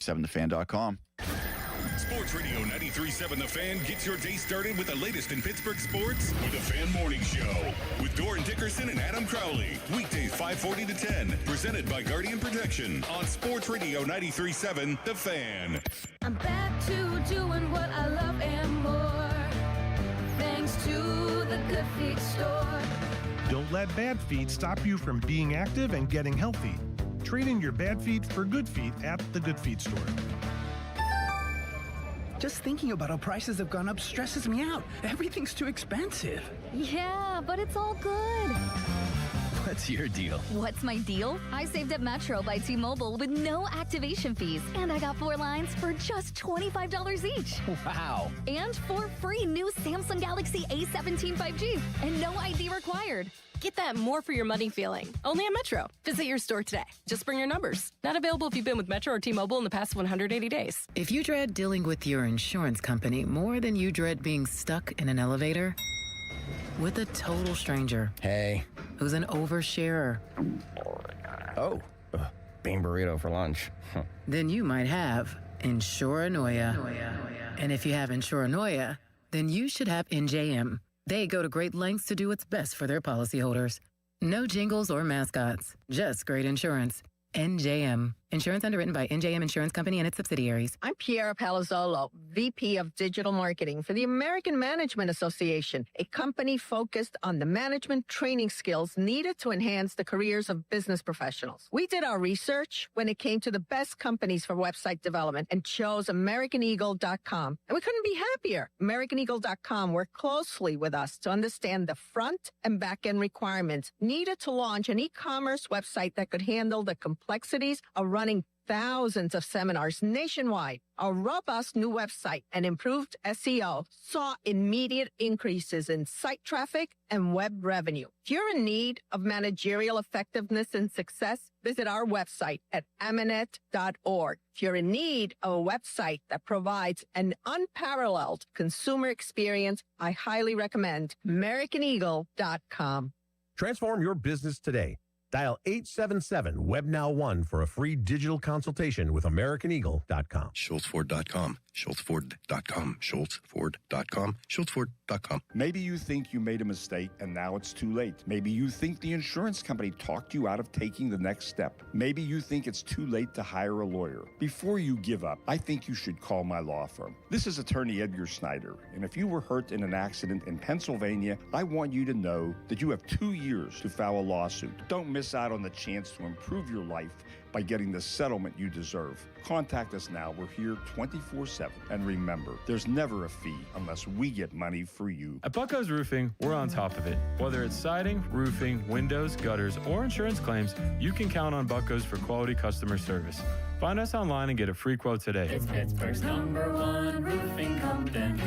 7thefan.com. Sports Radio 93.7 The Fan gets your day started with the latest in Pittsburgh sports with the Fan Morning Show with Doran Dickerson and Adam Crowley. Weekdays 5:40 to 10. Presented by Guardian Protection on Sports Radio 93.7 The Fan. I'm back to doing what I love and more. Thanks to the Good Feet store. Don't let bad feet stop you from being active and getting healthy. Trade in your bad feet for good feet at the Good Feet store. Just thinking about how prices have gone up stresses me out. Everything's too expensive. Yeah, but it's all good. What's your deal? What's my deal? I saved at Metro by T-Mobile with no activation fees. And I got 4 lines for just $25 each. Wow. And 4 free new Samsung Galaxy A17 5G. And no ID required. Get that more for your money feeling. Only at Metro. Visit your store today. Just bring your numbers. Not available if you've been with Metro or T-Mobile in the past 180 days. If you dread dealing with your insurance company more than you dread being stuck in an elevator with a total stranger. Hey. Who's an oversharer. Oh, bean burrito for lunch. Then you might have Insuranoia. And if you have Insuranoia, then you should have NJM. They go to great lengths to do what's best for their policyholders. No jingles or mascots, just great insurance. NJM. Insurance underwritten by NJM Insurance Company and its subsidiaries. I'm Piera Palazzolo, VP of Digital Marketing for the American Management Association, a company focused on the management training skills needed to enhance the careers of business professionals. We did our research when it came to the best companies for website development and chose AmericanEagle.com. And we couldn't be happier. AmericanEagle.com worked closely with us to understand the front and back end requirements needed to launch an e-commerce website that could handle the complexities of running thousands of seminars nationwide. Our robust new website and improved SEO saw immediate increases in site traffic and web revenue. If you're in need of managerial effectiveness and success, visit our website at amanet.org. If you're in need of a website that provides an unparalleled consumer experience, I highly recommend AmericanEagle.com. Transform your business today. Dial 877-WEB-NOW-1 for a free digital consultation with AmericanEagle.com. SchultzFord.com. SchultzFord.com. SchultzFord.com. SchultzFord.com. Maybe you think you made a mistake and now it's too late. Maybe you think the insurance company talked you out of taking the next step. Maybe you think it's too late to hire a lawyer. Before you give up, I think you should call my law firm. This is attorney Edgar Snyder, and if you were hurt in an accident in Pennsylvania, I want you to know that you have 2 years to file a lawsuit. Don't miss out on the chance to improve your life by getting the settlement you deserve. Contact us now. We're here 24/7. And remember, there's never a fee unless we get money for you. At Bucko's Roofing, we're on top of it. Whether it's siding, roofing, windows, gutters, or insurance claims, you can count on Bucko's for quality customer service. Find us online and get a free quote today. It's Pittsburgh's #1 roofing company.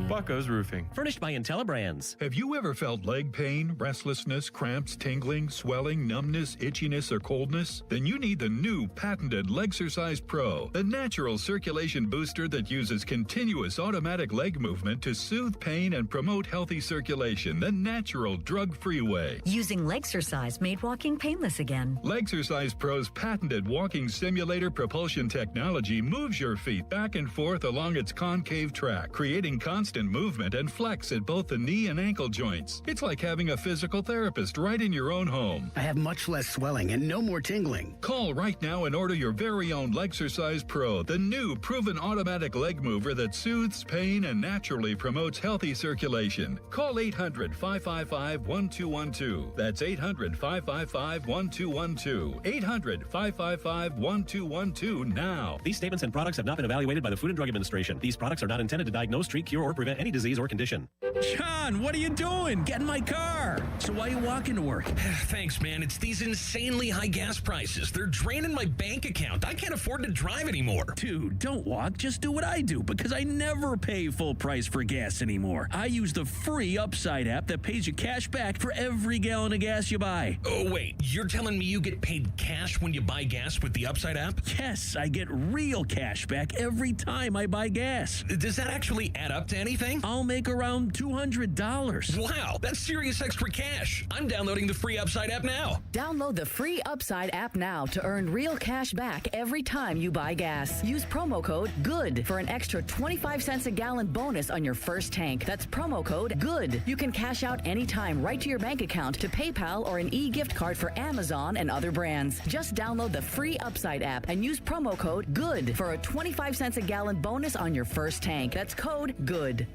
Bucko's Roofing. Furnished by IntelliBrands. Have you ever felt leg pain, restlessness, cramps, tingling, swelling, numbness, itchiness, or coldness? Then you need the new patented Legsercise Pro, the natural circulation booster that uses continuous automatic leg movement to soothe pain and promote healthy circulation the natural, drug-free way. Using Legsercise made walking painless again. Legsercise Pro's patented walking simulator propulsion technology moves your feet back and forth along its concave track, creating constant movement and flex at both the knee and ankle joints. It's like having a physical therapist right in your own home. I have much less swelling and no more tingling. Call right now and order your very own Legsercise Pro, the new proven automatic leg mover that soothes pain and naturally promotes healthy circulation. Call 800-555-1212. That's 800-555-1212. 800-555-1212 now. These statements and products have not been evaluated by the Food and Drug Administration. These products are not intended to diagnose, treat, cure, or prevent any disease or condition. John, what are you doing? Get in my car. So why are you walking to work? Thanks, man. It's these insanely high gas prices. They're draining my bank account. I can't afford to drive anymore. Dude, don't walk. Just do what I do, because I never pay full price for gas anymore. I use the free Upside app that pays you cash back for every gallon of gas you buy. Oh, wait. You're telling me you get paid cash when you buy gas with the Upside app? Yes, I get real cash back every time I buy gas. Does that actually add up to anything? anything? I'll make around $200. Wow, that's serious extra cash. I'm downloading the free Upside app now. Download the free Upside app now to earn real cash back every time you buy gas. Use promo code GOOD for an extra 25 cents a gallon bonus on your first tank. That's promo code GOOD. You can cash out anytime right to your bank account, to PayPal, or an e-gift card for Amazon and other brands. Just download the free Upside app and use promo code GOOD for a 25 cents a gallon bonus on your first tank. That's code GOOD.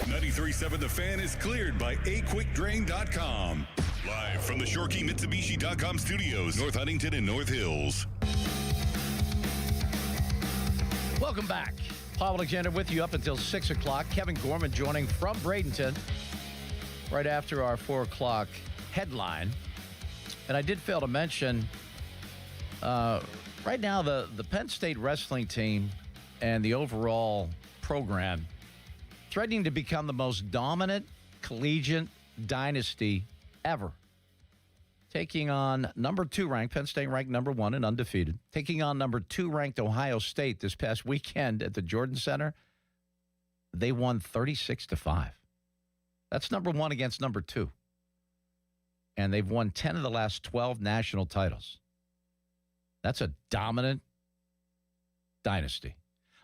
93.7 The Fan is cleared by aquickdrain.com. Live from the ShoreKeyMitsubishi.com studios, North Huntington and North Hills. Welcome back. Paul Alexander with you up until 6 o'clock. Kevin Gorman joining from Bradenton right after our 4 o'clock headline. And I did fail to mention, right now the Penn State wrestling team and the overall program threatening to become the most dominant collegiate dynasty ever. Taking on number 2 ranked, Penn State ranked number 1 and undefeated. Taking on number 2 ranked Ohio State this past weekend at the Jordan Center. They won 36-5. That's number 1 against number 2. And they've won 10 of the last 12 national titles. That's a dominant dynasty.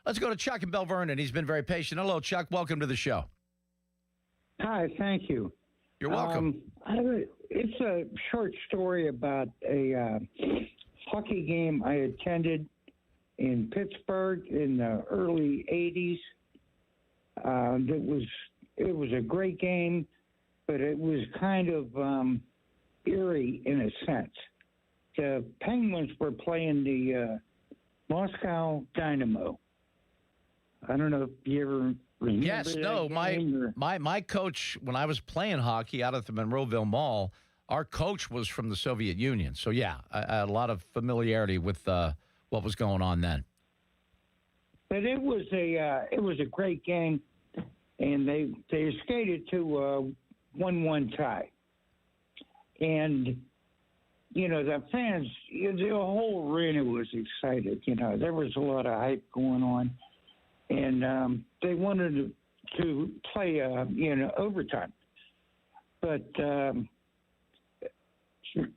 Let's go to Chuck in Bell Vernon. He's been very patient. Hello, Chuck. Welcome to the show. Hi, thank you. You're welcome. It's a short story about a hockey game I attended in Pittsburgh in the early 80s. It was a great game, but it was kind of eerie in a sense. The Penguins were playing the Moscow Dynamo. I don't know if you ever remember. Yes, no. My coach, when I was playing hockey out at the Monroeville Mall, our coach was from the Soviet Union. So, yeah, I had a lot of familiarity with what was going on then. But it was a great game, and they skated to a 1-1 tie. And, you know, the fans, the whole arena was excited. You know, there was a lot of hype going on. And they wanted to play, overtime. But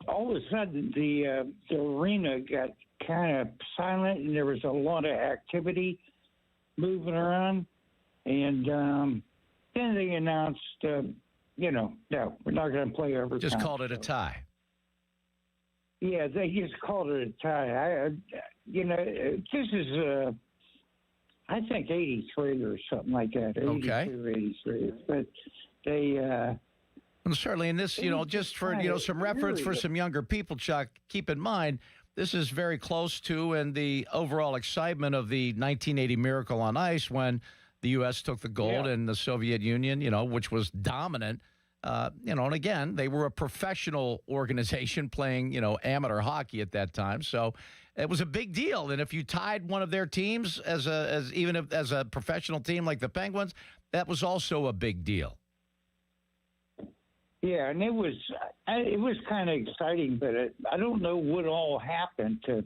all of a sudden, the arena got kind of silent, and there was a lot of activity moving around. And then they announced, no, we're not going to play overtime. Just called it a tie. Yeah, they just called it a tie. This is... I think 83 or something like that. 82, Okay. 83. But they... Well, certainly, and this, just for, some reference for some younger people, Chuck, keep in mind, this is very close to and the overall excitement of the 1980 Miracle on Ice when the U.S. took the gold and the Soviet Union, which was dominant. And again, they were a professional organization playing, amateur hockey at that time. So it was a big deal. And if you tied one of their teams as a professional team like the Penguins, that was also a big deal. Yeah, and it was kind of exciting, but I don't know what all happened to,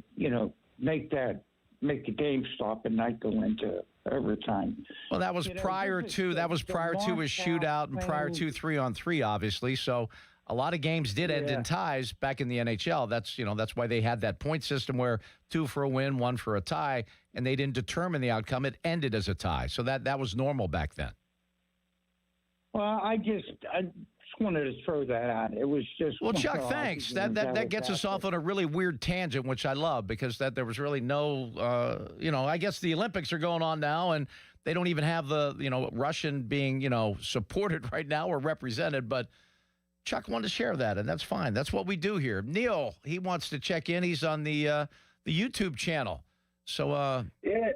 make the game stop and not go into overtime. Well, that was prior to a shootout and prior to 3-on-3, obviously. So a lot of games did end in ties back in the NHL. That's why they had that point system where 2 for a win, 1 for a tie, and they didn't determine the outcome. It ended as a tie. So that was normal back then. Well, I just wanted to throw that out. It was just... Well, Chuck, thanks. That gets us off on a really weird tangent, which I love, because there was really no, I guess the Olympics are going on now, and they don't even have the, Russian being, supported right now or represented, but Chuck wanted to share that, and that's fine. That's what we do here. Neil, he wants to check in. He's on the YouTube channel. So,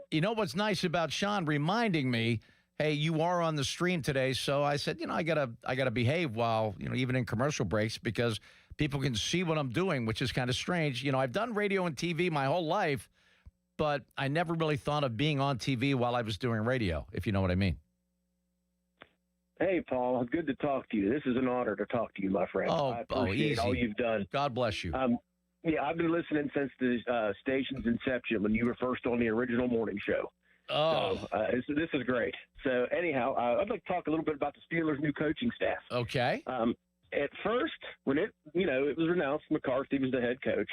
you know what's nice about Sean reminding me, hey, you are on the stream today. So I said, I gotta behave while, even in commercial breaks, because people can see what I'm doing, which is kind of strange. I've done radio and TV my whole life, but I never really thought of being on TV while I was doing radio, if you know what I mean. Hey, Paul, it's good to talk to you. This is an honor to talk to you, my friend. I appreciate easy. all you've done. God bless you. Yeah, I've been listening since the station's inception when you were first on the original morning show. So this is great. So anyhow, I'd like to talk a little bit about the Steelers' new coaching staff. Okay. At first, when it was announced McCarthy was the head coach,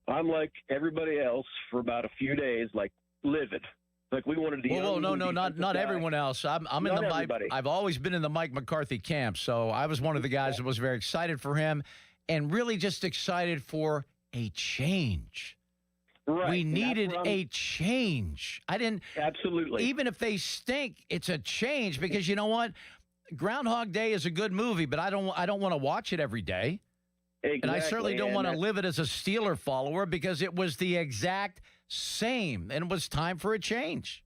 I'm like everybody else for about a few days, like livid. Like we wanted to. Whoa, no, not everyone else. I'm in the Mike. Everybody. I've always been in the Mike McCarthy camp, so I was one of the guys that was very excited for him, and really just excited for a change. Right. We needed a change. I didn't. Absolutely. Even if they stink, it's a change because you know what? Groundhog Day is a good movie, but I don't want to watch it every day. Exactly. And I certainly don't want to live it as a Steeler follower because it was the exact same, and it was time for a change.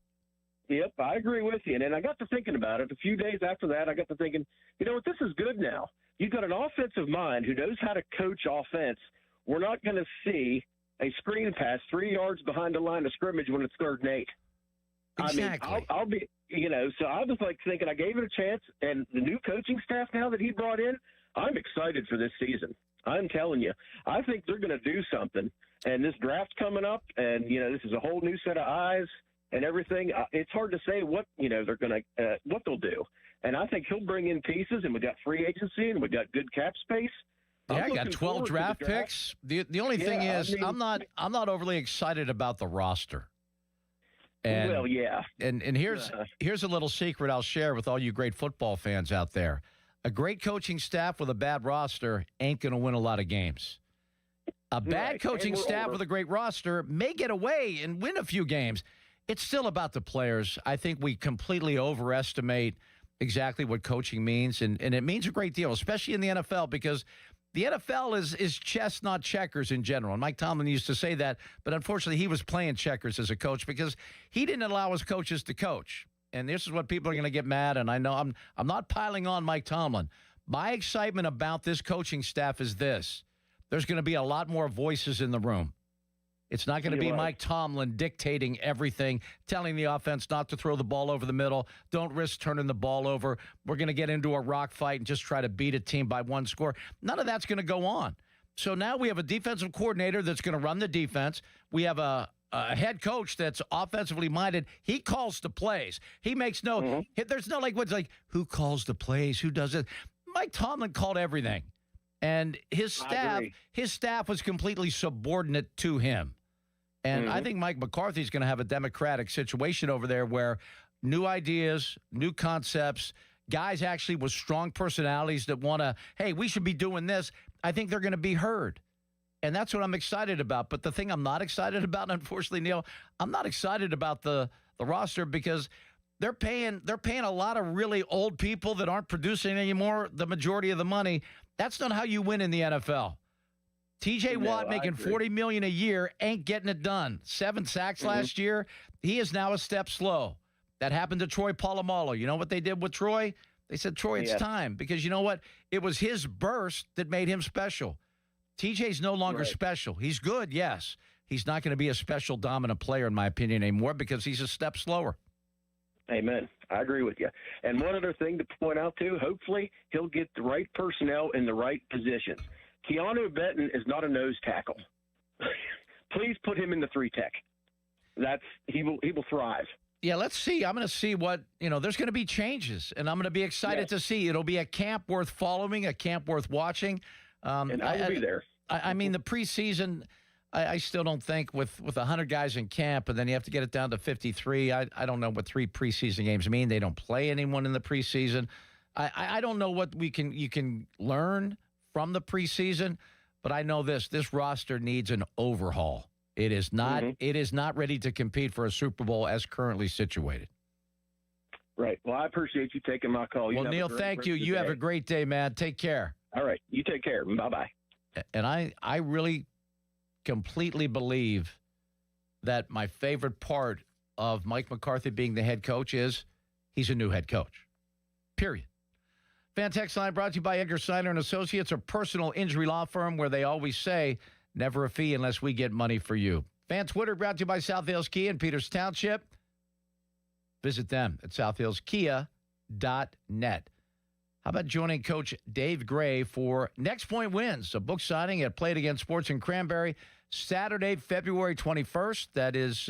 Yep, I agree with you. And then I got to thinking about it. A few days after that, I got to thinking, you know what, this is good now. You've got an offensive mind who knows how to coach offense. We're not going to see a screen pass 3 yards behind the line of scrimmage when it's 3rd and 8. Exactly. I mean, I'll be, so I was like thinking I gave it a chance. And the new coaching staff now that he brought in, I'm excited for this season. I'm telling you, I think they're going to do something. And this draft's coming up, and, this is a whole new set of eyes and everything. It's hard to say what, they're going to, what they'll do. And I think he'll bring in pieces, and we got free agency, and we got good cap space. Yeah, I got 12 draft picks. The only thing is, I'm not overly excited about the roster. And, well, yeah. And here's a little secret I'll share with all you great football fans out there. A great coaching staff with a bad roster ain't going to win a lot of games. A bad coaching staff with a great roster may get away and win a few games. It's still about the players. I think we completely overestimate exactly what coaching means, and it means a great deal, especially in the NFL, because the NFL is chess, not checkers in general. And Mike Tomlin used to say that, but unfortunately he was playing checkers as a coach because he didn't allow his coaches to coach. And this is what people are going to get mad, and I know I'm not piling on Mike Tomlin. My excitement about this coaching staff is this. There's going to be a lot more voices in the room. It's not going to be Mike Tomlin dictating everything, telling the offense not to throw the ball over the middle, don't risk turning the ball over. We're going to get into a rock fight and just try to beat a team by 1 score. None of that's going to go on. So now we have a defensive coordinator that's going to run the defense. We have a head coach that's offensively minded. He calls the plays. He makes there's no who calls the plays, who does it. Mike Tomlin called everything. And his staff was completely subordinate to him. And I think Mike McCarthy is going to have a democratic situation over there where new ideas, new concepts, guys actually with strong personalities that want to, hey, we should be doing this. I think they're going to be heard. And that's what I'm excited about. But the thing I'm not excited about, unfortunately, Neil, I'm not excited about the roster because they're paying a lot of really old people that aren't producing anymore the majority of the money. That's not how you win in the NFL. T.J. Watt making $40 million a year ain't getting it done. 7 sacks last year. He is now a step slow. That happened to Troy Polamalu. You know what they did with Troy? They said, Troy, it's time. Because you know what? It was his burst that made him special. T.J.'s no longer special. He's good, yes. He's not going to be a special dominant player, in my opinion, anymore because he's a step slower. Amen. I agree with you. And one other thing to point out, too, hopefully he'll get the right personnel in the right positions. Keanu Benton is not a nose tackle. Please put him in the 3-tech. He will thrive. Yeah, let's see. I'm going to see what, there's going to be changes, and I'm going to be excited to see. It'll be a camp worth following, a camp worth watching. And I will be there. I mean, the preseason, I still don't think with 100 guys in camp, and then you have to get it down to 53. I don't know what 3 preseason games mean. They don't play anyone in the preseason. I don't know what you can learn from the preseason, but I know this roster needs an overhaul. It is not ready to compete for a Super Bowl as currently situated. Right. Well, I appreciate you taking my call. Well, Neil, thank you. You have a great day, man. Take care. All right. You take care. Bye-bye. And I really completely believe that my favorite part of Mike McCarthy being the head coach is he's a new head coach. Period. Fan Text Line brought to you by Edgar Snyder & Associates, a personal injury law firm where they always say, never a fee unless we get money for you. Fan Twitter brought to you by South Hills Kia in Peters Township. Visit them at southhillskia.net. How about joining Coach Dave Gray for Next Point Wins, a book signing at Play It Again Sports in Cranberry, Saturday, February 21st. That is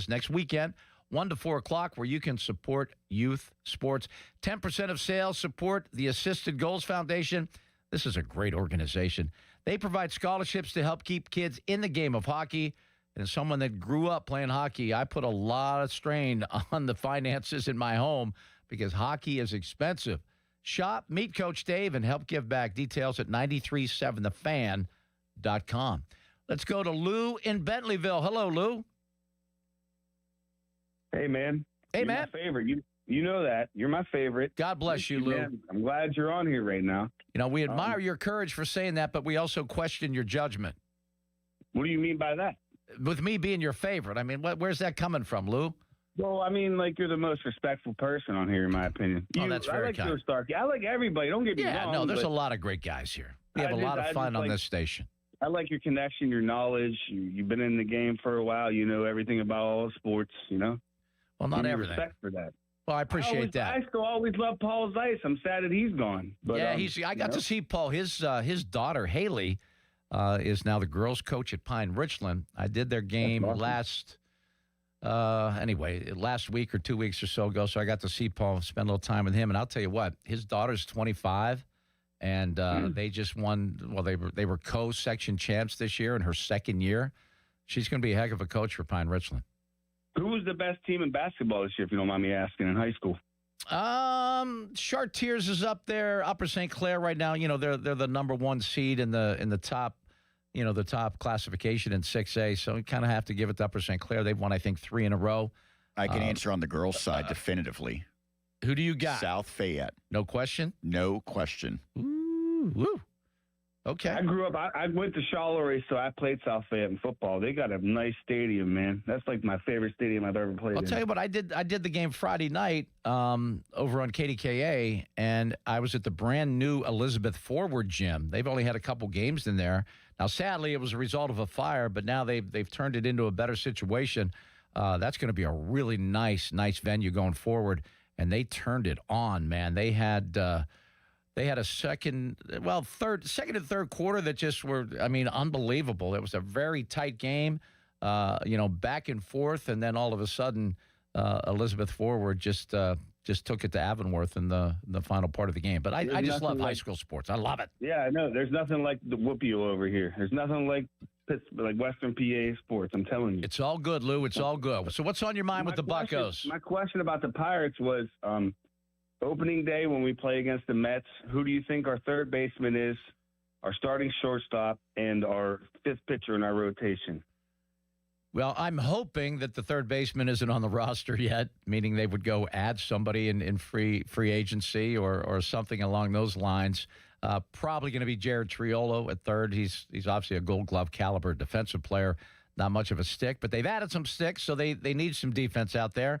next weekend. 1 to 4 o'clock, where you can support youth sports. 10% of sales support the Assisted Goals Foundation. This is a great organization. They provide scholarships to help keep kids in the game of hockey. And as someone that grew up playing hockey, I put a lot of strain on the finances in my home because hockey is expensive. Shop, meet Coach Dave, and help give back. Details at 937thefan.com. Let's go to Lou in Bentleyville. Hello, Lou. Hey, man. Hey, you're man. My favorite. You know that. You're my favorite. God bless you, Lou. Man. I'm glad you're on here right now. You know, we admire your courage for saying that, but we also question your judgment. What do you mean by that? With me being your favorite. I mean, where's that coming from, Lou? Well, I mean, like, you're the most respectful person on here, in my opinion. That's very kind. I like Joe Starkey. I like everybody. Don't get me wrong. Yeah, no, there's a lot of great guys here. We have a lot of fun on this station. I like your connection, your knowledge. You've been in the game for a while. You know everything about all sports, you know? Well, not everything. Respect for that. Well, I appreciate that. I still always love Paul Zeiss. I'm sad that he's gone. But, yeah, I got to see Paul. His daughter, Haley, is now the girls' coach at Pine Richland. I did their game last week or 2 weeks or so ago, so I got to see Paul, spend a little time with him. And I'll tell you what, his daughter's 25, and they just won. Well, they were co-section champs this year in her second year. She's going to be a heck of a coach for Pine Richland. Who was the best team in basketball this year, if you don't mind me asking, in high school? Chartiers is up there. Upper St. Clair right now. You know, they're the number one seed in the top. You know, the top classification in 6A. So we kind of have to give it to Upper St. Clair. They've won, I think, 3 in a row. I can answer on the girls' side definitively. Who do you got? South Fayette. No question? No question. Ooh, woo. Okay. I grew up, I went to Charleroi, so I played South Fayette in football. They got a nice stadium, man. That's like my favorite stadium I've ever played in. I'll tell you what, I did the game Friday night over on KDKA, and I was at the brand new Elizabeth Forward Gym. They've only had a couple games in there. Now, sadly, it was a result of a fire, but now they've turned it into a better situation. That's going to be a really nice venue going forward, and they turned it on, man. They had a second and third quarter that just were, I mean, unbelievable. It was a very tight game, back and forth, and then all of a sudden, Elizabeth Forward just took it to Avonworth in the final part of the game. But I just love high school sports. I love it. Yeah, I know. There's nothing like the whoop-you over here. There's nothing like Western PA sports, I'm telling you. It's all good, Lou. It's all good. So what's on your mind with the Buccos? My question about the Pirates was opening day when we play against the Mets, who do you think our third baseman is, our starting shortstop, and our fifth pitcher in our rotation? Well, I'm hoping that the third baseman isn't on the roster yet, meaning they would go add somebody in free agency or something along those lines. Probably going to be Jared Triolo at third. He's obviously a Gold Glove caliber defensive player, not much of a stick, but they've added some sticks, so they need some defense out there.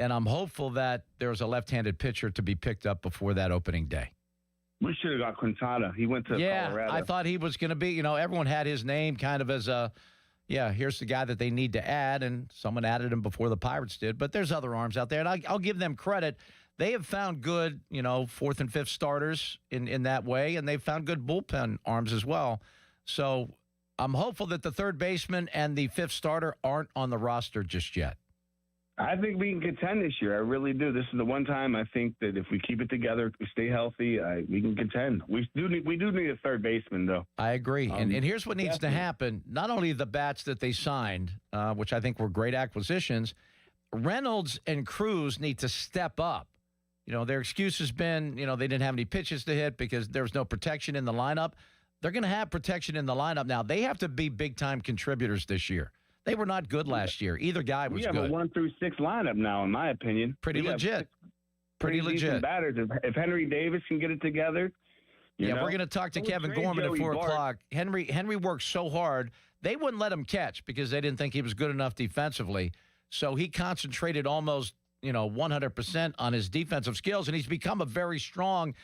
And I'm hopeful that there's a left-handed pitcher to be picked up before that opening day. We should have got Quintana. He went to Colorado. I thought he was going to be, everyone had his name kind of as a, here's the guy that they need to add, and someone added him before the Pirates did. But there's other arms out there, and I'll give them credit. They have found good, fourth and fifth starters in that way, and they've found good bullpen arms as well. So I'm hopeful that the third baseman and the fifth starter aren't on the roster just yet. I think we can contend this year. I really do. This is the one time I think that if we keep it together, if we stay healthy, we can contend. We do need a third baseman, though. I agree. And here's what needs to happen. Not only the bats that they signed, which I think were great acquisitions, Reynolds and Cruz need to step up. Their excuse has been, they didn't have any pitches to hit because there was no protection in the lineup. They're going to have protection in the lineup now. They have to be big-time contributors this year. They were not good last year. Either guy was good. We have a 1 through 6 lineup now, in my opinion. Pretty legit. Pretty legit. Batters. If Henry Davis can get it together. We're going to talk to Kevin Gorman at 4 o'clock. Henry worked so hard. They wouldn't let him catch because they didn't think he was good enough defensively. So he concentrated almost, 100% on his defensive skills, and he's become a very strong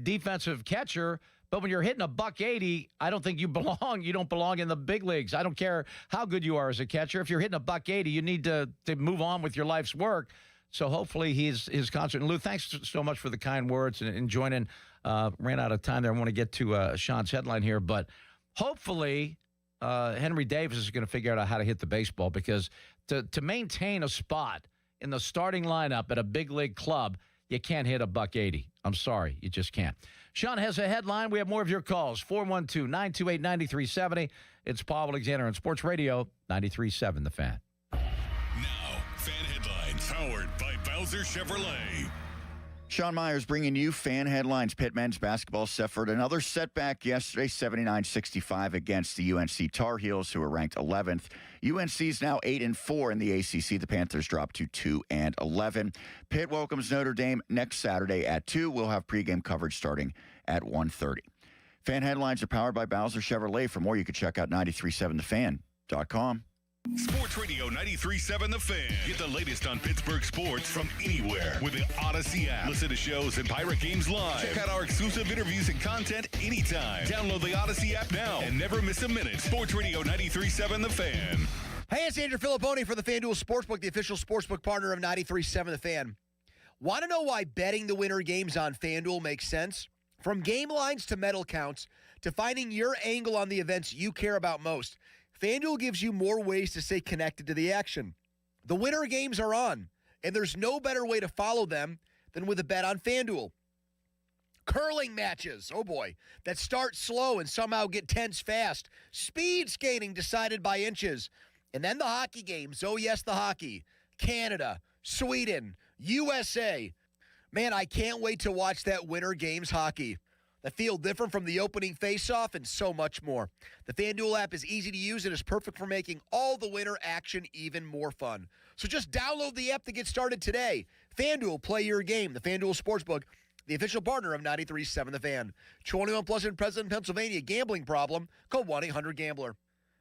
defensive catcher. But when you're hitting a $180, I don't think you belong. You don't belong in the big leagues. I don't care how good you are as a catcher. If you're hitting a $180, you need to move on with your life's work. So hopefully he's concentrated. And Lou, thanks so much for the kind words and joining. Ran out of time there. I want to get to Sean's headline here, but hopefully Henry Davis is going to figure out how to hit the baseball, because to maintain a spot in the starting lineup at a big league club, you can't hit $180. I'm sorry, you just can't. Sean has a headline. We have more of your calls. 412-928-9370. It's Paul Alexander on Sports Radio 93.7 The Fan. Now, Fan Headlines, powered by Bowser Chevrolet. Sean Myers bringing you Fan Headlines. Pitt men's basketball suffered another setback yesterday, 79-65 against the UNC Tar Heels, who are ranked 11th. UNC's now 8-4 in the ACC. The Panthers dropped to 2-11. Pitt welcomes Notre Dame next Saturday at 2. We'll have pregame coverage starting at 1:30. Fan Headlines are powered by Bowser Chevrolet. For more, you can check out 937thefan.com. Sports Radio 93.7 The Fan. Get the latest on Pittsburgh sports from anywhere with the Odyssey app. Listen to shows and Pirate Games live. Check out our exclusive interviews and content anytime. Download the Odyssey app now and never miss a minute. Sports Radio 93.7 The Fan. Hey, it's Andrew Filipponi for the FanDuel Sportsbook, the official sportsbook partner of 93.7 The Fan. Want to know why betting the winter games on FanDuel makes sense? From game lines to medal counts to finding your angle on the events you care about most, FanDuel gives you more ways to stay connected to the action. The winter games are on, and there's no better way to follow them than with a bet on FanDuel. Curling matches, oh boy, that start slow and somehow get tense fast. Speed skating decided by inches. And then the hockey games, oh yes, the hockey. Canada, Sweden, USA. Man, I can't wait to watch that winter games hockey. That feel different from the opening face-off and so much more. The FanDuel app is easy to use and is perfect for making all the winter action even more fun. So just download the app to get started today. FanDuel, play your game. The FanDuel Sportsbook, the official partner of 93.7 The Fan. 21 plus in President, Pennsylvania. Gambling problem? Call 1-800-GAMBLER.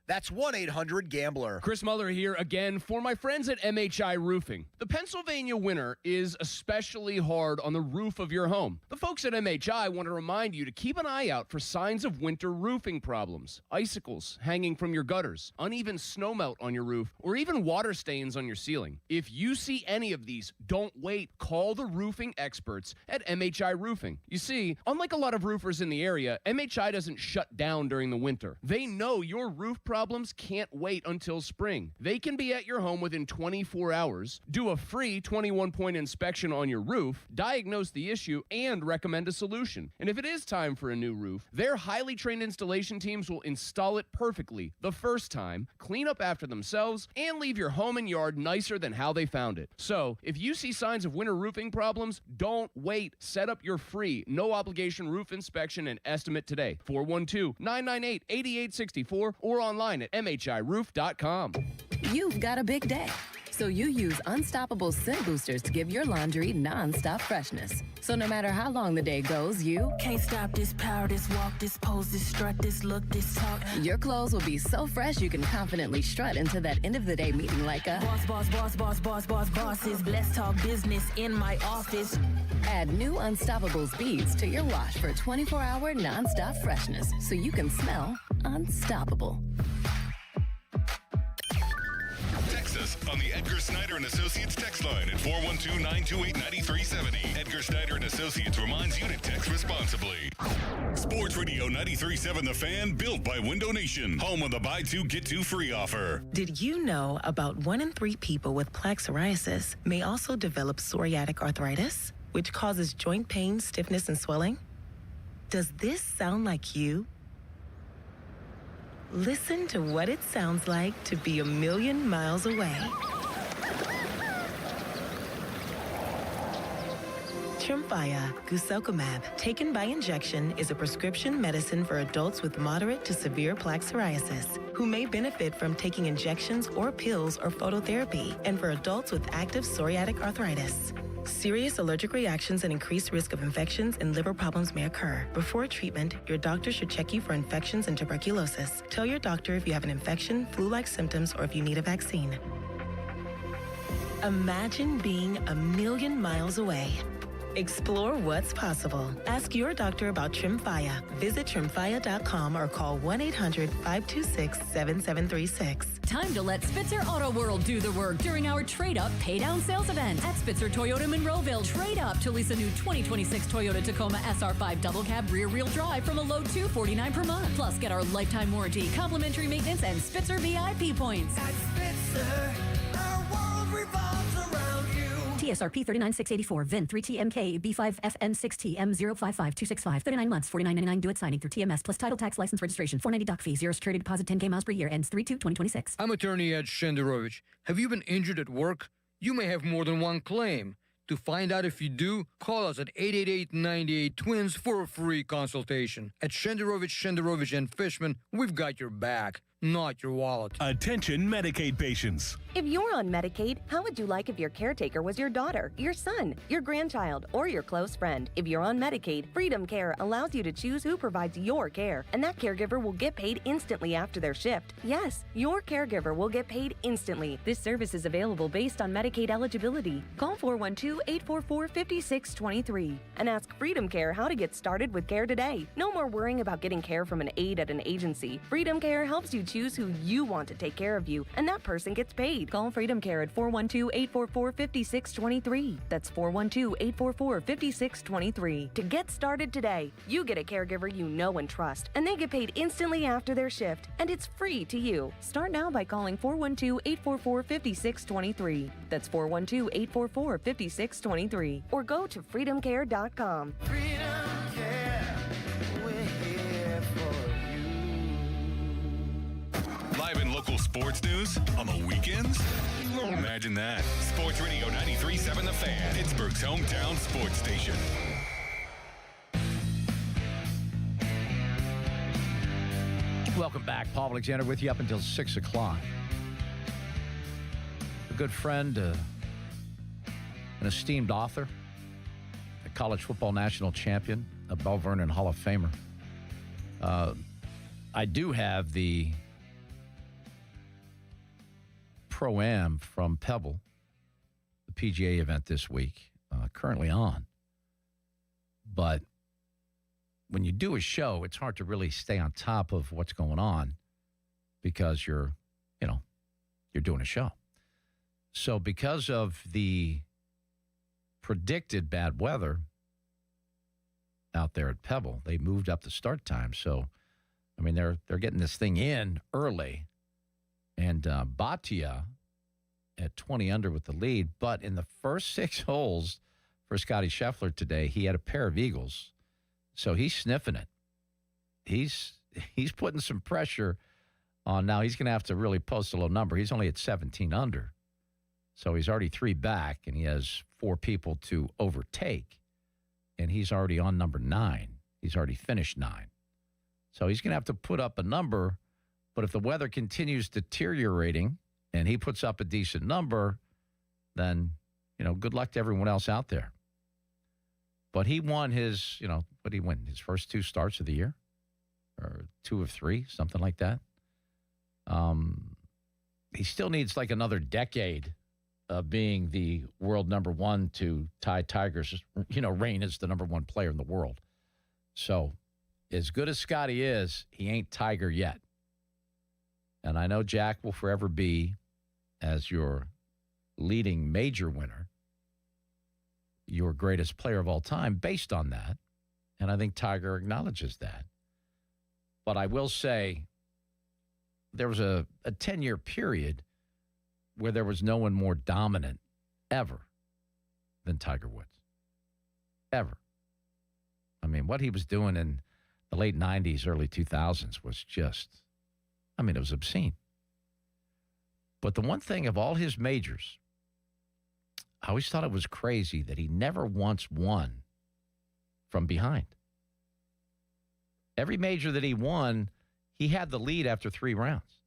That's 1-800-GAMBLER. Chris Muller here again for my friends at MHI Roofing. The Pennsylvania winter is especially hard on the roof of your home. The folks at MHI want to remind you to keep an eye out for signs of winter roofing problems. Icicles hanging from your gutters, uneven snowmelt on your roof, or even water stains on your ceiling. If you see any of these, don't wait. Call the roofing experts at MHI Roofing. You see, unlike a lot of roofers in the area, MHI doesn't shut down during the winter. They know your roof problems can't wait until spring. They can be at your home within 24 hours, do a free 21-point inspection on your roof, diagnose the issue, and recommend a solution. And if it is time for a new roof, their highly trained installation teams will install it perfectly the first time, clean up after themselves, and leave your home and yard nicer than how they found it. So, if you see signs of winter roofing problems, don't wait. Set up your free, no-obligation roof inspection and estimate today. 412-998-8864 or online at MHIRoof.com. You've got a big day, so you use Unstoppable Scent Boosters to give your laundry non-stop freshness. So no matter how long the day goes, you can't stop this power, this walk, this pose, this strut, this look, this talk. Your clothes will be so fresh you can confidently strut into that end of the day meeting like a bosses. Let's talk business in my office. Add new Unstoppable beads to your wash for 24-hour non-stop freshness so you can smell unstoppable. Text us on the Edgar Snyder and Associates text line at 412-928-9370. Edgar Snyder and Associates reminds you to text responsibly. Sports Radio 93.7 The Fan, built by Window Nation, home of the buy two, get two free offer. Did you know about 1 in 3 people with plaque psoriasis may also develop psoriatic arthritis, which causes joint pain, stiffness, and swelling? Does this sound like you? Listen to what it sounds like to be a million miles away. Tremfya guselkumab, taken by injection, is a prescription medicine for adults with moderate to severe plaque psoriasis who may benefit from taking injections or pills or phototherapy, and for adults with active psoriatic arthritis. Serious allergic reactions and increased risk of infections and liver problems may occur. Before treatment, your doctor should check you for infections and tuberculosis. Tell your doctor if you have an infection, flu-like symptoms, or if you need a vaccine. Imagine being a million miles away. Explore what's possible. Ask your doctor about Tremfya. Visit Tremfya.com or call 1-800-526-7736. Time to let Spitzer Auto World do the work during our Trade Up Pay Down sales event at Spitzer Toyota Monroeville. Trade up to lease a new 2026 Toyota Tacoma SR5 double cab rear wheel drive from a low $249 per month. Plus, get our lifetime warranty, complimentary maintenance, and Spitzer VIP points. At Spitzer, our world revolves around you. TSRP 39684. VIN 3TMK B5FN6T M055265. 39 months. $49.99 due at signing through TMS plus title tax license registration. $490 doc fee. 0 security deposit. 10K miles per year. Ends 3/2/2026. I'm attorney Ed Shenderovich. Have you been injured at work? You may have more than one claim. To find out if you do, call us at 888-98-TWINS for a free consultation. At Shenderovich, and Fishman, we've got your back, not your wallet. Attention Medicaid patients. If you're on Medicaid, how would you like if your caretaker was your daughter, your son, your grandchild, or your close friend? If you're on Medicaid, Freedom Care allows you to choose who provides your care, and that caregiver will get paid instantly after their shift. Yes, your caregiver will get paid instantly. This service is available based on Medicaid eligibility. Call 412-844-5623 and ask Freedom Care how to get started with care today. No more worrying about getting care from an aide at an agency. Freedom Care helps you choose who you want to take care of you, and that person gets paid. Call Freedom Care at 412-844-5623. That's 412-844-5623. To get started today, you get a caregiver you know and trust, and they get paid instantly after their shift, and it's free to you. Start now by calling 412-844-5623. That's 412-844-5623. Or go to freedomcare.com. Freedom Care, we're here for Live and local sports news on the weekends? Imagine that. Sports Radio 93.7 The Fan, Pittsburgh's hometown sports station. Welcome back. Paul Alexander with you up until 6 o'clock. A good friend, an esteemed author, a college football national champion, a Bell Vernon Hall of Famer. I do have the Pro-Am from Pebble, the PGA event this week, currently on. But when you do a show, it's hard to really stay on top of what's going on because you're doing a show. So because of the predicted bad weather out there at Pebble, they moved up the start time. So, I mean, they're getting this thing in early. And Bhatia at 20 under with the lead. But in the first 6 holes for Scotty Scheffler today, he had a pair of eagles. So he's sniffing it. He's putting some pressure on. Now he's going to have to really post a low number. He's only at 17 under. So he's already 3 back, and he has 4 people to overtake. And he's already on number 9. He's already finished 9. So he's going to have to put up a number. But if the weather continues deteriorating and he puts up a decent number, then, good luck to everyone else out there. But he won his, what did he win? His first 2 starts of the year? Or 2 of 3, something like that. He still needs like another decade of being the world number 1 to tie Tiger's, reign as the number 1 player in the world. So as good as Scotty is, he ain't Tiger yet. And I know Jack will forever be, as your leading major winner, your greatest player of all time based on that. And I think Tiger acknowledges that. But I will say there was a 10-year period where there was no one more dominant ever than Tiger Woods. Ever. I mean, what he was doing in the late 90s, early 2000s was just... it was obscene. But the one thing of all his majors, I always thought it was crazy that he never once won from behind. Every major that he won, he had the lead after 3 rounds.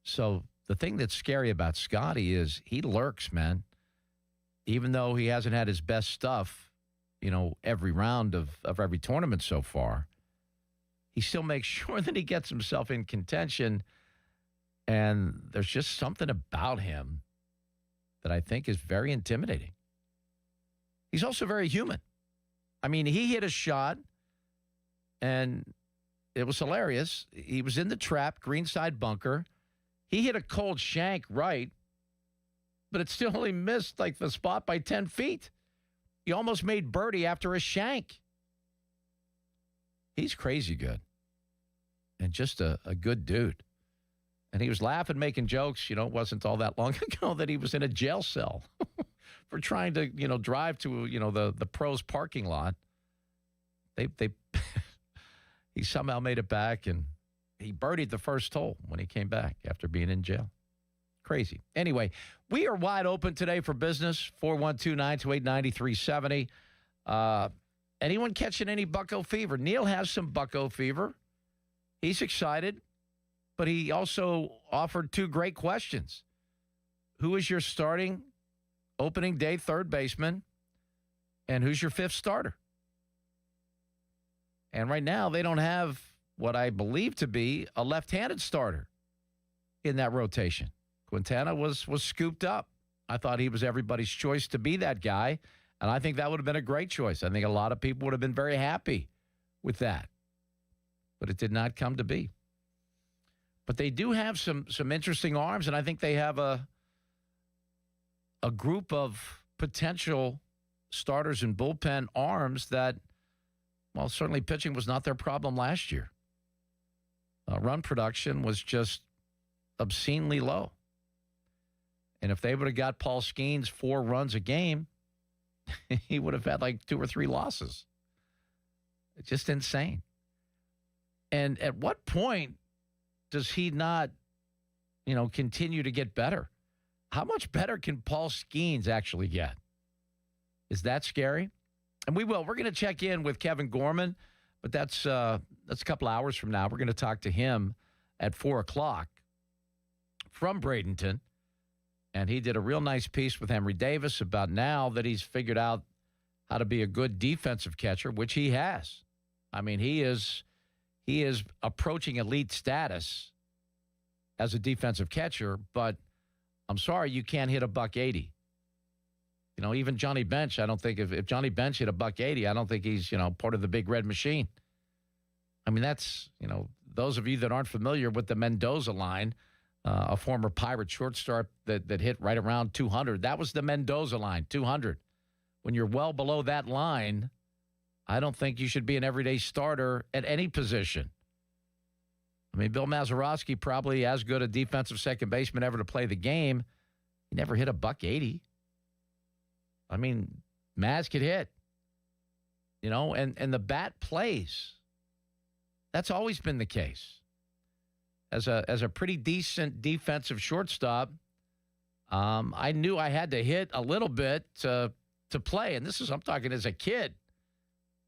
So the thing that's scary about Scotty is he lurks, man. Even though he hasn't had his best stuff, every round of every tournament so far, he still makes sure that he gets himself in contention. And there's just something about him that I think is very intimidating. He's also very human. He hit a shot, and it was hilarious. He was in the trap, greenside bunker. He hit a cold shank right, but it still only missed like the spot by 10 feet. He almost made birdie after a shank. He's crazy good and just a good dude. And he was laughing, making jokes. It wasn't all that long ago that he was in a jail cell for trying to, drive to, the pros parking lot. He somehow made it back, and he birdied the first hole when he came back after being in jail. Crazy. Anyway, we are wide open today for business, 412-928-9370. Anyone catching any Bucko fever? Neil has some Bucko fever. He's excited, but he also offered two great questions. Who is your starting opening day third baseman, and who's your fifth starter? And right now, they don't have what I believe to be a left-handed starter in that rotation. Quintana was scooped up. I thought he was everybody's choice to be that guy, and I think that would have been a great choice. I think a lot of people would have been very happy with that, but it did not come to be. But they do have some interesting arms, and I think they have a group of potential starters and bullpen arms that, well, certainly pitching was not their problem last year. Run production was just obscenely low. And if they would have got Paul Skenes 4 runs a game, he would have had like 2 or 3 losses. It's just insane. And at what point does he not, continue to get better? How much better can Paul Skenes actually get? Is that scary? And we will. We're going to check in with Kevin Gorman, but that's a couple hours from now. We're going to talk to him at 4 o'clock from Bradenton. And he did a real nice piece with Henry Davis about now that he's figured out how to be a good defensive catcher, which he has. I mean, he is approaching elite status as a defensive catcher, but I'm sorry, you can't hit a $180. Even Johnny Bench, I don't think if Johnny Bench hit a $180, I don't think he's, part of the big red machine. I mean, that's, those of you that aren't familiar with the Mendoza line, a former Pirate shortstop that hit right around 200. That was the Mendoza line, 200. When you're well below that line, I don't think you should be an everyday starter at any position. I mean, Bill Mazeroski, probably as good a defensive second baseman ever to play the game. He never hit a $180. I mean, Maz could hit, and the bat plays. That's always been the case. As a pretty decent defensive shortstop, I knew I had to hit a little bit to play. And I'm talking as a kid.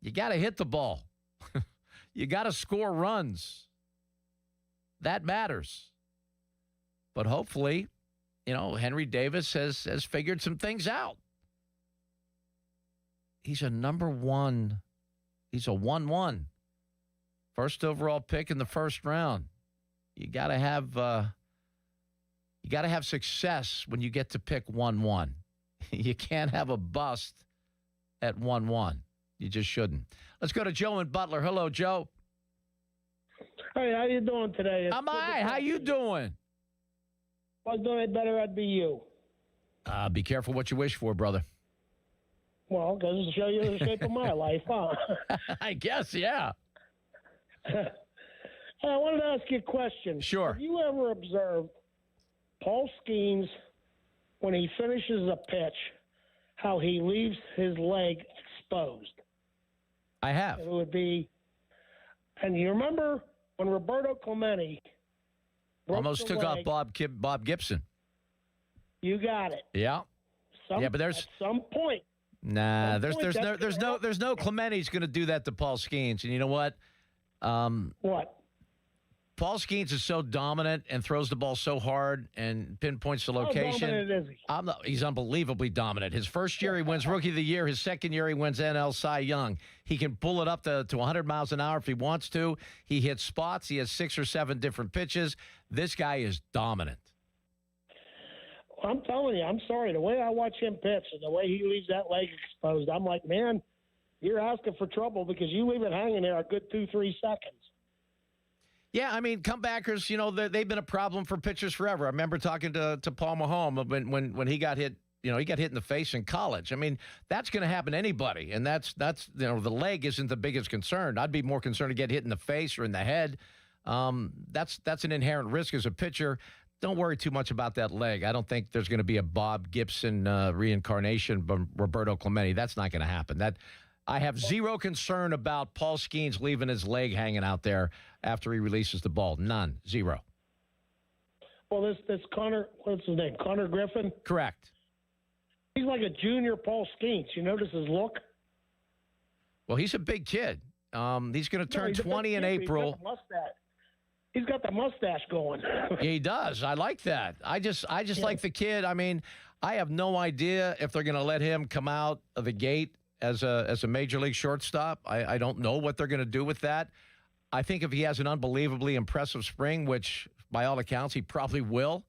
You got to hit the ball. You got to score runs. That matters. But hopefully, Henry Davis has figured some things out. He's a number 1. He's a 1-1. First overall pick in the first round. You got to have success when you get to pick 1-1. You can't have a bust at 1-1. You just shouldn't. Let's go to Joe in Butler. Hello, Joe. Hey, how you doing today? I'm all right. How you doing? If I was doing it better, I'd be you. Be careful what you wish for, brother. Well, because it'll show you the shape of my life, huh? I guess, yeah. Hey, I wanted to ask you a question. Sure. Have you ever observed Paul Skenes, when he finishes a pitch, how he leaves his leg exposed? I have. It would be, and you remember when Roberto Clemente almost took off Bob Gibson. You got it. Yeah. But there's at some point. Nah, there's no Clementi's going to do that to Paul Skenes. And you know what? What? Paul Skenes is so dominant and throws the ball so hard and pinpoints the location. How dominant is he? He's unbelievably dominant. His first year, he wins Rookie of the Year. His second year, he wins NL Cy Young. He can pull it up to 100 miles an hour if he wants to. He hits spots. He has 6 or 7 different pitches. This guy is dominant. I'm telling you, I'm sorry. The way I watch him pitch and the way he leaves that leg exposed, I'm like, man, you're asking for trouble because you leave it hanging there a good 2-3 seconds. Yeah, I mean, comebackers, they've been a problem for pitchers forever. I remember talking to Paul Mahomes when he got hit. He got hit in the face in college. I mean, that's going to happen to anybody, and that's the leg isn't the biggest concern. I'd be more concerned to get hit in the face or in the head. That's an inherent risk as a pitcher. Don't worry too much about that leg. I don't think there's going to be a Bob Gibson reincarnation from Roberto Clemente. That's not going to happen. I have zero concern about Paul Skenes leaving his leg hanging out there after he releases the ball. None. Zero. Well, this Connor, what's his name? Connor Griffin? Correct. He's like a junior Paul Skenes. You notice his look? Well, he's a big kid. He's going to turn 20 in April. He's got the mustache going. Yeah, he does. I like that. I just like the kid. I mean, I have no idea if they're going to let him come out of the gate as a major league shortstop. I don't know what they're going to do with that. I think if he has an unbelievably impressive spring, which by all accounts he probably will,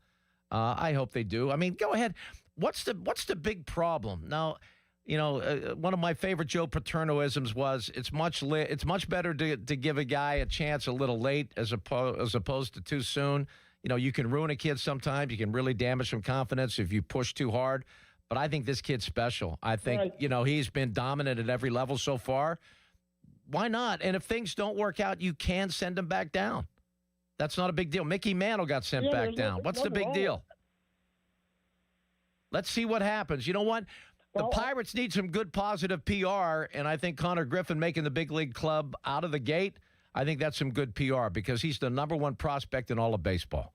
I hope they do. I mean, go ahead. What's the big problem now? You know, one of my favorite Joe Paternoisms was it's much better to give a guy a chance a little late as opposed to too soon. You know, you can ruin a kid sometimes. You can really damage some confidence if you push too hard. But I think this kid's special. I think, you know, he's been dominant at every level so far. Why not? And if things don't work out, you can send him back down. That's not a big deal. Mickey Mantle got sent back down. What's the big deal? Let's see what happens. You know what? The Pirates need some good positive PR, and I think Connor Griffin making the big league club out of the gate, I think that's some good PR because he's the #1 prospect in all of baseball.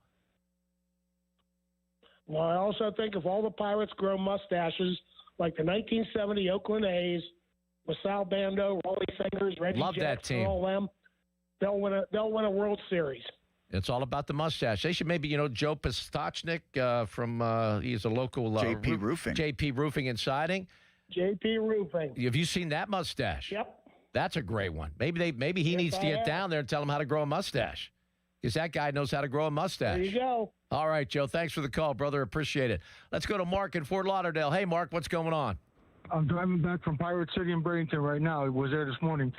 Well, I also think if all the Pirates grow mustaches like the 1970 Oakland A's with Sal Bando, Rollie Fingers, Reggie Love Jackson, that team. all them, they'll win a World Series. It's all about the mustache. They should maybe, Joe Pistachnik from he's a local JP Roofing. JP Roofing and Siding. JP Roofing. Have you seen that mustache? Yep. That's a great one. Maybe he needs to get down there and tell him how to grow a mustache. Because that guy knows how to grow a mustache. There you go. All right, Joe. Thanks for the call, brother. Appreciate it. Let's go to Mark in Fort Lauderdale. Hey, Mark, what's going on? I'm driving back from Pirate City in Bradenton right now. I was there this morning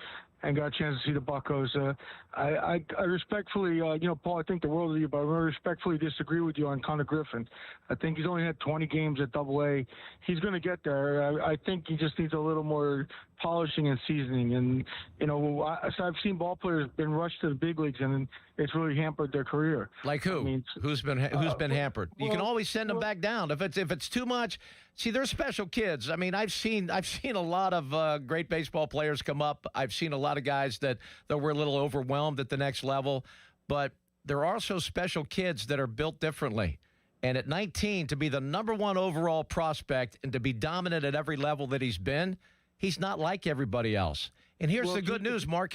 and got a chance to see the Buccos. I respectfully, Paul, I think the world of you, but I respectfully disagree with you on Connor Griffin. I think he's only had 20 games at AA. He's going to get there. I think he just needs a little more polishing and seasoning. And, I've seen ball players been rushed to the big leagues, and it's really hampered their career. Like who? I mean, who's been hampered? You can always send them back down. If it's too much, see, they're special kids. I mean, I've seen a lot of great baseball players come up. I've seen a lot of guys that were a little overwhelmed at the next level. But there are also special kids that are built differently. And at 19, to be the #1 overall prospect and to be dominant at every level that he's been, he's not like everybody else. And here's the good news, Mark.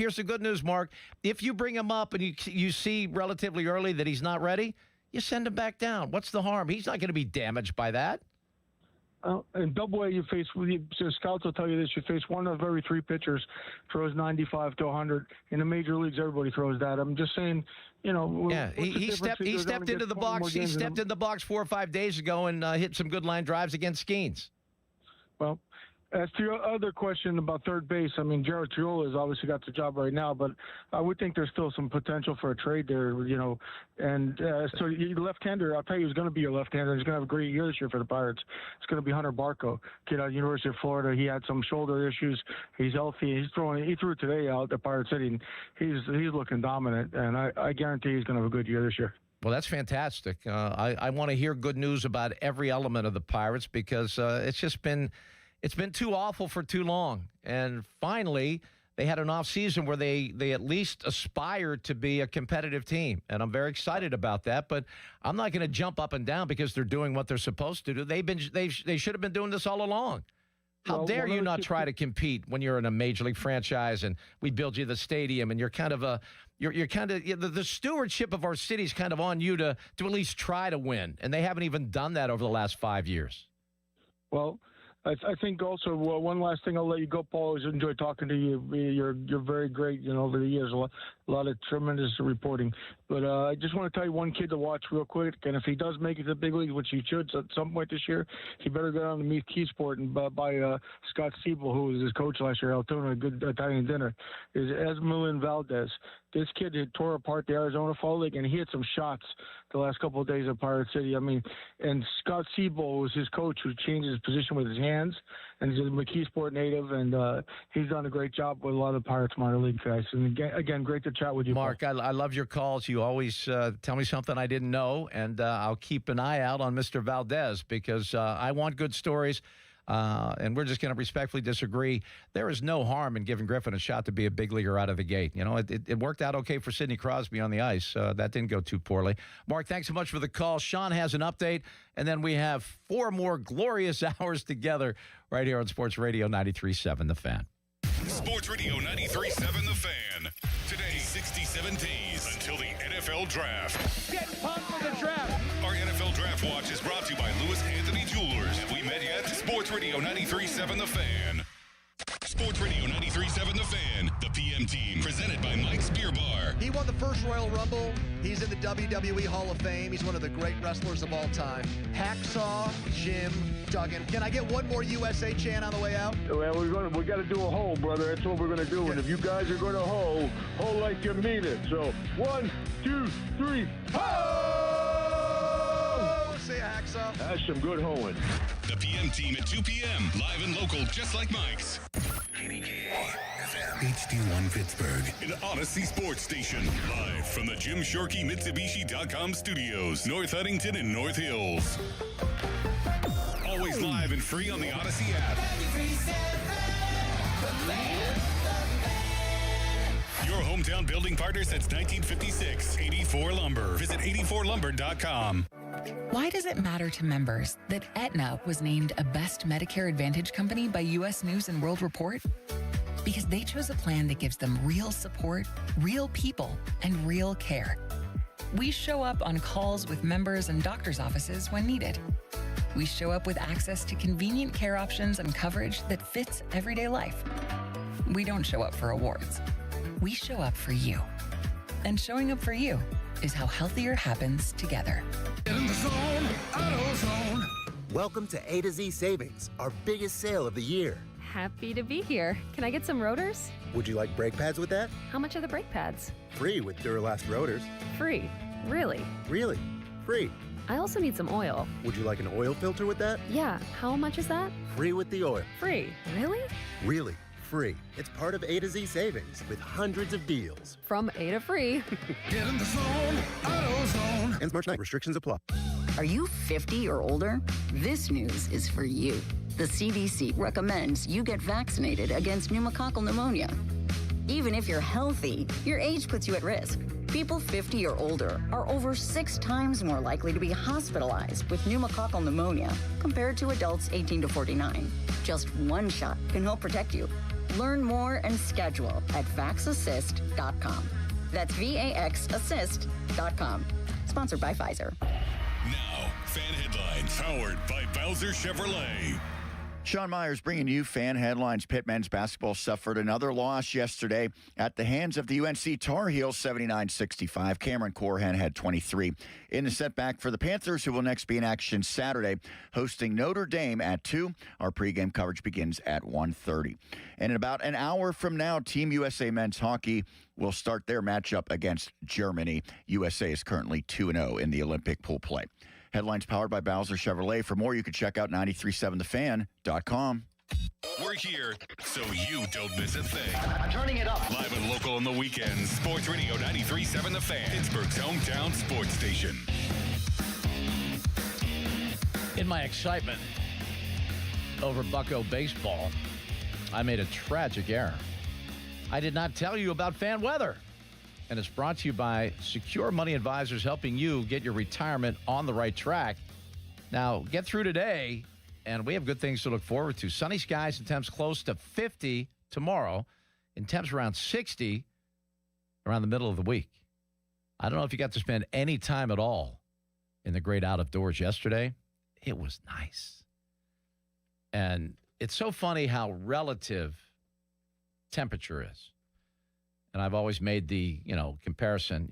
If you bring him up and you see relatively early that he's not ready, you send him back down. What's the harm? He's not going to be damaged by that. In AA, you face, scouts will tell you this, you face one of every 3 pitchers throws 95 to 100. In the major leagues, everybody throws that. I'm just saying, Yeah, he stepped into the box. He stepped in the box 4 or 5 days ago and hit some good line drives against Skenes. Well, as to your other question about third base, I mean, Jared Triola has obviously got the job right now, but I would think there's still some potential for a trade there, And so your left-hander, I'll tell you, he's going to be your leftander. He's going to have a great year this year for the Pirates. It's going to be Hunter Barco, kid out of the University of Florida. He had some shoulder issues. He's healthy. He threw today out at Pirate City, and he's looking dominant. And I guarantee he's going to have a good year this year. Well, that's fantastic. I want to hear good news about every element of the Pirates because it's been too awful for too long. And finally, they had an off season where they at least aspired to be a competitive team. And I'm very excited about that. But I'm not going to jump up and down because they're doing what they're supposed to do. They should have been doing this all along. How dare you not try to compete when you're in a major league franchise and we build you the stadium and you're kind of the stewardship of our city is kind of on you to at least try to win. And they haven't even done that over the last 5 years. Well, I think also one last thing I'll let you go, Paul. Is enjoy talking to you. You're very great. Over the years, a lot of tremendous reporting. But I just want to tell you one kid to watch real quick. And if he does make it to the big leagues, which he should at some point this year, he better go down to Meet Keysport and buy Scott Siebel, who was his coach last year, Altoona, a good Italian dinner. Is Esmilin Valdez. This kid had tore apart the Arizona Fall League, and he had some shots the last couple of days at Pirate City. I mean, and Scott Seabold was his coach who changed his position with his hands, and he's a McKeesport native, and he's done a great job with a lot of the Pirates minor league guys. And again, great to chat with you, Mark. Paul. I love your calls. You always tell me something I didn't know, and I'll keep an eye out on Mr. Valdez because I want good stories. And we're just going to respectfully disagree. There is no harm in giving Griffin a shot to be a big leaguer out of the gate. You know, it worked out okay for Sidney Crosby on the ice. That didn't go too poorly. Mark, thanks so much for the call. Sean has an update, and then we have 4 more glorious hours together right here on Sports Radio 93.7 The Fan. Sports Radio 93.7 The Fan. Today, 67 days until the NFL Draft. Get pumped for the draft. Our NFL Draft Watch is brought to you by Lewis Anthony Jewelers. Have we met yet? Sports Radio 93.7 The Fan. Sports Radio 93.7 The Fan. The PM team. Presented by Mike's Beer Bar. He won the first Royal Rumble. He's in the WWE Hall of Fame. He's one of the great wrestlers of all time. Hacksaw Jim Duggan. Can I get one more USA chant on the way out? Well, we got to do a hole, brother. That's what we're going to do. And if you guys are going to hole like you mean it. So 1, 2, 3, ho! Say hacksaw. That's some good hoeing. The PM team at 2 p.m. Live and local, just like Mike's. HD1 Pittsburgh, an Odyssey Sports Station. Live from the Jim Shorkey Mitsubishi.com studios, North Huntington and North Hills. Always live and free on the Odyssey app. Your hometown building partner since 1956. 84 Lumber. Visit 84lumber.com. Why does it matter to members that Aetna was named a Best Medicare Advantage company by U.S. News and World Report? Because they chose a plan that gives them real support, real people, and real care. We show up on calls with members and doctors' offices when needed. We show up with access to convenient care options and coverage that fits everyday life. We don't show up for awards. We show up for you. And showing up for you is how healthier happens together. In the zone, AutoZone. Welcome to A to Z Savings, our biggest sale of the year. Happy to be here. Can I get some rotors? Would you like brake pads with that? How much are the brake pads? Free with Duralast rotors. Free. Really? Really? Free. I also need some oil. Would you like an oil filter with that? Yeah. How much is that? Free with the oil. Free. Really? Really. Free. It's part of A to Z Savings with hundreds of deals. From A to free. Get in the zone, AutoZone. Ends March 9th. Restrictions apply. Are you 50 or older? This news is for you. The CDC recommends you get vaccinated against pneumococcal pneumonia. Even if you're healthy, your age puts you at risk. People 50 or older are over 6 times more likely to be hospitalized with pneumococcal pneumonia compared to adults 18 to 49. Just one shot can help protect you. Learn more and schedule at vaxassist.com. That's VAXassist.com. Sponsored by Pfizer. Now, Fan Headlines, powered by Bowser Chevrolet. Sean Myers bringing you Fan Headlines. Pitt men's basketball suffered another loss yesterday at the hands of the UNC Tar Heels, 79-65. Cameron Corhan had 23. In the setback for the Panthers, who will next be in action Saturday, hosting Notre Dame at 2. Our pregame coverage begins at 1:30. And in about an hour from now, Team USA men's hockey will start their matchup against Germany. USA is currently 2-0 in the Olympic pool play. Headlines powered by Bowser Chevrolet. For more, you can check out 937thefan.com. We're here so you don't miss a thing. I'm turning it up. Live and local on the weekends. Sports Radio 93.7 The Fan. Pittsburgh's hometown sports station. In my excitement over Bucko baseball, I made a tragic error. I did not tell you about fan weather. And it's brought to you by Secure Money Advisors, helping you get your retirement on the right track. Now, get through today, and we have good things to look forward to. Sunny skies and temps close to 50 tomorrow, and temps around 60 around the middle of the week. I don't know if you got to spend any time at all in the great out of doors yesterday. It was nice. And it's so funny how relative temperature is. And I've always made the, comparison,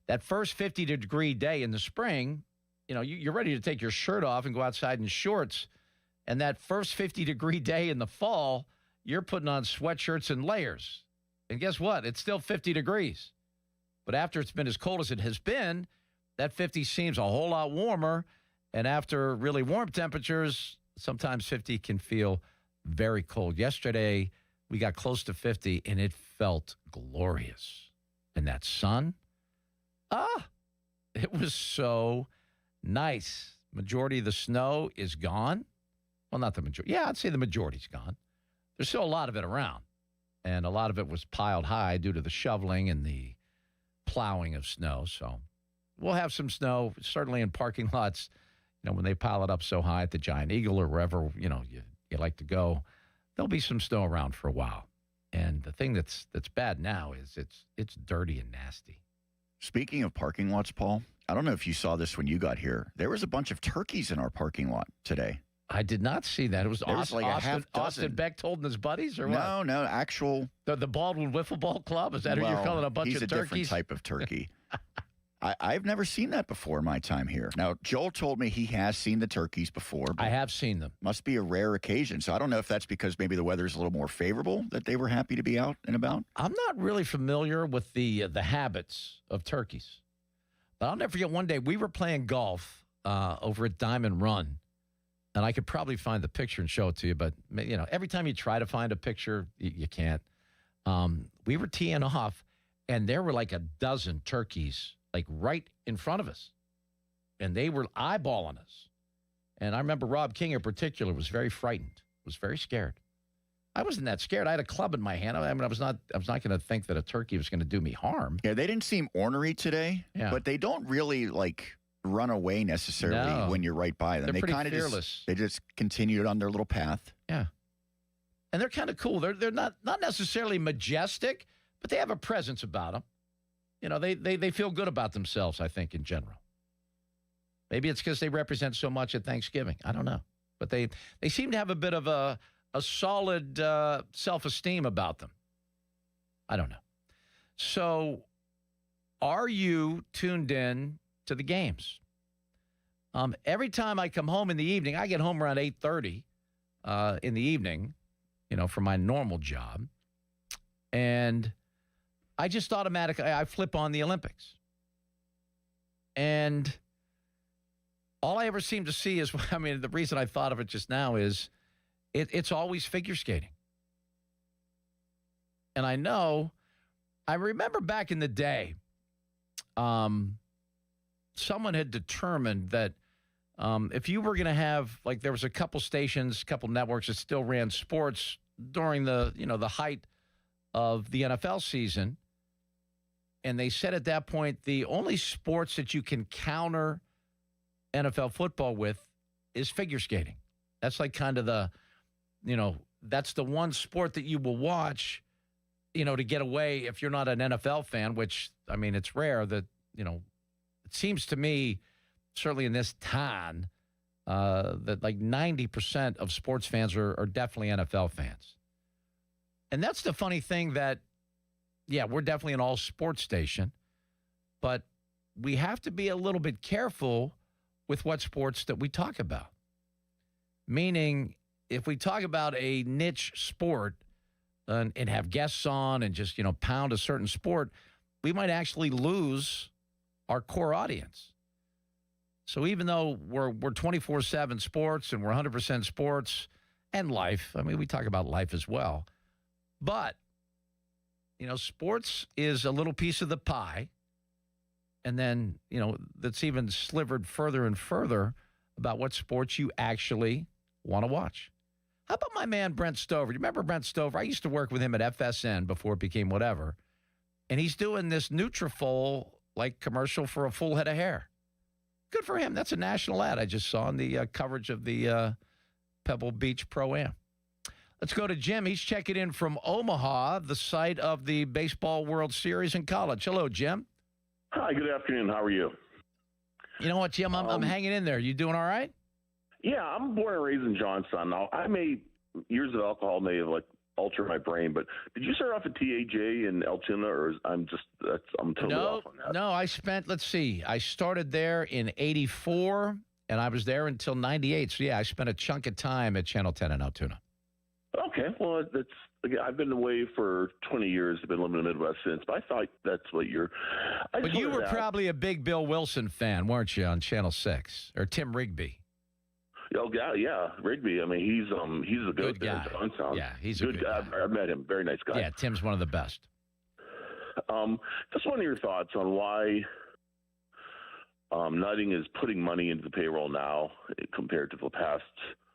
that first 50-degree day in the spring, you're ready to take your shirt off and go outside in shorts. And that first 50-degree day in the fall, you're putting on sweatshirts and layers. And guess what? It's still 50 degrees. But after it's been as cold as it has been, that 50 seems a whole lot warmer. And after really warm temperatures, sometimes 50 can feel very cold. Yesterday, we got close to 50, and it felt glorious. And that sun, it was so nice. Majority of the snow is gone. Well, not the majority. Yeah, I'd say the majority's gone. There's still a lot of it around. And a lot of it was piled high due to the shoveling and the plowing of snow. So we'll have some snow, certainly in parking lots, when they pile it up so high at the Giant Eagle or wherever, you like to go. There'll be some snow around for a while. And the thing that's bad now is it's dirty and nasty. Speaking of parking lots, Paul, I don't know if you saw this when you got here. There was a bunch of turkeys in our parking lot today. I did not see that. It was, Austin Beck holding his buddies or what? No, actual. The Baldwin Wiffle Ball Club? Is that who you're calling a bunch of turkeys? He's a different type of turkey. I've never seen that before in my time here. Now, Joel told me he has seen the turkeys before. I have seen them. Must be a rare occasion. So I don't know if that's because maybe the weather's a little more favorable that they were happy to be out and about. I'm not really familiar with the habits of turkeys. But I'll never forget one day we were playing golf over at Diamond Run. And I could probably find the picture and show it to you. But, every time you try to find a picture, you can't. We were teeing off, and there were like a dozen turkeys right in front of us. And they were eyeballing us. And I remember Rob King in particular was very frightened, was very scared. I wasn't that scared. I had a club in my hand. I was not going to think that a turkey was going to do me harm. Yeah, they didn't seem ornery today, but they don't really, run away necessarily when you're right by them. They're they fearless. They just continued on their little path. Yeah. And they're kind of cool. They're not necessarily majestic, but they have a presence about them. They feel good about themselves, I think, in general. Maybe it's because they represent so much at Thanksgiving. I don't know. But they seem to have a bit of a solid self-esteem about them. I don't know. So are you tuned in to the games? Every time I come home in the evening, I get home around 8:30 in the evening, for my normal job. And I just automatically, I flip on the Olympics. And all I ever seem to see is, the reason I thought of it just now is it's always figure skating. And I remember back in the day, someone had determined that if you were going to have, there was a couple stations, couple networks that still ran sports during the height of the NFL season. And they said at that point, the only sports that you can counter NFL football with is figure skating. That's kind of the, that's the one sport that you will watch, to get away if you're not an NFL fan, which, it's rare that, it seems to me, certainly in this town, that 90% of sports fans are definitely NFL fans. And that's the funny thing that, yeah, we're definitely an all-sports station, but we have to be a little bit careful with what sports that we talk about. Meaning, if we talk about a niche sport and have guests on and just, pound a certain sport, we might actually lose our core audience. So even though we're 24/7 sports and we're 100% sports and life, we talk about life as well, but sports is a little piece of the pie. And then, that's even slivered further and further about what sports you actually want to watch. How about my man, Brent Stover? Do you remember Brent Stover? I used to work with him at FSN before it became whatever. And he's doing this Nutrafol commercial for a full head of hair. Good for him. That's a national ad I just saw in the coverage of the Pebble Beach Pro-Am. Let's go to Jim. He's checking in from Omaha, the site of the Baseball World Series in college. Hello, Jim. Hi, good afternoon. How are you? You know what, Jim? I'm hanging in there. You doing all right? Yeah, I'm born and raised in Johnstown. Now, years of alcohol may have altered my brain, but did you start off at TAJ in Altoona, or I'm totally off on that? No, I started there in 84, and I was there until 98. So, yeah, I spent a chunk of time at Channel 10 in Altoona. Okay, well, that's again. I've been away for 20 years. I've been living in the Midwest since, but I thought that's what you're. But you were probably a big Bill Wilson fan, weren't you, on Channel 6 or Tim Rigby? Oh yeah, Rigby. I mean, he's a good guy. Yeah, he's a good guy. I've met him. Very nice guy. Yeah, Tim's one of the best. Just one of your thoughts on why Nutting is putting money into the payroll now compared to the past.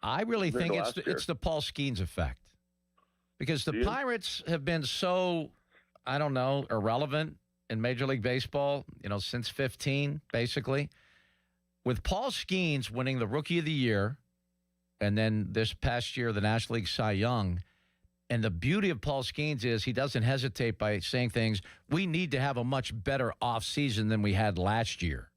I really think it's the Paul Skenes effect, because the Pirates have been so, I don't know, irrelevant in Major League Baseball, since 15, basically. With Paul Skenes winning the Rookie of the Year, and then this past year, the National League Cy Young, and the beauty of Paul Skenes is he doesn't hesitate by saying things, we need to have a much better offseason than we had last year.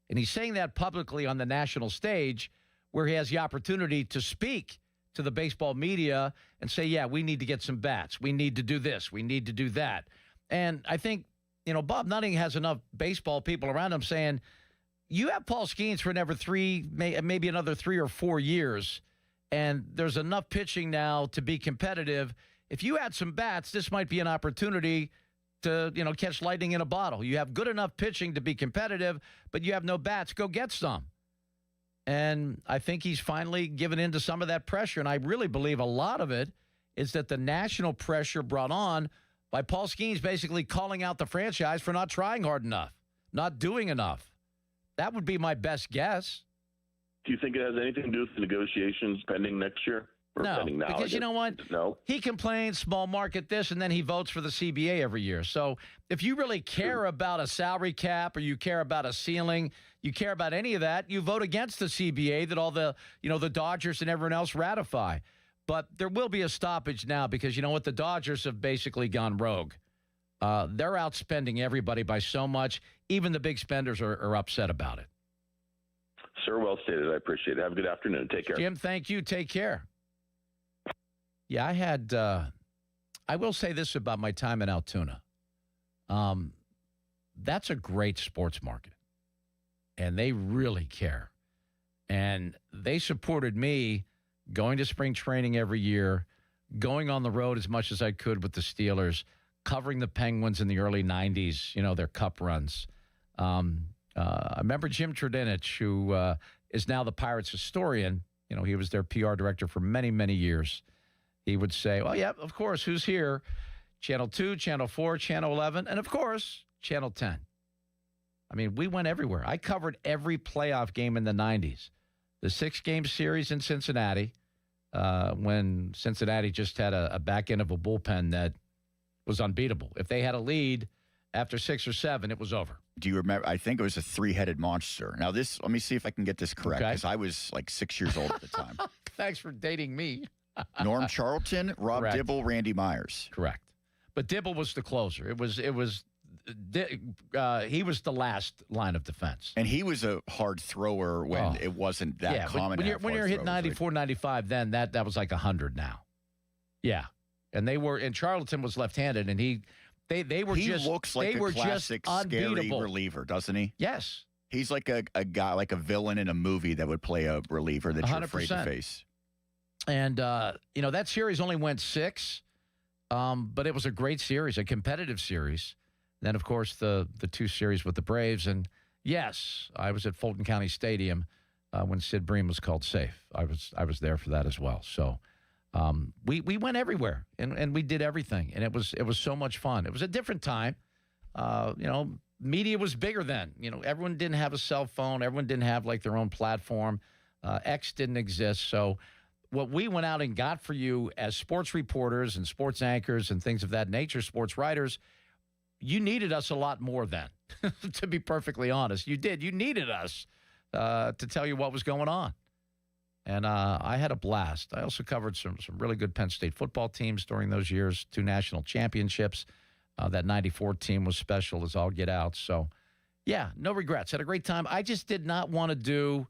And he's saying that publicly on the national stage, where he has the opportunity to speak to the baseball media and say, yeah, we need to get some bats. We need to do this. We need to do that. And I think, Bob Nutting has enough baseball people around him saying, you have Paul Skenes for maybe another 3 or 4 years, and there's enough pitching now to be competitive. If you add some bats, this might be an opportunity to, catch lightning in a bottle. You have good enough pitching to be competitive, but you have no bats. Go get some. And I think he's finally given in to some of that pressure. And I really believe a lot of it is that the national pressure brought on by Paul Skenes basically calling out the franchise for not trying hard enough, not doing enough. That would be my best guess. Do you think it has anything to do with the negotiations pending next year? No, because you know what? No. He complains, small market this, and then he votes for the CBA every year. So if you really care about a salary cap, or you care about a ceiling, you care about any of that, you vote against the CBA that all the, the Dodgers and everyone else ratify. But there will be a stoppage now because you know what? The Dodgers have basically gone rogue. They're outspending everybody by so much. Even the big spenders are upset about it. Sir, well stated. I appreciate it. Have a good afternoon. Take care. Jim, thank you. Take care. Yeah, I will say this about my time in Altoona. That's a great sports market, and they really care. And they supported me going to spring training every year, going on the road as much as I could with the Steelers, covering the Penguins in the early 90s, their cup runs. I remember Jim Trudinich, who is now the Pirates historian. He was their PR director for many, many years. He would say, well, yeah, of course, who's here? Channel 2, Channel 4, Channel 11, and, of course, Channel 10. I mean, we went everywhere. I covered every playoff game in the 90s. The 6-game series in Cincinnati, when Cincinnati just had a back end of a bullpen that was unbeatable. If they had a lead after 6 or 7, it was over. Do you remember? I think it was a 3-headed monster. Now, let me see if I can get this correct, because I was like 6 years old at the time. Thanks for dating me. Norm Charlton, Rob Correct. Dibble, Randy Myers. Correct. But Dibble was the closer. He was the last line of defense. And he was a hard thrower when it wasn't that common. When you're hitting 94, 95, then that was like 100 now. Yeah. And Charlton was left-handed, and he looks like a classic scary reliever, doesn't he? Yes. He's like a guy, like a villain in a movie that would play a reliever that you're afraid to face. And, that series only went 6, but it was a great series, a competitive series. Then, of course, the 2 series with the Braves. And, yes, I was at Fulton County Stadium when Sid Bream was called safe. I was there for that as well. So we went everywhere, and we did everything. And it was so much fun. It was a different time. Media was bigger then. Everyone didn't have a cell phone. Everyone didn't have, their own platform. X didn't exist. So what we went out and got for you as sports reporters and sports anchors and things of that nature, sports writers, you needed us a lot more then, to be perfectly honest. You did. You needed us to tell you what was going on. And I had a blast. I also covered some really good Penn State football teams during those years, 2 national championships. That 94 team was special as all get out. So, yeah, no regrets. Had a great time. I just did not want to do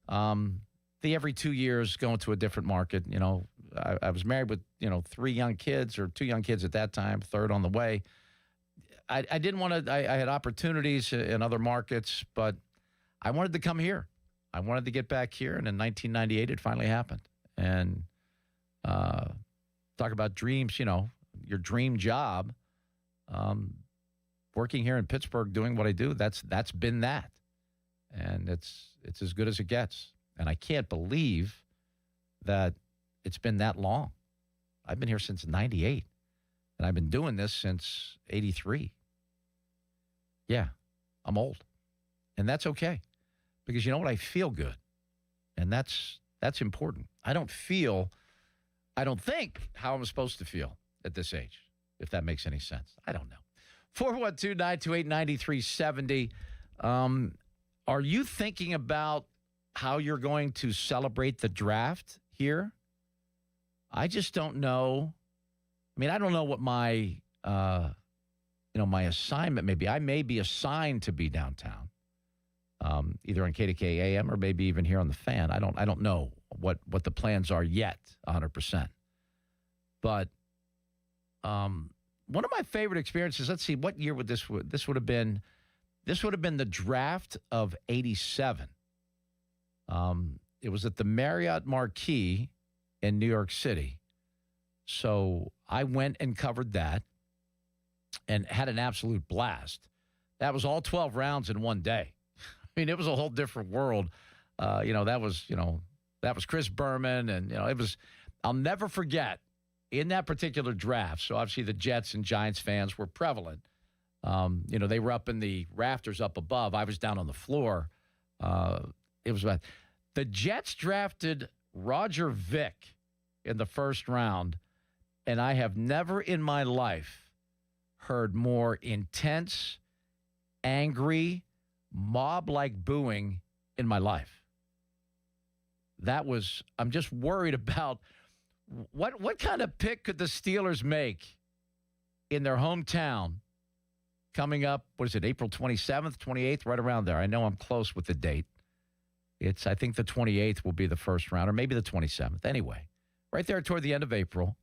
the every 2 years going to a different market. I was married with, 3 young kids, or 2 young kids at that time, 3rd on the way. I didn't want to, I had opportunities in other markets, but I wanted to come here. I wanted to get back here, and in 1998, it finally happened. And Talk about dreams, your dream job. Working here in Pittsburgh, doing what I do, that's been that. And it's as good as it gets. And I can't believe that it's been that long. I've been here since 98. And I've been doing this since 83. Yeah, I'm old. And that's okay. Because you know what? I feel good. And that's important. I don't think how I'm supposed to feel at this age, if that makes any sense. I don't know. 412-928-9370. Are you thinking about how you're going to celebrate the draft here? I just don't know. I mean, I don't know what my, my assignment may be. I may be assigned to be downtown, either on KDK AM or maybe even here on the Fan. I don't know what the plans are yet, 100%. But one of my favorite experiences. Let's see, what year would this would have been? This would have been the draft of '87. It was at the Marriott Marquis in New York City. So I went and covered that and had an absolute blast. That was all 12 rounds in one day. I mean, it was a whole different world. That was Chris Berman, and it was. I'll never forget in that particular draft. So obviously the Jets and Giants fans were prevalent. They were up in the rafters up above. I was down on the floor. It was about the Jets drafted Roger Vick in the first round, and I have never in my life heard more intense, angry, mob-like booing in my life. I'm just worried about what kind of pick could the Steelers make in their hometown coming up, what is it, April 27th, 28th, right around there. I know I'm close with the date. I think the 28th will be the first round, or maybe the 27th. Anyway, right there toward the end of April.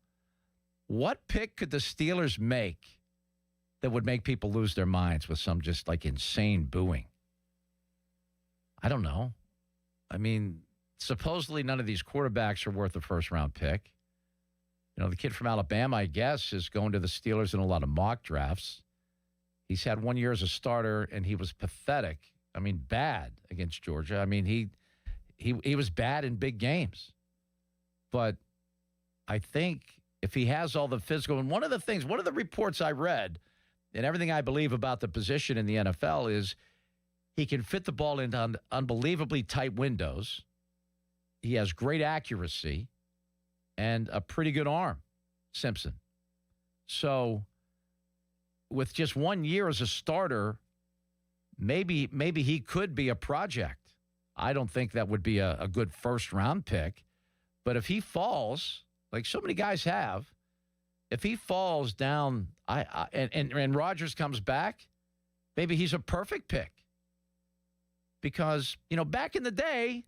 What pick could the Steelers make that would make people lose their minds with some just like insane booing? I don't know. I mean, supposedly none of these quarterbacks are worth a first-round pick. The kid from Alabama, I guess, is going to the Steelers in a lot of mock drafts. He's had 1 year as a starter, and he was pathetic. I mean, bad against Georgia. I mean, he was bad in big games. But I think if he has all the physical, and one of the reports I read, and everything I believe about the position in the NFL is he can fit the ball into unbelievably tight windows. He has great accuracy and a pretty good arm, Simpson. So with just 1 year as a starter, maybe he could be a project. I don't think that would be a good first-round pick. But if he falls, like so many guys have, if he falls down and Rodgers comes back, maybe he's a perfect pick. Because, back in the day,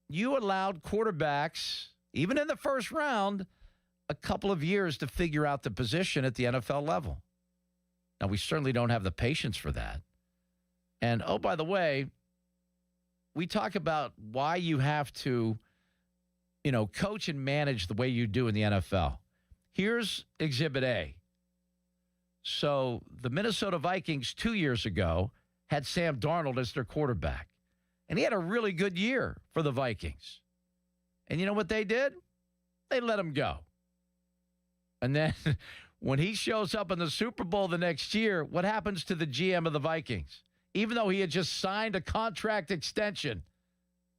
you allowed quarterbacks, even in the first round, a couple of years to figure out the position at the NFL level. Now, we certainly don't have the patience for that. And, oh, by the way, we talk about why you have to, coach and manage the way you do in the NFL. Here's Exhibit A. So the Minnesota Vikings 2 years ago had Sam Darnold as their quarterback. And he had a really good year for the Vikings. And you know what they did? They let him go. And then when he shows up in the Super Bowl the next year, what happens to the GM of the Vikings? Even though he had just signed a contract extension,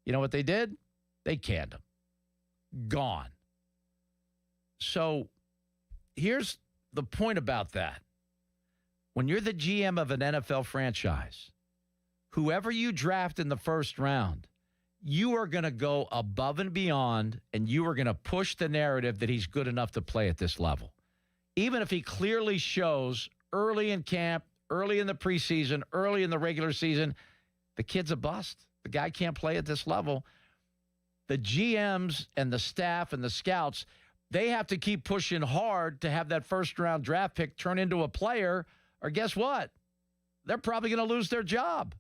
you know what they did? They canned him. Gone. So here's the point about that. When you're the GM of an NFL franchise, whoever you draft in the first round, you are going to go above and beyond, and you are going to push the narrative that he's good enough to play at this level. Even if he clearly shows early in camp, early in the preseason, early in the regular season, the kid's a bust. The guy can't play at this level. The GMs and the staff and the scouts, they have to keep pushing hard to have that first-round draft pick turn into a player, or guess what? They're probably going to lose their job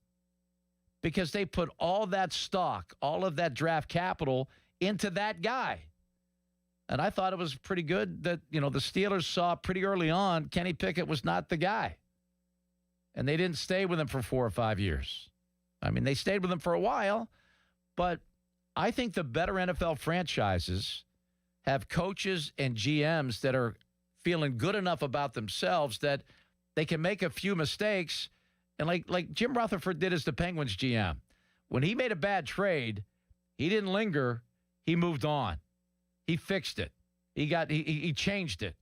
because they put all that stock, all of that draft capital into that guy. And I thought it was pretty good that, the Steelers saw pretty early on Kenny Pickett was not the guy. And they didn't stay with him for 4 or 5 years. I mean, they stayed with him for a while, but I think the better NFL franchises have coaches and GMs that are feeling good enough about themselves that they can make a few mistakes. And like Jim Rutherford did as the Penguins GM. When he made a bad trade, he didn't linger. He moved on. He fixed it. He changed it.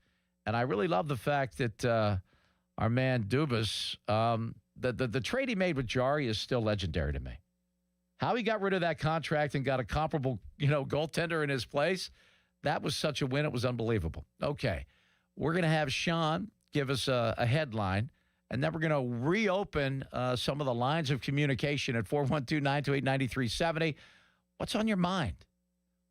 And I really love the fact that our man Dubas, the trade he made with Jari is still legendary to me. How he got rid of that contract and got a comparable, goaltender in his place, that was such a win. It was unbelievable. Okay, we're going to have Sean give us a headline, and then we're going to reopen some of the lines of communication at 412-928-9370. What's on your mind?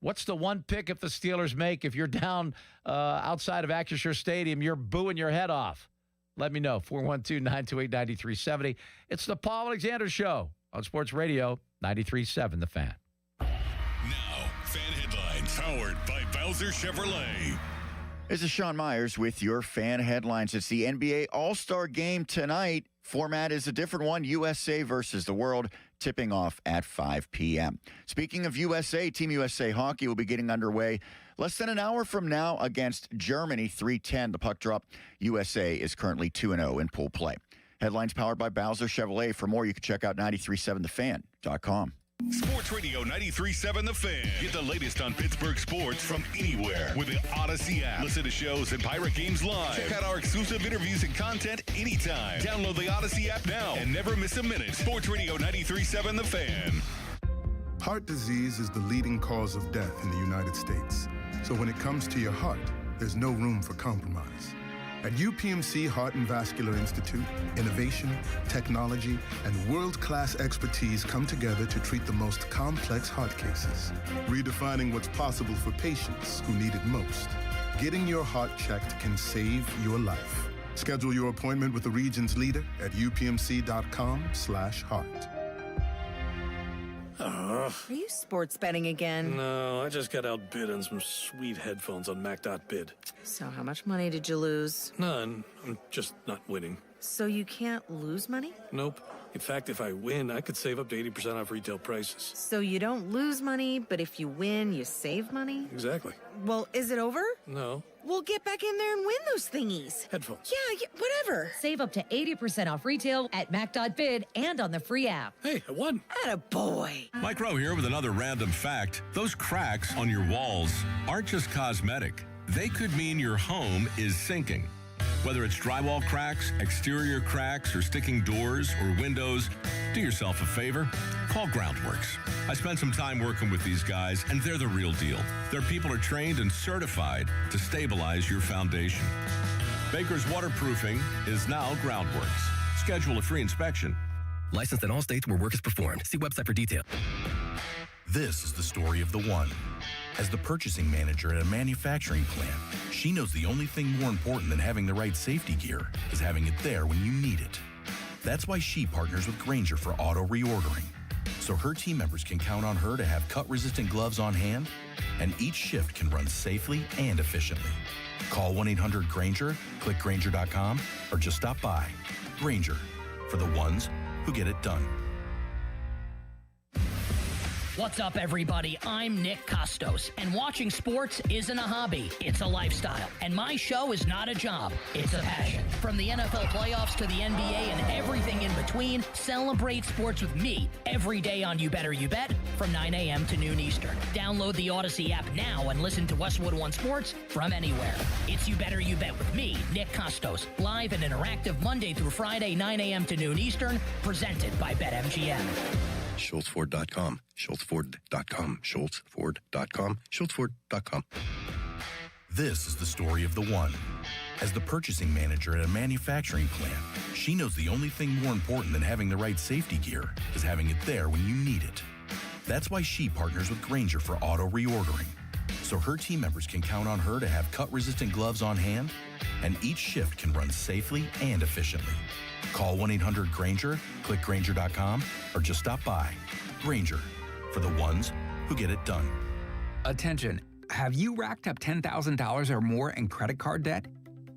What's the one pick if the Steelers make? If you're down outside of Acrisure Stadium, you're booing your head off. Let me know. 412-928-9370. It's the Paul Alexander Show on Sports Radio 93.7 The Fan. Now, Fan Headlines, powered by Bowser Chevrolet. This is Sean Myers with your Fan Headlines. It's the NBA All-Star Game tonight. Format is a different one, USA versus the world, tipping off at 5 p.m. Speaking of USA, Team USA Hockey will be getting underway less than an hour from now against Germany, 3:10. The puck drop. USA is currently 2-0 in pool play. Headlines powered by Bowser Chevrolet. For more, you can check out 937thefan.com. Sports Radio 93.7 The Fan. Get the latest on Pittsburgh sports from anywhere with the Odyssey app. Listen to shows and Pirate Games live. Check out our exclusive interviews and content anytime. Download the Odyssey app now and never miss a minute. Sports Radio 93.7 The Fan. Heart disease is the leading cause of death in the United States. So when it comes to your heart, there's no room for compromise. At UPMC Heart and Vascular Institute, innovation, technology, and world-class expertise come together to treat the most complex heart cases, redefining what's possible for patients who need it most. Getting your heart checked can save your life. Schedule your appointment with the region's leader at upmc.com/heart. Are you sports betting again? No, I just got outbid on some sweet headphones on Mac.bid. So how much money did you lose? None. I'm just not winning. So you can't lose money? Nope. In fact, if I win, I could save up to 80% off retail prices. So you don't lose money, but if you win, you save money? Exactly. Well, is it over? No. We'll get back in there and win those thingies. Headphones. Yeah, whatever. Save up to 80% off retail at Mac.bid and on the free app. Hey, I won. Attaboy. Mike Rowe here with another random fact. Those cracks on your walls aren't just cosmetic. They could mean your home is sinking. Whether it's drywall cracks, exterior cracks, or sticking doors or windows, do yourself a favor. Call Groundworks. I spent some time working with these guys, and they're the real deal. Their people are trained and certified to stabilize your foundation. Baker's Waterproofing is now Groundworks. Schedule a free inspection. Licensed in all states where work is performed. See website for details. This is the story of the one. As the purchasing manager at a manufacturing plant, she knows the only thing more important than having the right safety gear is having it there when you need it. That's why she partners with Grainger for auto reordering, so her team members can count on her to have cut-resistant gloves on hand, and each shift can run safely and efficiently. Call 1-800-GRAINGER, click Grainger.com, or just stop by. Grainger, for the ones who get it done. What's up, everybody? I'm Nick Costos, and watching sports isn't a hobby, it's a lifestyle. And my show is not a job, it's a passion. From the NFL playoffs to the NBA and everything in between, celebrate sports with me every day on You Better You Bet from 9 a.m. to noon Eastern. Download the Odyssey app now and listen to Westwood One Sports from anywhere. It's You Better You Bet with me, Nick Costos, live and interactive Monday through Friday, 9 a.m. to noon Eastern, presented by BetMGM. SchultzFord.com, SchultzFord.com, SchultzFord.com, SchultzFord.com. This is the story of the one. As the purchasing manager at a manufacturing plant, she knows the only thing more important than having the right safety gear is having it there when you need it. That's why she partners with Grainger for auto reordering, so her team members can count on her to have cut-resistant gloves on hand, and each shift can run safely and efficiently. Call 1-800-GRAINGER, click Grainger.com, or just stop by. Grainger, for the ones who get it done. Attention. Have you racked up $10,000 or more in credit card debt?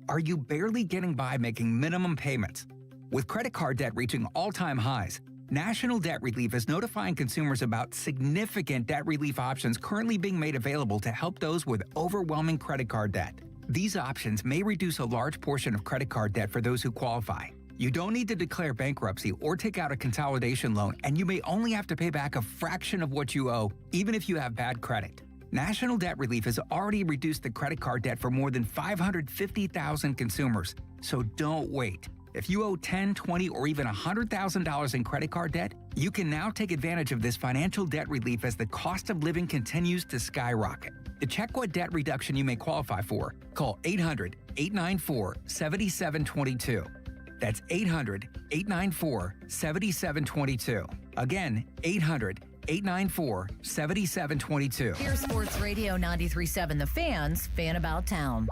Are you barely getting by making minimum payments? With credit card debt reaching all-time highs, National Debt Relief is notifying consumers about significant debt relief options currently being made available to help those with overwhelming credit card debt. These options may reduce a large portion of credit card debt for those who qualify. You don't need to declare bankruptcy or take out a consolidation loan, and you may only have to pay back a fraction of what you owe, even if you have bad credit. National Debt Relief has already reduced the credit card debt for more than 550,000 consumers, so don't wait. If you owe $10,000, $20,000, or even $100,000 in credit card debt, you can now take advantage of this financial debt relief as the cost of living continues to skyrocket. To check what debt reduction you may qualify for, call 800-894-7722. That's 800-894-7722. Again, 800-894-7722. Here's Sports Radio 93.7 The Fan's Fan About Town.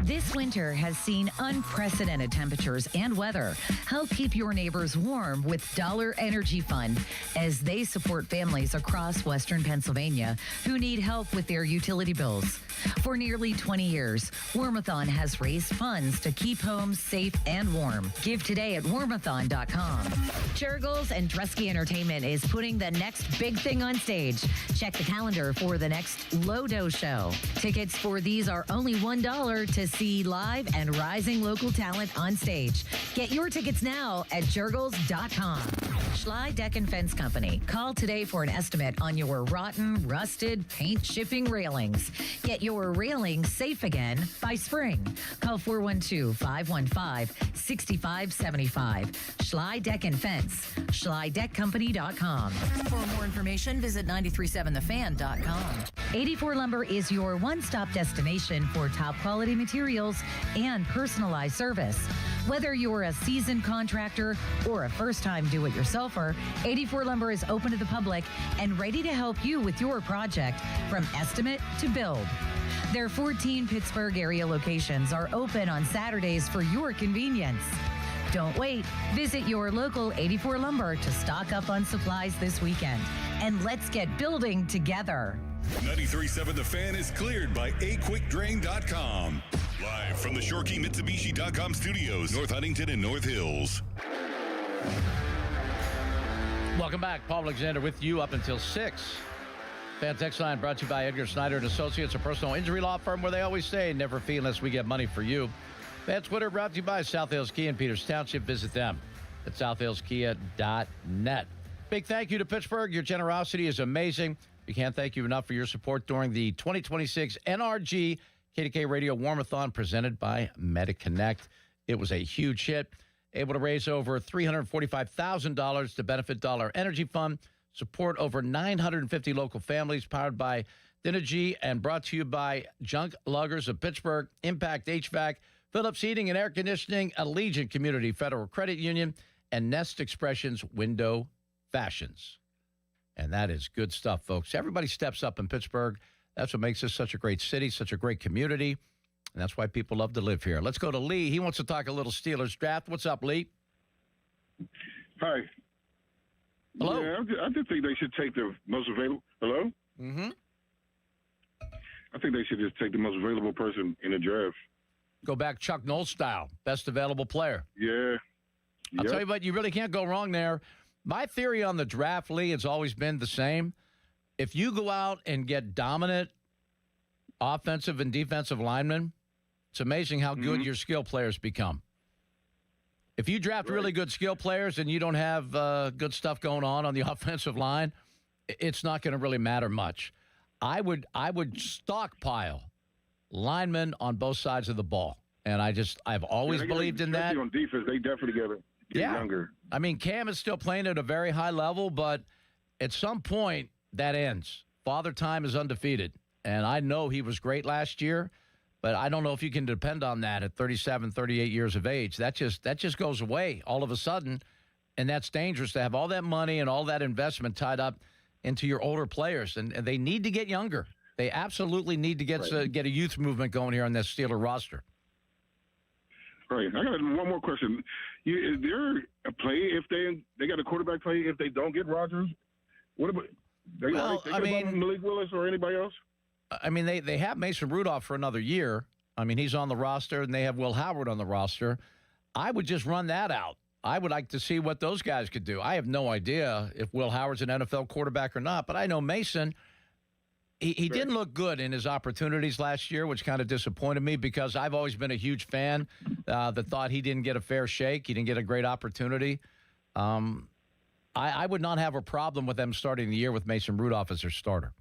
This winter has seen unprecedented temperatures and weather. Help keep your neighbors warm with Dollar Energy Fund as they support families across Western Pennsylvania who need help with their utility bills. For nearly 20 years, Warmathon has raised funds to keep homes safe and warm. Give today at warmathon.com. Jurgles and Tresky Entertainment is putting the next big thing on stage. Check the calendar for the next Lodo show. Tickets for these are only $1 to see live and rising local talent on stage. Get your tickets now at jurgles.com. Schley Deck and Fence Company. Call today for an estimate on your rotten, rusted, paint chipping railings. Get your railings safe again by spring. Call 412-515-6575. Schley Deck and Fence. SchleyDeckCompany.com. For more information, visit 937thefan.com. 84 Lumber is your one-stop destination for top quality materials and personalized service. Whether you're a seasoned contractor or a first-time do-it-yourselfer, 84 Lumber is open to the public and ready to help you with your project from estimate to build. Their 14 Pittsburgh area locations are open on Saturdays for your convenience. Don't wait. Visit your local 84 Lumber to stock up on supplies this weekend. And let's get building together. 93.7 The Fan is cleared by aquickdrain.com. Live from the Shorkey Mitsubishi.com studios, North Huntington and North Hills. Welcome back. Paul Alexander with you up until 6. Fan text line brought to you by Edgar Snyder and Associates, a personal injury law firm where they always say, never fee unless we get money for you. Fan Twitter brought to you by South Hills Kia in Peters Township. Visit them at southhillskia.net. Big thank you to Pittsburgh. Your generosity is amazing. We can't thank you enough for your support during the 2026 NRG KDK Radio Warmathon presented by MediConnect. It was a huge hit, able to raise over $345,000 to benefit Dollar Energy Fund, support over 950 local families, powered by Dynegy, and brought to you by Junk Luggers of Pittsburgh, Impact HVAC, Phillips Heating and Air Conditioning, Allegiant Community Federal Credit Union, and Nest Expressions Window Fashions. And that is good stuff, folks. Everybody steps up in Pittsburgh. That's what makes this such a great city, such a great community. And that's why people love to live here. Let's go to Lee. He wants to talk a little Steelers draft. What's up, Lee? Hi. Hello? Yeah, I just think they should take the most available. Hello? Mm-hmm. I think they should just take the most available person in the draft. Go back Chuck Noll style. Best available player. Yeah. I'll tell you what, you really can't go wrong there. My theory on the draft, Lee, has always been the same. If you go out and get dominant offensive and defensive linemen, it's amazing how good your skill players become. If you draft really good skill players and you don't have good stuff going on the offensive line, it's not going to really matter much. I would stockpile linemen on both sides of the ball, and I've always believed in that. On defense, they definitely get younger. I mean, Cam is still playing at a very high level, but at some point that ends. Father Time is undefeated, and I know he was great last year. But I don't know if you can depend on that at 37, 38 years of age. That just goes away all of a sudden, and that's dangerous to have all that money and all that investment tied up into your older players. And they need to get younger. They absolutely need to get a youth movement going here on this Steeler roster. Right. I got one more question. Is there a play if they got a quarterback play if they don't get Rodgers? What about they about Malik Willis or anybody else? I mean, they have Mason Rudolph for another year. I mean, he's on the roster, and they have Will Howard on the roster. I would just run that out. I would like to see what those guys could do. I have no idea if Will Howard's an NFL quarterback or not, but I know Mason, he didn't look good in his opportunities last year, which kind of disappointed me because I've always been a huge fan that thought he didn't get a fair shake. He didn't get a great opportunity. I would not have a problem with them starting the year with Mason Rudolph as their starter.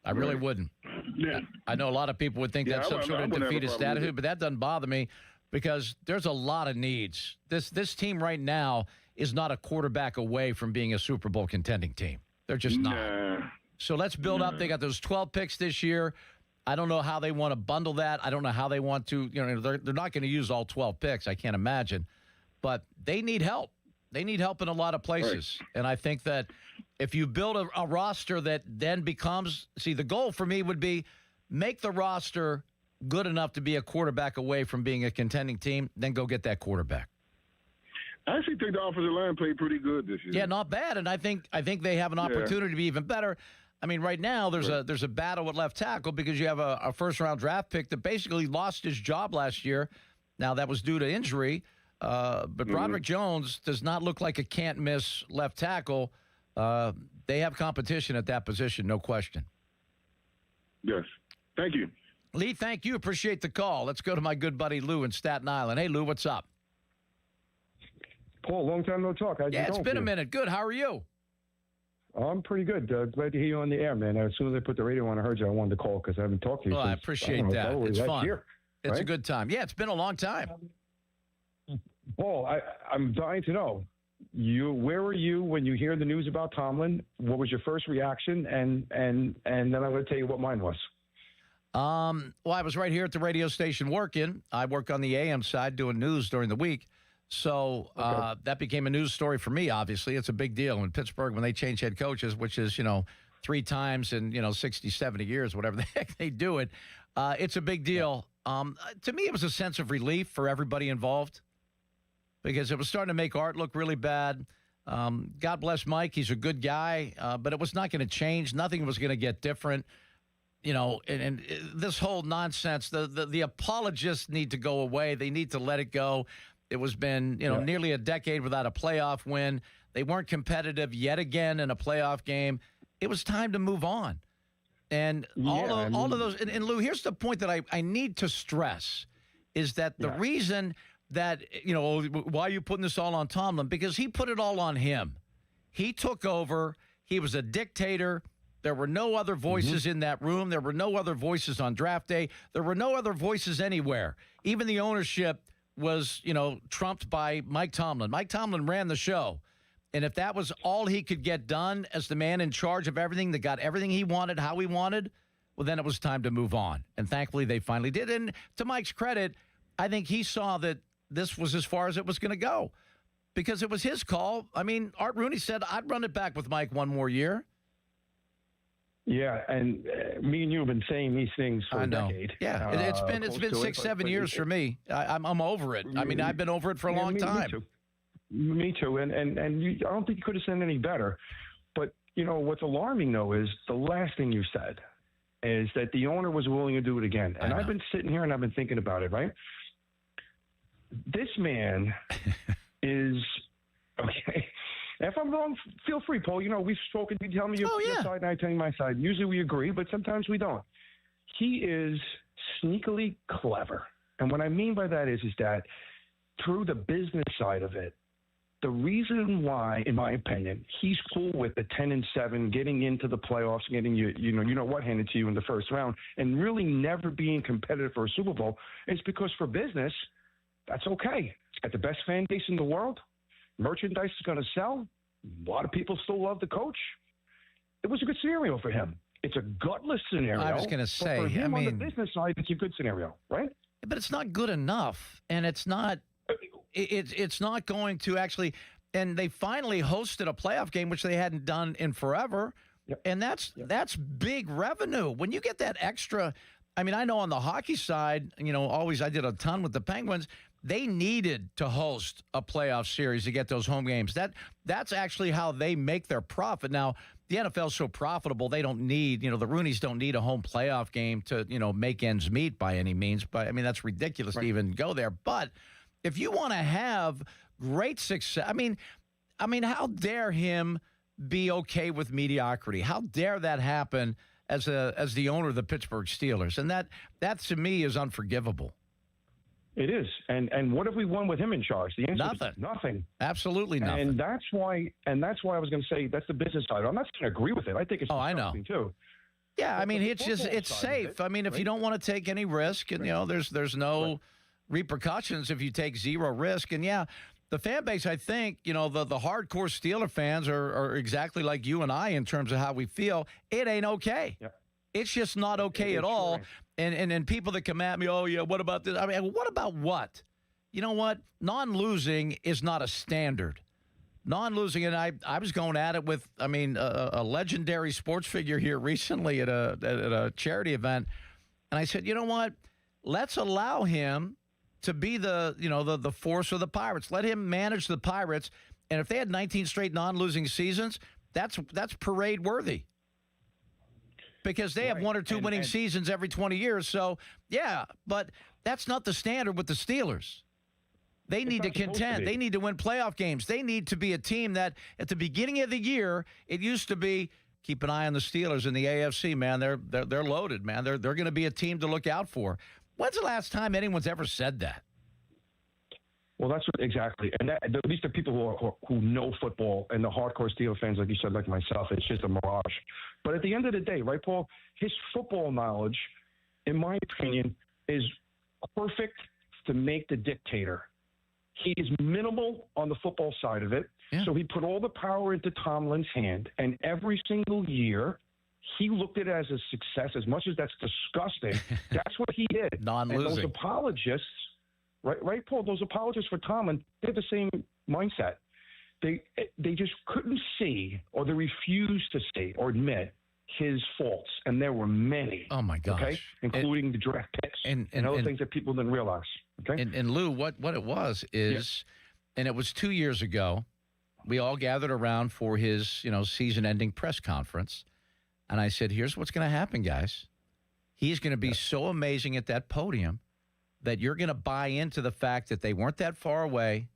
I really wouldn't. Yeah. I know a lot of people would think that's some sort of defeatist attitude, but that doesn't bother me because there's a lot of needs. This team right now is not a quarterback away from being a Super Bowl contending team. They're just not. So let's build up. They got those 12 picks this year. I don't know how they want to bundle that. I don't know how they want to. They're not going to use all 12 picks. I can't imagine. But they need help. They need help in a lot of places. Right. And I think that if you build a roster that then becomes, the goal for me would be make the roster good enough to be a quarterback away from being a contending team, then go get that quarterback. I actually think the offensive line played pretty good this year. Yeah, not bad. And I think they have an opportunity to be even better. I mean, right now there's a battle at left tackle because you have a first-round draft pick that basically lost his job last year. Now, that was due to injury. But Broderick Jones does not look like a can't-miss left tackle. They have competition at that position, no question. Yes. Thank you. Lee, thank you. Appreciate the call. Let's go to my good buddy Lou in Staten Island. Hey, Lou, what's up? Paul, long time no talk. It's been a minute. Good. How are you? I'm pretty good. Glad to hear you on the air, man. As soon as I put the radio on, I heard you. I wanted to call because I haven't talked to you. Well, since, I appreciate that. It's fun. Year, it's right? a good time. Yeah, it's been a long time. Paul, I'm dying to know. Where were you when you hear the news about Tomlin? What was your first reaction? And then I'm going to tell you what mine was. Well, I was right here at the radio station working. I work on the AM side doing news during the week. So that became a news story for me, obviously. It's a big deal in Pittsburgh when they change head coaches, which is, 3 times in, 60, 70 years, whatever the heck they do it. It's a big deal. To me, it was a sense of relief for everybody involved because it was starting to make Art look really bad. God bless Mike. He's a good guy, but it was not going to change. Nothing was going to get different. And this whole nonsense, the apologists need to go away. They need to let it go. It was been, nearly a decade without a playoff win. They weren't competitive yet again in a playoff game. It was time to move on. And all of those, and Lou, here's the point that I need to stress is that the reason that, why are you putting this all on Tomlin? Because he put it all on him. He took over. He was a dictator. There were no other voices in that room. There were no other voices on draft day. There were no other voices anywhere. Even the ownership was, trumped by Mike Tomlin. Mike Tomlin ran the show. And if that was all he could get done as the man in charge of everything that got everything he wanted, how he wanted, well, then it was time to move on. And thankfully, they finally did. And to Mike's credit, I think he saw that this was as far as it was going to go because it was his call. I mean, Art Rooney said, I'd run it back with Mike one more year. Yeah, and me and you have been saying these things for a decade. Yeah, it's been 6, 7 years for me. I'm over it. I mean, I've been over it for a long time. Me too. And I don't think you could have said any better. But, what's alarming, though, is the last thing you said is that the owner was willing to do it again. And I've been sitting here and I've been thinking about it, right? This man is, okay. If I'm wrong, feel free, Paul. We've spoken. You tell me your side, and I tell you my side. Usually we agree, but sometimes we don't. He is sneakily clever. And what I mean by that is that through the business side of it, the reason why, in my opinion, he's cool with the 10-7, getting into the playoffs, getting what handed to you in the first round, and really never being competitive for a Super Bowl is because for business, that's okay. It's got the best fan base in the world. Merchandise is going to sell. A lot of people still love the coach. It was a good scenario for him. It's a gutless scenario. I was going to say, for him on the business side, it's a good scenario, right? But it's not good enough, and it's not going to actually. And they finally hosted a playoff game, which they hadn't done in forever, and that's big revenue. When you get that extra. I mean, I know on the hockey side, always I did a ton with the Penguins. they needed to host a playoff series to get those home games. That's actually how they make their profit. Now, the NFL's so profitable, they don't need, the Rooneys don't need a home playoff game to, make ends meet by any means. But, I mean, that's ridiculous to even go there. But if you want to have great success, I mean, how dare him be okay with mediocrity? How dare that happen as the owner of the Pittsburgh Steelers? And that to me is unforgivable. It is. And what have we won with him in charge? The answer is nothing. Absolutely nothing. And that's why I was going to say that's the business side. I'm not going to agree with it. I think it's disgusting too. Yeah, I mean, it's safe. I mean, if you don't want to take any risk, and there's no repercussions if you take zero risk. And the fan base, I think, the hardcore Steeler fans are exactly like you and I in terms of how we feel. It ain't okay. Yeah. It's just not okay at all. And people that come at me, oh, yeah, what about this? I mean, what about what? You know what? Non-losing is not a standard. Non-losing, and I was going at it with, a legendary sports figure here recently at a charity event, and I said, you know what? Let's allow him to be the force of the Pirates. Let him manage the Pirates, and if they had 19 straight non-losing seasons, that's parade worthy. Because they have one or two winning seasons every 20 years. So, but that's not the standard with the Steelers. They need to contend. They need to win playoff games. They need to be a team that at the beginning of the year, it used to be, keep an eye on the Steelers in the AFC, man. They're loaded, man. They're going to be a team to look out for. When's the last time anyone's ever said that? Well, that's exactly. And at least the people who know football and the hardcore Steelers fans, like you said, like myself, it's just a mirage. But at the end of the day, right, Paul, his football knowledge, in my opinion, is perfect to make the dictator. He is minimal on the football side of it. Yeah. So he put all the power into Tomlin's hand. And every single year, he looked at it as a success. As much as that's disgusting, that's what he did. Non-losing. And those apologists, right, Paul, those apologists for Tomlin, they have the same mindset. They just couldn't see, or they refused to see or admit his faults, and there were many. Oh my gosh! Okay, including the draft picks and other things that people didn't realize. Okay, and Lou, what it was is, and it was 2 years ago, we all gathered around for his season-ending press conference, and I said, "Here's what's going to happen, guys. He's going to be so amazing at that podium that you're going to buy into the fact that they weren't that far away.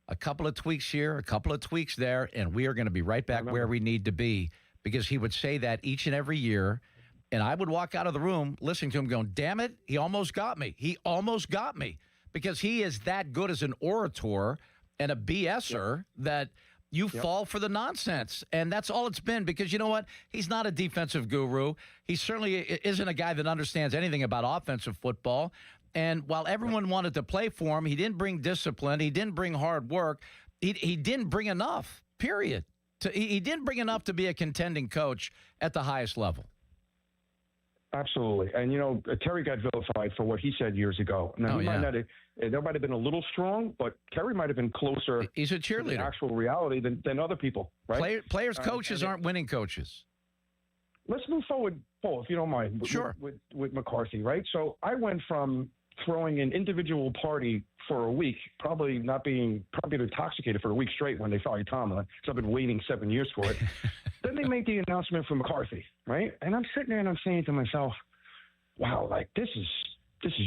A couple of tweaks here, a couple of tweaks there, and we are going to be right back where we need to be." Because he would say that each and every year, and I would walk out of the room listening to him going, damn it, he almost got me. He almost got me. Because he is that good as an orator and a BSer that you fall for the nonsense. And that's all it's been, because you know what? He's not a defensive guru. He certainly isn't a guy that understands anything about offensive football. And while everyone wanted to play for him, he didn't bring discipline. He didn't bring hard work. He didn't bring enough, period. He didn't bring enough to be a contending coach at the highest level. Absolutely. And, Terry got vilified for what he said years ago. Now, there might have been a little strong, but Terry might have been closer. He's a cheerleader. To the actual reality than other people, right? Players' coaches aren't winning coaches. Let's move forward, Paul, if you don't mind. Sure. With McCarthy, right? So I went from throwing an individual party for a week, probably intoxicated for a week straight when they fired Tomlin, because I've been waiting 7 years for it. Then they make the announcement for McCarthy, right? And I'm sitting there and I'm saying to myself, wow, like this is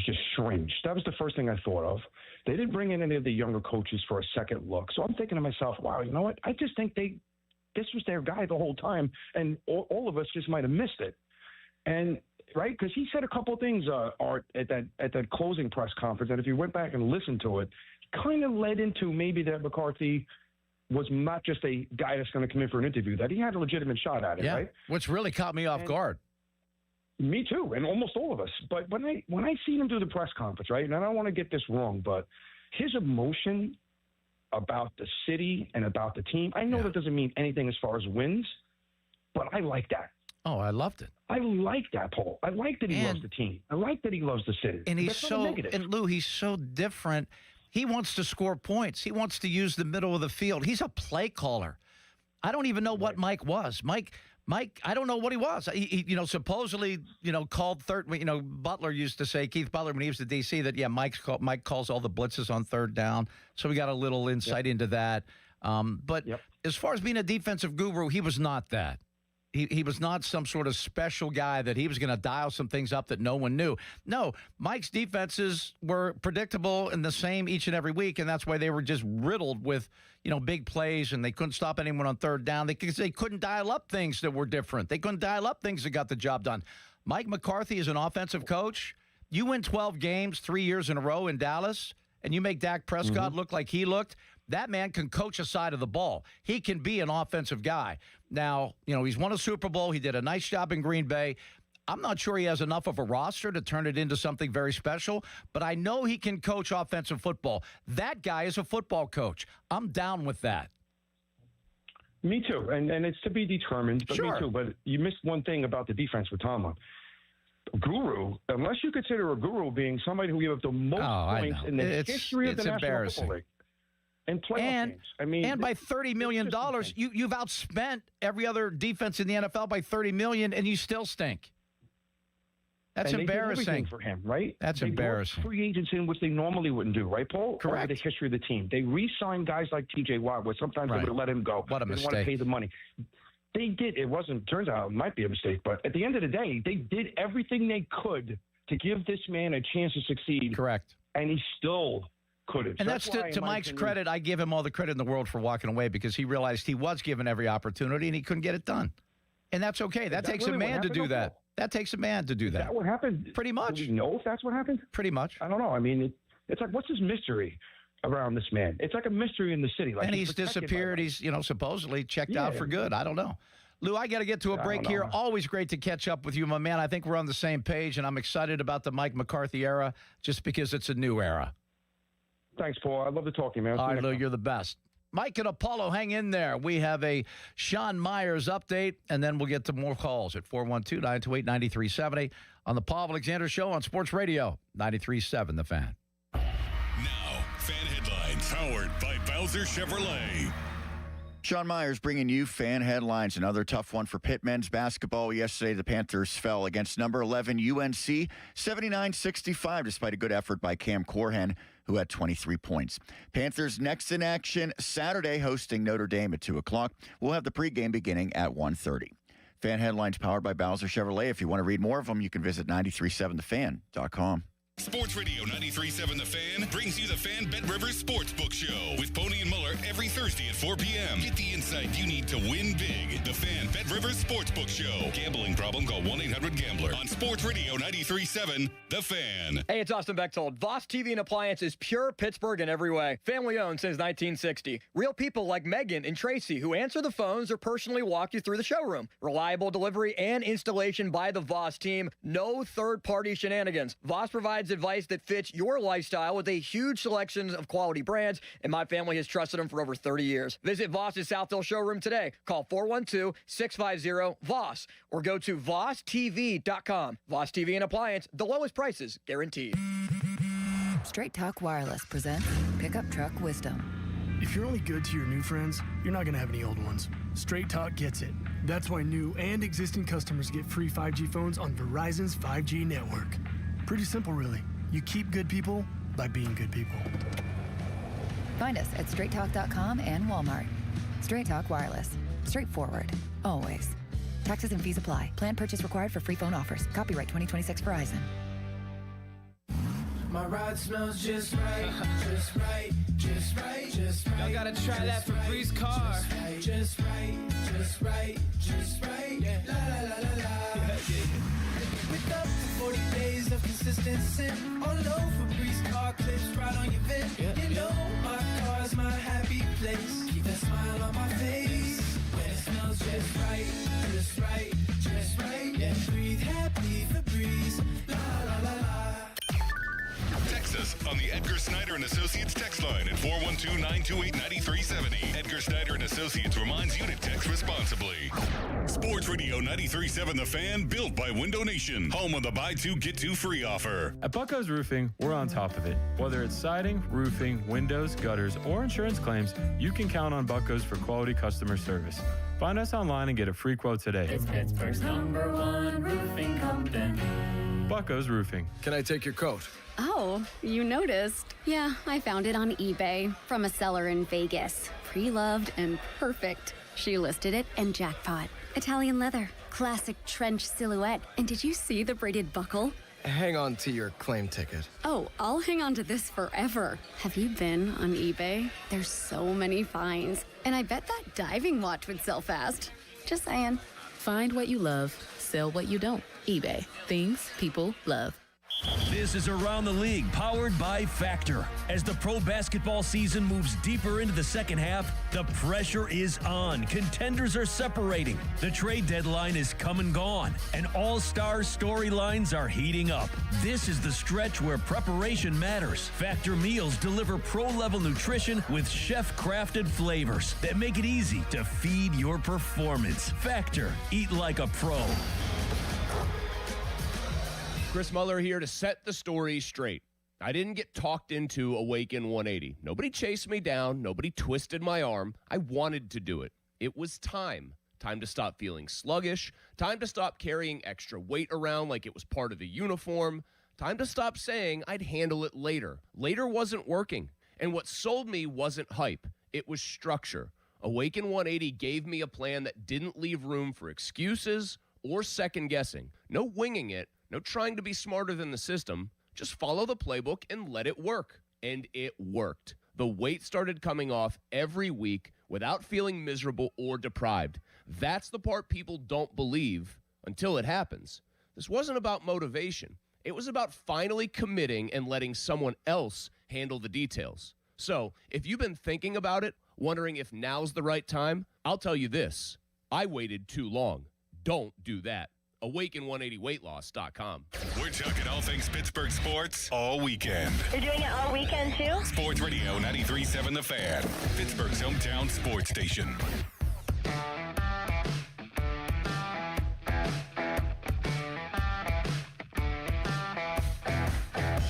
just strange. That was the first thing I thought of. They didn't bring in any of the younger coaches for a second look. So I'm thinking to myself, wow, you know what? I just think this was their guy the whole time, and all of us just might have missed it. And right, because he said a couple of things, Art, at that closing press conference, and if you went back and listened to it, kind of led into maybe that McCarthy was not just a guy that's going to come in for an interview, that he had a legitimate shot at it, right? Which really caught me off guard. Me too, and almost all of us. But when I seen him do the press conference, right, and I don't want to get this wrong, but his emotion about the city and about the team, I know that doesn't mean anything as far as wins, but I like that. Oh, I loved it. I like that, Paul. I like that he loves the team. I like that he loves the city. And Lou, he's so different. He wants to score points. He wants to use the middle of the field. He's a play caller. I don't even know what Mike was. Mike Mike, I don't know what he was. He supposedly, called third. Butler used to say, Keith Butler, when he was the DC, that Mike calls all the blitzes on third down. So we got a little insight into that. But as far as being a defensive guru, he was not that. He was not some sort of special guy that he was going to dial some things up that no one knew. No, Mike's defenses were predictable and the same each and every week, and that's why they were just riddled with, big plays, and they couldn't stop anyone on third down because they couldn't dial up things that were different. They couldn't dial up things that got the job done. Mike McCarthy is an offensive coach. You win 12 games 3 years in a row in Dallas, and you make Dak Prescott look like he looked. That man can coach a side of the ball. He can be an offensive guy. Now, he's won a Super Bowl. He did a nice job in Green Bay. I'm not sure he has enough of a roster to turn it into something very special, but I know he can coach offensive football. That guy is a football coach. I'm down with that. Me too, and it's to be determined, but Sure. me too. But you missed one thing about the defense with Tomlin. Guru, unless you consider a guru being somebody who gave up the most points in the history of the National Football League. And playoff games. And by $30 million, you've outspent every other defense in the NFL by $30 million, and you still stink. That's and embarrassing they did everything for him, right? That's they embarrassing. Free agents in which they normally wouldn't do, right, Paul? Correct. Over the history of the team, they re-signed guys like T.J. Watt, where sometimes they would have let him go. What a they mistake! Didn't want to pay the money. They did. It wasn't. Turns out it might be a mistake, but at the end of the day, they did everything they could to give this man a chance to succeed. Correct. And he still couldn't. And that's to Mike's credit. I give him all the credit in the world for walking away because he realized he was given every opportunity and he couldn't get it done. And that's okay. That takes a man to do that. That takes a man to do that. Is that what happened? Pretty much. Do we know if that's what happened? Pretty much. I don't know. I mean, it's like, what's his mystery around this man? It's like a mystery in the city. Like and he's disappeared. He's, supposedly checked out for good. I don't know. Lou, I got to get to a break here. Always great to catch up with you, my man. I think we're on the same page, and I'm excited about the Mike McCarthy era just because it's a new era. Thanks, Paul. I love to talk to you, man. All right, Lou, you're the best. Mike and Apollo, hang in there. We have a Sean Myers update, and then we'll get to more calls at 412-928-9370 on the Paul Alexander Show on Sports Radio 93.7 The Fan. Now, Fan Headlines, powered by Bowser Chevrolet. Sean Myers bringing you Fan Headlines. Another tough one for Pitt men's basketball. Yesterday, the Panthers fell against number 11 UNC, 79-65, despite a good effort by Cam Corhen, who had 23 points. Panthers next in action Saturday, hosting Notre Dame at 2 o'clock. We'll have the pregame beginning at 1:30. Fan Headlines powered by Bowser Chevrolet. If you want to read more of them, you can visit 937thefan.com. Sports Radio 93.7 The Fan brings you the Fan Bet Rivers Sportsbook Show with Pony and Muller every Thursday at 4 p.m. Get the insight you need to win big. The Fan Bet Rivers Sportsbook Show. Gambling problem? Call 1-800-GAMBLER. On Sports Radio 93.7 The Fan. Hey, it's Austin Bechtold. Voss TV and Appliance is pure Pittsburgh in every way. Family owned since 1960. Real people like Megan and Tracy who answer the phones or personally walk you through the showroom. Reliable delivery and installation by the Voss team. No third-party shenanigans. Voss provides advice that fits your lifestyle with a huge selection of quality brands, and my family has trusted them for over 30 years. Visit Voss's Southdale showroom today. Call 412-650-VOSS or go to VossTV.com. Voss TV and Appliance, the lowest prices guaranteed. Straight Talk Wireless presents Pickup Truck Wisdom. If you're only good to your new friends, you're not going to have any old ones. Straight Talk gets it. That's why new and existing customers get free 5G phones on Verizon's 5G network. Pretty simple, really. You keep good people by being good people. Find us at straighttalk.com and Walmart. Straight Talk Wireless. Straightforward. Always. Taxes and fees apply. Plan purchase required for free phone offers. Copyright 2026 Verizon. My ride smells just right, just right, just right, just right. Y'all gotta try that Febreze car. Just right, just right, just right. Yeah. La la la la la. With up to 40 days of consistency, all low Febreze car clips right on your vent. Yeah. You know my car's my happy place. Keep that smile on my face when it smells just right, just right, just right. Yeah. Breathe happy Febreze. La la la la. Text us on the Edgar Snyder and Associates text line at 412-928-9370. Edgar Snyder and Associates reminds you to text responsibly. Sports Radio 93.7 The Fan, built by Window Nation, home of the buy two, get two free offer. At Bucko's Roofing, we're on top of it. Whether it's siding, roofing, windows, gutters, or insurance claims, you can count on Bucko's for quality customer service. Find us online and get a free quote today. It's Pittsburgh's #1 roofing company. Bucco's Roofing. Can I take your coat? Oh, you noticed. Yeah, I found it on eBay from a seller in Vegas. Pre-loved and perfect. She listed it and jackpot. Italian leather, classic trench silhouette. And did you see the braided buckle? Hang on to your claim ticket. Oh, I'll hang on to this forever. Have you been on eBay? There's so many finds. And I bet that diving watch would sell fast. Just saying. Find what you love, sell what you don't. eBay. Things people love. This is Around the League, powered by Factor. As the pro basketball season moves deeper into the second half, the pressure is on. Contenders are separating. The trade deadline is come and gone, and all-star storylines are heating up. This is the stretch where preparation matters. Factor meals deliver pro-level nutrition with chef-crafted flavors that make it easy to feed your performance. Factor, eat like a pro. Chris Muller here to set the story straight. I didn't get talked into Awaken 180. Nobody chased me down. Nobody twisted my arm. I wanted to do it. It was time. Time to stop feeling sluggish. Time to stop carrying extra weight around like it was part of the uniform. Time to stop saying I'd handle it later. Later wasn't working. And what sold me wasn't hype. It was structure. Awaken 180 gave me a plan that didn't leave room for excuses or second guessing. No winging it. No trying to be smarter than the system. Just follow the playbook and let it work. And it worked. The weight started coming off every week without feeling miserable or deprived. That's the part people don't believe until it happens. This wasn't about motivation. It was about finally committing and letting someone else handle the details. So if you've been thinking about it, wondering if now's the right time, I'll tell you this. I waited too long. Don't do that. Awaken180weightloss.com. We're talking all things Pittsburgh sports all weekend. You're doing it all weekend, too? Sports Radio 93.7 The Fan, Pittsburgh's hometown sports station.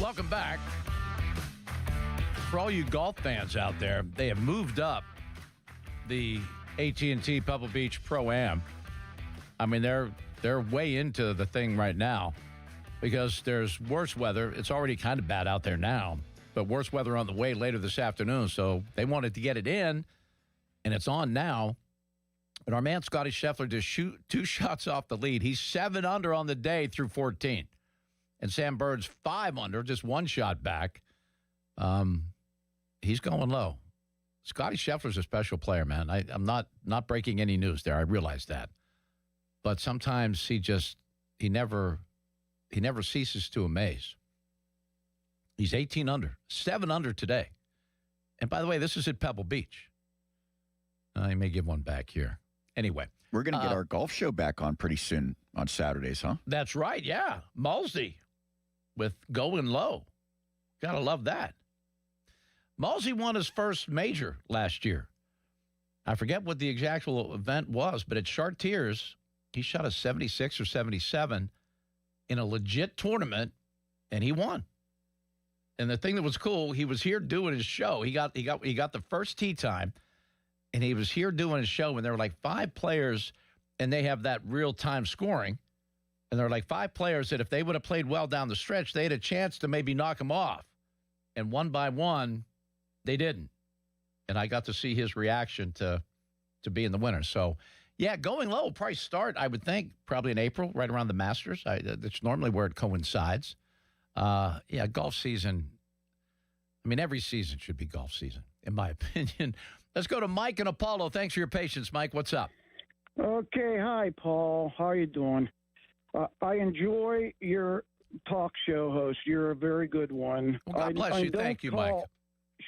Welcome back. For all you golf fans out there, they have moved up the AT&T Pebble Beach Pro-Am. I mean, they're way into the thing right now because there's worse weather. It's already kind of bad out there now, but worse weather on the way later this afternoon. So they wanted to get it in, and it's on now. But our man Scotty Scheffler just shoot 2 shots off the lead. He's 7 under on the day through 14. And Sam Bird's 5 under, just 1 shot back. He's going low. Scotty Scheffler's a special player, man. I'm not breaking any news there. I realize that. But sometimes he never ceases to amaze. He's 18 under, 7 under today. And by the way, this is at Pebble Beach. I may give one back here. Anyway. We're going to get our golf show back on pretty soon on Saturdays, huh? That's right, yeah. Mulsey with Going Low. Got to love that. Mulsey won his first major last year. I forget what the actual event was, but at Chartiers, he shot a 76 or 77 in a legit tournament, and he won. And the thing that was cool, he was here doing his show. He got the first tee time, and he was here doing his show, and there were like 5 players, and they have that real-time scoring. And there were like 5 players that if they would have played well down the stretch, they had a chance to maybe knock him off. And one by one, they didn't. And I got to see his reaction to being the winner. So, yeah, Going Low will probably start, I would think, probably in April, right around the Masters. That's normally where it coincides. Yeah, golf season. I mean, every season should be golf season, in my opinion. Let's go to Mike and Apollo. Thanks for your patience, Mike. What's up? Okay. Hi, Paul. How are you doing? I enjoy your talk show host. You're a very good one. Well, God bless you. Thank you, Mike.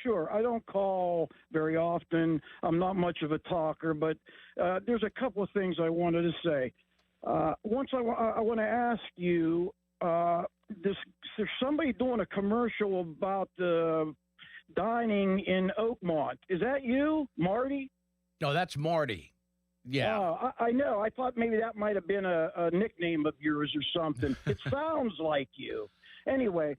Sure. I don't call very often. I'm not much of a talker, but there's a couple of things I wanted to say. Once I want to ask you, there's somebody doing a commercial about dining in Oakmont. Is that you, Marty? No, that's Marty. Yeah. I know. I thought maybe that might have been a nickname of yours or something. It sounds like you. Anyway.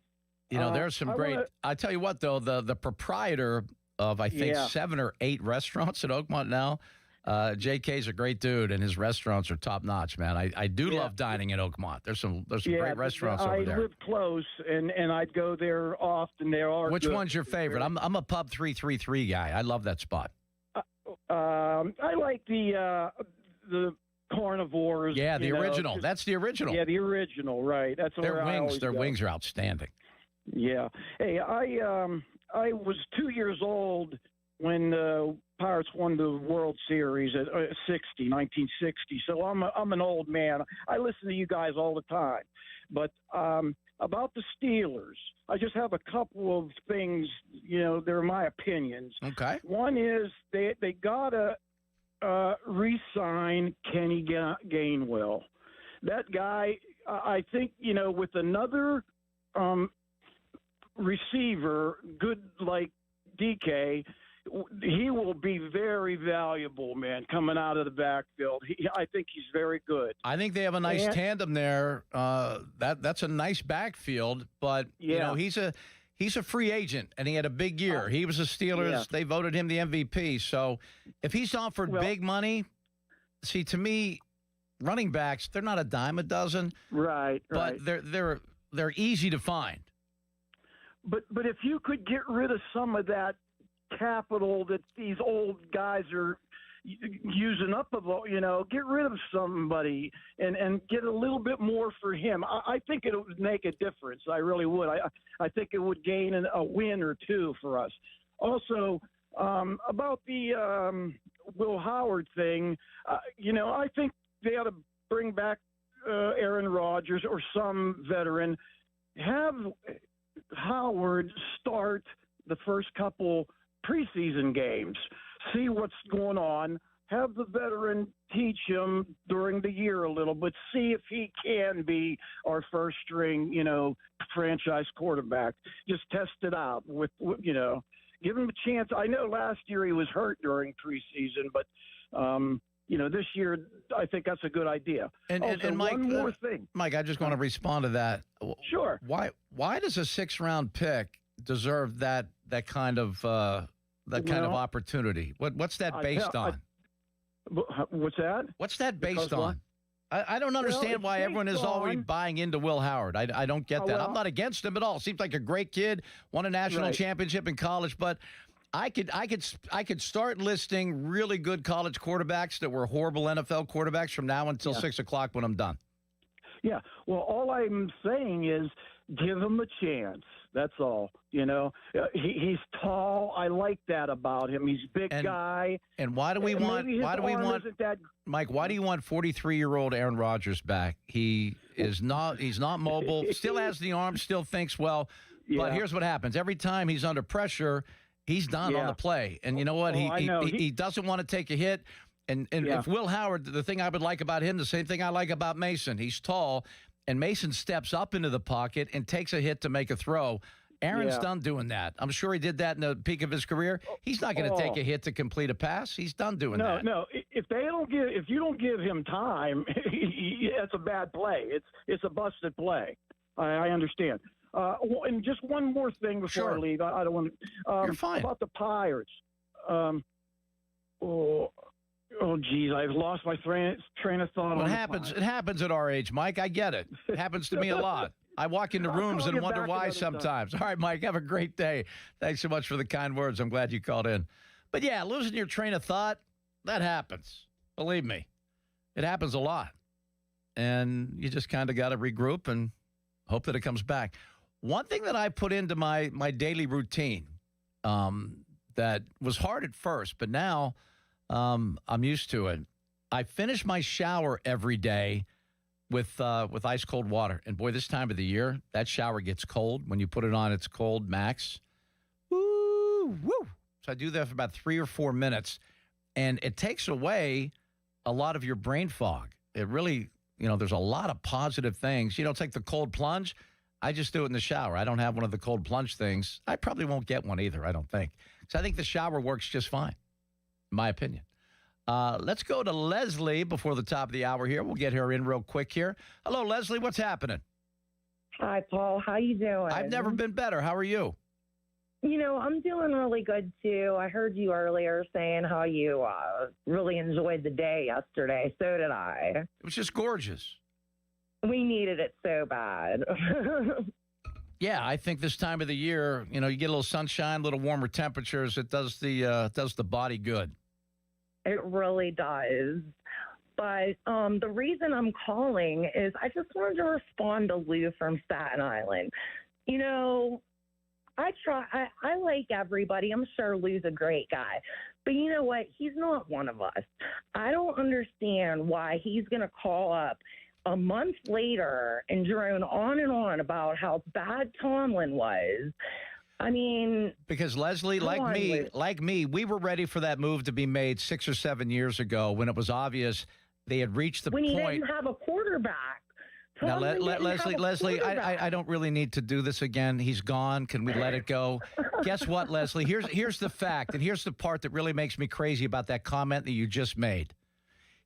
You know, there's some great – I tell you what, though, the proprietor of, I think, 7 or 8 restaurants at Oakmont now, JK's a great dude, and his restaurants are top notch, man. I do love dining in Oakmont. There's some great restaurants over there. I live close, and I'd go there often. There are. Which one's your favorite? I'm a Pub 333 guy. I love that spot. I like the carnivores. Yeah, the original. That's the original. Yeah, the original. Right. That's their wings. Their wings are outstanding. Yeah. Hey, I was 2 years old when the Pirates won the World Series at 1960. So I'm an old man. I listen to you guys all the time. But about the Steelers, I just have a couple of things. They're my opinions. Okay. One is they gotta re-sign Kenny Gainwell. That guy, I think, with another receiver, good like DK, he will be very valuable, man, coming out of the backfield. I think he's very good. I think they have a nice tandem there. That's a nice backfield, but he's a free agent, and he had a big year. He was a Steelers. Yeah. They voted him the MVP. So if he's offered big money, see, to me, running backs, they're not a dime a dozen. Right. But they're easy to find. But if you could get rid of some of that capital that these old guys are using up, get rid of somebody and get a little bit more for him. I think it would make a difference. I really would. I think it would gain a win or two for us. Also, about the Will Howard thing, I think they ought to bring back Aaron Rodgers or some veteran. Have Howard start the first couple preseason games, see what's going on, have the veteran teach him during the year a little bit, see if he can be our first string, franchise quarterback. Just test it out with give him a chance. I know last year he was hurt during preseason, but this year I think that's a good idea. And Mike, one more thing. Mike, I just want to respond to that. Sure. Why does a 6th-round pick deserve that kind of opportunity? What's that based on? What's that? What's that based on? I don't understand why everyone is already buying into Will Howard. I don't get that. I'm not against him at all. Seems like a great kid, won a national championship in college, but I could start listing really good college quarterbacks that were horrible NFL quarterbacks from now until 6 o'clock when I'm done. Yeah. Well, all I'm saying is give him a chance. That's all. He's tall. I like that about him. He's a big guy. And why do we want? Mike? Why do you want 43-year-old Aaron Rodgers back? He's not mobile. Still has the arm. Still thinks well. Yeah. But here's what happens: every time he's under pressure, he's done on the play. And you know what? He doesn't want to take a hit. And if Will Howard, the thing I would like about him, the same thing I like about Mason. He's tall. And Mason steps up into the pocket and takes a hit to make a throw. Aaron's done doing that. I'm sure he did that in the peak of his career. He's not going to take a hit to complete a pass. He's done doing that. No. If you don't give him time, it's a bad play. It's a busted play. I understand. And just one more thing before I leave. I don't want to. You're fine. About the Pirates. Oh, geez, I've lost my train of thought. Well, it happens at our age, Mike. I get it. It happens to me a lot. I walk into rooms and wonder why sometimes. All right, Mike, have a great day. Thanks so much for the kind words. I'm glad you called in. But, yeah, losing your train of thought, that happens. Believe me. It happens a lot. And you just kind of got to regroup and hope that it comes back. One thing that I put into my daily routine that was hard at first, but now – I'm used to it. I finish my shower every day with ice cold water. And boy, this time of the year, that shower gets cold. When you put it on, it's cold max. Woo, woo. So I do that for about 3 or 4 minutes. And it takes away a lot of your brain fog. It really, there's a lot of positive things. It's like the cold plunge. I just do it in the shower. I don't have one of the cold plunge things. I probably won't get one either, I don't think. So I think the shower works just fine. My opinion. Let's go to Leslie before the top of the hour here. We'll get her in real quick here. Hello, Leslie. What's happening? Hi, Paul. How you doing? I've never been better. How are you? I'm doing really good, too. I heard you earlier saying how you really enjoyed the day yesterday. So did I. It was just gorgeous. We needed it so bad. Yeah, I think this time of the year, you get a little sunshine, a little warmer temperatures. It does the body good. It really does. But the reason I'm calling is I just wanted to respond to Lou from Staten Island. I like everybody. I'm sure Lou's a great guy. But you know what? He's not one of us. I don't understand why he's going to call up a month later and drone on and on about how bad Tomlin was. I mean, because Leslie, like me, we were ready for that move to be made 6 or 7 years ago when it was obvious they had reached the point. When he didn't have a quarterback. Now, Leslie, I don't really need to do this again. He's gone. Can we let it go? Guess what, Leslie? Here's the fact, and here's the part that really makes me crazy about that comment that you just made.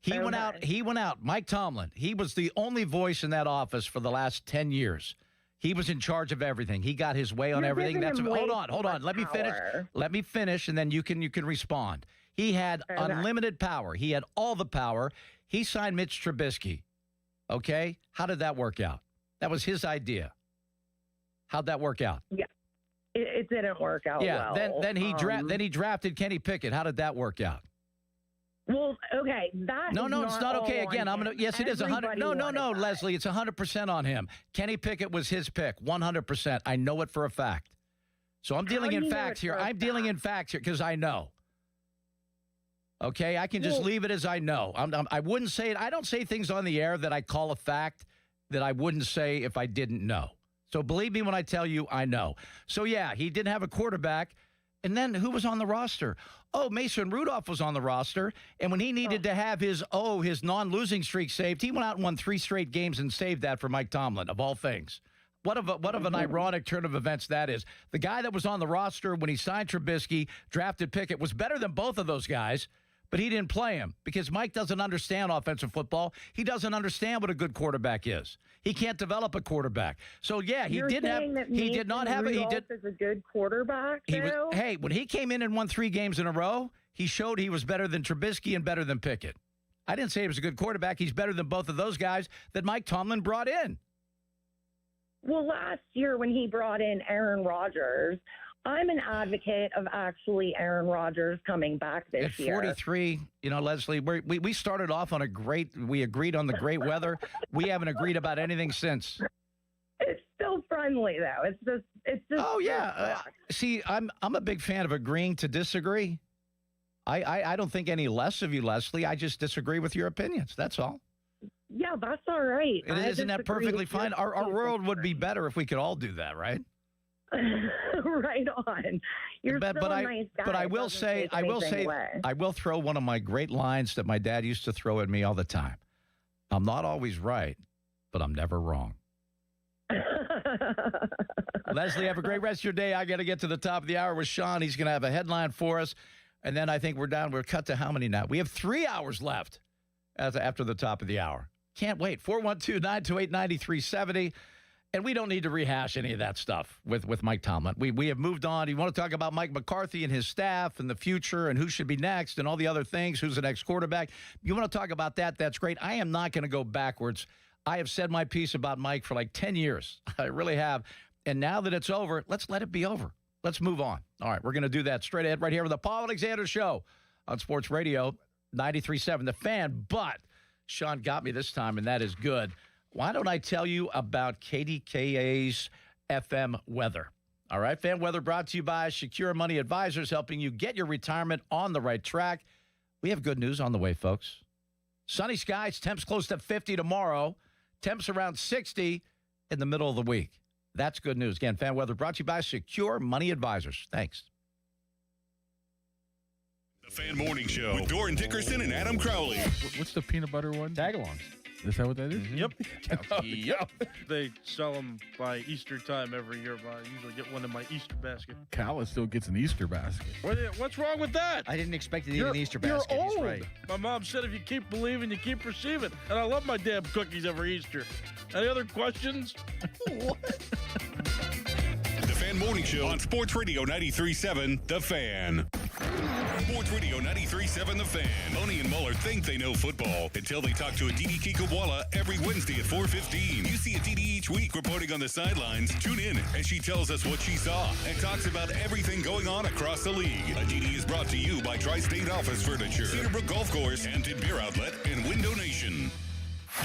He went out. Mike Tomlin, he was the only voice in that office for the last 10 years. He was in charge of everything. He got his way on everything. Hold on. Let me finish, and then you can respond. He had unlimited power. He had all the power. He signed Mitch Trubisky. Okay? How did that work out? That was his idea. How'd that work out? Yeah. It didn't work out well. Then he drafted Kenny Pickett. How did that work out? Well, okay, No, it's not okay. Again, yes, it is 100. No, Leslie, it's 100% on him. Kenny Pickett was his pick, 100%. I know it for a fact. So I'm dealing in facts here. I'm dealing in facts here because I know. Okay, I can just leave it as I know. I wouldn't say it. I don't say things on the air that I call a fact that I wouldn't say if I didn't know. So believe me when I tell you I know. So, yeah, he didn't have a quarterback. And then who was on the roster? Oh, Mason Rudolph was on the roster. And when he needed to have his non-losing streak saved, he went out and won 3 straight games and saved that for Mike Tomlin, of all things. What of an ironic turn of events that is. The guy that was on the roster when he signed Trubisky, drafted Pickett, was better than both of those guys. But he didn't play him because Mike doesn't understand offensive football. He doesn't understand what a good quarterback is. He can't develop a quarterback. So yeah, he did not have a good quarterback. When he came in and won 3 games in a row, he showed he was better than Trubisky and better than Pickett. I didn't say he was a good quarterback. He's better than both of those guys that Mike Tomlin brought in. Well, last year when he brought in Aaron Rodgers, I'm an advocate of actually Aaron Rodgers coming back this year. At 43, Leslie, we started off on we agreed on the great weather. We haven't agreed about anything since. It's still friendly, though. It's just. Oh, yeah. See, I'm a big fan of agreeing to disagree. I don't think any less of you, Leslie. I just disagree with your opinions. That's all. Yeah, that's all right. Isn't that perfectly fine? Our world would be better if we could all do that, right? Right on. You're still a nice guy. But I will throw one of my great lines that my dad used to throw at me all the time. I'm not always right, but I'm never wrong. Leslie, have a great rest of your day. I got to get to the top of the hour with Sean. He's going to have a headline for us. And then I think we're cut to how many now? We have 3 hours left after the top of the hour. Can't wait. 412-928-9370. And we don't need to rehash any of that stuff with Mike Tomlin. We have moved on. You want to talk about Mike McCarthy and his staff and the future and who should be next and all the other things, who's the next quarterback. You want to talk about that, that's great. I am not going to go backwards. I have said my piece about Mike for like 10 years. I really have. And now that it's over, let's let it be over. Let's move on. All right, we're going to do that straight ahead right here with the Paul Alexander Show on Sports Radio 93.7 The Fan. But Sean got me this time, and that is good. Why don't I tell you about KDKA's FM weather? All right, fan weather brought to you by Secure Money Advisors, helping you get your retirement on the right track. We have good news on the way, folks. Sunny skies, temps close to 50 tomorrow, temps around 60 in the middle of the week. That's good news. Again, fan weather brought to you by Secure Money Advisors. Thanks. The Fan Morning Show with Doran Dickerson and Adam Crowley. What's the peanut butter one? Tagalongs. Is that what that is? Mm-hmm. Yep. Yep. They sell them by Easter time every year. I usually get one in my Easter basket. Calla still gets an Easter basket. What's wrong with that? I didn't expect to eat an Easter basket. You're old. He's right. My mom said if you keep believing, you keep receiving. And I love my damn cookies every Easter. Any other questions? What? The Fan Morning Show on Sports Radio 93.7 The Fan. Sports Radio 93.7 The Fan. Boney and Muller think they know football until they talk to Aditi Kikabwala every Wednesday at 4:15. You see Aditi each week reporting on the sidelines. Tune in as she tells us what she saw and talks about everything going on across the league. Aditi is brought to you by Tri-State Office Furniture, Cedarbrook Golf Course, Hampton Beer Outlet, and Window Nation.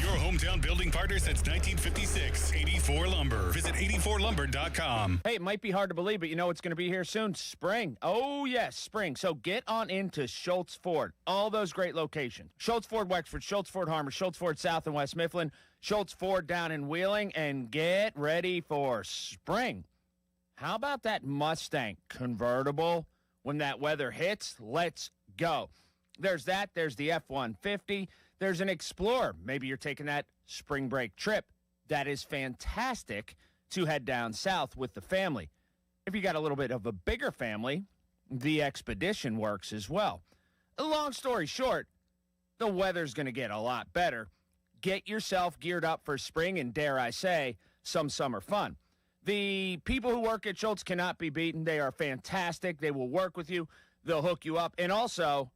Your hometown building partner since 1956, 84 Lumber. Visit 84lumber.com. Hey, it might be hard to believe, but you know what's going to be here soon? Spring. Oh, yes, spring. So get on into Schultz Ford. All those great locations. Schultz Ford Wexford, Schultz Ford Harmer, Schultz Ford South and West Mifflin, Schultz Ford down in Wheeling, and get ready for spring. How about that Mustang convertible? When that weather hits, let's go. There's that. There's the F-150. There's an Explorer. Maybe you're taking that spring break trip. That is fantastic to head down south with the family. If you got a little bit of a bigger family, the Expedition works as well. Long story short, the weather's going to get a lot better. Get yourself geared up for spring and, dare I say, some summer fun. The people who work at Schultz cannot be beaten. They are fantastic. They will work with you. They'll hook you up. And also,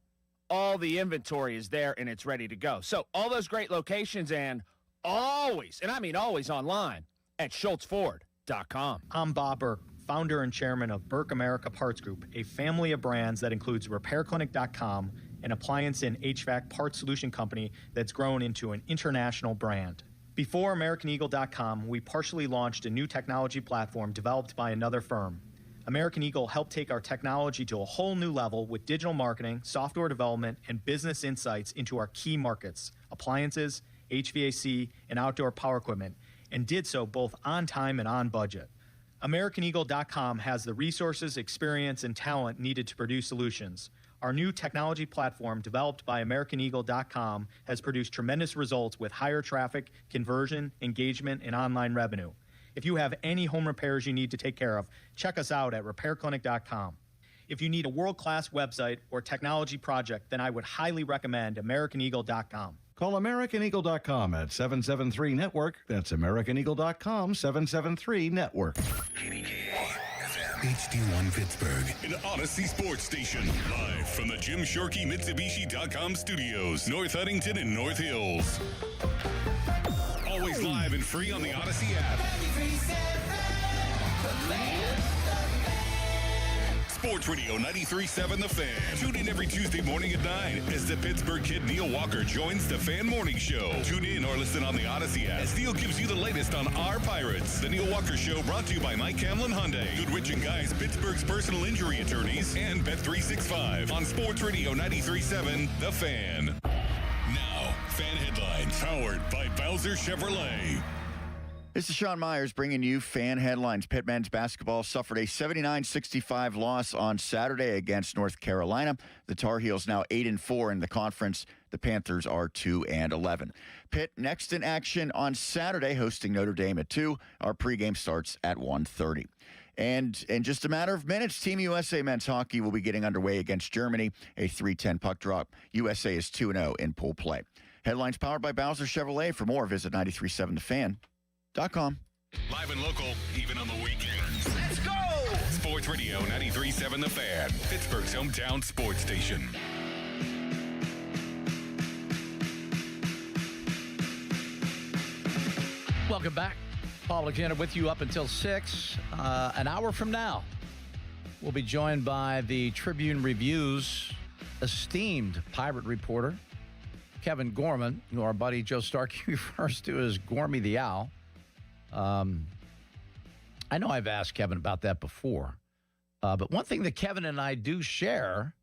all the inventory is there and it's ready to go. So all those great locations and always, and I mean always online at SchultzFord.com. I'm Bob Burke, founder and chairman of Burke America Parts Group, a family of brands that includes RepairClinic.com, an appliance and HVAC parts solution company that's grown into an international brand. Before AmericanEagle.com, we partially launched a new technology platform developed by another firm. American Eagle helped take our technology to a whole new level with digital marketing, software development, and business insights into our key markets, appliances, HVAC, and outdoor power equipment, and did so both on time and on budget. AmericanEagle.com has the resources, experience, and talent needed to produce solutions. Our new technology platform, developed by AmericanEagle.com, has produced tremendous results with higher traffic, conversion, engagement, and online revenue. If you have any home repairs you need to take care of, check us out at RepairClinic.com. If you need a world-class website or technology project, then I would highly recommend AmericanEagle.com. Call AmericanEagle.com at 773-NETWORK. That's AmericanEagle.com, 773-NETWORK. HD1 Pittsburgh, an Odyssey sports station. Live from the Jim Shorkey Mitsubishi.com studios, North Huntington and North Hills. Always live and free on the Odyssey app. Sports Radio 93.7 The Fan. Tune in every Tuesday morning at 9 as the Pittsburgh kid Neil Walker joins the Fan Morning Show. Tune in or listen on the Odyssey app as Neil gives you the latest on our Pirates. The Neil Walker Show brought to you by Mike Camlin Hyundai, Goodrich & Guys, Pittsburgh's personal injury attorneys, and Bet365 on Sports Radio 93.7 The Fan. Now, Fan Headlines, powered by Bowser Chevrolet. This is Sean Myers bringing you Fan Headlines. Pitt men's basketball suffered a 79-65 loss on Saturday against North Carolina. The Tar Heels now 8-4 in the conference. The Panthers are 2-11. Pitt next in action on Saturday, hosting Notre Dame at 2. Our pregame starts at 1:30. And in just a matter of minutes, Team USA men's hockey will be getting underway against Germany, a 3:10 puck drop. USA is 2-0 in pool play. Headlines powered by Bowser Chevrolet. For more, visit 937thefan.com. Live and local, even on the weekends. Let's go! Sports Radio 93.7 The Fan, Pittsburgh's hometown sports station. Welcome back. Paul Alexander with you up until 6. An hour from now, we'll be joined by the Tribune Review's esteemed Pirate reporter, Kevin Gorman, who our buddy Joe Starkey refers to as Gormy the Owl. I know I've asked Kevin about that before, but one thing that Kevin and I do share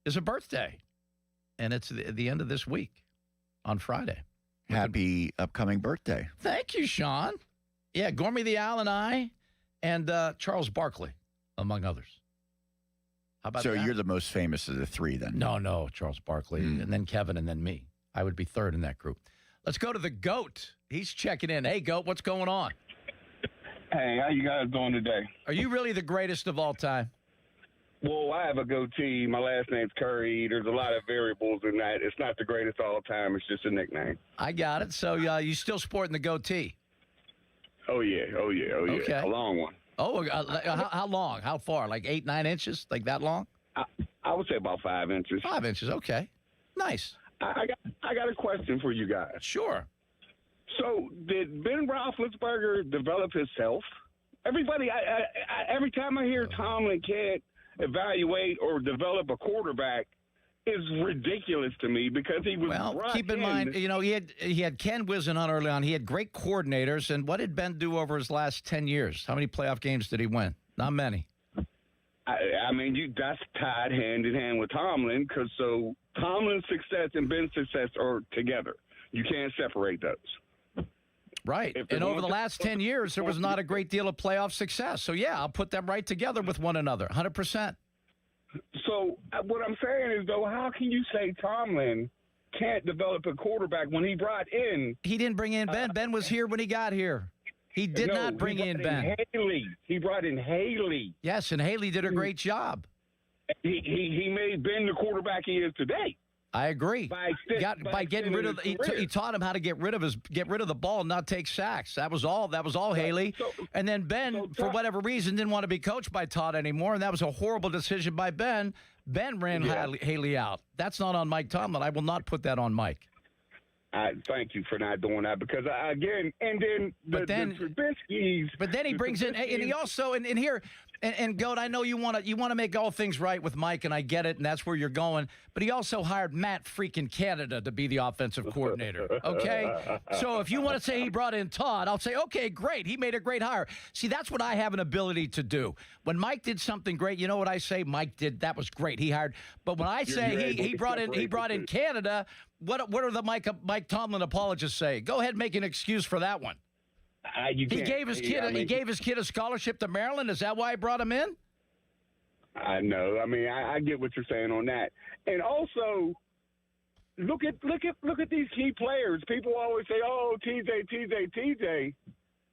is a birthday, and it's the end of this week on Friday. Happy upcoming birthday. Thank you, Sean. Yeah, Gormy the Owl and I, and Charles Barkley, among others. How about so that? You're the most famous of the three, then? No, Charles Barkley, and then Kevin, and then me. I would be third in that group. Let's go to the GOAT. He's checking in. Hey, GOAT, what's going on? Hey, how you guys doing today? Are you really the greatest of all time? Well, I have a goatee. My last name's Curry. There's a lot of variables in that. It's not the greatest all time. It's just a nickname. I got it. So you still sporting the goatee? Oh, yeah. Okay. A long one. Oh, how long? How far? Like 8, 9 inches? Like that long? I would say about 5 inches. 5 inches. Okay. Nice. I got a question for you guys. Sure. So, did Ben Roethlisberger develop himself? Everybody, every time I hear Tomlin can't evaluate or develop a quarterback, is ridiculous to me because he was. Well, keep in mind, he had Ken Whisenhunt early on. He had great coordinators, and what did Ben do over his last 10 years? How many playoff games did he win? Not many. I mean, that's tied hand in hand with Tomlin because so Tomlin's success and Ben's success are together. You can't separate those. Right. And over the last 10 years, there was not a great deal of playoff success. So, yeah, I'll put them right together with one another, 100%. So what I'm saying is, though, how can you say Tomlin can't develop a quarterback when he brought in? He didn't bring in Ben. Ben was here when he got here. He did not bring in Ben. Haley. He brought in Haley. Yes, and Haley did a great job. He made Ben the quarterback he is today. I agree. By getting rid of he taught him how to get rid of the ball and not take sacks. That was all Haley. And then Ben, for whatever reason, didn't want to be coached by Todd anymore, and that was a horrible decision by Ben. Ben ran Haley out. That's not on Mike Tomlin. I will not put that on Mike. I thank you for not doing that because the Trubisky's. But then he brings in, and he also and here. And Goat, I know you want to make all things right with Mike, and I get it, and that's where you're going. But he also hired Matt freaking Canada to be the offensive coordinator, okay? So if you want to say he brought in Todd, I'll say, okay, great. He made a great hire. See, that's what I have an ability to do. When Mike did something great, you know what I say? Mike did, that was great. He hired. But when I say he brought in Canada, what do the Mike Tomlin apologists say? Go ahead and make an excuse for that one. He gave his kid a scholarship to Maryland. Is that why I brought him in? I know. I mean, I get what you're saying on that. And also, look at these key players. People always say, "Oh, TJ."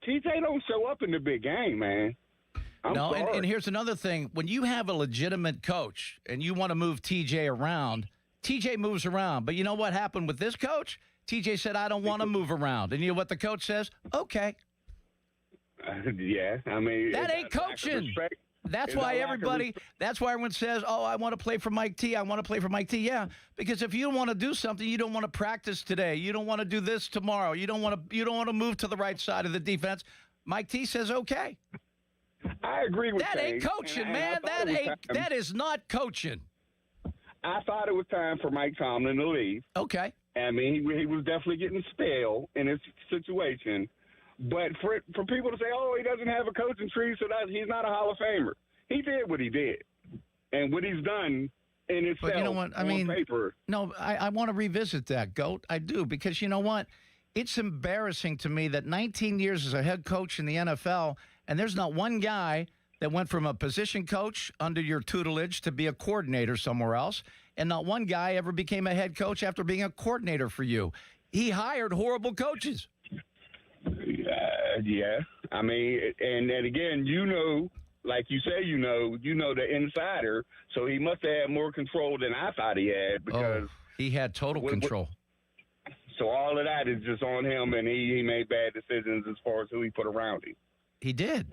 TJ don't show up in the big game, man. And here's another thing: when you have a legitimate coach and you want to move TJ around, TJ moves around. But you know what happened with this coach? TJ said, I don't want to move around. And you know what the coach says? Okay. Yeah, I mean. That ain't coaching. That's why everyone says, oh, I want to play for Mike T. I want to play for Mike T. Yeah, because if you don't want to do something, you don't want to practice today. You don't want to do this tomorrow. You don't want to move to the right side of the defense. Mike T says, okay. I agree with that. That ain't coaching, man. That is not coaching. I thought it was time for Mike Tomlin to leave. Okay. I mean, he was definitely getting stale in his situation. But for people to say, oh, he doesn't have a coaching tree, so that he's not a Hall of Famer. He did what he did. And what he's done in itself but you know what? I mean, paper. No, I want to revisit that, Goat. I do, because you know what? It's embarrassing to me that 19 years as a head coach in the NFL, and there's not one guy that went from a position coach under your tutelage to be a coordinator somewhere else, and not one guy ever became a head coach after being a coordinator for you. He hired horrible coaches. Yeah. I mean, and again, like you say, the insider, so he must have had more control than I thought he had because he had total control. So all of that is just on him, and he made bad decisions as far as who he put around him. He did.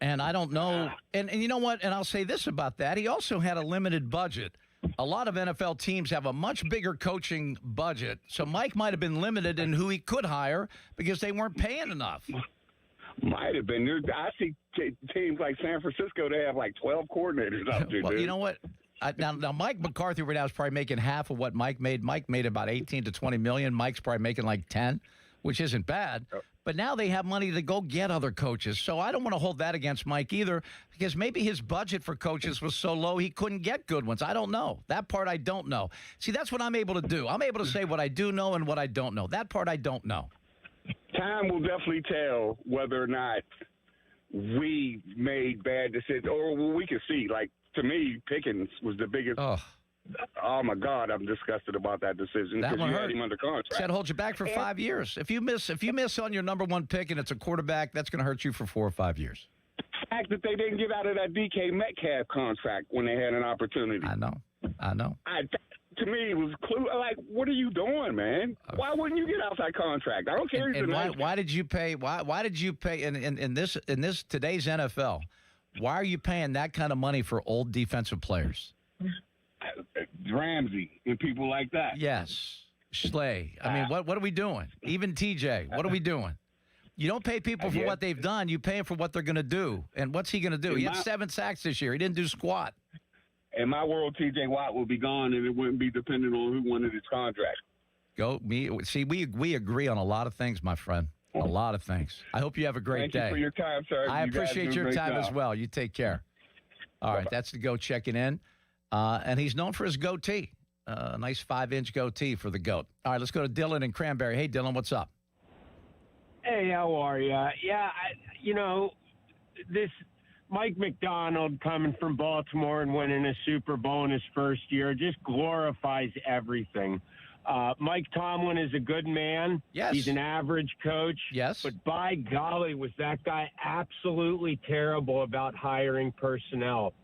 And I don't know. And you know what? And I'll say this about that. He also had a limited budget. A lot of NFL teams have a much bigger coaching budget. So Mike might have been limited in who he could hire because they weren't paying enough. Might have been. I see teams like San Francisco, they have like 12 coordinators out there. Well, you know what? Now Mike McCarthy right now is probably making half of what Mike made. Mike made about 18 to 20 million. Mike's probably making like 10, which isn't bad. But now they have money to go get other coaches. So I don't want to hold that against Mike either, because maybe his budget for coaches was so low he couldn't get good ones. I don't know. That part I don't know. See, that's what I'm able to do. I'm able to say what I do know and what I don't know. That part I don't know. Time will definitely tell whether or not we made bad decisions, or we can see. Like, to me, Pickens was the biggest. Oh my God, I'm disgusted about that decision because you had him under contract. Said hold you back for 5 years. If you miss on your number one pick and it's a quarterback, that's going to hurt you for 4 or 5 years. The fact that they didn't get out of that DK Metcalf contract when they had an opportunity. I know. to me, it was like, what are you doing, man? Why wouldn't you get out that contract? I don't care. And why did you pay? Why did you pay in this today's NFL? Why are you paying that kind of money for old defensive players? Ramsey and people like that. Yes, Schley. I mean, what are we doing? Even TJ, what are we doing? You don't pay people for what they've done. You pay them for what they're going to do. And what's he going to do? He had 7 sacks this year. He didn't do squat. In my world, T.J. Watt would be gone, and it wouldn't be dependent on who wanted his contract. See, we agree on a lot of things, my friend. A lot of things. I hope you have a great day. Thank you for your time, sir. I appreciate your time job as well. You take care. All right, that's the GOAT checking in. And he's known for his goatee. A nice 5-inch goatee for the GOAT. All right, let's go to Dylan in Cranberry. Hey, Dylan, what's up? Hey, how are you? Yeah, this Mike McDonald coming from Baltimore and winning a Super Bowl in his first year just glorifies everything. Mike Tomlin is a good man. Yes. He's an average coach. Yes. But by golly, was that guy absolutely terrible about hiring personnel.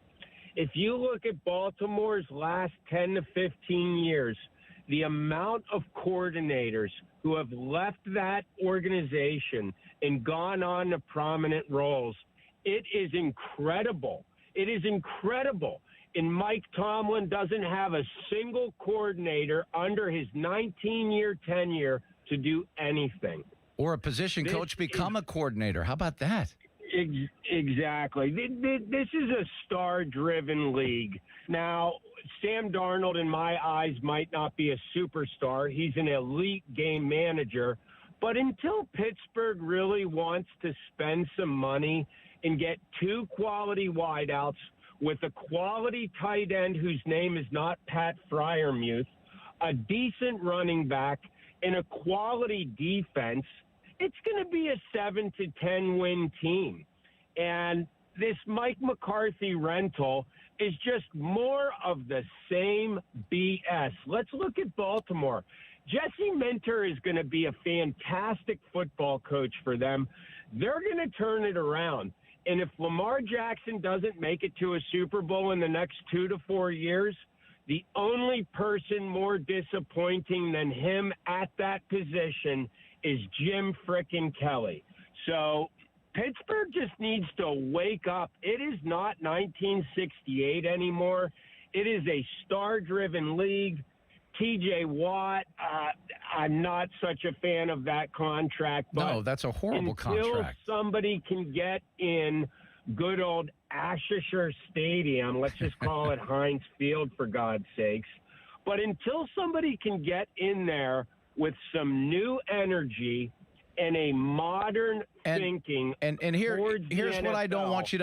If you look at Baltimore's last 10 to 15 years, the amount of coordinators who have left that organization and gone on to prominent roles, it is incredible. It is incredible. And Mike Tomlin doesn't have a single coordinator under his 19-year tenure to do anything. Or a position coach become a coordinator. How about that? Exactly. This is a star-driven league. Now, Sam Darnold, in my eyes, might not be a superstar. He's an elite game manager. But until Pittsburgh really wants to spend some money and get 2 quality wideouts with a quality tight end whose name is not Pat Freiermuth, a decent running back, and a quality defense, it's going to be a 7 to 10 win team. And this Mike McCarthy rental is just more of the same BS. Let's look at Baltimore. Jesse Minter is going to be a fantastic football coach for them. They're going to turn it around. And if Lamar Jackson doesn't make it to a Super Bowl in the next 2 to 4 years, the only person more disappointing than him at that position is Jim frickin' Kelly. So Pittsburgh just needs to wake up. It is not 1968 anymore. It is a star-driven league. T.J. Watt, I'm not such a fan of that contract. But no, that's a horrible contract. Until somebody can get in good old Acrisure Stadium, let's just call it Heinz Field for God's sakes. But until somebody can get in there with some new energy and a modern thinking, here's what I don't want you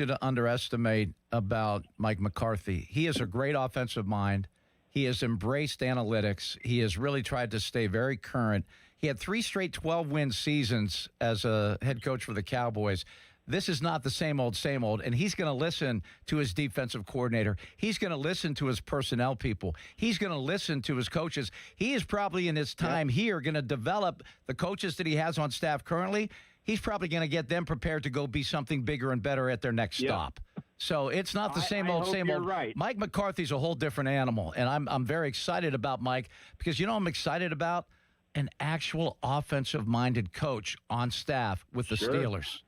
to underestimate about Mike McCarthy. He has a great offensive mind. He has embraced analytics. He has really tried to stay very current. He had 3 straight 12-win seasons as a head coach for the Cowboys. This is not the same old, and he's going to listen to his defensive coordinator. He's going to listen to his personnel people. He's going to listen to his coaches. He is probably in his time here going to develop the coaches that he has on staff currently. He's probably going to get them prepared to go be something bigger and better at their next stop. So it's not the same old. Right. Mike McCarthy's a whole different animal, and I'm very excited about Mike because, I'm excited about an actual offensive-minded coach on staff with the Steelers.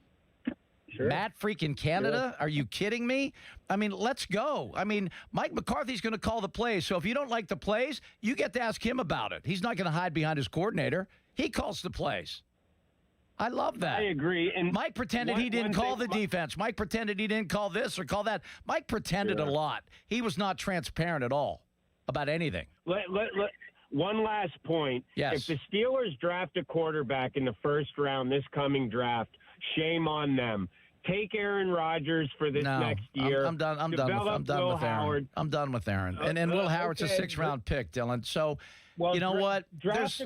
Sure. Matt freaking Canada? Are you kidding me? I mean, let's go. I mean, Mike McCarthy's going to call the plays, so if you don't like the plays, you get to ask him about it. He's not going to hide behind his coordinator. He calls the plays. I love that. I agree. And Mike pretended he didn't call the defense. Mike pretended he didn't call this or call that. Mike pretended a lot. He was not transparent at all about anything. One last point. Yes. If the Steelers draft a quarterback in the first round this coming draft, shame on them. Take Aaron Rodgers for this next year. I'm done with Aaron. I'm done with Aaron. And Will Howard's a 6th-round pick, Dylan. So, you know what? Draft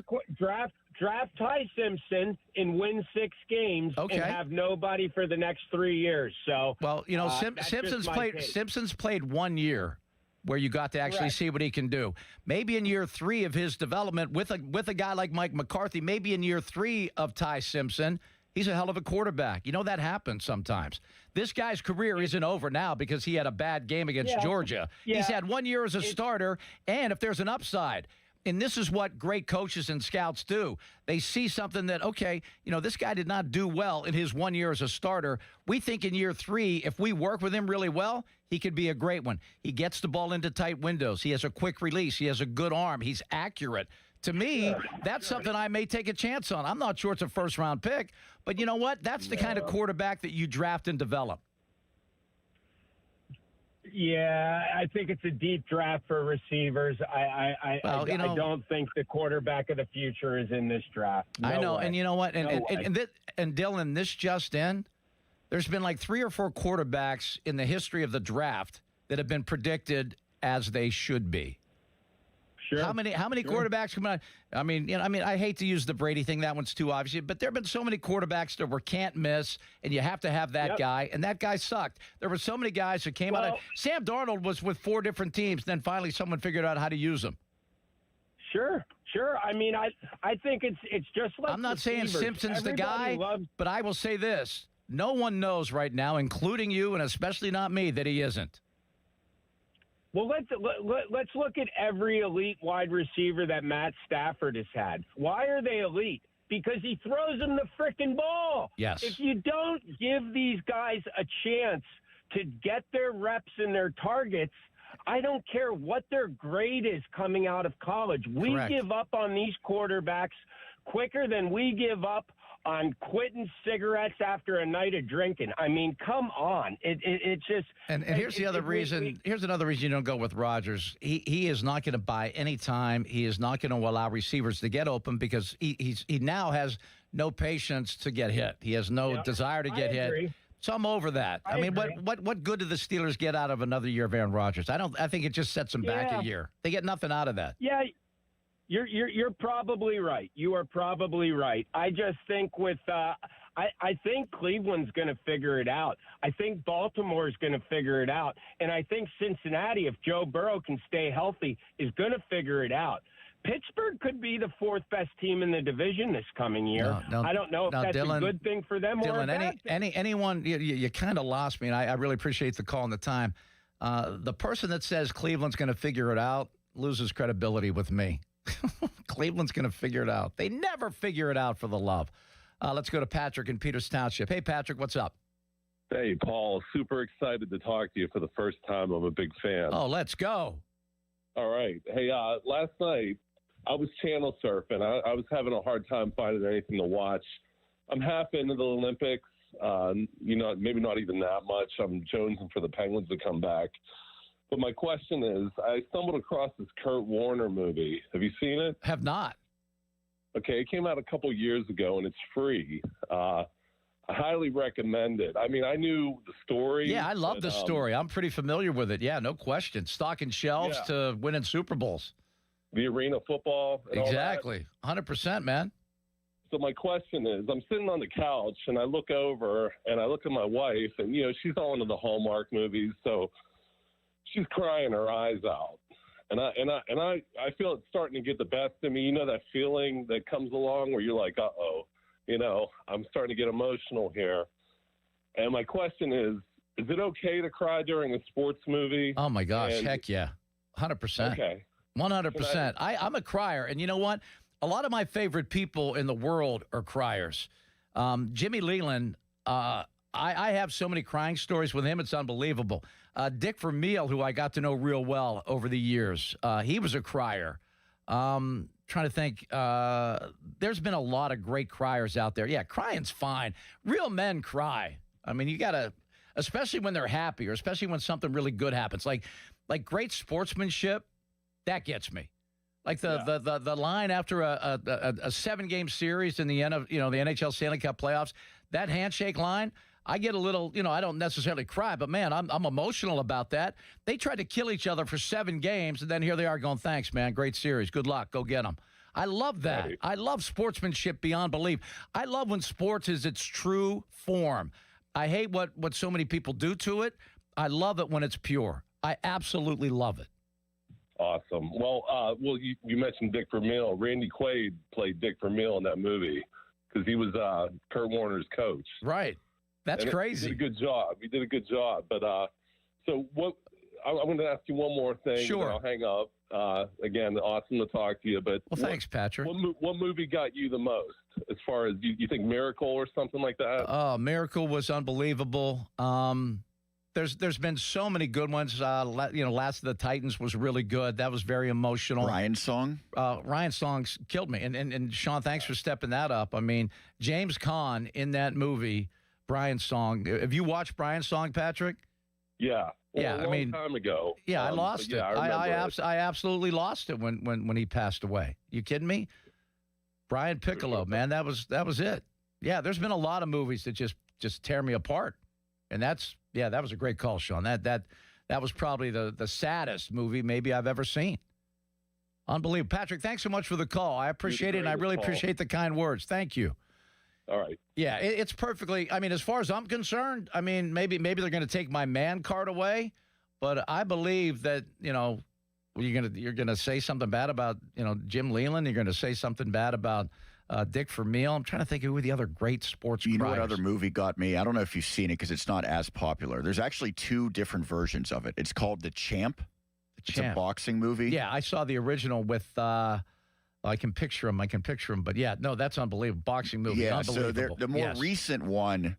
Ty Simpson and win 6 games and have nobody for the next 3 years. So, Simpson's played 1 year where you got to actually see what he can do. Maybe in year 3 of his development with a guy like Mike McCarthy, maybe in year 3 of Ty Simpson, He's a hell of a quarterback. You know, that happens sometimes. This guy's career isn't over now because he had a bad game against Georgia. Yeah. He's had 1 year as a starter, and if there's an upside, and this is what great coaches and scouts do. They see something that, okay, you know, this guy did not do well in his 1 year as a starter. We think in year 3, if we work with him really well, he could be a great one. He gets the ball into tight windows. He has a quick release. He has a good arm. He's accurate. To me, that's something I may take a chance on. I'm not sure it's a first-round pick, but you know what? That's the kind of quarterback that you draft and develop. Yeah, I think it's a deep draft for receivers. I don't think the quarterback of the future is in this draft. No I know, way. and you know what? And Dylan, this just in, there's been like 3 or 4 quarterbacks in the history of the draft that have been predicted as they should be. Sure. How many quarterbacks come on? I mean, I hate to use the Brady thing. That one's too obvious. But there have been so many quarterbacks that were can't miss, and you have to have that guy, and that guy sucked. There were so many guys that came out of – Sam Darnold was with 4 different teams, then finally someone figured out how to use him. Sure. I mean, I think it's just like I'm not saying receivers. Simpson's the Everybody guy, but I will say this. No one knows right now, including you and especially not me, that he isn't. Well, let's look at every elite wide receiver that Matt Stafford has had. Why are they elite? Because he throws them the frickin' ball. Yes. If you don't give these guys a chance to get their reps and their targets, I don't care what their grade is coming out of college. We Correct. give up on these quarterbacks quicker than we give up on quitting cigarettes after a night of drinking. I mean, come on. It's just... And here's the other reason. Here's another reason you don't go with Rodgers. He is not going to buy any time. He is not going to allow receivers to get open because he now has no patience to get hit. He has no desire to get hit. So I'm over that. I mean, what good do the Steelers get out of another year of Aaron Rodgers? I think it just sets them back a year. They get nothing out of that. Yeah. You're probably right. You are probably right. I just think with I think Cleveland's going to figure it out. I think Baltimore's going to figure it out, and I think Cincinnati, if Joe Burrow can stay healthy, is going to figure it out. Pittsburgh could be the 4th best team in the division this coming year. I don't know if that's a good thing for them or a bad thing. Anyone, you kind of lost me, and I really appreciate the call and the time. The person that says Cleveland's going to figure it out loses credibility with me. Cleveland's going to figure it out. They never figure it out for the love. Let's go to Patrick in Peters Township. Hey, Patrick, what's up? Hey, Paul. Super excited to talk to you for the first time. I'm a big fan. Oh, let's go. All right. Hey, last night I was channel surfing. I was having a hard time finding anything to watch. I'm half into the Olympics. Maybe not even that much. I'm jonesing for the Penguins to come back. But my question is, I stumbled across this Kurt Warner movie. Have you seen it? Have not. Okay, it came out a couple years ago, and it's free. I highly recommend it. I mean, I knew the story. Yeah, I love the story. I'm pretty familiar with it. Yeah, no question. Stocking shelves to winning Super Bowls. The arena football. And exactly. 100%, man. So my question is, I'm sitting on the couch, and I look over, and I look at my wife, and, she's all into the Hallmark movies, so she's crying her eyes out, and I feel it's starting to get the best of me. You know that feeling that comes along where you're like, I'm starting to get emotional here. And my question is it okay to cry during a sports movie? Oh my gosh, heck yeah, 100%. Okay, 100%. I'm a crier, and you know what? A lot of my favorite people in the world are criers. Jimmy Leland. I have so many crying stories with him. It's unbelievable. Dick Vermeil, who I got to know real well over the years, he was a crier. Trying to think. There's been a lot of great criers out there. Yeah, crying's fine. Real men cry. I mean, you got to, especially when they're happy or especially when something really good happens. Like great sportsmanship, that gets me. Like the line after a 7-game series in the end of the NHL Stanley Cup playoffs, that handshake line, I get a little, I don't necessarily cry, but man, I'm emotional about that. They tried to kill each other for 7 games, and then here they are going, thanks, man, great series, good luck, go get them. I love that. Right. I love sportsmanship beyond belief. I love when sports is its true form. I hate what so many people do to it. I love it when it's pure. I absolutely love it. Awesome. Well, you mentioned Dick Vermeil. Randy Quaid played Dick Vermeil in that movie. because he was Kurt Warner's coach. Right. That's And crazy. He did a good job. But so what? I'm going to ask you one more thing. Sure. And I'll hang up. Again, awesome to talk to you. But Well, thanks, Patrick. What movie got you the most? As far as you think Miracle or something like that? Oh, Miracle was unbelievable. There's been so many good ones. Last of the Titans was really good. That was very emotional. Ryan's Song? Ryan's Song's killed me. And Sean, thanks for stepping that up. I mean, James Caan in that movie, Brian's Song. Have you watched Brian's Song, Patrick? Yeah. Well, Yeah, a long time ago. Yeah, I lost it. I absolutely lost it when he passed away. You kidding me? Brian Piccolo, man, that was it. Yeah, there's been a lot of movies that just tear me apart, and that was a great call, Sean. That was probably the saddest movie maybe I've ever seen. Unbelievable, Patrick. Thanks so much for the call. I appreciate it, and I really appreciate the kind words. Thank you. All right. Yeah, it's perfectly. I mean, as far as I'm concerned, I mean, maybe they're going to take my man card away, but I believe that you're gonna say something bad about Jim Leland. You're going to say something bad about Dick Vermeil. I'm trying to think of who the other great sports. You know what other movie got me? I don't know if you've seen it because it's not as popular. There's actually two different versions of it. It's called The Champ. It's a boxing movie. Yeah, I saw the original with. I can picture him. But yeah, no, that's unbelievable. Boxing movie. Yeah, Unbelievable. so the more recent one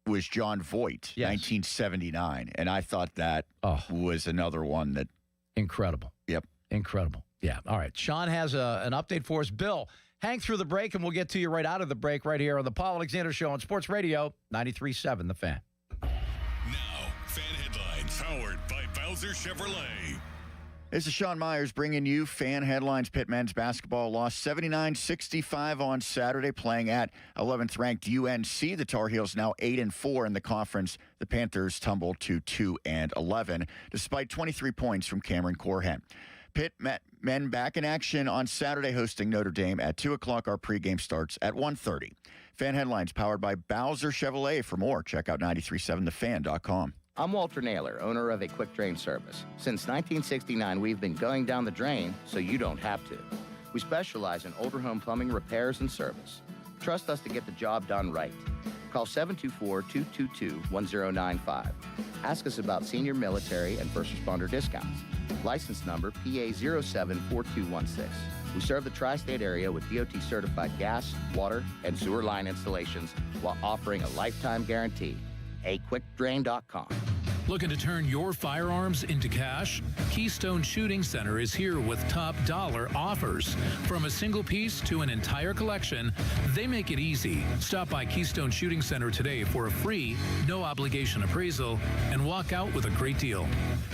was John Voight, 1979. And I thought that was another one that. Incredible. Yep. Incredible. Yeah. All right. Sean has an update for us. Bill, hang through the break, and we'll get to you right out of the break right here on the Paul Alexander Show on Sports Radio 93.7 The Fan. Now, Fan Headlines, powered by Bowser Chevrolet. This is Sean Myers bringing you Fan Headlines. Pitt men's basketball lost 79-65 on Saturday, playing at 11th-ranked UNC. The Tar Heels now 8-4 in the conference. The Panthers tumbled to 2-11, despite 23 points from Cameron Corhen. Pitt men back in action on Saturday, hosting Notre Dame at 2 o'clock. Our pregame starts at 1:30. Fan Headlines, powered by Bowser Chevrolet. For more, check out 937thefan.com. I'm Walter Naylor, owner of a quick drain service. Since 1969, we've been going down the drain so you don't have to. We specialize in older home plumbing repairs and service. Trust us to get the job done right. Call 724-222-1095. Ask us about senior military and first responder discounts. License number PA074216. We serve the tri-state area with DOT-certified gas, water, and sewer line installations while offering a lifetime guarantee. aquickdrain.com. Looking to turn your firearms into cash? Keystone Shooting Center is here with top dollar offers. From a single piece to an entire collection, they make it easy. Stop by Keystone Shooting Center today for a free, no-obligation appraisal and walk out with a great deal.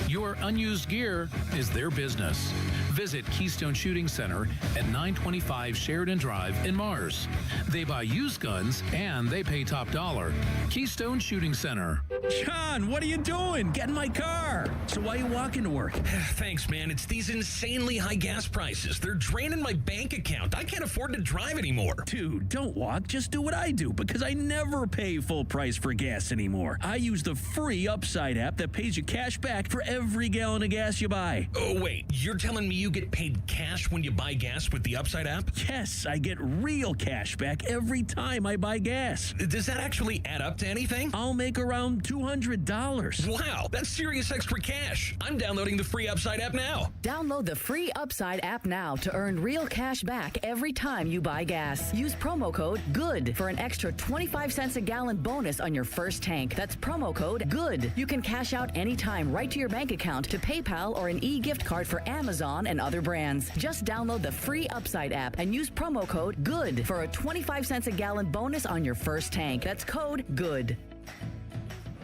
Your unused gear is their business. Visit Keystone Shooting Center at 925 Sheridan Drive in Mars. They buy used guns and they pay top dollar. Keystone Shooting Center. John, what are you doing? Get in my car. So why are you walking to work? Thanks, man. It's these insanely high gas prices. They're draining my bank account. I can't afford to drive anymore. Dude, don't walk. Just do what I do, because I never pay full price for gas anymore. I use the free Upside app that pays you cash back for every gallon of gas you buy. Oh, wait. You're telling me you get paid cash when you buy gas with the Upside app? Yes, I get real cash back every time I buy gas. Does that actually add up to anything? I'll make around $200. Wow, that's serious extra cash. I'm downloading the free Upside app now. Download the free Upside app now to earn real cash back every time you buy gas. Use promo code GOOD for an extra 25 cents a gallon bonus on your first tank. That's promo code GOOD. You can cash out anytime right to your bank account, to PayPal, or an e-gift card for Amazon and other brands. Just download the free Upside app and use promo code GOOD for a 25 cents a gallon bonus on your first tank. That's code GOOD.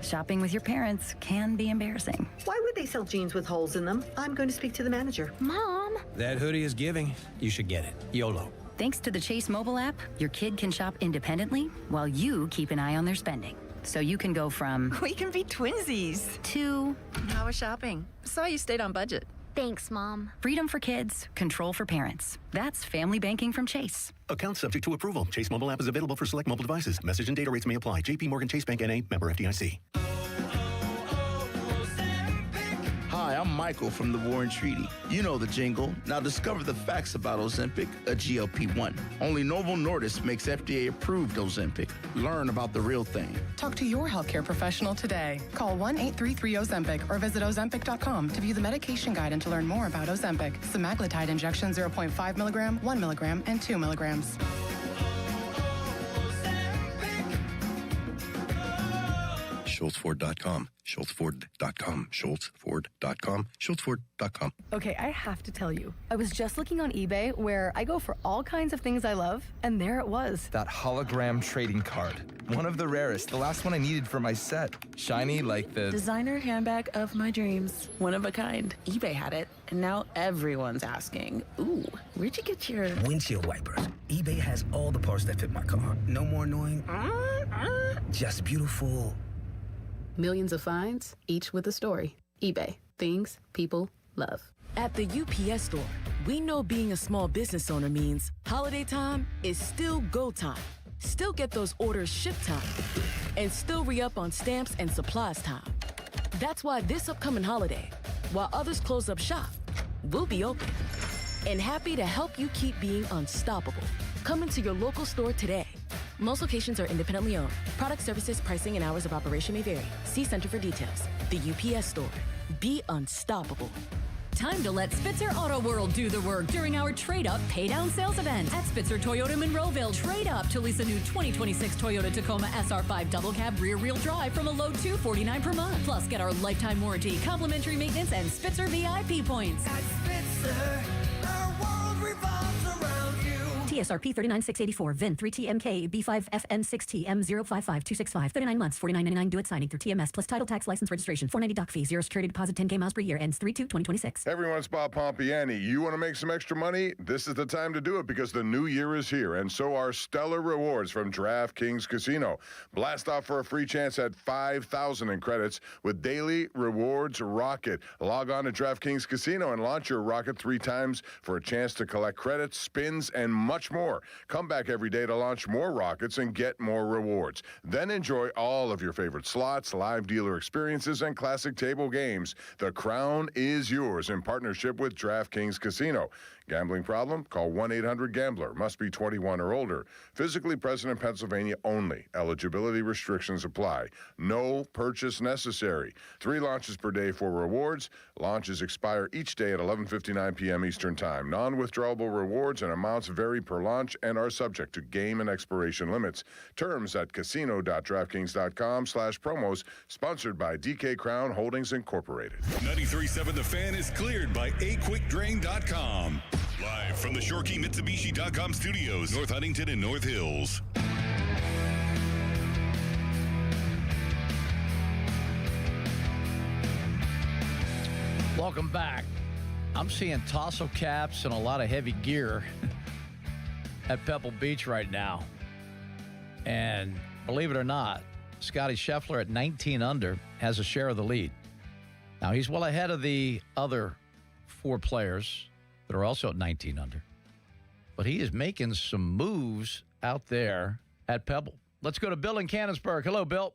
Shopping with your parents can be embarrassing. Why would they sell jeans with holes in them? I'm going to speak to the manager. Mom! That hoodie is giving. You should get it. YOLO. Thanks to the Chase mobile app, your kid can shop independently while you keep an eye on their spending. So you can go from... We can be twinsies. ...to... How was shopping? Saw you stayed on budget. Thanks, Mom. Freedom for kids, control for parents. That's family banking from Chase. Account subject to approval. Chase mobile app is available for select mobile devices. Message and data rates may apply. JP Morgan Chase Bank N.A. member FDIC. Hi, I'm Michael from the War and Treaty. You know the jingle. Now discover the facts about Ozempic, a GLP-1. Only Novo Nordisk makes FDA-approved Ozempic. Learn about the real thing. Talk to your healthcare professional today. Call 1-833-OZEMPIC or visit Ozempic.com to view the medication guide and to learn more about Ozempic. Semaglutide injection 0.5 milligram, 1 milligram, and 2 milligrams. SchultzFord.com. SchultzFord.com. SchultzFord.com. SchultzFord.com. Okay, I have to tell you, I was just looking on eBay where I go for all kinds of things I love, and there it was. That hologram trading card. One of the rarest. The last one I needed for my set. Shiny like the designer handbag of my dreams. One of a kind. eBay had it, and now everyone's asking, ooh, where'd you get your windshield wipers? eBay has all the parts that fit my car. No more annoying, just beautiful. Millions of finds, each with a story. eBay. Things people love. At the UPS Store, we know being a small business owner means holiday time is still go time. Still get those orders shipped time. And still re-up on stamps and supplies time. That's why this upcoming holiday, while others close up shop, we'll be open. And happy to help you keep being unstoppable. Come into your local store today. Most locations are independently owned. Product, services, pricing, and hours of operation may vary. See Center for details. The UPS Store. Be unstoppable. Time to let Spitzer Auto World do the work during our Trade Up Pay Down sales event at Spitzer Toyota Monroeville. Trade up to lease a new 2026 Toyota Tacoma SR5 double cab rear-wheel drive from a low $249 per month. Plus, get our lifetime warranty, complimentary maintenance, and Spitzer VIP points. At Spitzer, our world revolves around you. TSRP 39684, VIN 3TMK B5FN6TM055265. 39 months, $49.99 due at signing through TMS plus title tax license registration. $490 doc fee, 0 security deposit, 10K miles per year, ends 3/2/2026. Everyone, it's Bob Pompiani. You want to make some extra money? This is the time to do it because the new year is here, and so are stellar rewards from DraftKings Casino. Blast off for a free chance at $5,000 in credits with Daily Rewards Rocket. Log on to DraftKings Casino and launch your rocket 3 times for a chance to collect credits, spins, and much more. Come back every day to launch more rockets and get more rewards. Then enjoy all of your favorite slots, live dealer experiences, and classic table games. The crown is yours in partnership with DraftKings Casino. Gambling problem? Call 1-800-GAMBLER. Must be 21 or older. Physically present in Pennsylvania only. Eligibility restrictions apply. No purchase necessary. 3 launches per day for rewards. Launches expire each day at 11:59 p.m. Eastern Time. Non-withdrawable rewards and amounts vary per launch and are subject to game and expiration limits. Terms at casino.draftkings.com/promos. Sponsored by DK Crown Holdings Incorporated. 93.7 The Fan is cleared by aquickdrain.com. Live from the Shorkey Mitsubishi.com studios, North Huntington and North Hills. Welcome back. I'm seeing tassel caps and a lot of heavy gear at Pebble Beach right now. And believe it or not, Scotty Scheffler at 19 under has a share of the lead. Now, he's well ahead of the other 4 players that are also at 19 under. But he is making some moves out there at Pebble. Let's go to Bill in Canonsburg. Hello, Bill.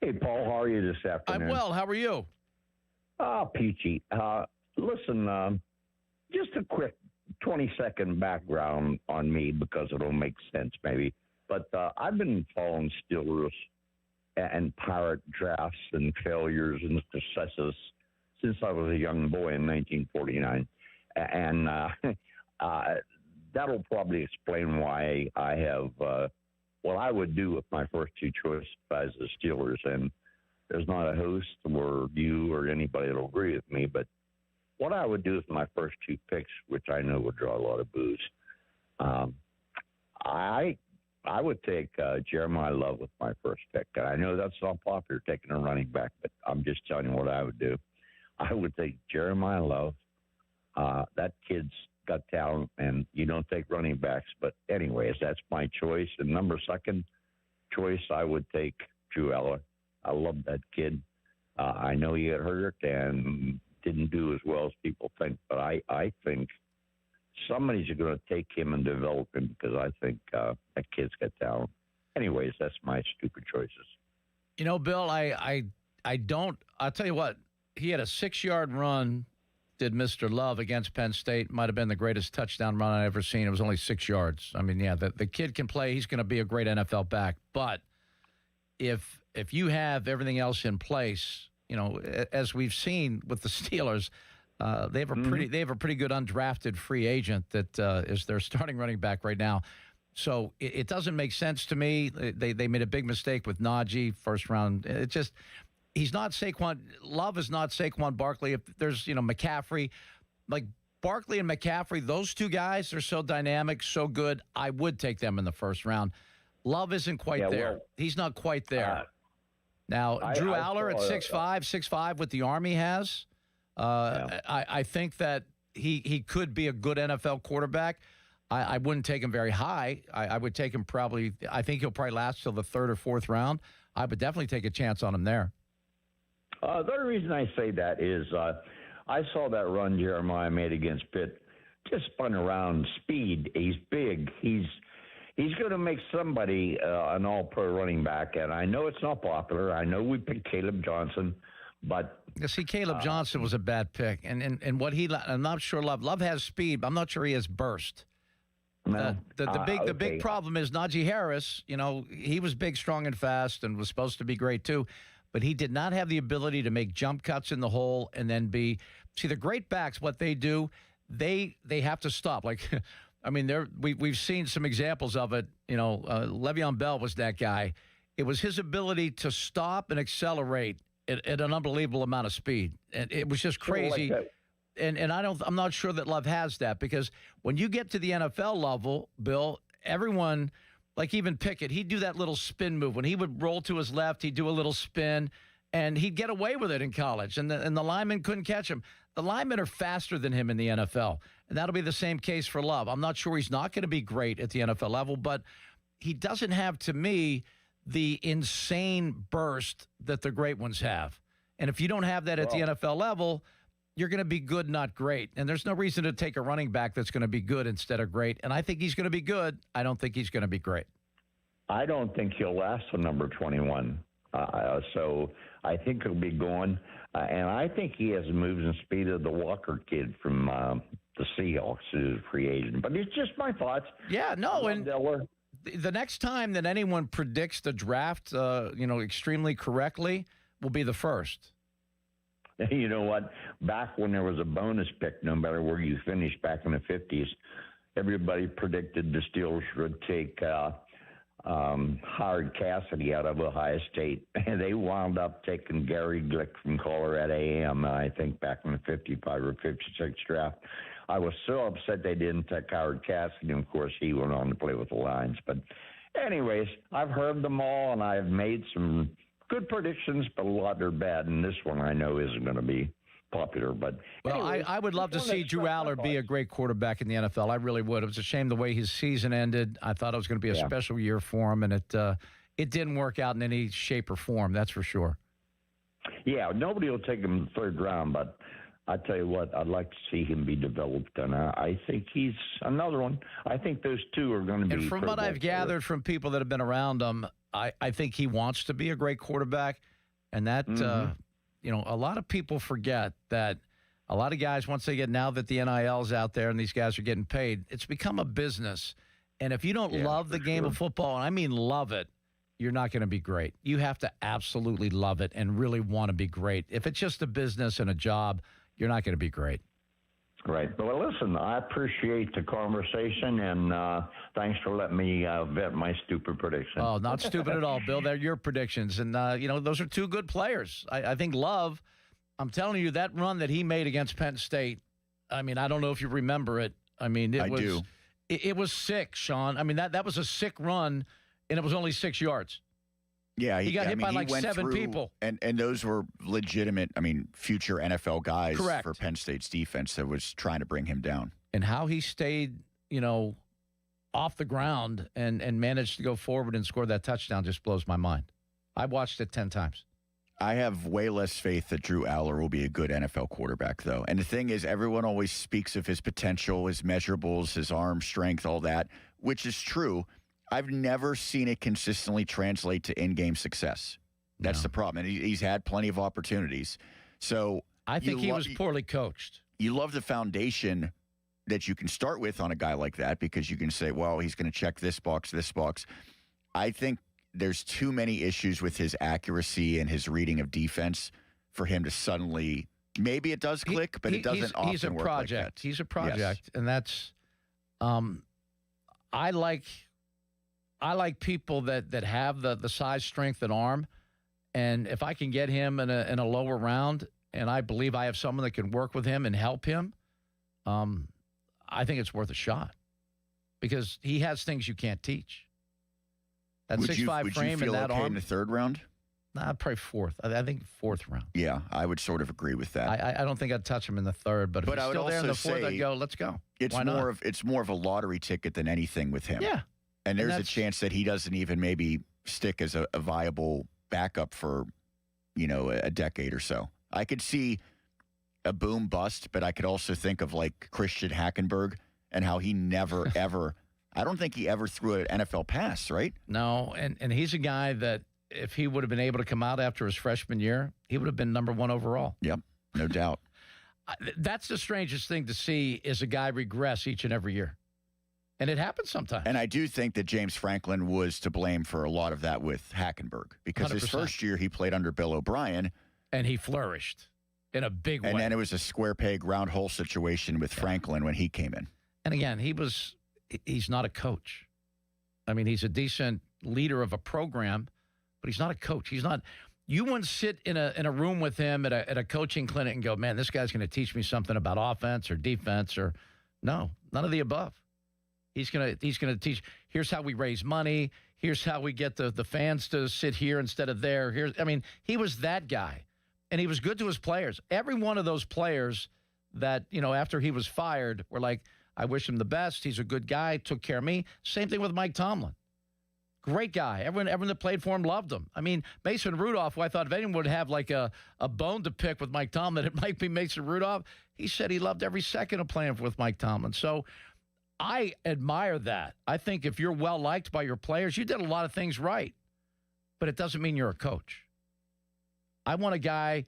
Hey, Paul. How are you this afternoon? I'm well. How are you? Peachy. Listen, just a quick 20-second background on me because it'll make sense maybe. But I've been following Steelers and Pirate drafts and failures and successes since I was a young boy in 1949. And that'll probably explain why I have what I would do with my first 2 choices as the Steelers. And there's not a host or you or anybody that'll agree with me, but what I would do with my first 2 picks, which I know would draw a lot of boos, I would take Jeremiah Love with my first pick. And I know that's not popular, taking a running back, but I'm just telling you what I would do. I would take Jeremiah Love. That kid's got talent, and you don't take running backs. But anyways, that's my choice. And number 2 choice, I would take Drew Eller. I love that kid. I know he got hurt and didn't do as well as people think, but I think somebody's going to take him and develop him because I think that kid's got talent. Anyways, that's my stupid choices. You know, Bill, I'll tell you what, he had a 6-yard run, did Mr. Love against Penn State. Might have been the greatest touchdown run I've ever seen. It was only 6 yards. I mean, yeah, the kid can play. He's going to be a great NFL back. But if you have everything else in place, as we've seen with the Steelers, they have a pretty good undrafted free agent that is their starting running back right now. So it doesn't make sense to me. They made a big mistake with Najee first round. It just he's not Saquon. Love is not Saquon Barkley. If there's McCaffrey, like Barkley and McCaffrey, those two guys are so dynamic, so good. I would take them in the first round. Love isn't quite there. Well, he's not quite there. Now, Drew Aller at 6'5", what the Army has. I think that he could be a good NFL quarterback. I wouldn't take him very high. I would take him I think he'll probably last till the 3rd or 4th round. I would definitely take a chance on him there. The other reason I say that is I saw that run Jeremiah made against Pitt. Just spun around, speed. He's big. He's going to make somebody an all-pro running back. And I know it's not popular. I know we picked Caleb Johnson. But Caleb Johnson was a bad pick. And what I'm not sure Love has speed, but I'm not sure he has burst. The big problem is Najee Harris. He was big, strong, and fast, and was supposed to be great too, but he did not have the ability to make jump cuts in the hole and then the great backs. What they do, they have to stop. Like, I mean, we've seen some examples of it. Le'Veon Bell was that guy. It was his ability to stop and accelerate at an unbelievable amount of speed, and it was just crazy. And I'm not sure that Love has that, because when you get to the NFL level, Bill, everyone, like even Pickett, he'd do that little spin move. When he would roll to his left, he'd do a little spin, and he'd get away with it in college, and the linemen couldn't catch him. The linemen are faster than him in the NFL, and that'll be the same case for Love. I'm not sure he's not going to be great at the NFL level, but he doesn't have, to me, the insane burst that the great ones have. And if you don't have that at the NFL level, you're going to be good, not great. And there's no reason to take a running back that's going to be good instead of great. And I think he's going to be good. I don't think he's going to be great. I don't think he'll last to number 21. So I think he'll be going. And I think he has the moves and speed of the Walker kid from the Seahawks, who's a free agent. But it's just my thoughts. Yeah, no. And the next time that anyone predicts the draft, extremely correctly, will be the first. You know what? Back when there was a bonus pick, no matter where you finished back in the 50s, everybody predicted the Steelers would take Howard Cassidy out of Ohio State. And they wound up taking Gary Glick from Colorado A&M, I think, back in the 55 or 56 draft. I was so upset they didn't take Howard Cassidy. And, of course, he went on to play with the Lions. But anyways, I've heard them all, and I've made some good predictions, but a lot are bad, and this one I know isn't going to be popular. But anyways, I would love to see Drew Aller be a great quarterback in the NFL. I really would. It was a shame the way his season ended. I thought it was going to be a special year for him, and it didn't work out in any shape or form. That's for sure. Yeah, nobody will take him in the 3rd round, but I tell you what, I'd like to see him be developed, and I think he's another one. I think those two are going to be. And from what I've gathered from people that have been around him, I think he wants to be a great quarterback, and that, a lot of people forget that a lot of guys, once they get, now that the NIL's out there and these guys are getting paid, it's become a business. And if you don't love the game of football, and I mean love it, you're not going to be great. You have to absolutely love it and really want to be great. If it's just a business and a job, you're not going to be great. Right. Well, listen, I appreciate the conversation, and thanks for letting me vet my stupid predictions. Oh, not stupid at all, Bill. They're your predictions. And, those are two good players. I think Love, I'm telling you, that run that he made against Penn State, I mean, I don't know if you remember it. I mean, I do. It was sick, Sean. I mean, that was a sick run, and it was only 6 yards. Yeah, he got hit by like 7 people. And those were legitimate, future NFL guys. Correct. For Penn State's defense that was trying to bring him down. And how he stayed, off the ground and managed to go forward and score that touchdown just blows my mind. I watched it 10 times. I have way less faith that Drew Aller will be a good NFL quarterback, though. And the thing is, everyone always speaks of his potential, his measurables, his arm strength, all that, which is true. I've never seen it consistently translate to in-game success. That's the problem. And he's had plenty of opportunities. So I think he was poorly coached. You love the foundation that you can start with on a guy like that because you can say, well, he's going to check this box, this box. I think there's too many issues with his accuracy and his reading of defense for him to suddenly, maybe it does click, but it doesn't often he's a work project. like that. He's a project, Yes. and that's I like people that have the size, strength, and arm, and if I can get him in a lower round, and I believe I have someone that can work with him and help him, I think it's worth a shot because he has things you can't teach. That 6'5" frame and that arm in the third round? Nah, probably fourth. I think fourth round. Yeah, I would sort of agree with that. I don't think I'd touch him in the third, but if he's still there in the fourth, I'd go, let's go. It's Why not? it's more of a lottery ticket than anything with him. Yeah. And there's a chance that he doesn't even maybe stick as a viable backup for, a decade or so. I could see a boom bust, but I could also think of like Christian Hackenberg and how he never, ever, I don't think he ever threw an NFL pass, right? No, and he's a guy that if he would have been able to come out after his freshman year, he would have been number 1 overall. Yep, no doubt. That's the strangest thing to see is a guy regress each and every year. And it happens sometimes. And I do think that James Franklin was to blame for a lot of that with Hackenberg because 100%. his first year he played under Bill O'Brien. And he flourished in a big way. And then it was a square peg, round hole situation with Franklin when he came in. And again, he's not a coach. I mean, he's a decent leader of a program, but he's not a coach. You wouldn't sit in a room with him at a coaching clinic and go, man, this guy's going to teach me something about offense or defense or no, none of the above. He's going to teach, here's how we raise money. Here's how we get the fans to sit here instead of there. He was that guy. And he was good to his players. Every one of those players that, after he was fired were like, I wish him the best. He's a good guy, took care of me. Same thing with Mike Tomlin. Great guy. Everyone that played for him loved him. I mean, Mason Rudolph, who I thought if anyone would have like a bone to pick with Mike Tomlin, it might be Mason Rudolph. He said he loved every second of playing with Mike Tomlin. So I admire that. I think if you're well-liked by your players, you did a lot of things right. But it doesn't mean you're a coach. I want a guy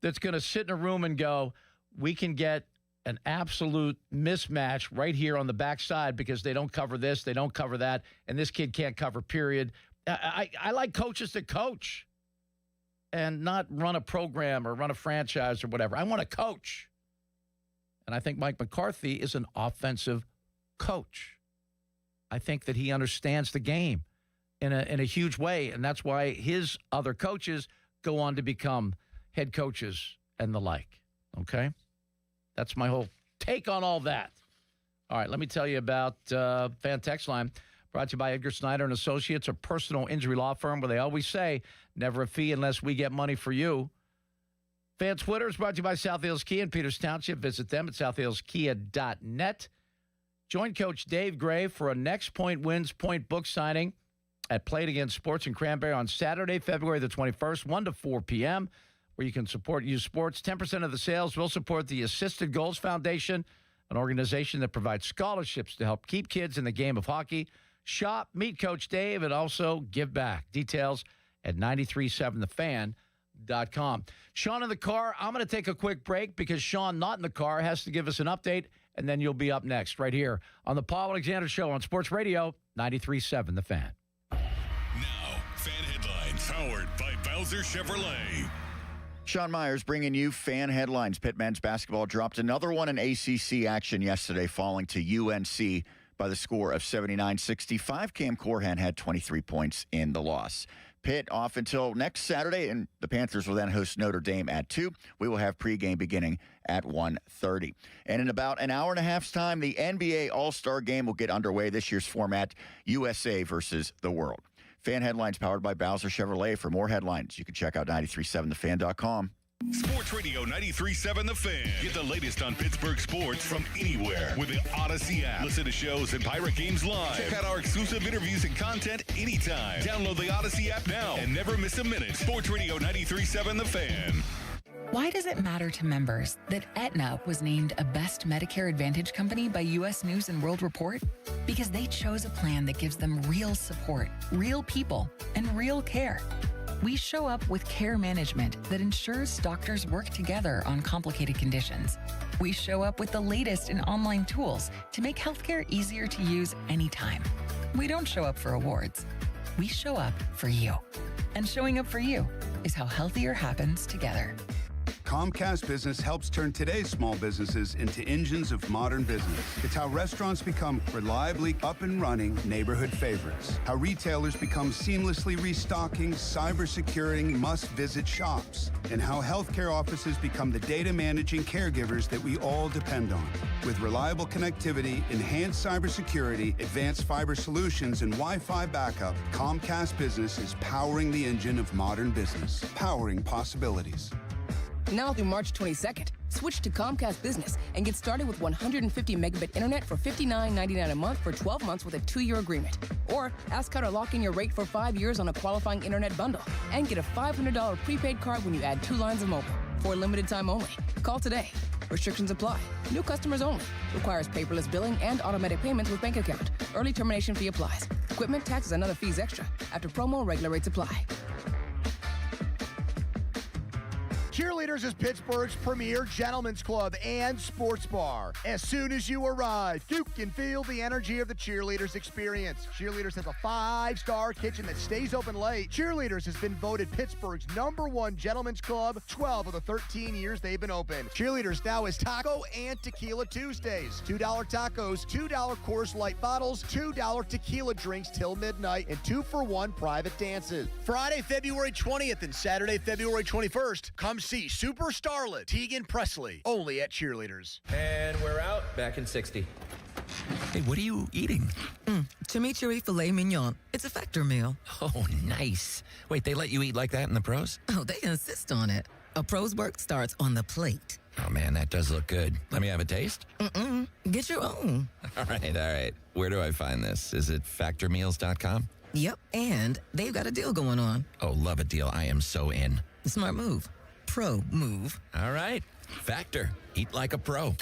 that's going to sit in a room and go, we can get an absolute mismatch right here on the backside because they don't cover this, they don't cover that, and this kid can't cover, period. I like coaches that coach and not run a program or run a franchise or whatever. I want a coach. And I think Mike McCarthy is an offensive coach. I think that he understands the game in a huge way, and that's why his other coaches go on to become head coaches and the like, okay? That's my whole take on all that. All right, let me tell you about Fan Text Line, brought to you by Edgar Snyder & Associates, a personal injury law firm where they always say, never a fee unless we get money for you. Fan Twitter is brought to you by South Hills Kia in Peters Township. Visit them at southhillskia.net. Join Coach Dave Gray for a Next Point Wins Point book signing at Play It Again Sports in Cranberry on Saturday, February the 21st, 1 to 4 p.m., where you can support youth sports. 10% of the sales will support the Assisted Goals Foundation, an organization that provides scholarships to help keep kids in the game of hockey. Shop, meet Coach Dave, and also give back. Details at 937thefan.com. Sean in the car. I'm going to take a quick break because Sean, not in the car, has to give us an update, and then you'll be up next right here on the Paul Alexander Show on Sports Radio 93.7 The Fan. Now, Fan Headlines, powered by Bowser Chevrolet. Sean Myers bringing you Fan Headlines. Pitt men's basketball dropped another one in ACC action yesterday, falling to UNC by the score of 79-65. Cam Corhan had 23 points in the loss. Pitt off until next Saturday, and the Panthers will then host Notre Dame at 2. We will have pregame beginning at 1:30. And in about an hour and a half's time, the NBA All-Star Game will get underway. This year's format, USA versus the world. Fan Headlines powered by Bowser Chevrolet. For more headlines, you can check out 937thefan.com. Sports Radio 93.7 The Fan. Get the latest on Pittsburgh sports from anywhere with the Odyssey app. Listen to shows and Pirate Games live. Check out our exclusive interviews and content anytime. Download the Odyssey app now and never miss a minute. Sports Radio 93.7 The Fan. Why does it matter to members that Aetna was named a Best Medicare Advantage company by U.S. News & World Report? Because they chose a plan that gives them real support, real people, and real care. We show up with care management that ensures doctors work together on complicated conditions. We show up with the latest in online tools to make healthcare easier to use anytime. We don't show up for awards. We show up for you. And showing up for you is how healthier happens together. Comcast Business helps turn today's small businesses into engines of modern business. It's how restaurants become reliably up and running neighborhood favorites. How retailers become seamlessly restocking, cyber-securing, must-visit shops. And how healthcare offices become the data-managing caregivers that we all depend on. With reliable connectivity, enhanced cybersecurity, advanced fiber solutions, and Wi-Fi backup, Comcast Business is powering the engine of modern business. Powering possibilities. Now through March 22nd, switch to Comcast Business and get started with 150 megabit internet for $59.99 a month for 12 months with a 2-year agreement. Or ask how to lock in your rate for 5 years on a qualifying internet bundle and get a $500 prepaid card when you add 2 lines of mobile for a limited time only. Call today. Restrictions apply. New customers only. Requires paperless billing and automatic payments with bank account. Early termination fee applies. Equipment, taxes, and other fees extra. After promo, regular rates apply. Cheerleaders is Pittsburgh's premier gentlemen's club and sports bar. As soon as you arrive, you can feel the energy of the Cheerleaders experience. Cheerleaders has a 5-star kitchen that stays open late. Cheerleaders has been voted Pittsburgh's #1 gentlemen's club 12 of the 13 years they've been open. Cheerleaders now is Taco and Tequila Tuesdays. $2 tacos, $2 Coors Light bottles, $2 tequila drinks till midnight, and 2-for-1 private dances. Friday, February 20th and Saturday, February 21st. Come see super starlet Tegan Presley, only at Cheerleaders. And we're out. Back in 60. Hey, what are you eating? Chimichurri filet mignon. It's a Factor meal. Oh, nice. Wait, they let you eat like that in the pros? Oh, they insist on it. A pro's work starts on the plate. Oh, man, that does look good. Let me have a taste? Get your own. All right. Where do I find this? Is it factormeals.com? Yep, and they've got a deal going on. Oh, love a deal. I am so in. Smart move. Pro move. All right. Factor. Eat like a pro.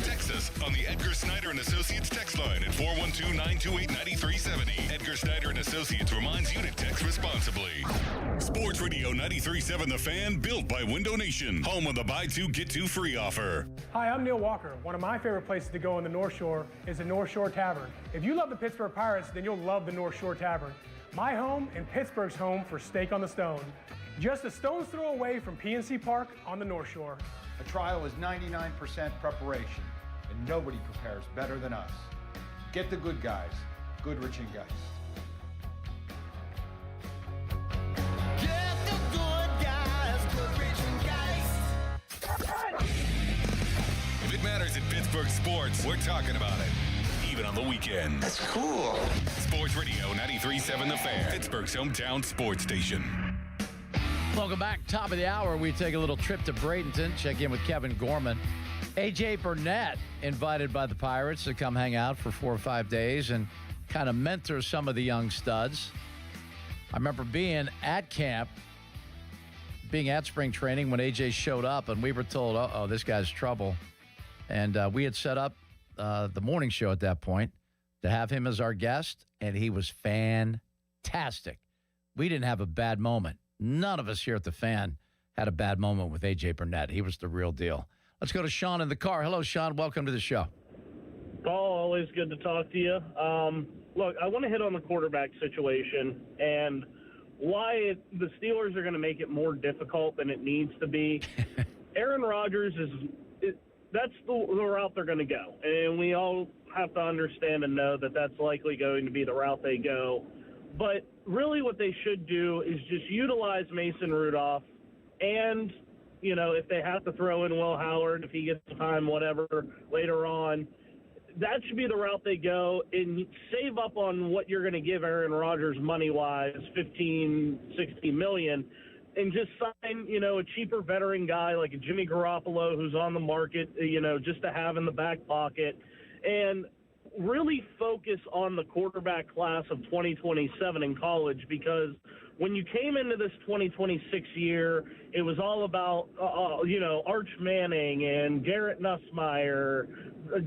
Text us on the Edgar Snyder and Associates text line at 412-928-9370. Edgar Snyder and Associates reminds you to text responsibly. Sports Radio 93.7 The Fan, built by Window Nation. Home of the buy two, get two free offer. Hi, I'm Neil Walker. One of my favorite places to go in the North Shore is the North Shore Tavern. If you love the Pittsburgh Pirates, then you'll love the North Shore Tavern. My home and Pittsburgh's home for Steak on the Stone. Just a stone's throw away from PNC Park on the North Shore. A trial is 99% preparation, and nobody prepares better than us. Get the good guys, Goodrich and Geist. Get the good guys, Goodrich and Geist. If it matters in Pittsburgh sports, we're talking about it. Even on the weekend. That's cool. Sports Radio 93.7 The Fan, Pittsburgh's hometown sports station. Welcome back. Top of the hour, we take a little trip to Bradenton, check in with Kevin Gorman. A.J. Burnett invited by the Pirates to come hang out for 4 or 5 days and kind of mentor some of the young studs. I remember being at camp, being at spring training when A.J. showed up, and we were told, uh-oh, this guy's trouble. And we had set up the morning show at that point to have him as our guest, and he was fantastic. We didn't have a bad moment. None of us here at the Fan had a bad moment with A.J. Burnett. He was the real deal. Let's go to Sean in the car. Hello, Sean. Welcome to the show. Paul, always good to talk to you. Look, I want to hit on the quarterback situation and why the Steelers are going to make it more difficult than it needs to be. Aaron Rodgers that's the route they're going to go. And we all have to understand and know that that's likely going to be the route they go. But really what they should do is just utilize Mason Rudolph and, if they have to throw in Will Howard, if he gets time, whatever, later on, that should be the route they go and save up on what you're going to give Aaron Rodgers money-wise, $15, $16 million, and just sign, a cheaper veteran guy like a Jimmy Garoppolo who's on the market, just to have in the back pocket, and really focus on the quarterback class of 2027 in college, because when you came into this 2026 year, it was all about, Arch Manning and Garrett Nussmeier,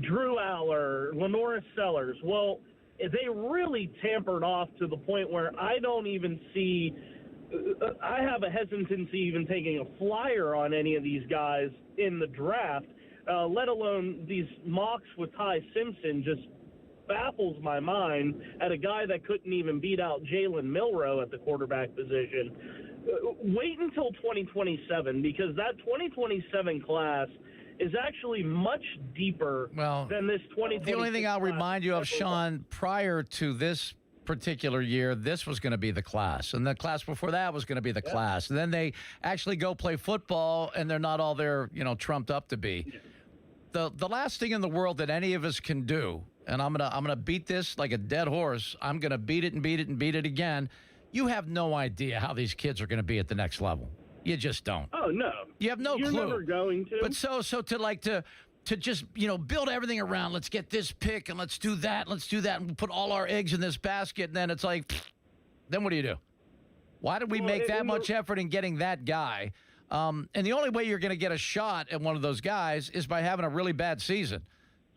Drew Aller, Lenoris Sellers. Well, they really tampered off to the point where I don't even see I have a hesitancy even taking a flyer on any of these guys in the draft, let alone these mocks with Ty Simpson just baffles my mind at a guy that couldn't even beat out Jalen Milroe at the quarterback position. Wait until 2027, because that 2027 class is actually much deeper than this 2026. The only thing I'll remind you of, Sean, prior to this particular year, this was going to be the class, and the class before that was going to be the class, and then they actually go play football, and they're not all they're trumped up to be. The last thing in the world that any of us can do, and I'm gonna beat this like a dead horse. I'm gonna beat it and beat it and beat it again. You have no idea how these kids are going to be at the next level. You just don't. Oh no, you have no clue. You're never going to. But so to just build everything around. Let's get this pick and let's do that. Let's do that, and we'll put all our eggs in this basket. And then it's like, then what do? Why did we make that much effort in getting that guy? And the only way you're going to get a shot at one of those guys is by having a really bad season.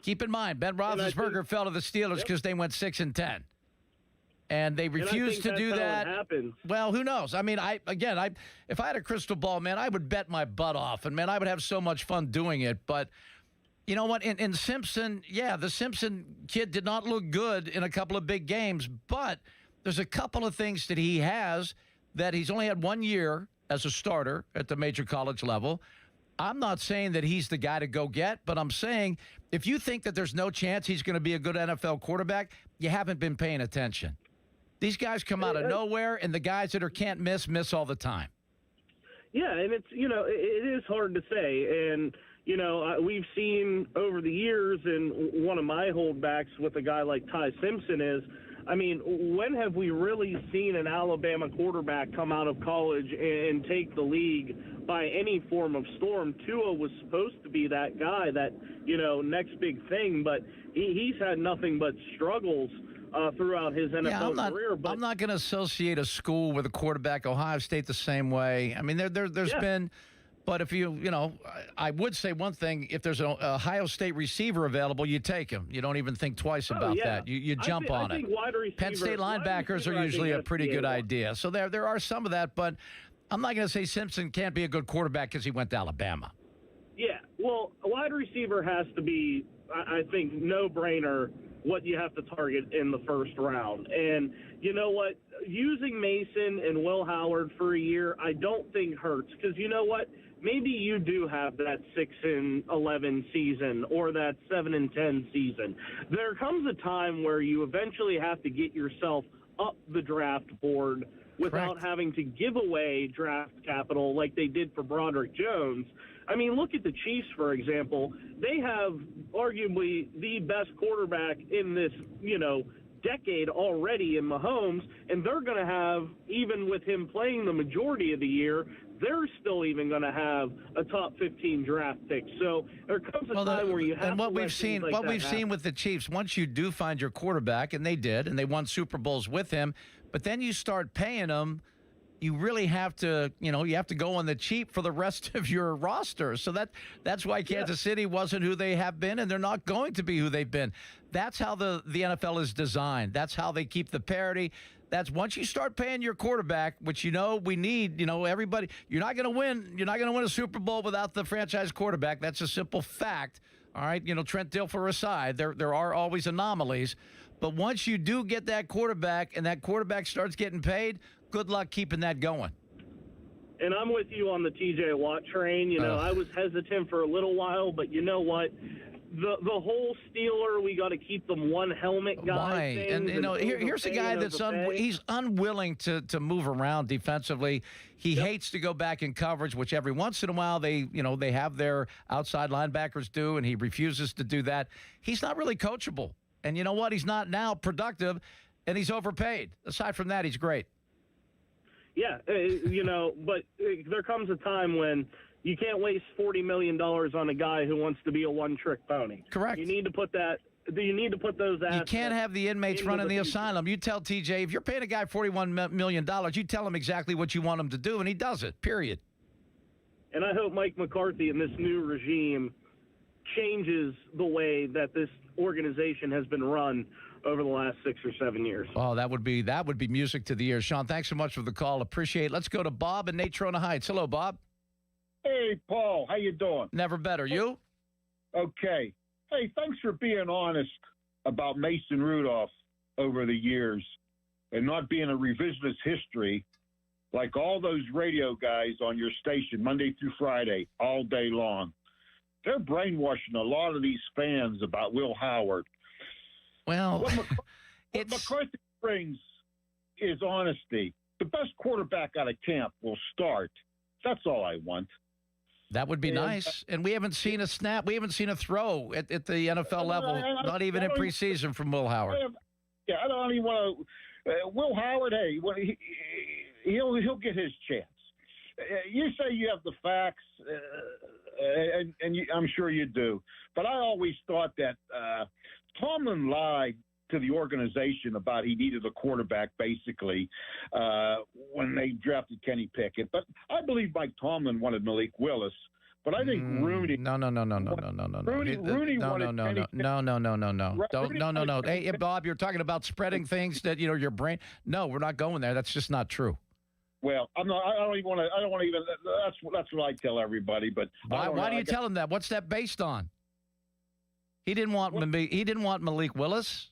Keep in mind, Ben Roethlisberger fell to the Steelers because they went 6-10. And they refused to do that. Well, who knows? I mean, if I had a crystal ball, man, I would bet my butt off. And, man, I would have so much fun doing it. But you know what? In Simpson, the Simpson kid did not look good in a couple of big games. But there's a couple of things that he has that he's only had 1 year as a starter at the major college level. I'm not saying that he's the guy to go get, but I'm saying if you think that there's no chance he's going to be a good NFL quarterback, you haven't been paying attention. These guys come out of nowhere, and the guys that can't miss all the time. Yeah, and it's, it is hard to say. And, we've seen over the years, and one of my holdbacks with a guy like Ty Simpson is, when have we really seen an Alabama quarterback come out of college and take the league by any form of storm? Tua was supposed to be that guy, that, next big thing, but he's had nothing but struggles throughout his NFL career. But I'm not going to associate a school with a quarterback. Ohio State the same way. I mean, there's been, but if I would say one thing: if there's an Ohio State receiver available, you take him. You don't even think twice about that. You jump on it. Penn State linebackers are usually a pretty good idea. So there are some of that, but I'm not going to say Simpson can't be a good quarterback because he went to Alabama. Yeah, well, a wide receiver has to be, I think, no-brainer what you have to target in the first round. And you know what? Using Mason and Will Howard for a year, I don't think hurts, because you know what? Maybe you do have that 6-11 season or that 7-10 season. There comes a time where you eventually have to get yourself up the draft board without having to give away draft capital like they did for Broderick Jones. I mean, look at the Chiefs, for example. They have arguably the best quarterback in this, decade already in Mahomes, and they're going to have, even with him playing the majority of the year, they're still even going to have a top 15 draft pick. So there comes a time where you have and what to we've seen, what we've seen with the Chiefs, once you do find your quarterback, and they did, and they won Super Bowls with him, but then you start paying them. You really have to, you have to go on the cheap for the rest of your roster. So that's why Kansas City wasn't who they have been, and they're not going to be who they've been. That's how the NFL is designed. That's how they keep the parity. That's once you start paying your quarterback, which we need, everybody. You're not going to win. You're not going to win a Super Bowl without the franchise quarterback. That's a simple fact. All right, Trent Dilfer aside, there are always anomalies. But once you do get that quarterback and that quarterback starts getting paid, good luck keeping that going. And I'm with you on the TJ Watt train. I was hesitant for a little while, but you know what? The whole Steeler, we got to keep them one helmet guy. Why? And here's a guy that's he's unwilling to move around defensively. He hates to go back in coverage, which every once in a while they have their outside linebackers do, and he refuses to do that. He's not really coachable. And you know what? He's not now productive, and he's overpaid. Aside from that, he's great. Yeah, but there comes a time when you can't waste $40 million on a guy who wants to be a one-trick pony. Correct. You need to put those assets. You can't have the inmates running the asylum. You tell TJ, if you're paying a guy $41 million, you tell him exactly what you want him to do, and he does it, period. And I hope Mike McCarthy and this new regime changes the way that this organization has been run over the last 6 or 7 years. Oh, that would be music to the ears. Sean, thanks so much for the call. Appreciate it. Let's go to Bob in Natrona Heights. Hello, Bob. Hey, Paul. How you doing? Never better. You? Okay. Hey, thanks for being honest about Mason Rudolph over the years and not being a revisionist history like all those radio guys on your station Monday through Friday all day long. They're brainwashing a lot of these fans about Will Howard. Well, what McCarthy brings is honesty. The best quarterback out of camp will start. That's all I want. That would be nice. And we haven't seen a snap. We haven't seen a throw at the NFL level, not even in preseason from Will Howard. I don't even want to. Will Howard, hey, he'll get his chance. You say you have the facts, and I'm sure you do. But I always thought that Tomlin lied to the organization about he needed a quarterback, basically, when they drafted Kenny Pickett. But I believe Mike Tomlin wanted Malik Willis. But I think Rooney. No. Rooney wanted Kenny Pickett. No. Hey, Bob, you're talking about spreading things that your brain. No, we're not going there. That's just not true. Well, I'm not. I don't want to even. That's what I tell everybody. But why do you tell him that? What's that based on? He didn't want Malik Willis.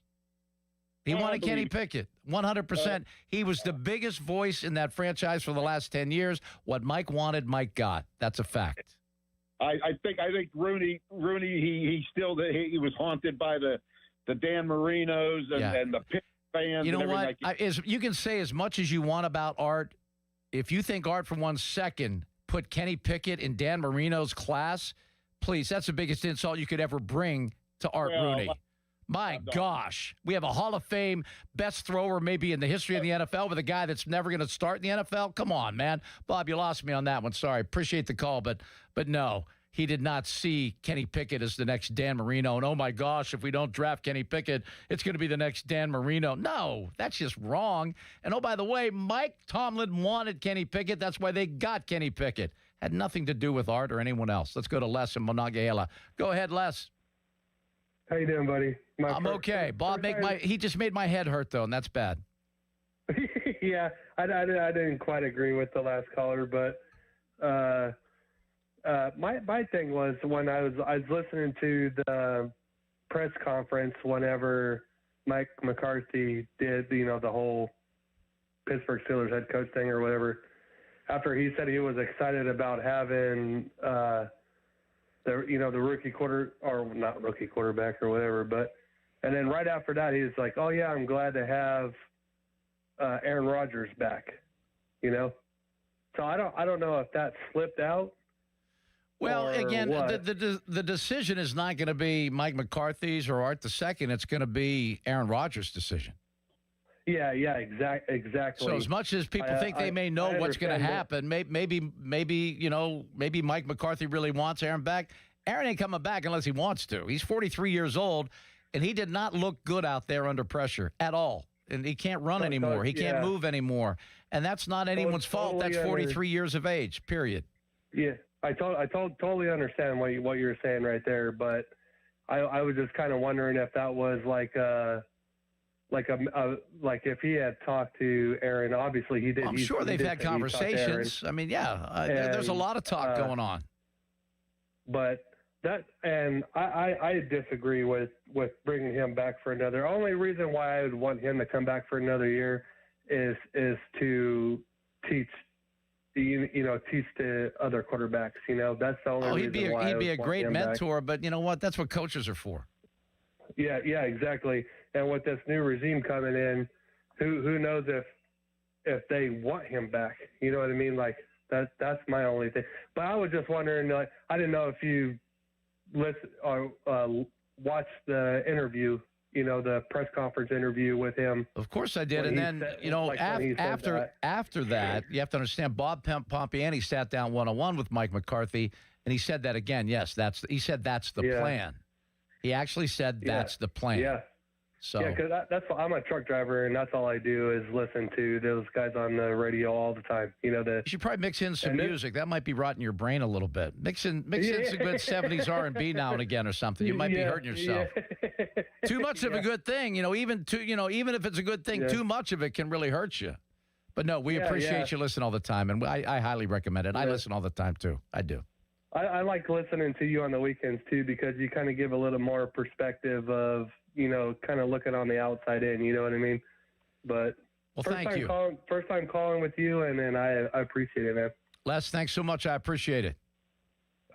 He wanted Kenny Pickett, 100%. He was the biggest voice in that franchise for the last 10 years. What Mike wanted, Mike got. That's a fact. I think Rooney he was haunted by the Dan Marinos and the Pitt fans. You know what? You can say as much as you want about Art. If you think Art for 1 second put Kenny Pickett in Dan Marino's class, please, that's the biggest insult you could ever bring to Art Rooney. My gosh, we have a Hall of Fame best thrower maybe in the history of the NFL with a guy that's never going to start in the NFL. Come on, man. Bob, you lost me on that one. Sorry. Appreciate the call, but no, he did not see Kenny Pickett as the next Dan Marino. And oh my gosh, if we don't draft Kenny Pickett, it's going to be the next Dan Marino. No, that's just wrong. And oh, by the way, Mike Tomlin wanted Kenny Pickett. That's why they got Kenny Pickett. Had nothing to do with Art or anyone else. Let's go to Les in Monongahela. Go ahead, Les. How you doing, buddy? I'm okay. Bob, he just made my head hurt, though, and that's bad. Yeah, I didn't quite agree with the last caller, but my thing was when I was listening to the press conference whenever Mike McCarthy did, the whole Pittsburgh Steelers head coach thing or whatever, after he said he was excited about having the rookie not rookie quarterback or whatever, and then right after that he was like, oh yeah, I'm glad to have Aaron Rodgers back, So I don't know if that slipped out. Well, again, the decision is not going to be Mike McCarthy's or Art II. It's going to be Aaron Rodgers' decision. Yeah, exactly. So as much as people think they may know what's going to happen, maybe Mike McCarthy really wants Aaron back. Aaron ain't coming back unless he wants to. He's 43 years old, and he did not look good out there under pressure at all. And he can't run anymore. He can't move anymore. And that's not anyone's fault. That's 43 years of age, period. Yeah, I totally understand what you're saying right there, but I was just kind of wondering if that was like if he had talked to Aaron. Obviously, he did. I'm sure they've had conversations. I mean, there's a lot of talk going on. But I disagree with bringing him back for another. Only reason why I would want him to come back for another year is to teach the other quarterbacks. That's the only reason why. He'd be a great mentor, but you know what? That's what coaches are for. Yeah, exactly. And with this new regime coming in, who knows if they want him back? You know what I mean? Like that's my only thing. But I was just wondering, I didn't know if you listen or watched the interview, the press conference interview with him. Of course I did. And then, after that, you have to understand Bob Pompiani sat down one-on-one with Mike McCarthy, and he said that again. Yes, that's the plan. He actually said that's the plan. Yeah. So yeah, because I'm a truck driver, and that's all I do is listen to those guys on the radio all the time. You should probably mix in some music. That might be rotting your brain a little bit. Mix in some good 70s R&B now and again or something. You might be hurting yourself. Yeah. Too much of a good thing, even if it's a good thing, too much of it can really hurt you. But no, we appreciate you listening all the time, and I highly recommend it. I listen all the time too. I do. I like listening to you on the weekends too, because you kind of give a little more perspective of, kind of looking on the outside in, you know what I mean? But thank you. First time calling with you, and then I appreciate it, man. Les, thanks so much. I appreciate it.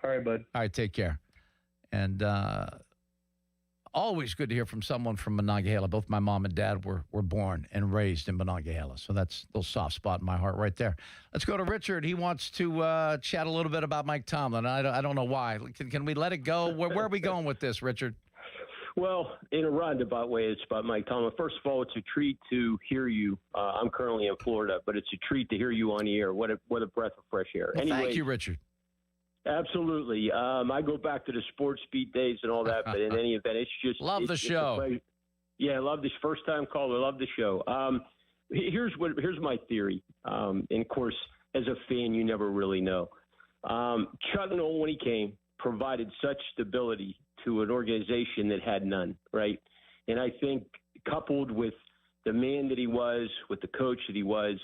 All right, bud. All right, take care. And always good to hear from someone from Monongahela. Both my mom and dad were born and raised in Monongahela, so that's a little soft spot in my heart right there. Let's go to Richard. He wants to chat a little bit about Mike Tomlin. I don't know why. Can we let it go? Where are we going with this, Richard? Well, in a roundabout way, it's about Mike Tomlin. First of all, it's a treat to hear you. I'm currently in Florida, but it's a treat to hear you on the air. What a breath of fresh air. Well, thank you, Richard. Absolutely. I go back to the sports beat days and all that, but in any event, it's just love the show. I love this first time caller. Love the show. Here's my theory. And of course, as a fan, you never really know. Chuck Noll, when he came, provided such stability to an organization that had none, right? And I think coupled with the man that he was, with the coach that he was,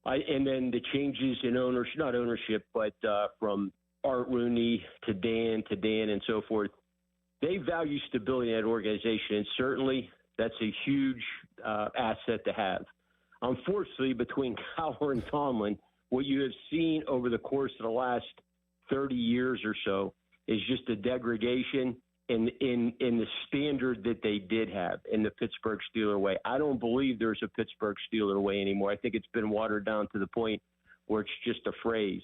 and then the changes in ownership, not ownership, but from Art Rooney to Dan and so forth, they value stability in that organization, and certainly that's a huge asset to have. Unfortunately, between Cowher and Tomlin, what you have seen over the course of the last 30 years or so is just a degradation in the standard that they did have in the Pittsburgh Steeler way. I don't believe there's a Pittsburgh Steeler way anymore. I think it's been watered down to the point where it's just a phrase.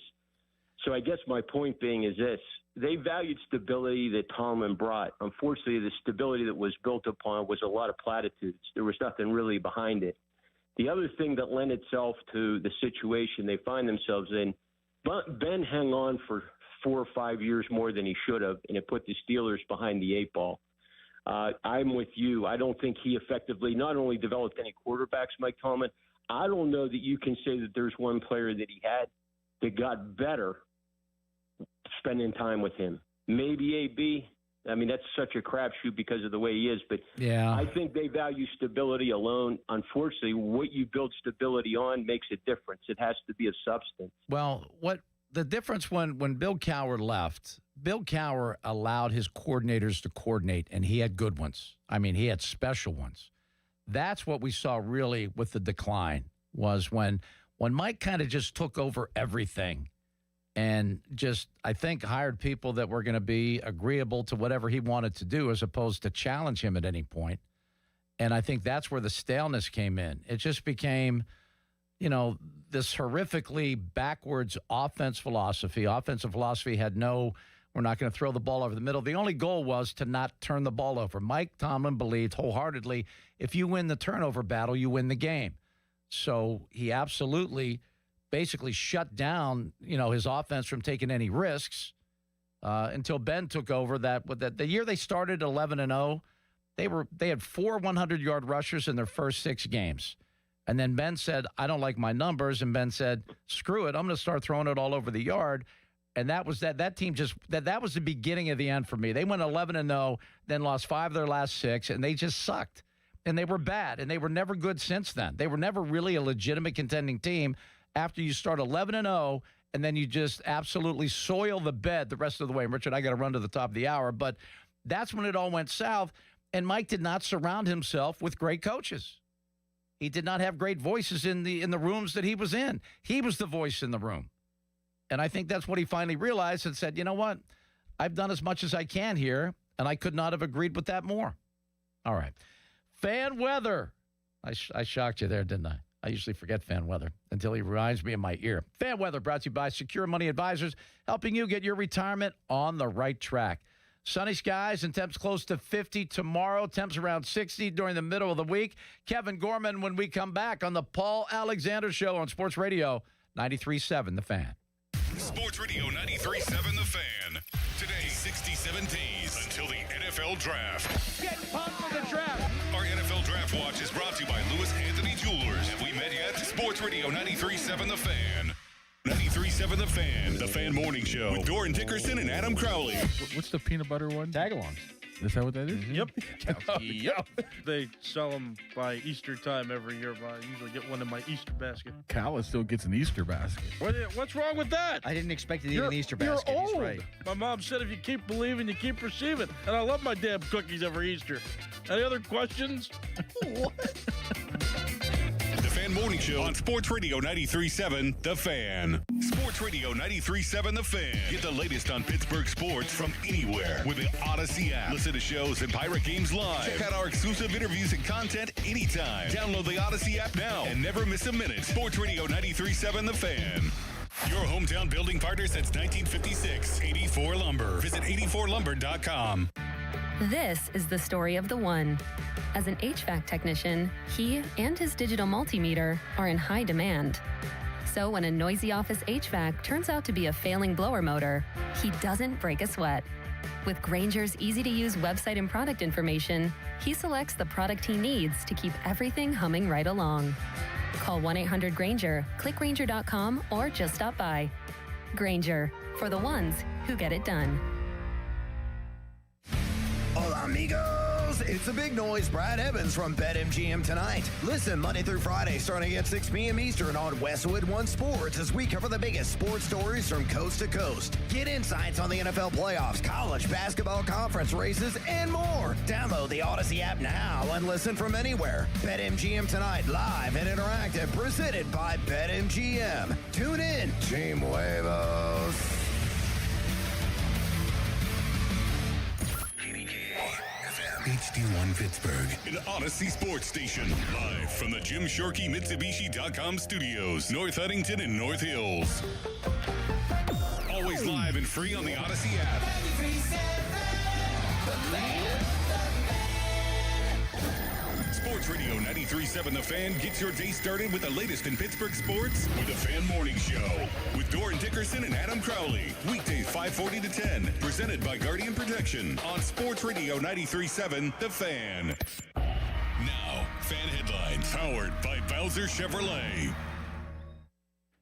So I guess my point being is this. They valued stability that Tomlin brought. Unfortunately, the stability that was built upon was a lot of platitudes. There was nothing really behind it. The other thing that lent itself to the situation they find themselves in, Ben hung on for 4 or 5 years more than he should have, and it put the Steelers behind the 8 ball. I'm with you. I don't think he effectively not only developed any quarterbacks, Mike Tomlin, I don't know that you can say that there's one player that he had that got better spending time with him. Maybe AB. I mean, that's such a crapshoot because of the way he is. But yeah, I think they value stability alone. Unfortunately, what you build stability on makes a difference. It has to be a substance. Well, what the difference when Bill Cowher left, Bill Cowher allowed his coordinators to coordinate, and he had good ones. I mean, he had special ones. That's what we saw really with the decline was when Mike kind of just took over everything and just, I think, hired people that were going to be agreeable to whatever he wanted to do as opposed to challenge him at any point. And I think that's where the staleness came in. It just became, this horrifically backwards offensive philosophy. Offensive philosophy had we're not going to throw the ball over the middle. The only goal was to not turn the ball over. Mike Tomlin believed wholeheartedly, if you win the turnover battle, you win the game. So he absolutely basically shut down, his offense from taking any risks until Ben took over. The year they started 11-0, they had 4 100-yard rushers in their first 6 games. And then Ben said, I don't like my numbers. And Ben said, screw it. I'm going to start throwing it all over the yard. And that was that team that was the beginning of the end for me. They went 11-0, then lost 5 of their last 6, and they just sucked. And they were bad, and they were never good since then. They were never really a legitimate contending team after you start 11-0, and then you just absolutely soil the bed the rest of the way. And Richard, I got to run to the top of the hour, but that's when it all went south, and Mike did not surround himself with great coaches. He did not have great voices in the rooms that he was in. He was the voice in the room. And I think that's what he finally realized and said, you know what? I've done as much as I can here, and I could not have agreed with that more. All right. Fan weather. I shocked you there, didn't I? I usually forget fan weather until he reminds me in my ear. Fan weather brought to you by Secure Money Advisors, helping you get your retirement on the right track. Sunny skies and temps close to 50 tomorrow. Temps around 60 during the middle of the week. Kevin Gorman when we come back on the Paul Alexander Show on Sports Radio 93.7 The Fan. Sports Radio 93.7 The Fan. Today, 67 days until the NFL Draft. Get pumped for the draft. Our NFL Draft Watch is brought to you by Lewis Anthony Jewelers. Have we met yet? Sports Radio 93.7 The Fan. 93.7 The Fan. The Fan Morning Show with Doran Dickerson and Adam Crowley. What's the peanut butter one? Tagalongs. Is that what that is? Yep. Yep. They sell them by Easter time every year. But I usually get one in my Easter basket. Kala still gets an Easter basket. What's wrong with that? I didn't expect to eat an Easter basket. You're old. He's right. My mom said if you keep believing, you keep receiving. And I love my damn cookies every Easter. Any other questions? What? The Fan Morning Show on Sports Radio 93.7 The Fan. Sports Radio 93.7 The Fan. Get the latest on Pittsburgh sports from anywhere with the Odyssey app. Listen to shows and Pirate Games live. Check out our exclusive interviews and content anytime. Download the Odyssey app now and never miss a minute. Sports Radio 93.7 The Fan. Your hometown building partner since 1956. 84 Lumber. Visit 84lumber.com. This is the story of the one. As an HVAC technician, he and his digital multimeter are in high demand. So when a noisy office HVAC turns out to be a failing blower motor, he doesn't break a sweat. With Grainger's easy-to-use website and product information, he selects the product he needs to keep everything humming right along. Call 1-800-GRAINGER, click Grainger.com, or just stop by. Grainger, for the ones who get it done. Hola, amigos! It's the big noise, Brad Evans from BetMGM tonight. Listen Monday through Friday starting at 6 p.m. Eastern on Westwood One Sports as we cover the biggest sports stories from coast to coast. Get insights on the NFL playoffs, college basketball conference races, and more. Download the Odyssey app now and listen from anywhere. BetMGM tonight, live and interactive, presented by BetMGM. Tune in, Team Huevos. HD1 Pittsburgh, an Odyssey Sports Station. Live from the Jim Shorkey Mitsubishi.com studios, North Huntington and North Hills. Always live and free on the Odyssey app. Sports Radio 93.7 The Fan gets your day started with the latest in Pittsburgh sports with the Fan Morning Show with Doran Dickerson and Adam Crowley. Weekdays 5:40 to 10. Presented by Guardian Protection on Sports Radio 93.7 The Fan. Now, Fan Headlines powered by Bowser Chevrolet.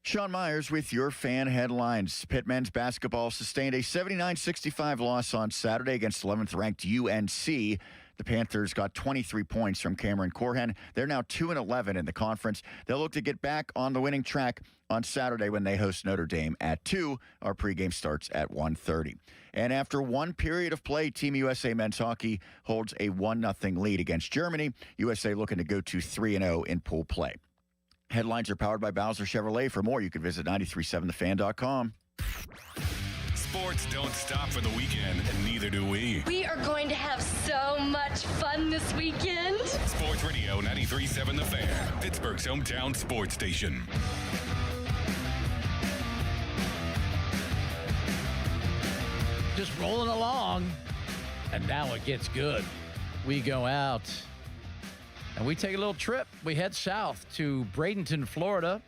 Sean Myers with your Fan Headlines. Pitt men's basketball sustained a 79-65 loss on Saturday against 11th-ranked UNC. The Panthers got 23 points from Cameron Corhen. They're now 2-11 in the conference. They'll look to get back on the winning track on Saturday when they host Notre Dame at 2. Our pregame starts at 1:30. And after one period of play, Team USA men's hockey holds a 1-0 lead against Germany. USA looking to go to 3-0 in pool play. Headlines are powered by Bowser Chevrolet. For more, you can visit 937thefan.com. Sports don't stop for the weekend, and neither do we. We are going to have so much fun this weekend. Sports Radio 93.7 The Fan, Pittsburgh's hometown sports station. Just rolling along, and now it gets good. We go out, and we take a little trip. We head south to Bradenton, Florida.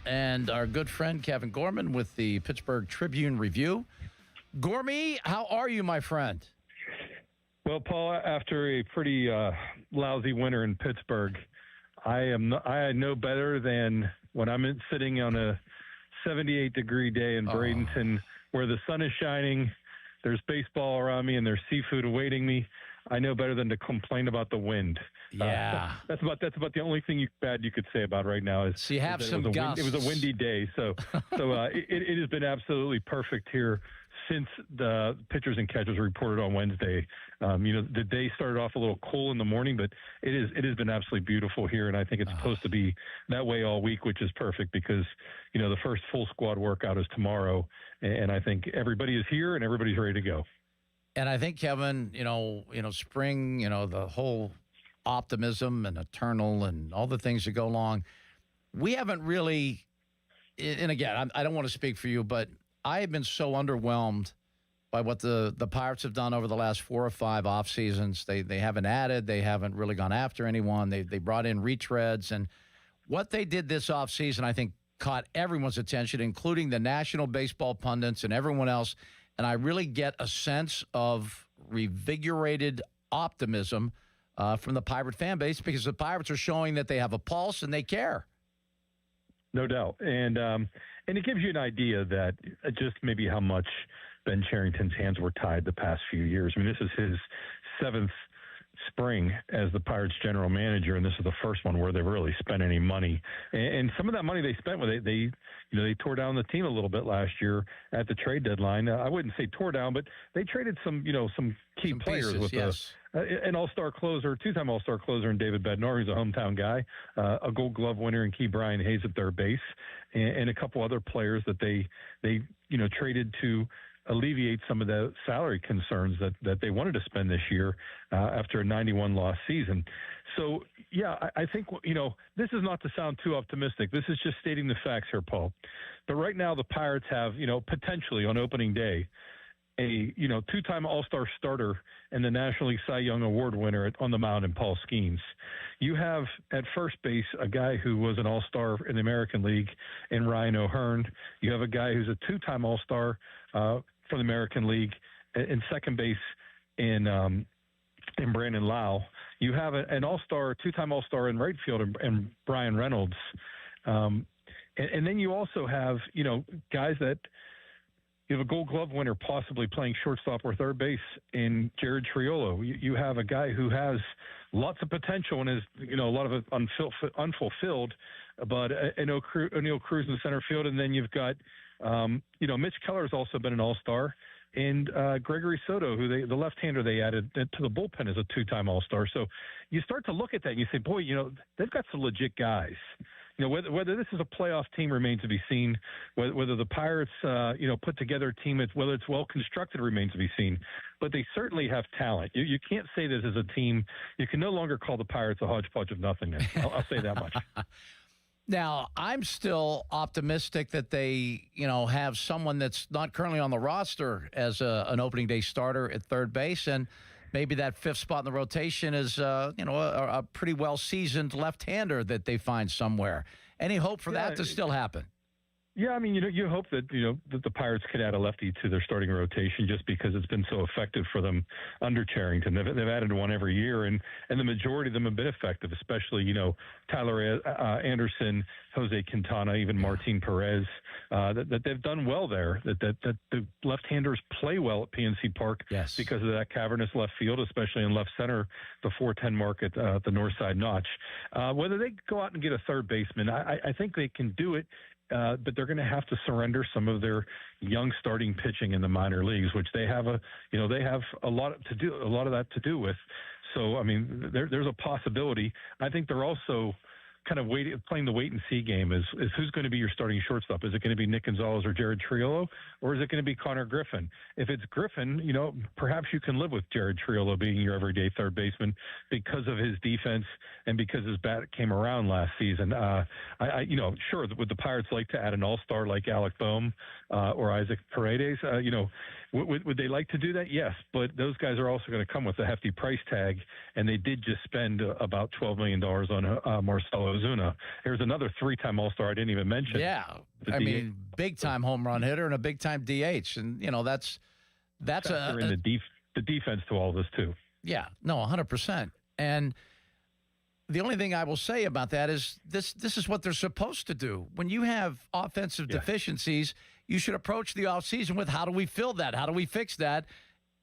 And our good friend Kevin Gorman with the Pittsburgh Tribune Review. Gormy, how are you, my friend? Well, Paul, after a pretty lousy winter in Pittsburgh, I know better than when I'm sitting on a 78-degree day in Bradenton where the sun is shining, there's baseball around me, and there's seafood awaiting me. I know better than to complain about the wind. Yeah, that's about the only thing bad you could say about right now. Is so you have some gusts. It was a windy day, so it has been absolutely perfect here since the pitchers and catchers reported on Wednesday. The day started off a little cool in the morning, but it has been absolutely beautiful here, and I think it's supposed to be that way all week, which is perfect because the first full squad workout is tomorrow, and I think everybody is here and everybody's ready to go. And I think, Kevin, spring, the whole optimism and eternal and all the things that go along, we haven't really, and again, I don't want to speak for you, but I have been so underwhelmed by what the Pirates have done over the last 4 or 5 off seasons. They haven't added. They haven't really gone after anyone. They brought in retreads. And what they did this off season, I think, caught everyone's attention, including the national baseball pundits and everyone else. And I really get a sense of revigorated optimism from the Pirate fan base because the Pirates are showing that they have a pulse and they care. No doubt. And it gives you an idea that just maybe how much Ben Cherington's hands were tied the past few years. I mean, this is his 7th spring as the Pirates general manager, and this is the first one where they've really spent any money. And some of that money they spent, they tore down the team a little bit last year at the trade deadline. I wouldn't say tore down, but they traded some key players pieces, with yes. An all-star closer, two-time all-star closer in David Bednar, who's a hometown guy, a Gold Glove winner in Key Brian Hayes at third base, and a couple other players that they traded to alleviate some of the salary concerns that they wanted to spend this year after a 91-loss season. So, yeah, I think, this is not to sound too optimistic. This is just stating the facts here, Paul. But right now the Pirates have, potentially on opening day, a, two-time All-Star starter and the National League Cy Young Award winner on the mound in Paul Skenes. You have at first base a guy who was an All-Star in the American League in Ryan O'Hearn. You have a guy who's a two-time All-Star for the American League in second base in Brandon Lau. You have an All-Star, two-time All-Star in right field in Brian Reynolds. And then you also have, guys that you have a Gold Glove winner possibly playing shortstop or third base in Jared Triolo. You have a guy who has lots of potential and is, a lot of it unfulfilled, but O'Neal Cruz in the center field. And then you've got, Mitch Keller has also been an all-star. And Gregory Soto, who the left-hander they added to the bullpen, is a two-time all-star. So you start to look at that and you say, boy, they've got some legit guys. Whether this is a playoff team remains to be seen. Whether the Pirates, put together a team, whether it's well-constructed remains to be seen. But they certainly have talent. You can't say this as a team. You can no longer call the Pirates a hodgepodge of nothingness. I'll say that much. Now, I'm still optimistic that they, have someone that's not currently on the roster as an opening day starter at third base, and maybe that fifth spot in the rotation is, a pretty well-seasoned left-hander that they find somewhere. Any hope for that to still happen? Yeah, I mean, you hope that, that the Pirates could add a lefty to their starting rotation just because it's been so effective for them under Cherington. They've added one every year, and the majority of them have been effective, especially, Tyler Anderson, Jose Quintana, even Martin Perez, that they've done well there, that the left-handers play well at PNC Park because of that cavernous left field, especially in left center, the 410 mark at the north side notch. Whether they go out and get a third baseman, I think they can do it. But they're going to have to surrender some of their young starting pitching in the minor leagues, which they have they have a lot of that to do with. So, I mean, there's a possibility. I think they're also kind of playing the wait and see game is who's going to be your starting shortstop. Is it going to be Nick Gonzalez or Jared Triolo, or is it going to be Connor Griffin? If it's Griffin, perhaps you can live with Jared Triolo being your everyday third baseman because of his defense and because his bat came around last season. Sure, would the Pirates like to add an all-star like Alec Boehm or Isaac Paredes? Would they like to do that? Yes, but those guys are also going to come with a hefty price tag, and they did just spend about $12 million on Marcelo Ozuna. Here's another three-time All-Star I didn't even mention. Yeah, big-time home run hitter and a big-time DH, and that's the defense to all this too. Yeah, no, 100%. And the only thing I will say about that is this is what they're supposed to do. When you have offensive deficiencies, you should approach the offseason with how do we fill that? How do we fix that?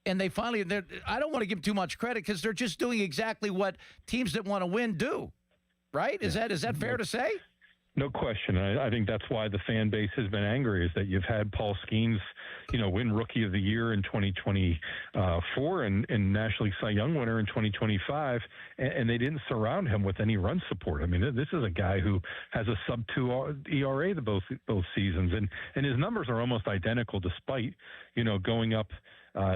And I don't want to give them too much credit because they're just doing exactly what teams that want to win do. Right? Is that fair to say? No question. I think that's why the fan base has been angry, is that you've had Paul Skenes, win Rookie of the Year in 2024 and National League Cy Young winner in 2025, and they didn't surround him with any run support. I mean, this is a guy who has a sub-2 ERA both seasons, and his numbers are almost identical despite, going up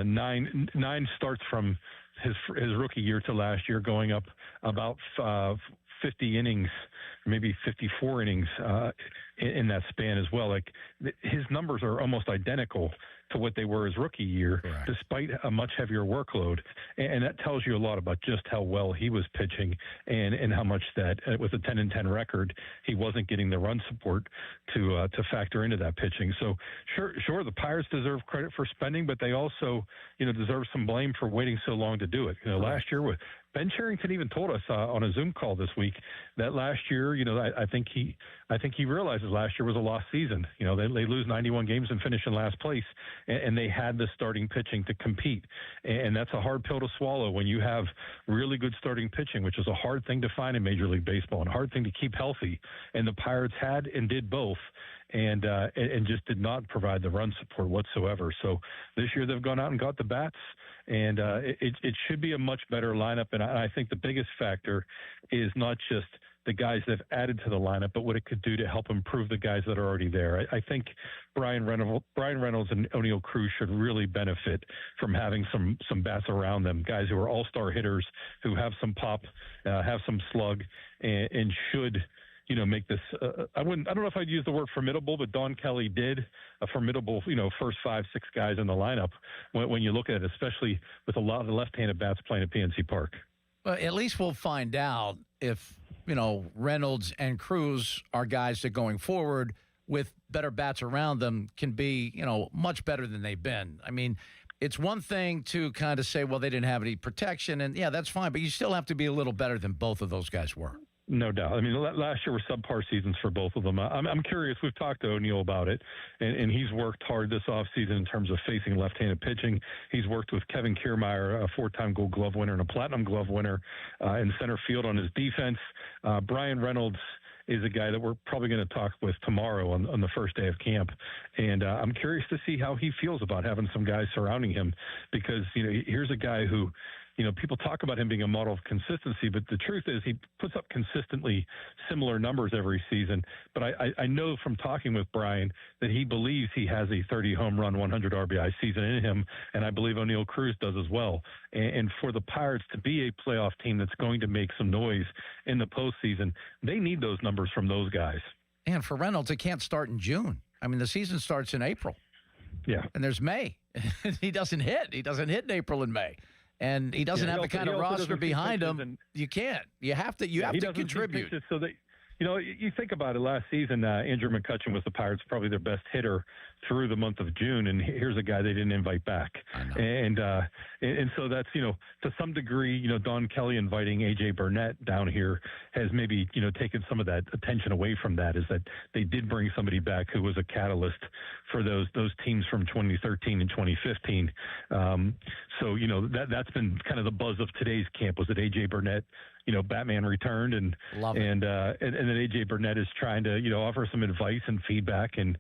nine starts from his rookie year to last year, going up about 50 innings, maybe 54 innings in that span as well. Like his numbers are almost identical to what they were his rookie year, despite a much heavier workload. And that tells you a lot about just how well he was pitching and how much that with a 10-10 record, he wasn't getting the run support to factor into that pitching. So sure, the Pirates deserve credit for spending, but they also, deserve some blame for waiting so long to do it. Last year with Ben Cherington even told us on a Zoom call this week that last year, I think he realizes last year was a lost season. They lose 91 games and finish in last place, and they had the starting pitching to compete. And that's a hard pill to swallow when you have really good starting pitching, which is a hard thing to find in Major League Baseball and a hard thing to keep healthy. And the Pirates had and did both. And just did not provide the run support whatsoever. So this year they've gone out and got the bats, and it should be a much better lineup. And I think the biggest factor is not just the guys they've added to the lineup, but what it could do to help improve the guys that are already there. I think Brian Reynolds and O'Neill Cruz should really benefit from having some bats around them, guys who are all-star hitters, who have some pop, have some slug, and should – make this, I don't know if I'd use the word formidable, but Don Kelly did a formidable, first 5-6 guys in the lineup when you look at it, especially with a lot of the left-handed bats playing at PNC Park. Well, at least we'll find out if, Reynolds and Cruz are guys that going forward with better bats around them can be, much better than they've been. I mean, it's one thing to kind of say, well, they didn't have any protection, and yeah, that's fine, but you still have to be a little better than both of those guys were. No doubt. I mean, last year were subpar seasons for both of them. I'm curious. We've talked to O'Neill about it, and he's worked hard this offseason in terms of facing left-handed pitching. He's worked with Kevin Kiermaier, a 4-time Gold Glove winner and a Platinum Glove winner in center field on his defense. Brian Reynolds is a guy that we're probably going to talk with tomorrow on the first day of camp. And I'm curious to see how he feels about having some guys surrounding him because, here's a guy who – people talk about him being a model of consistency, but the truth is he puts up consistently similar numbers every season. But I know from talking with Brian that he believes he has a 30 home run, 100 RBI season in him, and I believe O'Neill Cruz does as well. And for the Pirates to be a playoff team that's going to make some noise in the postseason, they need those numbers from those guys. And for Reynolds, it can't start in June. I mean, the season starts in April. Yeah. And there's May. He doesn't hit. He doesn't hit in April and May. And he doesn't have the kind of roster behind him. You can't. You have to. You have to contribute. So that you think about it. Last season, Andrew McCutchen was the Pirates' probably their best hitter through the month of June, and here's a guy they didn't invite back. And so that's to some degree, Don Kelly inviting AJ Burnett down here has maybe taken some of that attention away from that. Is that they did bring somebody back who was a catalyst for those teams from 2013 and 2015. So that's been kind of the buzz of today's camp was that AJ Burnett. Batman returned and then AJ Burnett is trying to, offer some advice and feedback and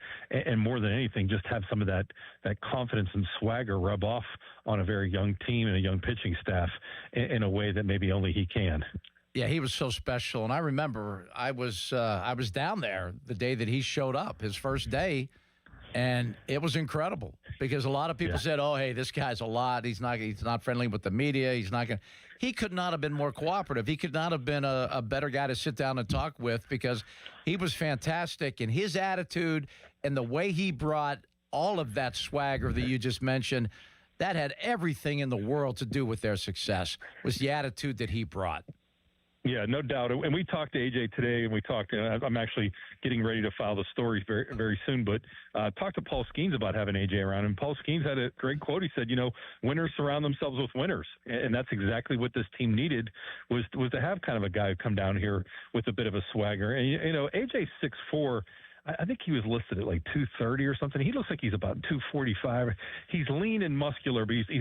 more than anything, just have some of that confidence and swagger rub off on a very young team and a young pitching staff in a way that maybe only he can. Yeah, he was so special. And I remember I was down there the day that he showed up, his first day. And it was incredible because a lot of people said, "Oh, hey, this guy's a lot. He's not friendly with the media. He's not going." He could not have been more cooperative. He could not have been a better guy to sit down and talk with because he was fantastic. And his attitude and the way he brought all of that swagger that you just mentioned, that had everything in the world to do with their success. Was the attitude that he brought. Yeah, no doubt. And we talked to AJ today, and we talked. I'm actually getting ready to file the story very, very soon. But talked to Paul Skenes about having AJ around, and Paul Skenes had a great quote. He said, winners surround themselves with winners, and that's exactly what this team needed was to have kind of a guy who come down here with a bit of a swagger. And AJ's 6'4". I think he was listed at like 230 or something. He looks like he's about 245. He's lean and muscular, but he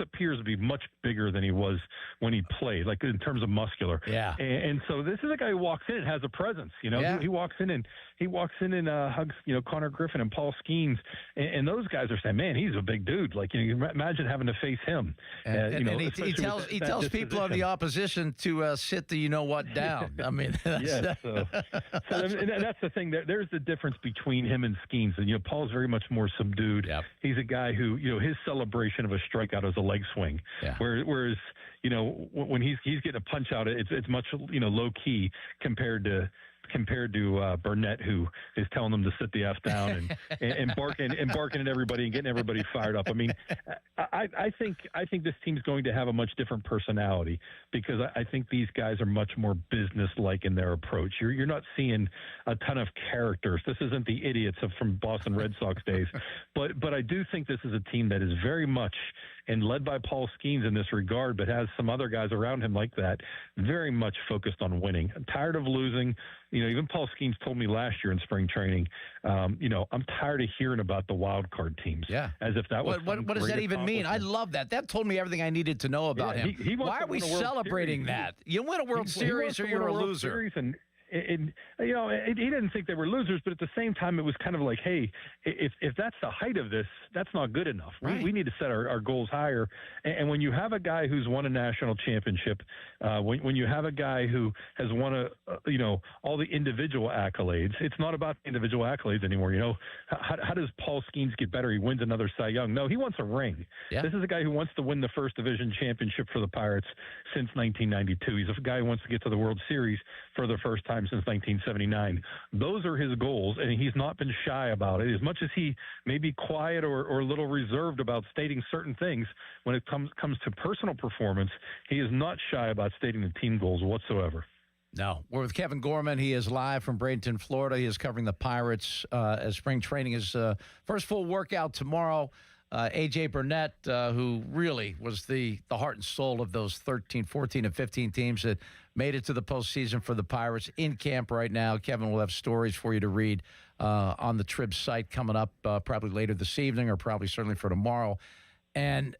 appears to be much bigger than he was when he played, like in terms of muscular. Yeah. And so this is a guy who walks in and has a presence. He walks in and hugs, Connor Griffin and Paul Skenes, and those guys are saying, man, he's a big dude. Like, imagine having to face him. And he tells people of the opposition to sit the down. I mean, that's the thing. There's the difference between him and Skenes. And, Paul's very much more subdued. Yep. He's a guy who, his celebration of a strikeout is a leg swing. Yeah. Whereas, when he's getting a punch out, it's much, low key compared to compared to Burnett, who is telling them to sit the F down and barking at everybody and getting everybody fired up. I mean, I think this team's going to have a much different personality because I think these guys are much more business-like in their approach. You're not seeing a ton of characters. This isn't the idiots from Boston Red Sox days, but I do think this is a team that is very much, and led by Paul Skenes in this regard, but has some other guys around him like that, very much focused on winning. I'm tired of losing. Even Paul Skenes told me last year in spring training, I'm tired of hearing about the wild card teams. Yeah. As if that was what does that even mean? I love that. That told me everything I needed to know about him. Why are we celebrating that? You win a World Series or you're a loser. He didn't think they were losers, but at the same time, it was kind of like, hey, if that's the height of this, that's not good enough. Right. We need to set our goals higher. And when you have a guy who's won a national championship, when you have a guy who has won all the individual accolades, it's not about the individual accolades anymore. How does Paul Skenes get better? He wins another Cy Young. No, he wants a ring. Yeah. This is a guy who wants to win the first division championship for the Pirates since 1992. He's a guy who wants to get to the World Series for the first time since 1979. Those are his goals, and he's not been shy about it. As much as he may be quiet or a little reserved about stating certain things, when it comes to personal performance, he is not shy about stating the team goals whatsoever. No. We're with Kevin Gorman. He is live from Bradenton, Florida. He is covering the Pirates as spring training is first full workout tomorrow. A.J. Burnett, who really was the heart and soul of those 13, 14, and 15 teams that made it to the postseason for the Pirates, in camp right now. Kevin will have stories for you to read on the Trib site coming up probably later this evening or probably certainly for tomorrow. And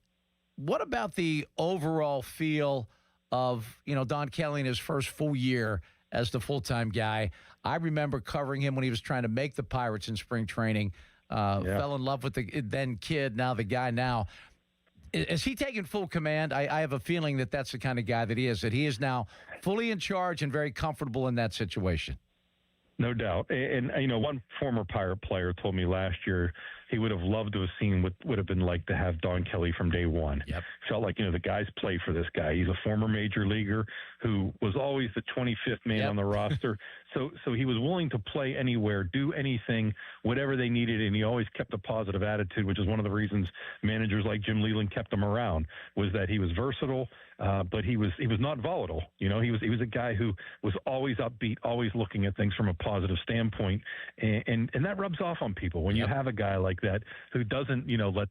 what about the overall feel of, Don Kelly in his first full year as the full-time guy? I remember covering him when he was trying to make the Pirates in spring training. Fell in love with the then kid, now the guy now. Is he taking full command? I have a feeling that that's the kind of guy that he is now fully in charge and very comfortable in that situation. No doubt. And one former Pirate player told me last year he would have loved to have seen what would have been like to have Don Kelly from day one. Yep. Felt like, the guys play for this guy. He's a former major leaguer who was always the 25th man on the roster. So he was willing to play anywhere, do anything, whatever they needed, and he always kept a positive attitude, which is one of the reasons managers like Jim Leland kept him around, was that he was versatile, but he was not volatile. He was a guy who was always upbeat, always looking at things from a positive standpoint, and that rubs off on people when you have a guy like that who doesn't, let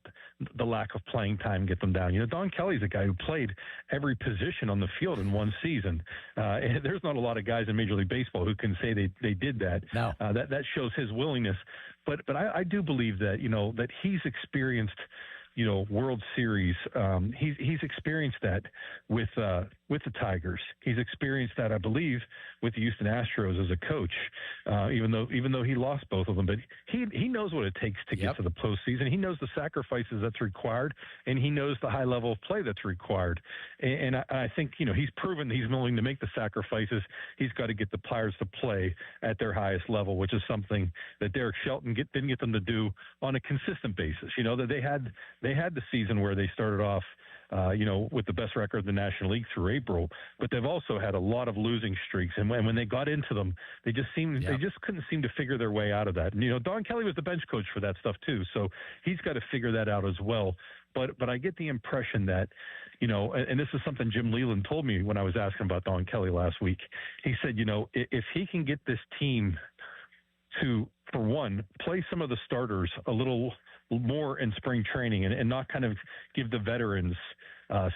the lack of playing time get them down. Don Kelly's a guy who played every position on the field in one season. And there's not a lot of guys in Major League Baseball who can say they did that. No. That shows his willingness. But I do believe that, that he's experienced, World Series. He's experienced that with the Tigers. He's experienced that, I believe, with the Houston Astros as a coach, even though he lost both of them. But he knows what it takes to get to the postseason. He knows the sacrifices that's required, and he knows the high level of play that's required. And I think, he's proven that he's willing to make the sacrifices. He's got to get the Pirates to play at their highest level, which is something that Derek Shelton didn't get them to do on a consistent basis. That they had the season where they started off, with the best record in the National League through April, but they've also had a lot of losing streaks. And when they got into them, they just couldn't seem to figure their way out of that. And, Don Kelly was the bench coach for that stuff too. So he's got to figure that out as well. But I get the impression that, and this is something Jim Leland told me when I was asking about Don Kelly last week. He said, if he can get this team to, for one, play some of the starters a little more in spring training and not kind of give the veterans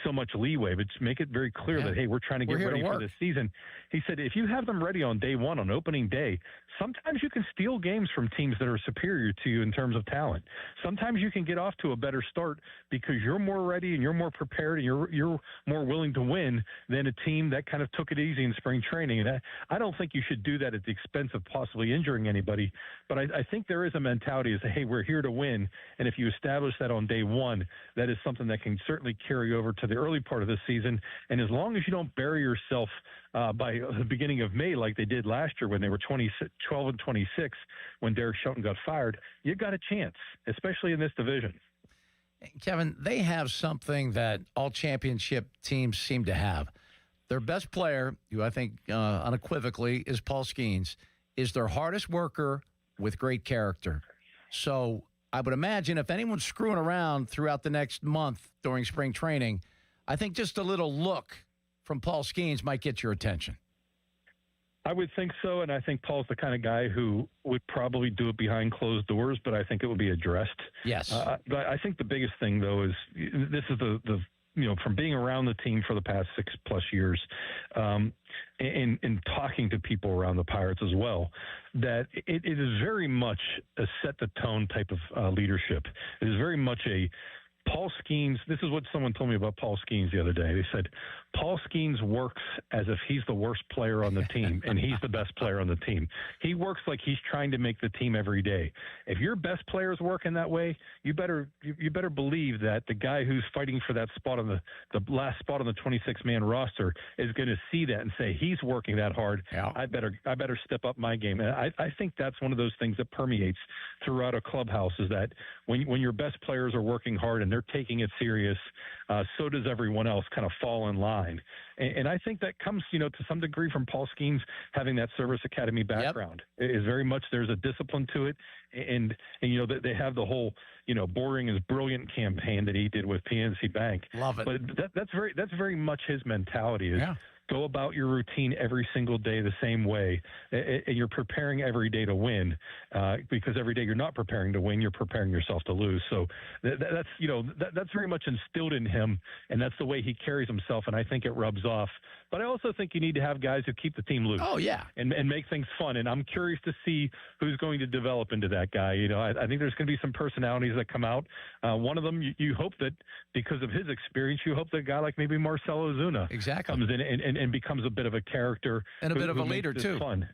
so much leeway, but just make it very clear that, hey, we're trying to get ready for this season. He said, if you have them ready on day one, on opening day, sometimes you can steal games from teams that are superior to you in terms of talent. Sometimes you can get off to a better start because you're more ready and you're more prepared and you're more willing to win than a team that kind of took it easy in spring training. And I don't think you should do that at the expense of possibly injuring anybody. But I think there is a mentality as, hey, we're here to win. And if you establish that on day one, that is something that can certainly carry over to the early part of the season. And as long as you don't bury yourself by the beginning of May like they did last year when they were 12 and 26 when Derek Shelton got fired, you got a chance, especially in this division. Kevin, they have something that all championship teams seem to have. Their best player, who I think unequivocally is Paul Skenes, is their hardest worker with great character. So I would imagine if anyone's screwing around throughout the next month during spring training, I think just a little look from Paul Skenes might get your attention. I would think so, and I think Paul's the kind of guy who would probably do it behind closed doors, but I think it would be addressed. Yes. But I think the biggest thing, though, is this is the from being around the team for the past 6+ years, and talking to people around the Pirates as well, that it is very much a set the tone type of leadership. It is very much a Paul Skenes. This is what someone told me about Paul Skenes the other day. They said, Paul Skenes works as if he's the worst player on the team and he's the best player on the team. He works like he's trying to make the team every day. If your best player is working that way, you better believe that the guy who's fighting for that spot on the last spot on the 26-man roster is going to see that and say, he's working that hard. Yeah. I better step up my game. And I think that's one of those things that permeates throughout a clubhouse, is that when your best players are working hard and they're taking it serious, so does everyone else kind of fall in line. And I think that comes, to some degree from Paul Skenes having that service academy background. Yep. It is very much, there's a discipline to it. And they have the whole, boring is brilliant campaign that he did with PNC Bank. Love it. But that's very much his mentality is, go about your routine every single day the same way, and you're preparing every day to win, because every day you're not preparing to win, you're preparing yourself to lose. So that's very much instilled in him, and that's the way he carries himself, and I think it rubs off. But I also think you need to have guys who keep the team loose. Oh, yeah. And make things fun, and I'm curious to see who's going to develop into that guy. I think there's going to be some personalities that come out. One of them, you hope that because of his experience, you hope that a guy like maybe Marcelo Ozuna comes in and becomes a bit of a character. And a bit of a leader, too. Fun.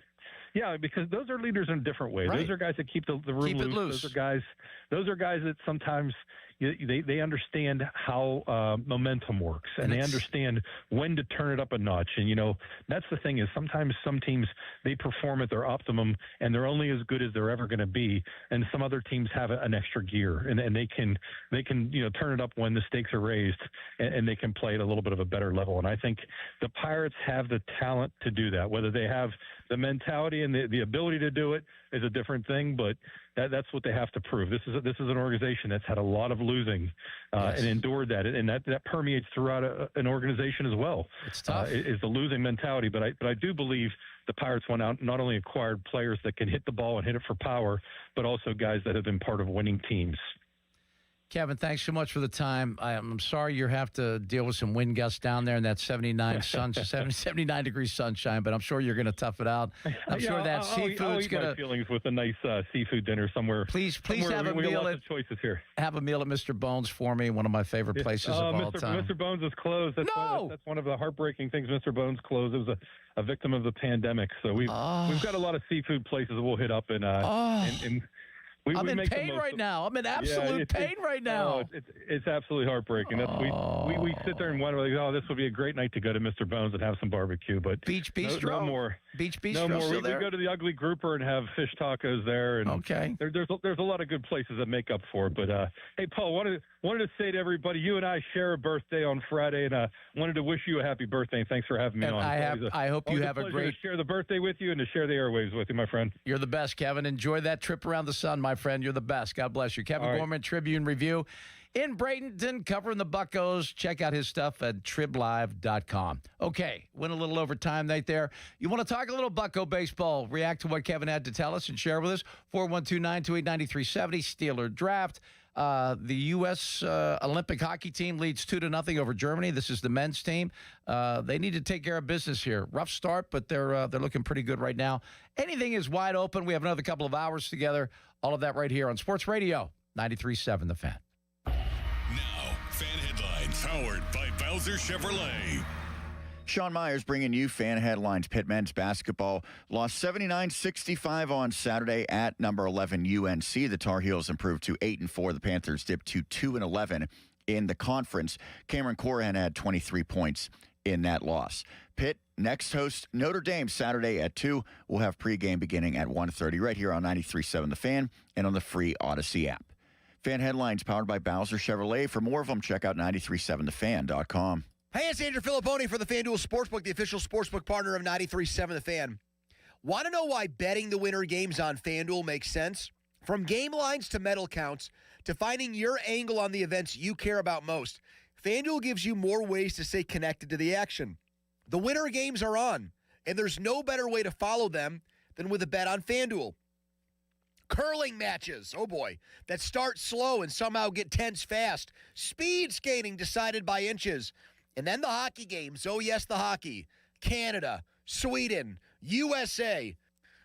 Yeah, because those are leaders in a different way. Right. Those are guys that keep the room loose. Those are guys that sometimes they understand how momentum works, and they understand when to turn it up a notch. And that's the thing, is sometimes some teams, they perform at their optimum and they're only as good as they're ever going to be, and some other teams have an extra gear, and they can turn it up when the stakes are raised, and they can play at a little bit of a better level. And I think the Pirates have the talent to do that. Whether they have the mentality and the ability to do it is a different thing, but that's what they have to prove. This is an organization that's had a lot of losing and endured that, and that permeates throughout an organization as well. It's tough. Is the losing mentality, but I do believe the Pirates went out, not only acquired players that can hit the ball and hit it for power, but also guys that have been part of winning teams. Kevin, thanks so much for the time. I'm sorry you have to deal with some wind gusts down there in that 79 degree sunshine, but I'm sure you're going to tough it out. I'm sure that seafood's going to. My feelings with a nice seafood dinner somewhere. Please have a meal at choices here. Have a meal at Mr. Bones for me. One of my favorite places of all time. Mr. Bones is closed. That's one of the heartbreaking things. Mr. Bones closed. It was a victim of the pandemic. So we've got a lot of seafood places that we'll hit up and I'm in pain right now. I'm in absolute pain right now. It's absolutely heartbreaking. We sit there and wonder, like, this would be a great night to go to Mr. Bones and have some barbecue. But Beach Bistro? No more. Beach Bistro? No more. Still We there? go to the Ugly Grouper and have fish tacos there. And okay. There's a lot of good places that make up for it. But hey, Paul, wanted to say to everybody, you and I share a birthday on Friday, and wanted to wish you a happy birthday. And thanks for having me on. I hope you have a great. To share the birthday with you and to share the airwaves with you, my friend. You're the best, Kevin. Enjoy that trip around the sun, my friend. You're the best. God bless you. Kevin Gorman, Tribune Review in Bradenton, covering the Buccos. Check out his stuff at triblive.com. Okay, went a little over time right there. You want to talk a little Bucco baseball, react to what Kevin had to tell us and share with us, 412-928-9370, Steeler Draft. The U.S. Olympic hockey team leads 2-0 over Germany. This is the men's team. They need to take care of business here. Rough start, but they're looking pretty good right now. Anything is wide open. We have another couple of hours together. All of that right here on Sports Radio 93.7 The Fan. Now, Fan Headlines, powered by Bowser Chevrolet. Sean Myers bringing you Fan Headlines. Pitt men's basketball lost 79-65 on Saturday at number 11 UNC. The Tar Heels improved to 8-4. The Panthers dipped to 2-11 in the conference. Cameron Corhan had 23 points in that loss. Pitt next hosts Notre Dame Saturday at 2. We'll have pregame beginning at 1:30 right here on 93.7 The Fan and on the free Odyssey app. Fan Headlines powered by Bowser Chevrolet. For more of them, check out 937thefan.com. Hey, it's Andrew Filipponi for the FanDuel Sportsbook, the official sportsbook partner of 93.7 The Fan. Want to know why betting the winner games on FanDuel makes sense? From game lines to medal counts to finding your angle on the events you care about most, FanDuel gives you more ways to stay connected to the action. The winner games are on, and there's no better way to follow them than with a bet on FanDuel. Curling matches, oh boy, that start slow and somehow get tense fast. Speed skating decided by inches. And then the hockey games, oh yes, the hockey. Canada, Sweden, USA.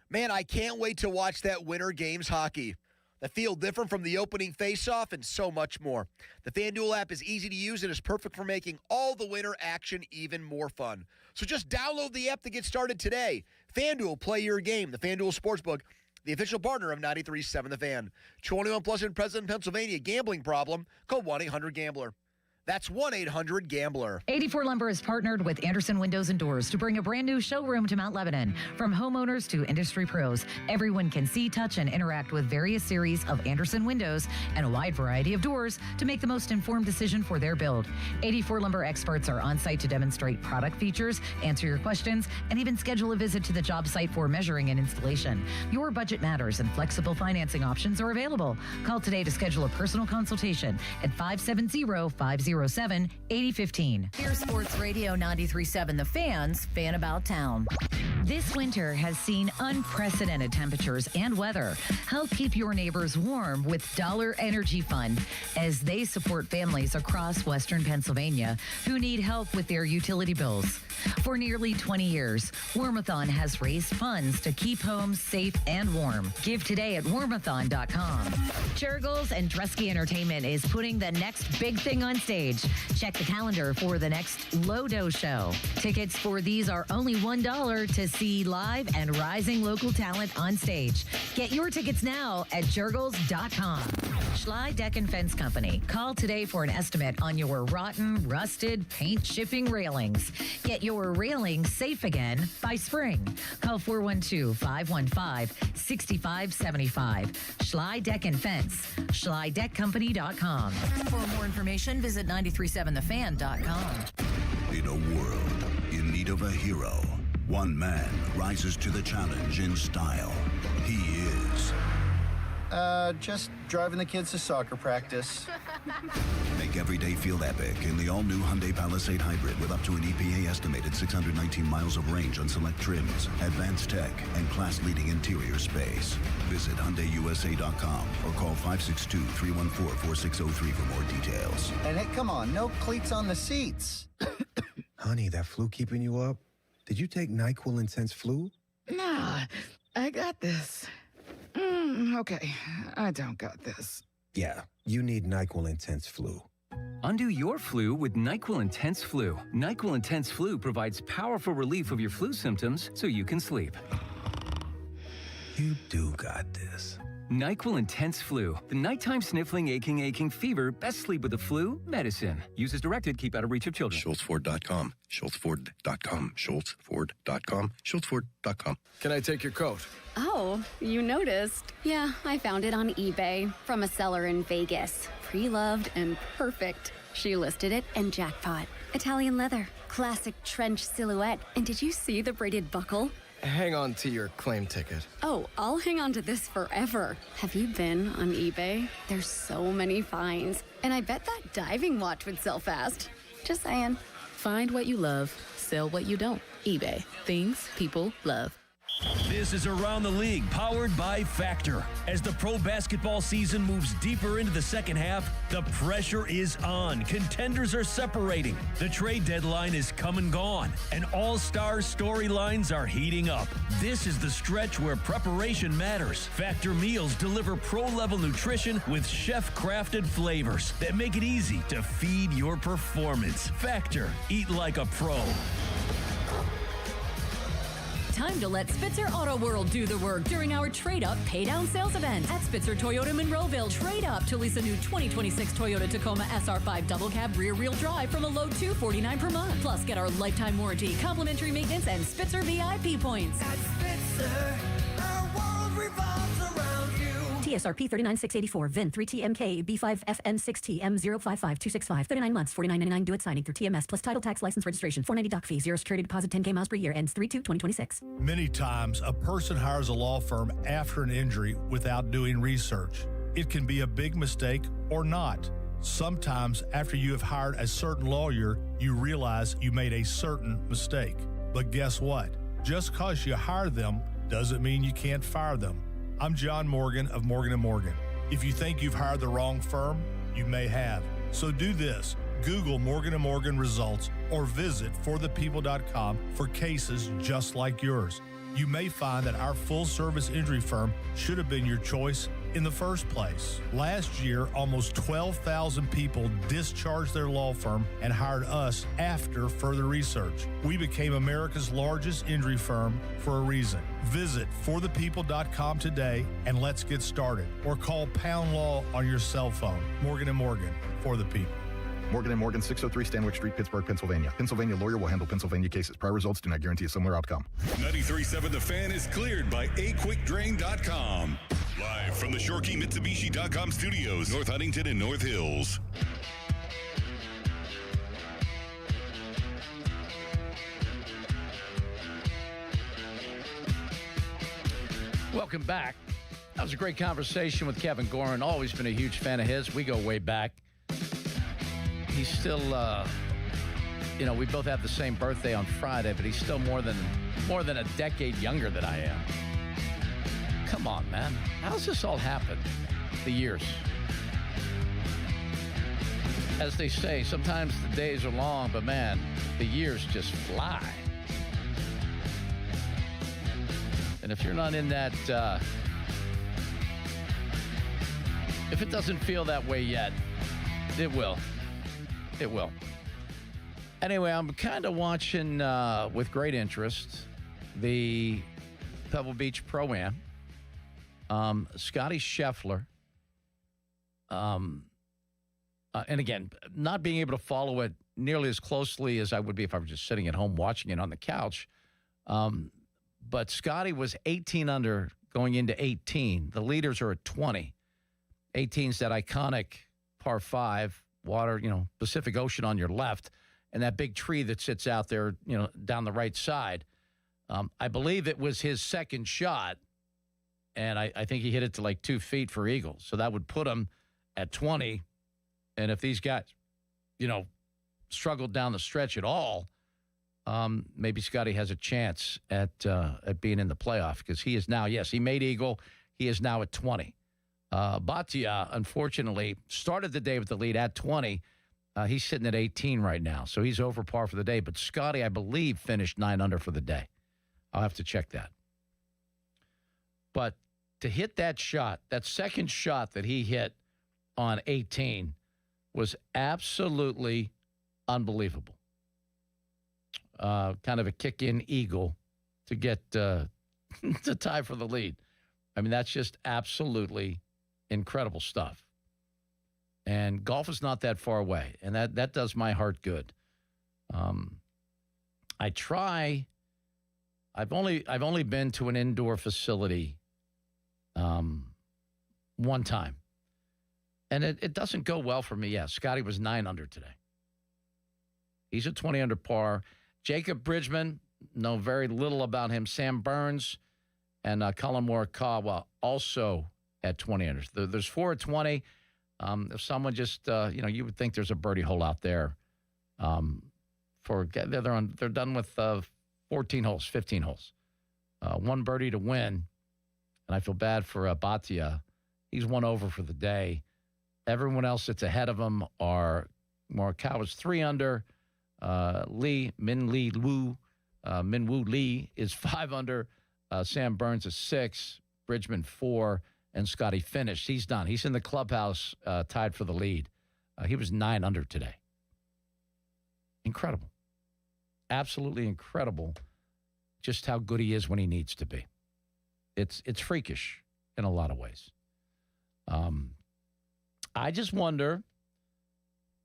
Man, I can't wait to watch that Winter Games hockey. The feel different from the opening face-off and so much more. The FanDuel app is easy to use and is perfect for making all the winter action even more fun. So just download the app to get started today. FanDuel, play your game. The FanDuel Sportsbook, the official partner of 93.7 The Fan. 21 plus in President, Pennsylvania. Gambling problem? Call 1-800-GAMBLER. That's 1-800-GAMBLER. 84 Lumber is partnered with Anderson Windows and Doors to bring a brand new showroom to Mount Lebanon. From homeowners to industry pros, everyone can see, touch, and interact with various series of Anderson windows and a wide variety of doors to make the most informed decision for their build. 84 Lumber experts are on site to demonstrate product features, answer your questions, and even schedule a visit to the job site for measuring and installation. Your budget matters and flexible financing options are available. Call today to schedule a personal consultation at 570-507-8015. Here's Sports Radio 93.7 The Fan's Fan About Town. This winter has seen unprecedented temperatures and weather. Help keep your neighbors warm with Dollar Energy Fund as they support families across Western Pennsylvania who need help with their utility bills. For nearly 20 years, Warmathon has raised funds to keep homes safe and warm. Give today at warmathon.com. Jurgles and Dresky Entertainment is putting the next big thing on stage. Check the calendar for the next Lodo show. Tickets for these are only $1 to see live and rising local talent on stage. Get your tickets now at jurgles.com. Schley Deck and Fence Company. Call today for an estimate on your rotten, rusted, paint chipping railings. Get your railings safe again by spring. Call 412-515-6575. Schley Deck and Fence. SchleyDeckCompany.com. For more information, visit 937thefan.com. In a world in need of a hero, one man rises to the challenge in style. He is... just driving the kids to soccer practice. Make every day feel epic in the all-new Hyundai Palisade Hybrid with up to an EPA-estimated 619 miles of range on select trims, advanced tech, and class-leading interior space. Visit HyundaiUSA.com or call 562-314-4603 for more details. And hey, come on, no cleats on the seats. Honey, that flu keeping you up? Did you take NyQuil Intense Flu? Nah, I got this. Okay, I don't got this. Yeah, you need NyQuil Intense Flu. Undo your flu with NyQuil Intense Flu. NyQuil Intense Flu provides powerful relief of your flu symptoms so you can sleep. You do got this. NyQuil Intense Flu. The nighttime sniffling, aching fever. Best sleep with the flu medicine. Use as directed. Keep out of reach of children. SchultzFord.com. SchultzFord.com. SchultzFord.com. SchultzFord.com. Can I take your coat? Oh, you noticed. Yeah, I found it on eBay from a seller in Vegas. Pre-loved and perfect. She listed it and jackpot. Italian leather, classic trench silhouette. And did you see the braided buckle? Hang on to your claim ticket. Oh, I'll hang on to this forever. Have you been on eBay? There's so many finds. And I bet that diving watch would sell fast. Just saying. Find what you love, sell what you don't. eBay. Things people love. This is Around the League, powered by Factor. As the pro basketball season moves deeper into the second half, the pressure is on. Contenders are separating. The trade deadline is come and gone, and all-star storylines are heating up. This is the stretch where preparation matters. Factor meals deliver pro-level nutrition with chef-crafted flavors that make it easy to feed your performance. Factor, eat like a pro. Time to let Spitzer Auto World do the work during our Trade Up Pay Down sales event at Spitzer Toyota Monroeville. Trade up to lease a new 2026 Toyota Tacoma SR5 double cab rear wheel drive from a low $249 per month. Plus, get our lifetime warranty, complimentary maintenance, and Spitzer VIP points. At Spitzer, our world revolves around you. TSRP 39684. VIN 3TMK B5FN6T M055265. 39 months. $49.99 due at signing through TMS plus title tax license registration. $490 doc fee. 0 security deposit. 10K miles per year. Ends 3/2/2026. Many times, a person hires a law firm after an injury without doing research. It can be a big mistake or not. Sometimes, after you have hired a certain lawyer, you realize you made a certain mistake. But guess what? Just because you hire them doesn't mean you can't fire them. I'm John Morgan of Morgan & Morgan. If you think you've hired the wrong firm, you may have. So do this. Google Morgan & Morgan results or visit forthepeople.com for cases just like yours. You may find that our full-service injury firm should have been your choice in the first place. Last year, almost 12,000 people discharged their law firm and hired us after further research. We became America's largest injury firm for a reason. Visit forthepeople.com today and let's get started. Or call Pound Law on your cell phone. Morgan & Morgan, for the people. Morgan & Morgan, 603 Stanwyck Street, Pittsburgh, Pennsylvania. Pennsylvania lawyer will handle Pennsylvania cases. Prior results do not guarantee a similar outcome. 93.7 The Fan is cleared by aquickdrain.com. Live from the Shorkey Mitsubishi.com studios, North Huntington and North Hills. Welcome back. That was a great conversation with Kevin Gorin. Always been a huge fan of his. We go way back. He's still, we both have the same birthday on Friday, but he's still more than a decade younger than I am. Come on, man. How's this all happen? The years. As they say, sometimes the days are long, but man, the years just fly. And if you're not in that, if it doesn't feel that way yet, it will. It will. Anyway, I'm kind of watching with great interest the Pebble Beach Pro-Am. Scotty Scheffler. And again, not being able to follow it nearly as closely as I would be if I were just sitting at home watching it on the couch. But Scotty was 18 under going into 18. The leaders are at 20. 18's that iconic par 5. Water, Pacific Ocean on your left, and that big tree that sits out there, down the right side. I believe it was his second shot, and I think he hit it to like 2 feet for eagle. So that would put him at 20. And if these guys, struggled down the stretch at all, maybe Scotty has a chance at being in the playoff because he is now, yes, he made eagle. He is now at 20. Bhatia, unfortunately, started the day with the lead at 20. He's sitting at 18 right now, so he's over par for the day. But Scotty, I believe, finished 9 under for the day. I'll have to check that. But to hit that shot, that second shot that he hit on 18 was absolutely unbelievable. Kind of a kick-in eagle to get to tie for the lead. I mean, that's just absolutely incredible stuff. And golf is not that far away, and that does my heart good. I've only been to an indoor facility one time, and it doesn't go well for me. Yeah, Scotty was 9 under today. He's at 20 under par. Jacob Bridgman, know very little about him. Sam Burns and Colin Morikawa also at 20 under. There's 4 at 20. If someone just, you would think there's a birdie hole out there. They're done with 14 holes, 15 holes. 1 birdie to win. And I feel bad for Bhatia. He's 1 over for the day. Everyone else that's ahead of him are Morikawa's 3 under. Minwoo Lee is 5 under. Sam Burns is 6. Bridgman 4. And Scotty finished. He's done. He's in the clubhouse tied for the lead. He was 9 under today. Incredible. Absolutely incredible just how good he is when he needs to be. It's freakish in a lot of ways. I just wonder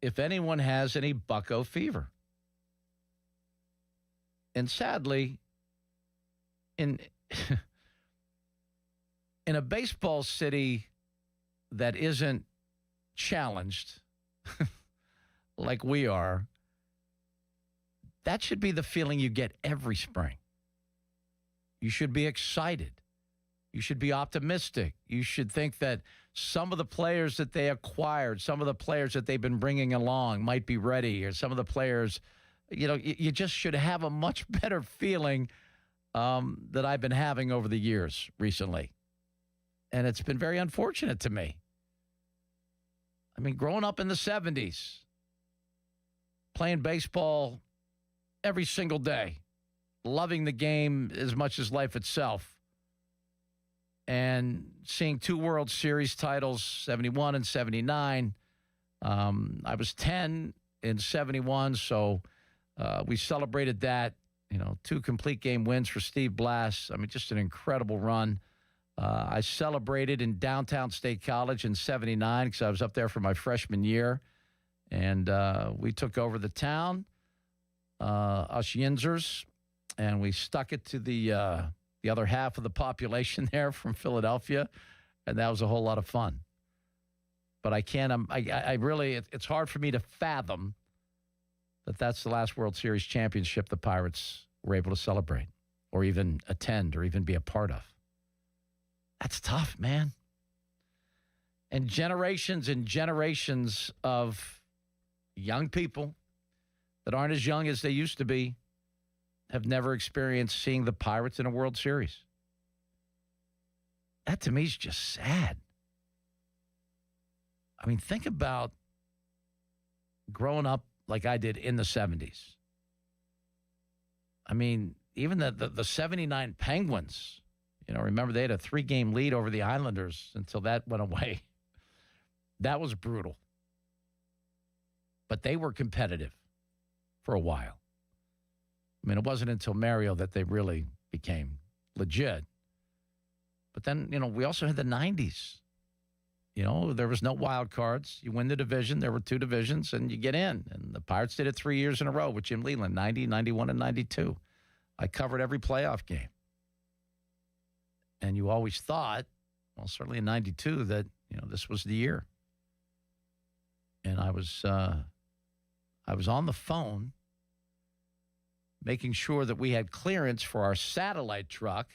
if anyone has any bucko fever. And sadly, in a baseball city that isn't challenged like we are, that should be the feeling you get every spring. You should be excited. You should be optimistic. You should think that some of the players that they acquired, some of the players that they've been bringing along might be ready, or some of the players, you just should have a much better feeling that I've been having over the years recently. And it's been very unfortunate to me. I mean, growing up in the 70s, playing baseball every single day, loving the game as much as life itself, and seeing 2 World Series titles, 71 and 79. I was 10 in 71, so we celebrated that. 2 complete game wins for Steve Blass. I mean, just an incredible run. I celebrated in downtown State College in 79 because I was up there for my freshman year. And we took over the town, us Yinzers, and we stuck it to the other half of the population there from Philadelphia. And that was a whole lot of fun. But I can't, I really, it's hard for me to fathom that that's the last World Series championship the Pirates were able to celebrate or even attend or even be a part of. That's tough, man. And generations of young people that aren't as young as they used to be have never experienced seeing the Pirates in a World Series. That to me is just sad. I mean, think about growing up like I did in the 70s. I mean, even the 79 Penguins, remember they had a 3-game lead over the Islanders until that went away. That was brutal. But they were competitive for a while. I mean, it wasn't until Mario that they really became legit. But then, we also had the 90s. There was no wild cards. You win the division. There were 2 divisions, and you get in. And the Pirates did it 3 years in a row with Jim Leland, 90, 91, and 92. I covered every playoff game. And you always thought, well, certainly in 92, that, this was the year. And I was on the phone making sure that we had clearance for our satellite truck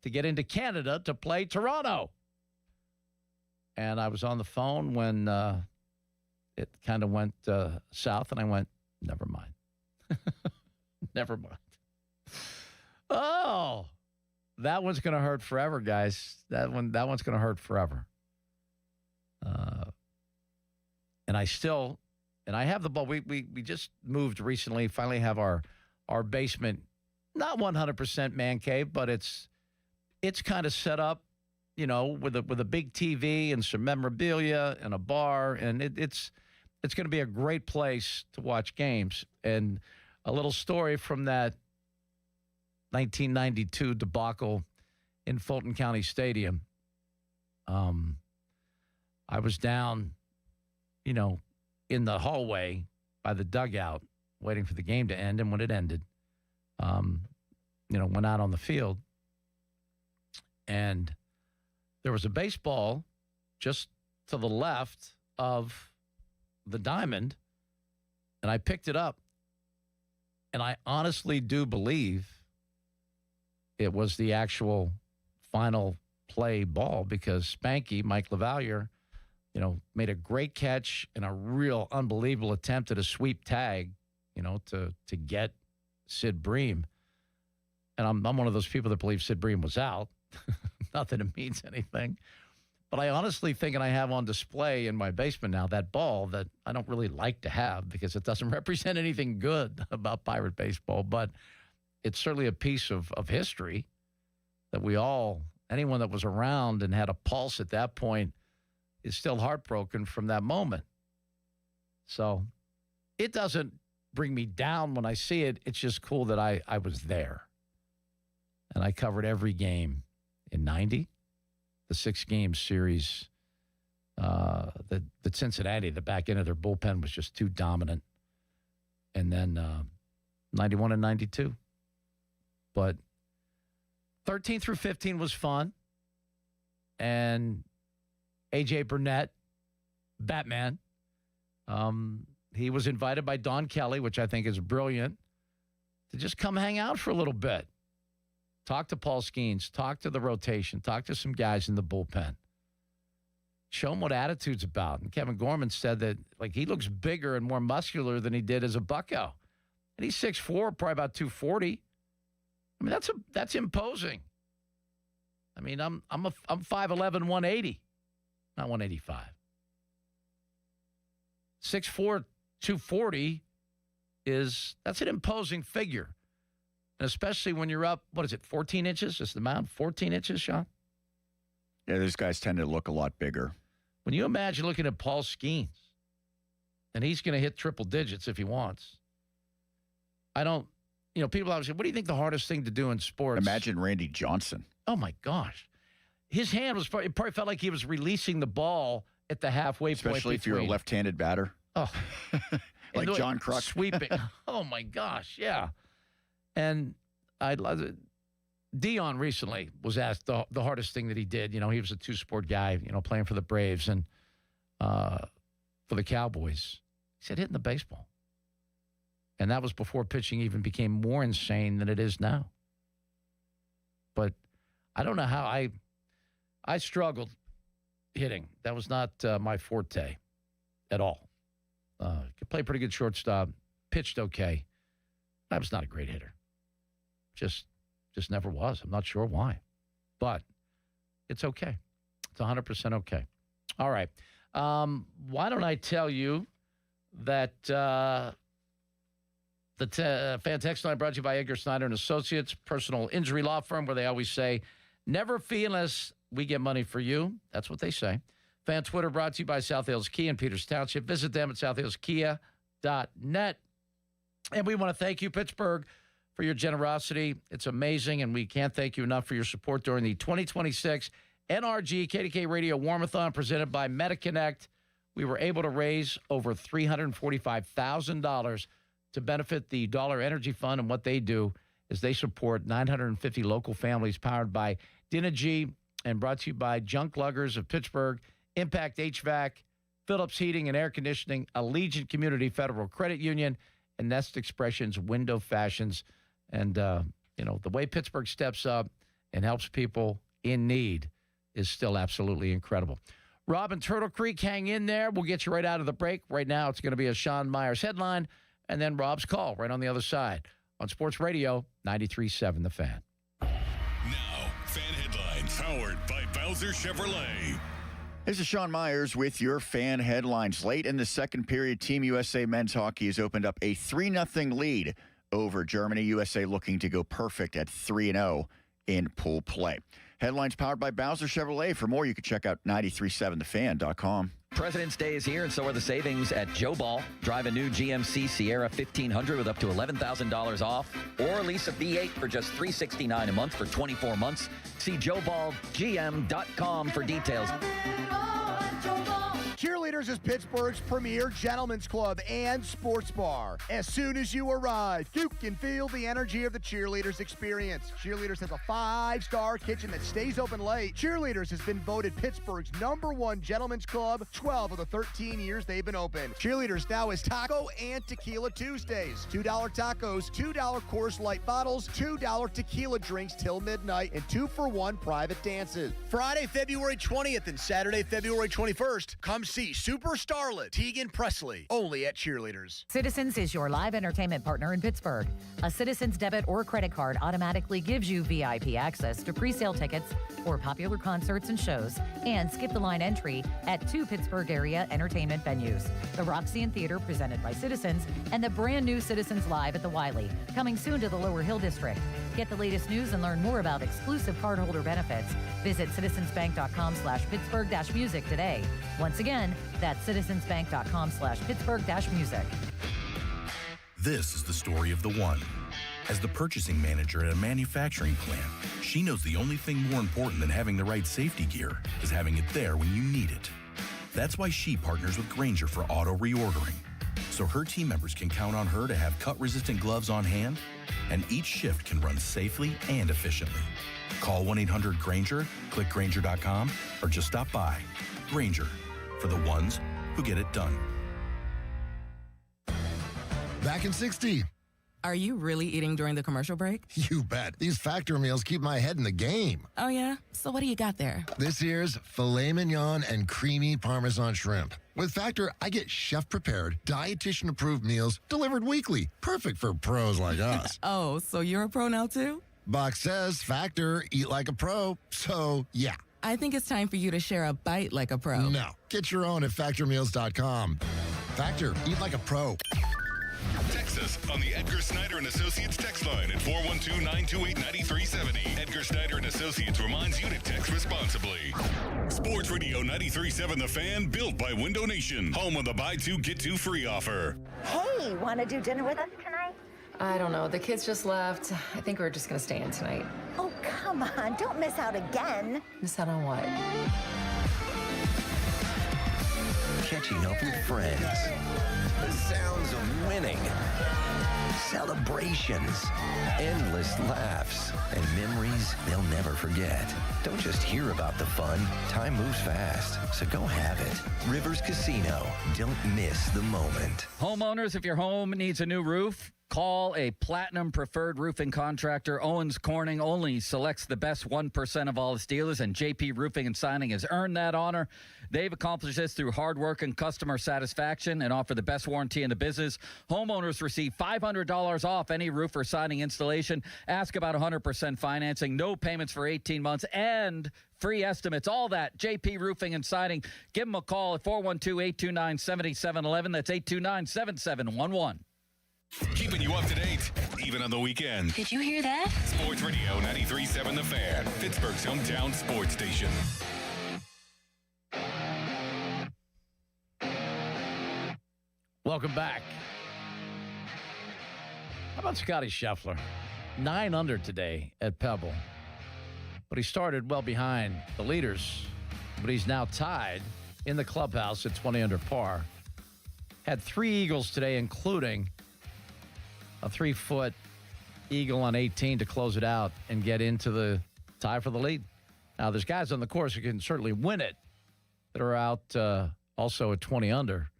to get into Canada to play Toronto. And I was on the phone when it kind of went south, and I went, never mind. Never mind. Oh, that one's going to hurt forever, guys. That one's going to hurt forever. And I have the ball. We just moved recently, finally have our basement, not 100% man cave, but it's kind of set up, with a big TV and some memorabilia and a bar, and it's going to be a great place to watch games. And a little story from that 1992 debacle in Fulton County Stadium. I was down, in the hallway by the dugout waiting for the game to end, and when it ended, went out on the field, and there was a baseball just to the left of the diamond, and I picked it up, and I honestly do believe it was the actual final play ball because Spanky, Mike LaValliere, made a great catch and a real unbelievable attempt at a sweep tag, to get Sid Bream. And I'm one of those people that believe Sid Bream was out. Not that it means anything. But I honestly think, and I have on display in my basement now, that ball that I don't really like to have because it doesn't represent anything good about Pirate baseball. But it's certainly a piece of history that anyone that was around and had a pulse at that point is still heartbroken from that moment. So it doesn't bring me down when I see it. It's just cool that I was there. And I covered every game in 90, the 6-game series. The Cincinnati, the back end of their bullpen was just too dominant. And then 91 and 92. But 13 through 15 was fun. And A.J. Burnett, Batman. He was invited by Don Kelly, which I think is brilliant, to just come hang out for a little bit. Talk to Paul Skenes, talk to the rotation, talk to some guys in the bullpen. Show him what attitude's about. And Kevin Gorman said that he looks bigger and more muscular than he did as a bucko. And he's 6'4", probably about 240. I mean, that's imposing. I mean, I'm 5'11", 180, not 185. 6'4", 240 that's an imposing figure. And especially when you're up, 14 inches? Is the mound 14 inches, Sean? Yeah, those guys tend to look a lot bigger. When you imagine looking at Paul Skenes, and he's going to hit triple digits if he wants. People always say, what do you think the hardest thing to do in sports? Imagine Randy Johnson. Oh, my gosh. His hand it probably felt like he was releasing the ball at the halfway point. Especially if you're a left-handed batter. Oh. Like John Kruk. Sweeping. Oh, my gosh, yeah. And Dion recently was asked the hardest thing that he did. He was a two-sport guy, playing for the Braves and for the Cowboys. He said hitting the baseball. And that was before pitching even became more insane than it is now. But I don't know how I struggled hitting. That was not my forte at all. Could play pretty good shortstop, pitched okay. I was not a great hitter. Just never was. I'm not sure why. But it's okay. It's 100% okay. All right. Why don't I tell you that the fan text line brought to you by Edgar Snyder & Associates, personal injury law firm, where they always say, never fee unless we get money for you. That's what they say. Fan Twitter brought to you by South Hills Kia in Peters Township. Visit them at southhillskia.net. And we want to thank you, Pittsburgh, for your generosity. It's amazing, and we can't thank you enough for your support during the 2026 NRG KDK Radio Warmathon presented by MetaConnect. We were able to raise over $345,000 to benefit the Dollar Energy Fund, and what they do is they support 950 local families powered by Dynegy and brought to you by Junk Luggers of Pittsburgh, Impact HVAC, Phillips Heating and Air Conditioning, Allegiant Community Federal Credit Union, and Nest Expressions Window Fashions. And, the way Pittsburgh steps up and helps people in need is still absolutely incredible. Rob in Turtle Creek, hang in there. We'll get you right out of the break. Right now, it's going to be a Sean Myers headline, and then Rob's call right on the other side on Sports Radio 93.7 The Fan. Now, Fan Headlines, powered by Bowser Chevrolet. This is Sean Myers with your fan headlines. Late in the second period, Team USA men's hockey has opened up a 3-0 lead over Germany. USA looking to go perfect at 3-0 in pool play. Headlines powered by Bowser Chevrolet. For more, you can check out 937thefan.com. President's Day is here, and so are the savings at Joe Ball. Drive a new GMC Sierra 1500 with up to $11,000 off, or lease a V8 for just $369 a month for 24 months. See JoeBallGM.com for details. Cheerleaders is Pittsburgh's premier gentlemen's club and sports bar. As soon as you arrive, you can feel the energy of the Cheerleaders experience. Cheerleaders has a 5-star kitchen that stays open late. Cheerleaders has been voted Pittsburgh's #1 gentlemen's club 12 of the 13 years they've been open. Cheerleaders now is Taco and Tequila Tuesdays. $2 tacos, $2 Coors Light bottles, $2 tequila drinks till midnight, and 2-for-1 private dances. Friday, February 20th and Saturday, February 21st. Come see super starlet Tegan Presley, only at Cheerleaders. Citizens is your live entertainment partner in Pittsburgh. A Citizens debit or credit card automatically gives you VIP access to pre-sale tickets for popular concerts and shows and skip-the-line entry at 2 Pittsburgh area entertainment venues. The Roxy Theater presented by Citizens and the brand new Citizens Live at the Wiley, coming soon to the Lower Hill District. Get the latest news and learn more about exclusive cardholder benefits. Visit citizensbank.com/Pittsburgh-music today. Once again, that's citizensbank.com/Pittsburgh-music. This is the story of the one. As the purchasing manager at a manufacturing plant, she knows the only thing more important than having the right safety gear is having it there when you need it. That's why she partners with Grainger for auto reordering, so her team members can count on her to have cut-resistant gloves on hand, and each shift can run safely and efficiently. Call 1-800-GRAINGER, click Grainger.com, or just stop by. Grainger, for the ones who get it done. Back in 60. Are you really eating during the commercial break? You bet. These Factor meals keep my head in the game. Oh, yeah? So what do you got there? This year's filet mignon and creamy Parmesan shrimp. With Factor, I get chef-prepared, dietitian-approved meals delivered weekly. Perfect for pros like us. Oh, so you're a pro now, too? Box says Factor, eat like a pro. So, yeah. I think it's time for you to share a bite like a pro. No. Get your own at factormeals.com. Factor, eat like a pro. Text us on the Edgar Snyder and Associates text line at 412-928-9370. Edgar Snyder and Associates reminds you to text responsibly. Sports Radio 93.7 The Fan, built by Window Nation. Home of the buy two, get two free offer. Hey, want to do dinner with us tonight? I don't know. The kids just left. I think we're just going to stay in tonight. Oh, come on. Don't miss out again. Miss out on what? Catching up with friends. The sounds of winning. Celebrations. Endless laughs. And memories they'll never forget. Don't just hear about the fun. Time moves fast, so go have it. Rivers Casino. Don't miss the moment. Homeowners, if your home needs a new roof, call a Platinum Preferred Roofing Contractor. Owens Corning only selects the best 1% of all its dealers, and JP Roofing and Signing has earned that honor. They've accomplished this through hard work and customer satisfaction and offer the best warranty in the business. Homeowners receive $500 off any roof or siding installation. Ask about 100% financing, no payments for 18 months, and free estimates. All that, JP Roofing and Siding. Give them a call at 412-829-7711. That's 829-7711. Keeping you up to date, even on the weekend. Did you hear that? Sports Radio 93.7 The Fan, Pittsburgh's hometown sports station. Welcome back. How about Scotty Scheffler? 9 under today at Pebble. But he started well behind the leaders. But he's now tied in the clubhouse at 20 under par. Had 3 eagles today, including a 3-foot eagle on 18 to close it out and get into the tie for the lead. Now, there's guys on the course who can certainly win it that are out also at 20 under.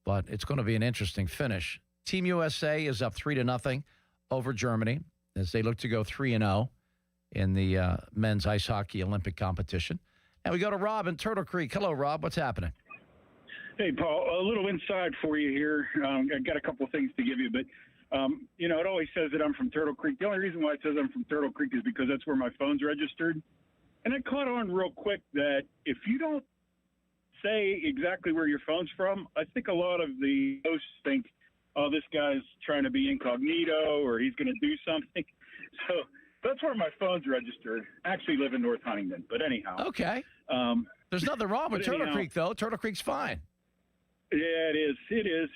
But it's going to be an interesting finish. Team USA is up 3-0 over Germany as they look to go 3-0 in the men's ice hockey Olympic competition. And we go to Rob in Turtle Creek. Hello, Rob. What's happening? Hey, Paul. A little inside for you here. I got a couple of things to give you, but it always says that I'm from Turtle Creek. The only reason why it says I'm from Turtle Creek is because that's where my phone's registered. And I caught on real quick that if you don't say exactly where your phone's from, I think a lot of the hosts think, oh, this guy's trying to be incognito or he's going to do something. So that's where my phone's registered. I actually live in North Huntingdon, but anyhow. Okay. There's nothing wrong with Turtle Creek, though. Turtle Creek's fine. Yeah, it is. It is.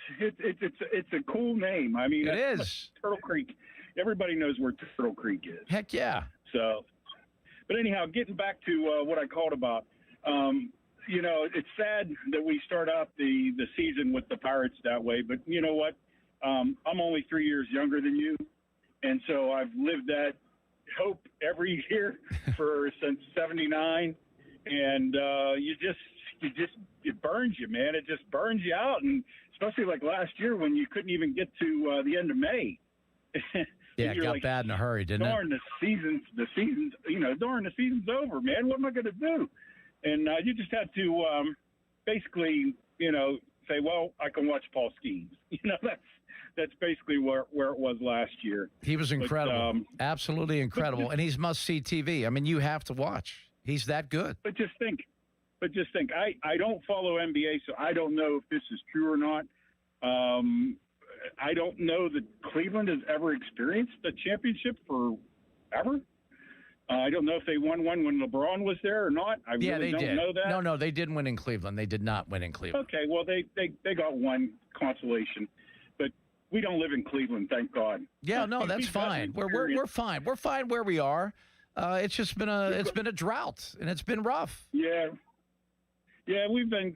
It's a cool name. I mean, it is. Turtle Creek. Everybody knows where Turtle Creek is. Heck yeah. So, but anyhow, getting back to what I called about, it's sad that we start out the season with the Pirates that way, but you know what? I'm only 3 years younger than you, and so I've lived that hope every year since '79, and it burns you, man. It just burns you out, and especially like last year when you couldn't even get to the end of May. Yeah, it got bad in a hurry, didn't it? Darn, the season's over, man. What am I going to do? And you just had to basically, say, well, I can watch Paul Skenes. That's basically where it was last year. He was incredible, absolutely incredible, and he's must-see TV. I mean, you have to watch. He's that good. But just think, I don't follow NBA, so I don't know if this is true or not. I don't know that Cleveland has ever experienced a championship forever. I don't know if they won one when LeBron was there or not. I really don't know that. No, they did win in Cleveland. They did not win in Cleveland. Okay, well, they got one consolation, but we don't live in Cleveland, thank God. Yeah, no, that's fine. We're fine. We're fine where we are. It's just been a drought, and it's been rough. Yeah, we've and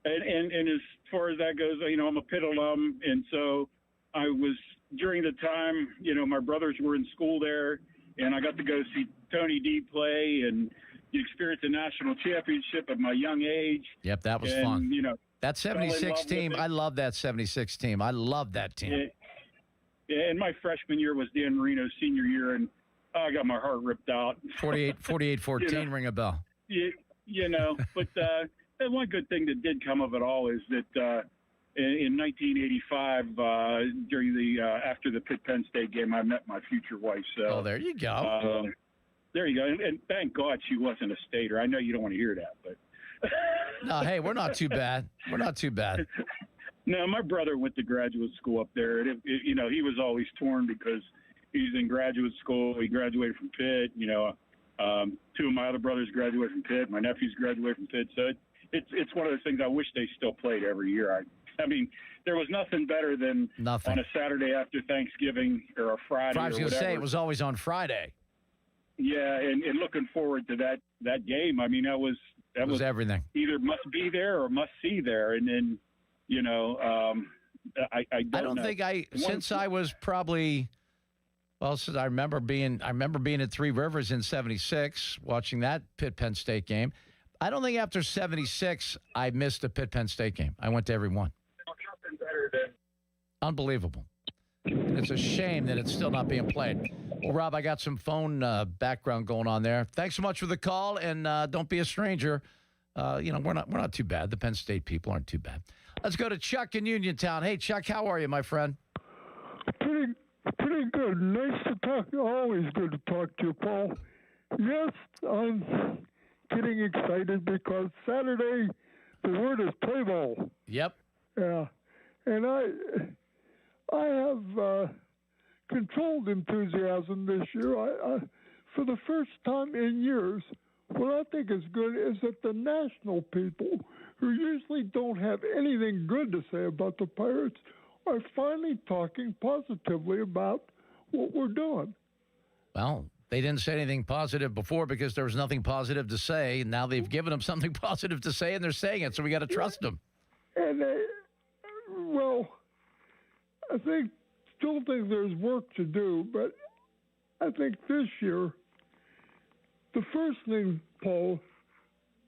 as far as that goes, I'm a Pitt alum, and so I was during the time, my brothers were in school there. And I got to go see Tony D play, and you experience a national championship at my young age. Yep, that was and, fun. You know, that 76 team, I love that 76 team. I love that team. Yeah, and my freshman year was Dan Marino's senior year, and I got my heart ripped out. 48-14, ring a bell. You know, but and one good thing that did come of it all is that in 1985, during the after the Penn State game, I met my future wife. So, there you go. There you go. And thank God she wasn't a Stater. I know you don't want to hear that, but. No, hey, we're not too bad. We're not too bad. No, my brother went to graduate school up there. And you know, he was always torn because he's in graduate school. He graduated from Pitt. You know, two of my other brothers graduated from Pitt. My nephews graduated from Pitt. So it's one of those things I wish they still played every year. I mean, there was nothing better than on a Saturday after Thanksgiving or a Friday. I was going to say it was always on Friday. Yeah, and looking forward to that game. I mean, that was everything. Either must be there or must see there, and then you know, I don't know. think since I was probably. Well, since I remember being at Three Rivers in '76, watching that Pitt-Penn State game. I don't think after '76 I missed a Pitt-Penn State game. I went to every one. Unbelievable. And it's a shame that it's still not being played. Well, Rob, I got some phone background going on there. Thanks so much for the call, and don't be a stranger. You know, we're not too bad. The Penn State people aren't too bad. Let's go to Chuck in Uniontown. Hey, Chuck, how are you, my friend? Pretty good. Nice to talk. Always good to talk to you, Paul. Yes, I'm getting excited because Saturday, the word is play ball. Yep. Yeah. And I have controlled enthusiasm this year. I for the first time in years, what I think is good is that the national people, who usually don't have anything good to say about the Pirates, are finally talking positively about what we're doing. Well, they didn't say anything positive before because there was nothing positive to say. Now they've given them something positive to say, and they're saying it, so we got to trust them. And, well, I still think there's work to do, but I think this year, the first thing, Paul,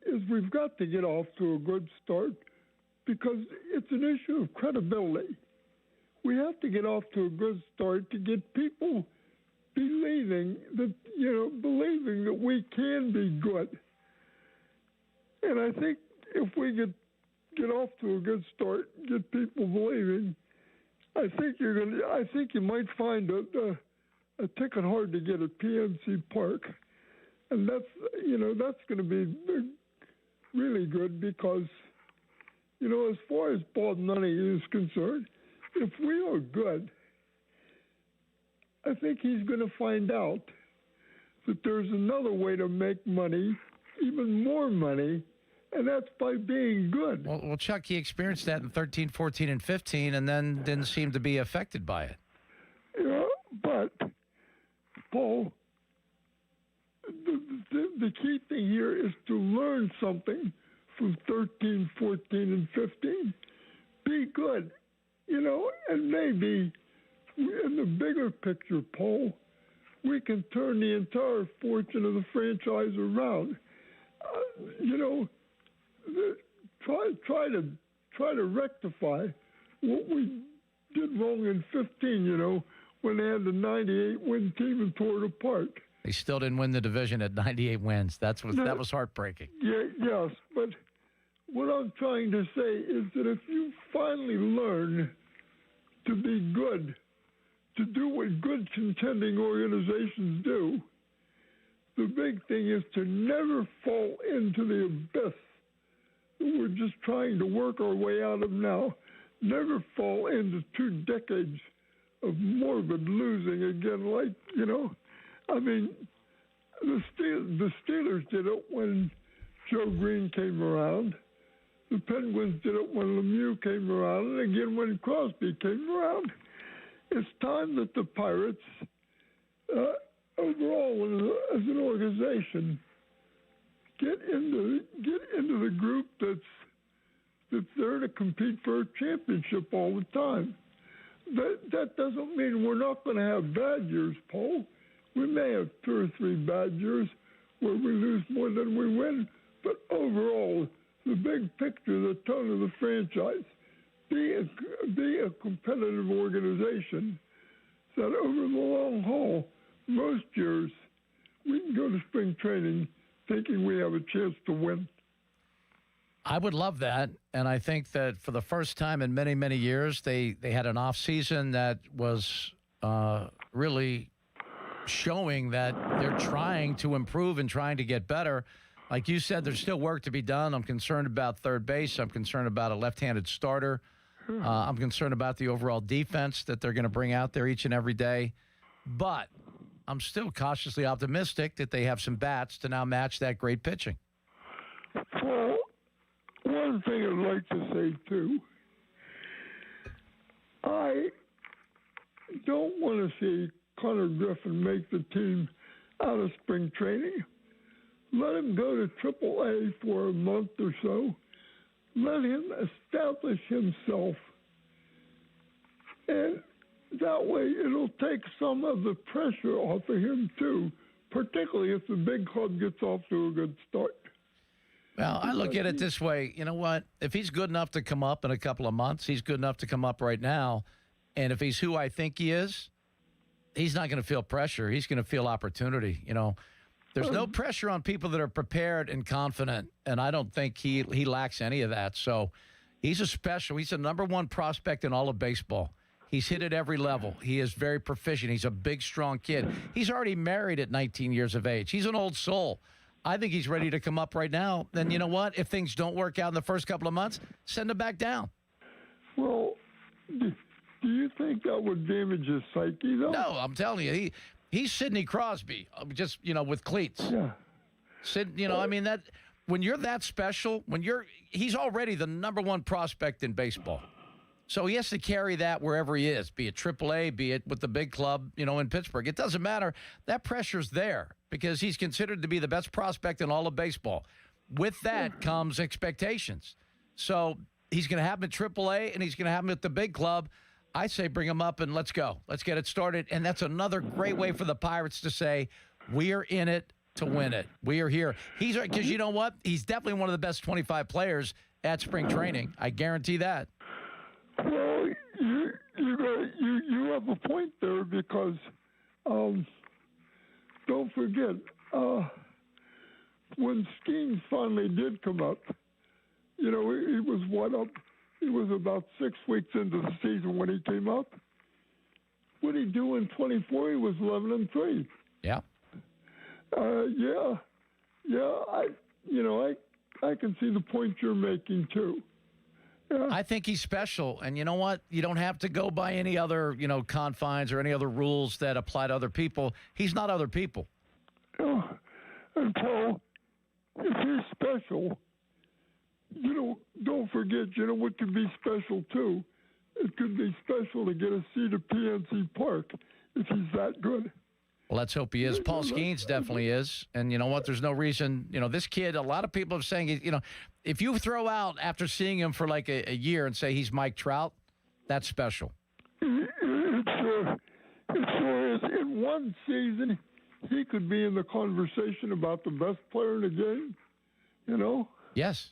is we've got to get off to a good start because it's an issue of credibility. We have to get off to a good start to get people believing that we can be good. And I think if we get off to a good start, get people believing, I think you might find a ticket hard to get at PNC Park, and that's going to be really good because as far as Bob Nunny is concerned, if we are good, I think he's going to find out that there's another way to make money, even more money, and that's by being good. Well, Chuck, he experienced that in 13, 14, and 15, and then didn't seem to be affected by it. Yeah, but, Paul, the key thing here is to learn something from 13, 14, and 15. Be good, and maybe in the bigger picture, Paul, we can turn the entire fortune of the franchise around. Try to rectify what we did wrong in 15. When they had the 98-win team and tore it apart. They still didn't win the division at 98 wins. That was heartbreaking. Yeah, yes, but what I'm trying to say is that if you finally learn to be good, to do what good contending organizations do, the big thing is to never fall into the abyss that we're just trying to work our way out of now. Never fall into 2 decades of morbid losing again, the Steelers did it when Joe Green came around. The Penguins did it when Lemieux came around, and again when Crosby came around. It's time that the Pirates, overall as an organization, get into the group that's there to compete for a championship all the time. That doesn't mean we're not going to have bad years, Paul. We may have 2 or 3 bad years. where we lose more than we win. But overall, the big picture, the tone of the franchise, be a competitive organization that over the long haul, most years, we can go to spring training thinking we have a chance to win. I would love that, and I think that for the first time in many, many years, they had an off season that was really showing that they're trying to improve and trying to get better. Like you said, there's still work to be done. I'm concerned about third base. I'm concerned about a left-handed starter. I'm concerned about the overall defense that they're going to bring out there each and every day. But I'm still cautiously optimistic that they have some bats to now match that great pitching. Well, one thing I'd like to say, too, I don't want to see Connor Griffin make the team out of spring training. Let him go to AAA for a month or so. Let him establish himself. And that way it'll take some of the pressure off of him, too, particularly if the big club gets off to a good start. Well, I look at it this way. You know what? If he's good enough to come up in a couple of months, he's good enough to come up right now. And if he's who I think he is, he's not going to feel pressure. He's going to feel opportunity. You know, there's no pressure on people that are prepared and confident, and I don't think he lacks any of that. So he's a number one prospect in all of baseball. He's hit at every level. He is very proficient. He's a big, strong kid. He's already married at 19 years of age. He's an old soul. I think he's ready to come up right now. Then you know what? If things don't work out in the first couple of months, send him back down. Well, do you think that would damage his psyche, though? No, I'm telling you, he's Sidney Crosby, just with cleats. Yeah. I mean that when you're that special, he's already the number one prospect in baseball. So he has to carry that wherever he is, be it AAA, be it with the big club, in Pittsburgh. It doesn't matter. That pressure's there because he's considered to be the best prospect in all of baseball. With that comes expectations. So he's going to have him at AAA and he's going to have him at the big club. I say bring him up and let's go. Let's get it started. And that's another great way for the Pirates to say, we are in it to win it. We are here. Because you know what? He's definitely one of the best 25 players at spring training. I guarantee that. Well, you have a point there because don't forget, when Skenes finally did come up, he was about 6 weeks into the season when he came up. What did he do in 24? He was 11-3. Yeah. I can see the point you're making too. Yeah. I think he's special, and you know what? You don't have to go by any other, confines or any other rules that apply to other people. He's not other people. Yeah. And Paul, if he's special, don't forget, what could be special too? It could be special to get a seat at PNC Park if he's that good. Well, let's hope he is. Paul Skenes definitely is. And you know what? There's no reason, this kid, a lot of people are saying, if you throw out after seeing him for like a year and say he's Mike Trout, that's special. In one season, he could be in the conversation about the best player in the game, Yes.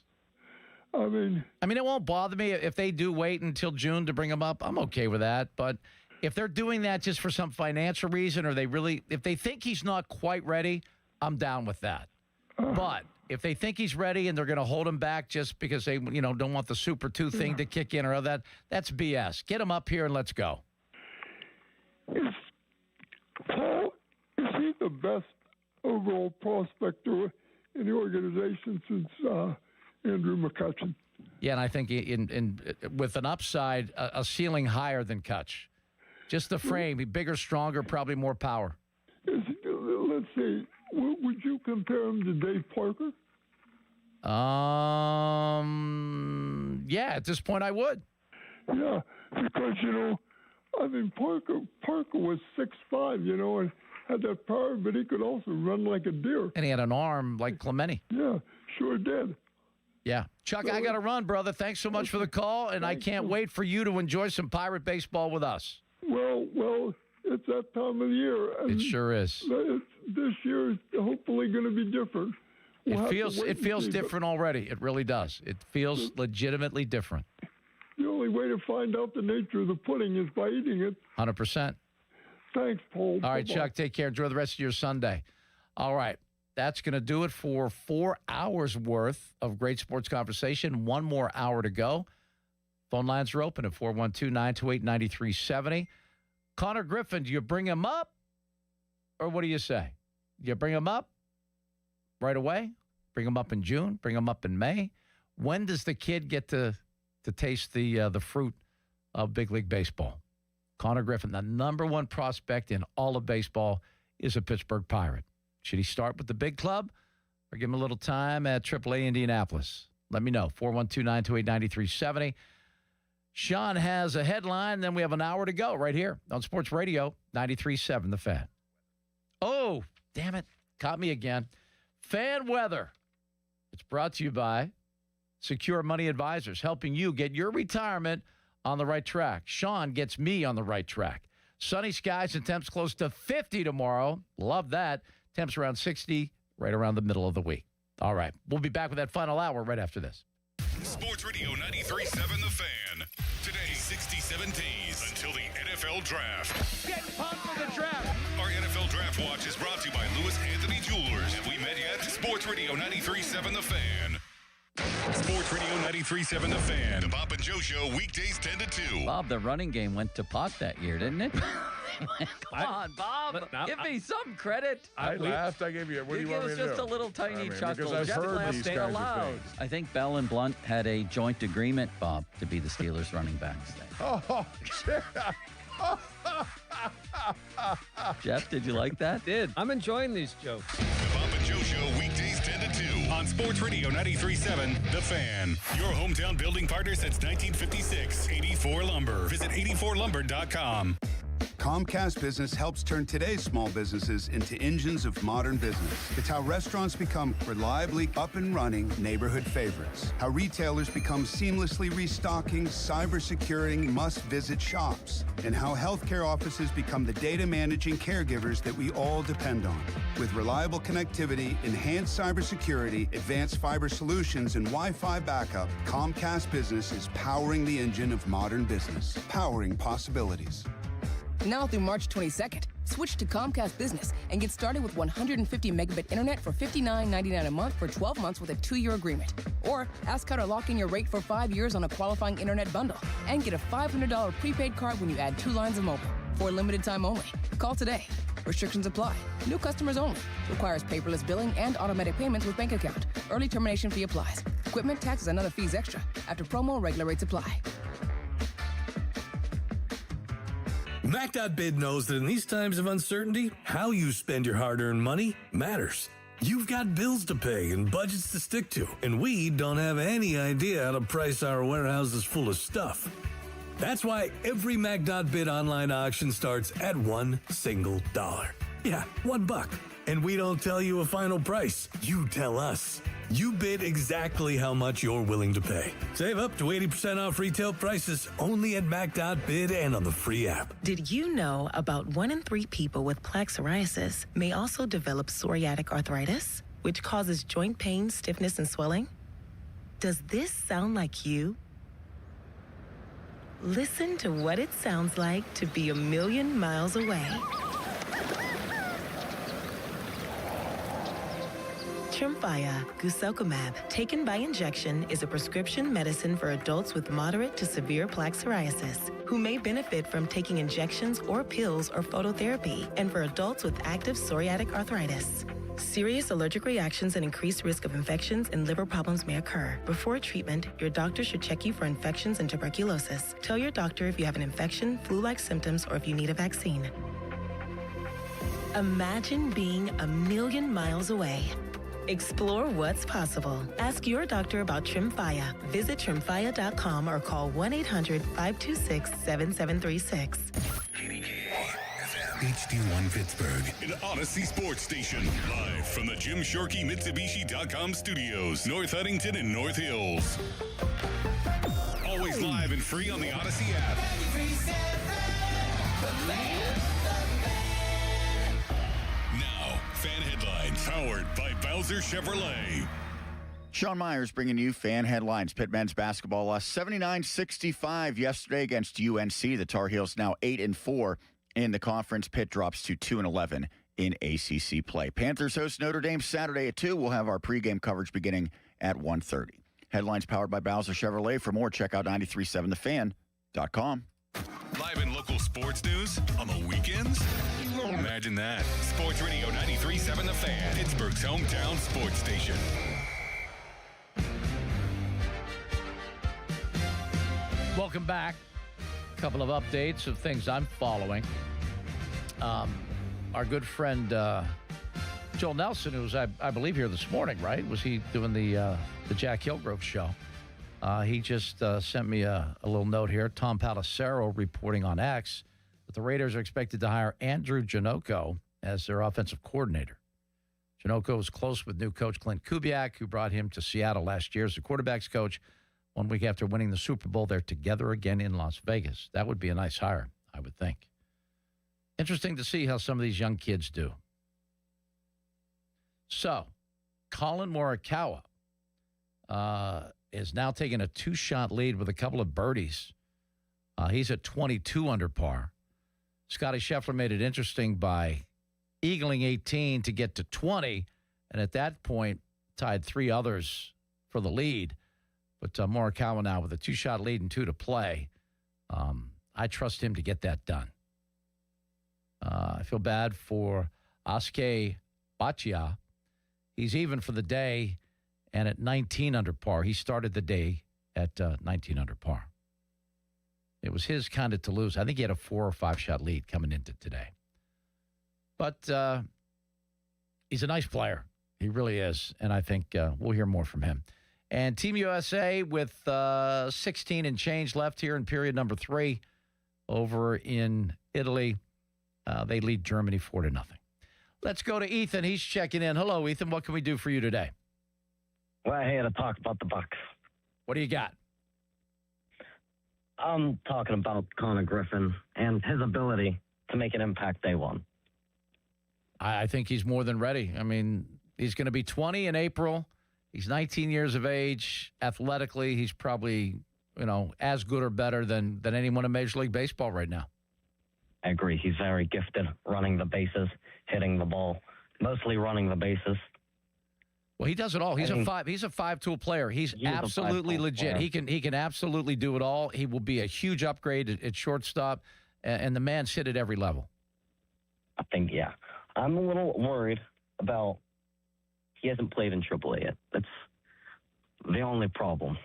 I mean, it won't bother me if they do wait until June to bring him up. I'm okay with that. But if they're doing that just for some financial reason or if they think he's not quite ready, I'm down with that. But if they think he's ready and they're going to hold him back just because they, don't want the Super 2 thing to kick in or that's BS. Get him up here and let's go. Paul, is he the best overall prospector in the organization since Andrew McCutchen? Yeah, and I think with an upside, a ceiling higher than Kutch. Just the frame, bigger, stronger, probably more power. Let's see. Would you compare him to Dave Parker? Yeah, at this point I would. Yeah, because, Parker was 6'5", and had that power, but he could also run like a deer. And he had an arm like Clemente. Yeah, sure did. Yeah. Chuck, I got to run, brother. Thanks so much for the call, and I can't wait for you to enjoy some Pirate baseball with us. Well, it's that time of the year. And It sure is. This year is hopefully going to be different. It feels different already. It really does. It feels legitimately different. The only way to find out the nature of the pudding is by eating it. 100%. Thanks, Paul. All right, Bye-bye. Chuck, take care. Enjoy the rest of your Sunday. All right. That's going to do it for 4 hours worth of great sports conversation. 1 more hour to go. Phone lines are open at 412-928-9370. Connor Griffin, do you bring him up? Or what do you say? You bring him up right away? Bring him up in June? Bring him up in May? When does the kid get to taste the fruit of big league baseball? Connor Griffin, the number one prospect in all of baseball, is a Pittsburgh Pirate. Should he start with the big club or give him a little time at AAA Indianapolis? Let me know. 412-928-9370. Sean has a headline, then we have an hour to go right here on Sports Radio 93.7 The Fan. Oh, damn it. Caught me again. Fan weather. It's brought to you by Secure Money Advisors, helping you get your retirement on the right track. Sean gets me on the right track. Sunny skies and temps close to 50 tomorrow. Love that. Temps around 60 right around the middle of the week. All right. We'll be back with that final hour right after this. Sports Radio 93.7 The Fan. Today, 67 days until the NFL Draft. Get pumped for the draft. Our NFL Draft Watch is brought to you by Lewis Anthony Jewelers. Have we met yet? Sports Radio 93.7 The Fan. Sports Radio 93.7 The Fan. The Bob and Joe Show, weekdays 10 to 2. Bob, the running game went to pot that year, didn't it? Come on, Bob. Give me some credit. I laughed. I gave you. What do you want me to do? It was just a little tiny chuckle. Because I've heard these kinds of things. I think Bell and Blunt had a joint agreement, Bob, to be the Steelers running backs. Oh, shit. Jeff, did you like that? I'm enjoying these jokes. The Bob and Joe Show, weekdays 10 to 2 on Sports Radio 93.7 The Fan. Your hometown building partner since 1956. 84 Lumber. Visit 84lumber.com. Comcast Business helps turn today's small businesses into engines of modern business. It's how restaurants become reliably up and running neighborhood favorites. How retailers become seamlessly restocking, cyber-securing, must-visit shops. And how healthcare offices become the data managing caregivers that we all depend on. With reliable connectivity, enhanced cybersecurity, advanced fiber solutions, and Wi-Fi backup, Comcast Business is powering the engine of modern business. Powering possibilities. Now through March 22nd, switch to Comcast Business and get started with 150 megabit internet for $59.99 a month for 12 months with a 2-year agreement. Or ask how to lock in your rate for 5 years on a qualifying internet bundle and get a $500 prepaid card when you add 2 lines of mobile for a limited time only. Call today. Restrictions apply. New customers only. Requires paperless billing and automatic payments with bank account. Early termination fee applies. Equipment, taxes, and other fees extra. After promo, regular rates apply. Mac.bid knows that in these times of uncertainty, how you spend your hard-earned money matters. You've got bills to pay and budgets to stick to, and we don't have any idea how to price our warehouses full of stuff. That's why every Mac.bid online auction starts at $1 single dollar. Yeah, $1. And we don't tell you a final price. You tell us. You bid exactly how much you're willing to pay. Save up to 80% off retail prices only at Mac.bid and on the free app. Did you know about 1 in 3 people with plaque psoriasis may also develop psoriatic arthritis, which causes joint pain, stiffness, and swelling? Does this sound like you? Listen to what it sounds like to be a million miles away. Tremfya guselkumab, taken by injection, is a prescription medicine for adults with moderate to severe plaque psoriasis who may benefit from taking injections or pills or phototherapy, and for adults with active psoriatic arthritis. Serious allergic reactions and increased risk of infections and liver problems may occur. Before treatment, your doctor should check you for infections and tuberculosis. Tell your doctor if you have an infection, flu-like symptoms, or if you need a vaccine. Imagine being a million miles away. Explore what's possible. Ask your doctor about Tremfya. Visit Tremfya.com or call 1-800-526-7736. HD1 Pittsburgh, an Odyssey sports station. Live from the Jim Shorkey Mitsubishi.com studios, North Huntington and North Hills. Always live and free on the Odyssey app. Now, Fan Headlines, powered by Bowser Chevrolet. Sean Myers bringing you Fan Headlines. Pitt men's basketball lost 79-65 yesterday against UNC. The Tar Heels now 8-4 in the conference. Pitt drops to 2-11 in ACC play. Panthers host Notre Dame Saturday at 2. We'll have our pregame coverage beginning at 1:30. Headlines powered by Bowser Chevrolet. For more, check out 937thefan.com. Live and local sports news on the weekends? Imagine that. Sports Radio 93.7 The Fan, Pittsburgh's hometown sports station. Welcome back. A couple of updates of things I'm following. Our good friend Joel Nelson, who was, I believe, here this morning, right? Was he doing the Jack Hillgrove show? He just sent me a little note here. Tom Pelissero reporting on X that the Raiders are expected to hire Andrew Janocko as their offensive coordinator. Janocko was close with new coach Clint Kubiak, who brought him to Seattle last year as the quarterback's coach. 1 week after winning the Super Bowl, they're together again in Las Vegas. That would be a nice hire, I would think. Interesting to see how some of these young kids do. So, Colin Morikawa is now taking a 2-shot lead with a couple of birdies. He's at 22 under par. Scotty Scheffler made it interesting by eagling 18 to get to 20, and at that point tied 3 others for the lead. But Morikawa now with a 2-shot lead and 2 to play. I trust him to get that done. I feel bad for Aske Baccia. He's even for the day and at 19 under par. He started the day at 19 under par. It was his kind of to lose. I think he had a 4 or 5-shot lead coming into today. But he's a nice player. He really is. And I think we'll hear more from him. And Team USA with 16 and change left here in period number 3 over in Italy. They lead Germany 4-0. Let's go to Ethan. He's checking in. Hello, Ethan. What can we do for you today? Well, I had to talk about the Bucks. What do you got? I'm talking about Connor Griffin and his ability to make an impact day one. I think he's more than ready. I mean, he's going to be 20 in April. He's 19 years of age. Athletically, he's probably, as good or better than anyone in Major League Baseball right now. I agree. He's very gifted running the bases, hitting the ball, mostly running the bases. Well, he does it all. He's a 5-tool player. He's absolutely legit. Player. He can absolutely do it all. He will be a huge upgrade at shortstop, and the man's hit at every level. I think, yeah. I'm a little worried about he hasn't played in AAA yet. That's the only problem.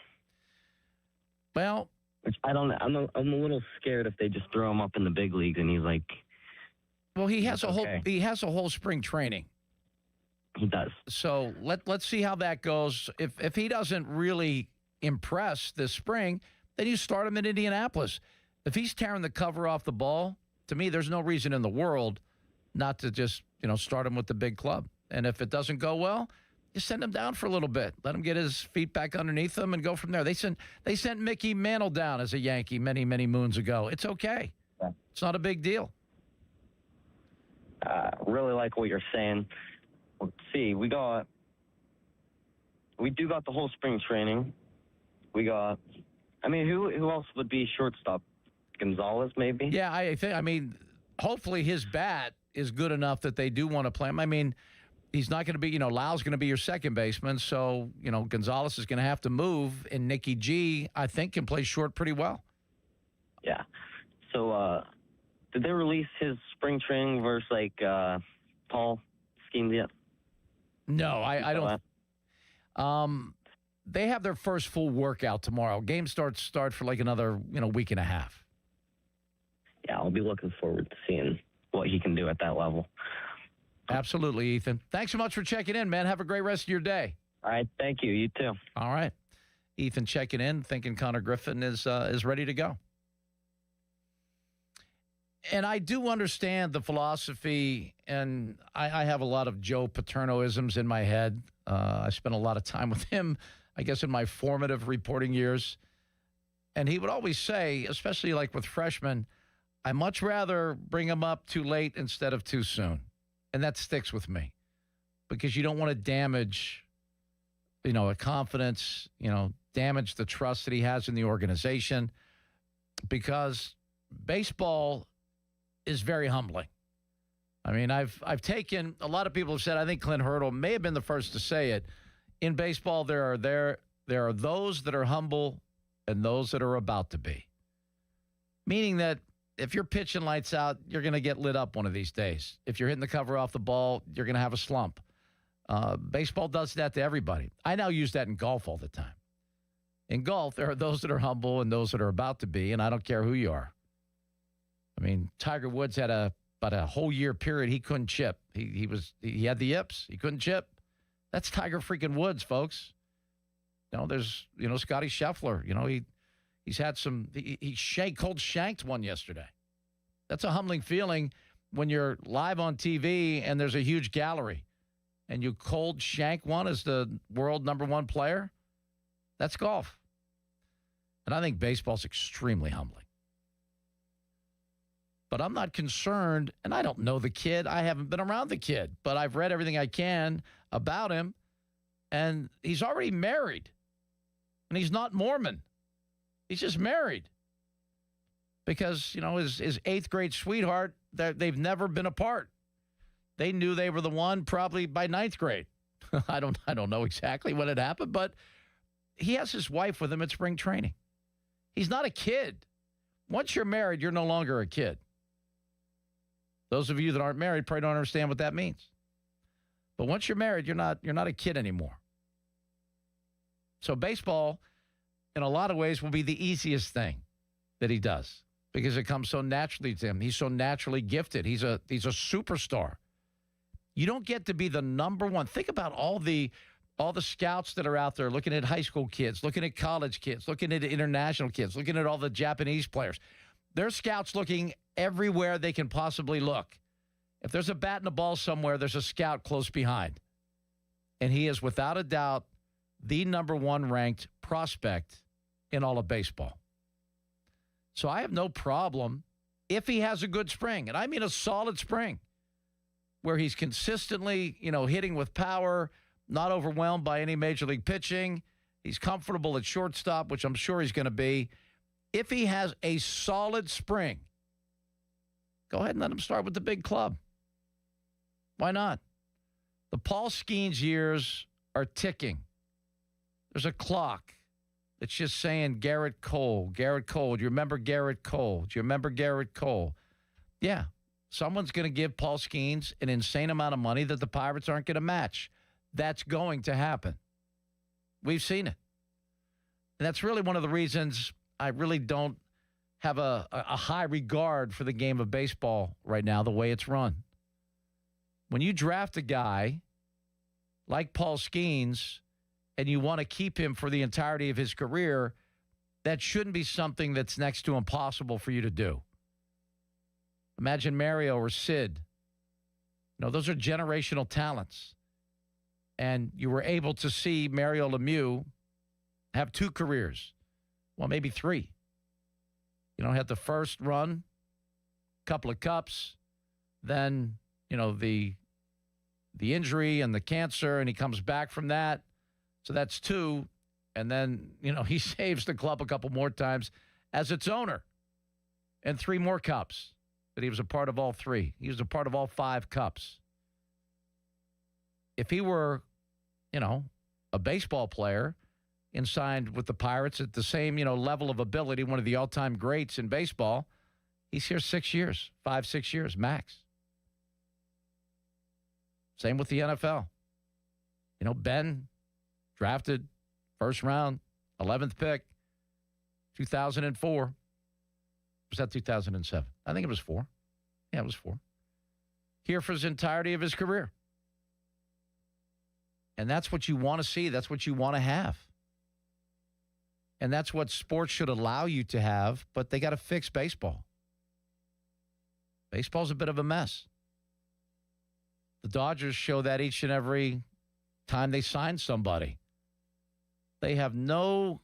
Well, which I don't. I'm a little scared if they just throw him up in the big leagues and he's like. Well, he has a whole spring training. He does. So let's see how that goes. If he doesn't really impress this spring, then you start him in Indianapolis. If he's tearing the cover off the ball, to me, there's no reason in the world not to just start him with the big club. And if it doesn't go well, you send him down for a little bit. Let him get his feet back underneath him and go from there. They sent Mickey Mantle down as a Yankee many, many moons ago. It's okay. Yeah. It's not a big deal. Really like what you're saying. Let's see. We do got the whole spring training. We got. I mean, who else would be shortstop? Gonzalez, maybe. Yeah, I think. I mean, hopefully his bat is good enough that they do want to play him. I mean, he's not going to be, Lau's going to be your second baseman, so, Gonzalez is going to have to move, and Nicky G, I think, can play short pretty well. Yeah. So, did they release his spring training versus, Paul Skenes yet? No, I don't. They have their first full workout tomorrow. Games start for another, week and a half. Yeah, I'll be looking forward to seeing what he can do at that level. Absolutely, Ethan. Thanks so much for checking in, man. Have a great rest of your day. All right, thank you. You too. All right. Ethan checking in, thinking Connor Griffin is ready to go. And I do understand the philosophy, and I have a lot of Joe Paternoisms in my head. I spent a lot of time with him, I guess, in my formative reporting years. And he would always say, especially with freshmen, I much rather bring him up too late instead of too soon. And that sticks with me because you don't want to damage, a confidence, damage the trust that he has in the organization because baseball is very humbling. I mean, I've taken, a lot of people have said, I think Clint Hurdle may have been the first to say it. In baseball, there are those that are humble and those that are about to be. Meaning that if you're pitching lights out, you're going to get lit up one of these days. If you're hitting the cover off the ball, you're going to have a slump. Baseball does that to everybody. I now use that in golf all the time. In golf, there are those that are humble and those that are about to be, and I don't care who you are. I mean, Tiger Woods had about a whole year period he couldn't chip. He had the yips. He couldn't chip. That's Tiger freaking Woods, folks. There's Scotty Scheffler. He's had some. He cold shanked one yesterday. That's a humbling feeling when you're live on TV and there's a huge gallery, and you cold shank one as the world #1 player. That's golf. And I think baseball's extremely humbling. But I'm not concerned, and I don't know the kid. I haven't been around the kid, but I've read everything I can about him, and he's already married, and he's not Mormon. He's just married because, his eighth grade sweetheart, they've never been apart. They knew they were the one probably by ninth grade. I don't know exactly when it happened, but he has his wife with him at spring training. He's not a kid. Once you're married, you're no longer a kid. Those of you that aren't married probably don't understand what that means. But once you're married, you're not a kid anymore. So baseball, in a lot of ways, will be the easiest thing that he does because it comes so naturally to him. He's so naturally gifted. He's a superstar. You don't get to be the #1. Think about all the scouts that are out there looking at high school kids, looking at college kids, looking at international kids, looking at all the Japanese players. There's scouts looking everywhere they can possibly look. If there's a bat and a ball somewhere, there's a scout close behind. And he is, without a doubt, the #1 ranked prospect in all of baseball. So I have no problem if he has a good spring, and I mean a solid spring, where he's consistently, hitting with power, not overwhelmed by any major league pitching. He's comfortable at shortstop, which I'm sure he's going to be. If he has a solid spring, go ahead and let him start with the big club. Why not? The Paul Skenes years are ticking. There's a clock that's just saying Garrett Cole. Garrett Cole. Do you remember Garrett Cole? Do you remember Garrett Cole? Yeah. Someone's going to give Paul Skenes an insane amount of money that the Pirates aren't going to match. That's going to happen. We've seen it. And that's really one of the reasons I really don't have a high regard for the game of baseball right now, the way it's run. When you draft a guy like Paul Skenes and you want to keep him for the entirety of his career, that shouldn't be something that's next to impossible for you to do. Imagine Mario or Sid. Those are generational talents. And you were able to see Mario Lemieux have 2 careers. Well, maybe 3. Had the first run, couple of cups, then, the injury and the cancer, and he comes back from that. So that's 2. And then, he saves the club a couple more times as its owner. And 3 more cups. But he was a part of all 3. He was a part of all 5 cups. If he were, a baseball player and signed with the Pirates at the same, level of ability, one of the all-time greats in baseball, he's here 6 years, 5-6 years max. Same with the NFL. Ben drafted first round, 11th pick, 2004. Was that 2007? I think it was 4. Yeah, it was 4. Here for his entirety of his career. And that's what you want to see. That's what you want to have. And that's what sports should allow you to have, but they got to fix baseball. Baseball's a bit of a mess. The Dodgers show that each and every time they sign somebody. They have no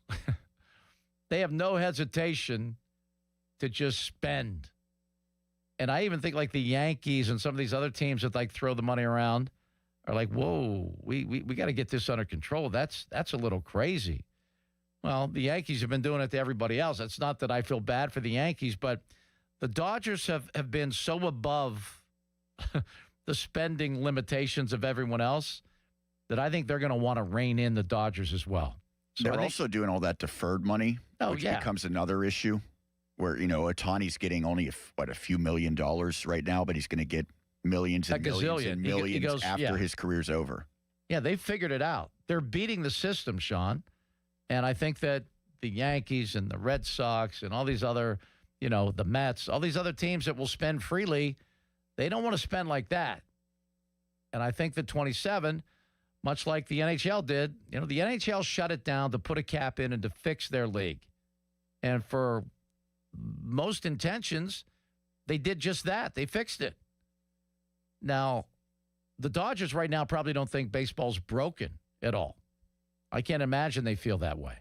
hesitation to just spend And I even think like the Yankees and some of these other teams that like throw the money around are like, whoa, we got to get this under control. That's a little crazy. Well, the Yankees have been doing it to everybody else. It's not that I feel bad for the Yankees, but the Dodgers have been so above the spending limitations of everyone else that I think they're going to want to rein in the Dodgers as well. So they're also doing all that deferred money, which becomes another issue where, Ohtani's getting only, a few $1 million right now, but he's going to get millions and millions and millions after his career's over. Yeah, they figured it out. They're beating the system, Sean. And I think that the Yankees and the Red Sox and all these other, the Mets, all these other teams that will spend freely, they don't want to spend like that. And I think that 27, much like the NHL did, the NHL shut it down to put a cap in and to fix their league. And for most intentions, they did just that. They fixed it. Now, the Dodgers right now probably don't think baseball's broken at all. I can't imagine they feel that way.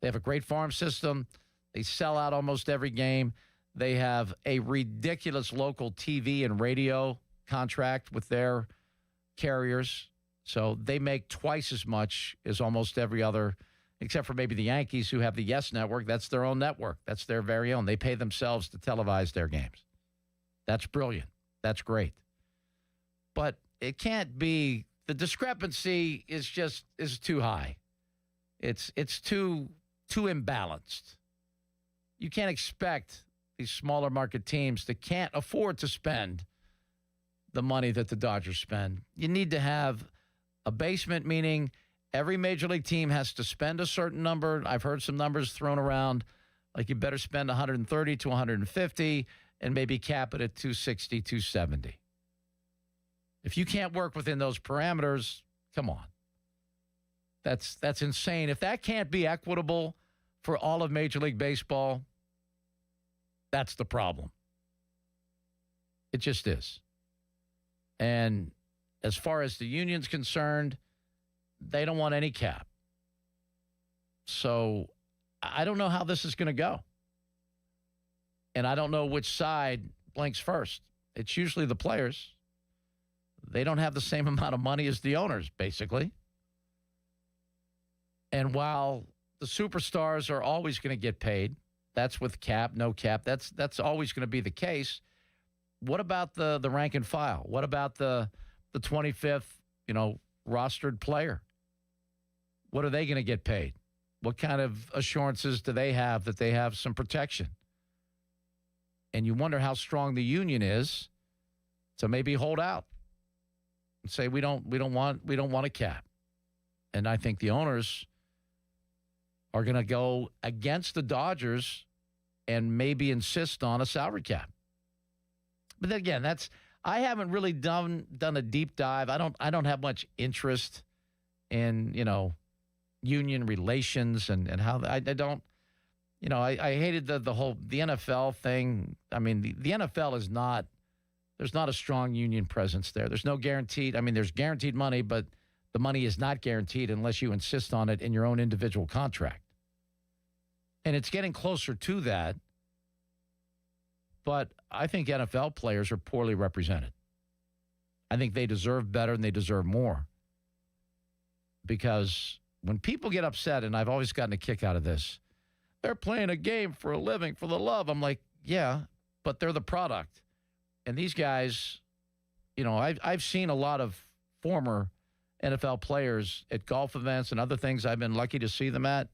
They have a great farm system. They sell out almost every game. They have a ridiculous local TV and radio contract with their carriers. So they make twice as much as almost every other, except for maybe the Yankees who have the Yes Network. That's their own network. That's their very own. They pay themselves to televise their games. That's brilliant. That's great. But it can't be, the discrepancy is too high. It's too imbalanced. You can't expect these smaller market teams that can't afford to spend the money that the Dodgers spend. You need to have a basement, meaning every major league team has to spend a certain number. I've heard some numbers thrown around, like you better spend 130 to 150 and maybe cap it at 260, 270. If you can't work within those parameters, come on. That's insane. If that can't be equitable for all of Major League Baseball, that's the problem. It just is. And as far as the union's concerned, they don't want any cap. So I don't know how this is going to go. And I don't know which side blinks first. It's usually the players. They don't have the same amount of money as the owners, basically. And while the superstars are always going to get paid, that's with cap, no cap, that's always going to be the case. What about the rank and file? What about the 25th, rostered player? What are they going to get paid? What kind of assurances do they have that they have some protection? And you wonder how strong the union is to maybe hold out and say we don't want a cap. And I think the owners are going to go against the Dodgers and maybe insist on a salary cap. But then again, I haven't really done a deep dive. I don't have much interest in, union relations and how I don't, I hated the whole, the NFL thing. I mean, the NFL is not, there's not a strong union presence there. There's no guaranteed, there's guaranteed money, but the money is not guaranteed unless you insist on it in your own individual contract. And it's getting closer to that. But I think NFL players are poorly represented. I think they deserve better and they deserve more. Because when people get upset, and I've always gotten a kick out of this, they're playing a game for a living, for the love. I'm like, yeah, but they're the product. And these guys, I've seen a lot of former NFL players at golf events and other things I've been lucky to see them at.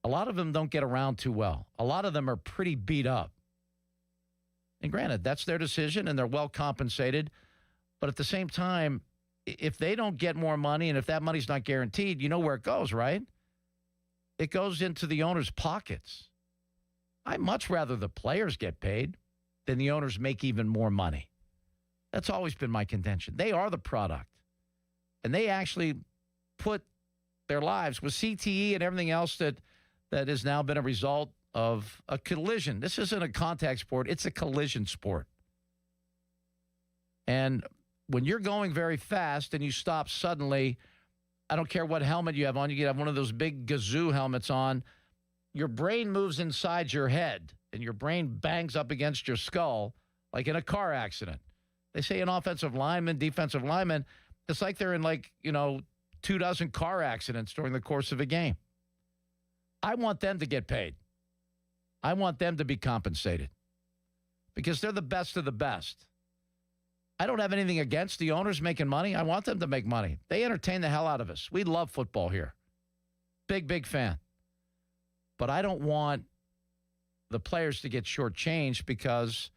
A lot of them don't get around too well. A lot of them are pretty beat up. And granted, that's their decision and they're well compensated. But at the same time, if they don't get more money and if that money's not guaranteed, you know where it goes, right? It goes into the owner's pockets. I'd much rather the players get paid than the owners make even more money. That's always been my contention. They are the product. And they actually put their lives with CTE and everything else that has now been a result of a collision. This isn't a contact sport. It's a collision sport. And when you're going very fast and you stop suddenly, I don't care what helmet you have on. You can have one of those big Gazoo helmets on. your brain moves inside your head and your brain bangs up against your skull like in a car accident. They say an offensive lineman, defensive lineman, it's like they're in 24 car accidents during the course of a game. I want them to get paid. I want them to be compensated because they're the best of the best. I don't have anything against the owners making money. I want them to make money. They entertain the hell out of us. We love football here. Big fan. But I don't want the players to get shortchanged because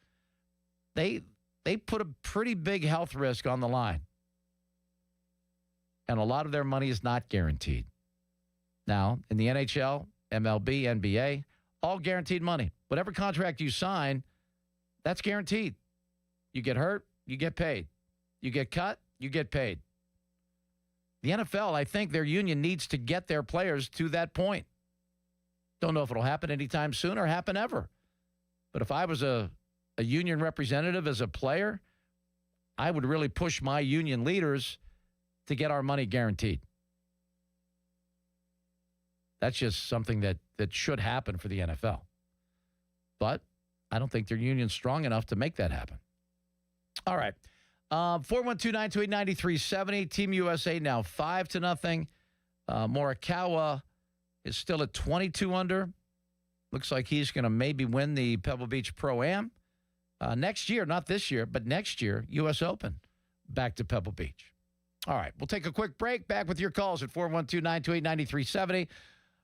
they put a pretty big health risk on the line. And a lot of their money is not guaranteed. Now, in the NHL, MLB, NBA, all guaranteed money. Whatever contract you sign, that's guaranteed. You get hurt, you get paid. You get cut, you get paid. The NFL, I think their union needs to get their players to that point. Don't know if it'll happen anytime soon or happen ever. But if I was a union representative as a player, I would really push my union leaders to get our money guaranteed. That's just something that should happen for the NFL. But I don't think their union's strong enough to make that happen. All right. 412-928-9370. Team USA now 5-0. Morikawa is still at 22 under. Looks like he's going to maybe win the Pebble Beach Pro-Am. Next year, not this year, but next year, U.S. Open, back to Pebble Beach. All right, we'll take a quick break. Back with your calls at 412-928-9370.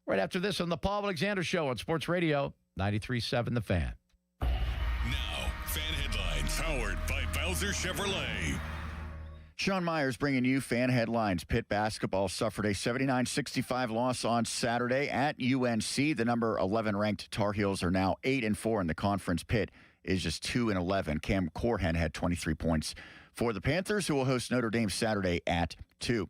Right after this on the Paul Alexander Show on Sports Radio 93.7 The Fan. Now, Fan Headlines, powered by Bowser Chevrolet. Sean Myers bringing you Fan Headlines. Pitt basketball suffered a 79-65 loss on Saturday at UNC. The number 11 ranked Tar Heels are now 8-4 in the conference. Pitt is just 2-11. Cam Corhen had 23 points for the Panthers, who will host Notre Dame Saturday at 2.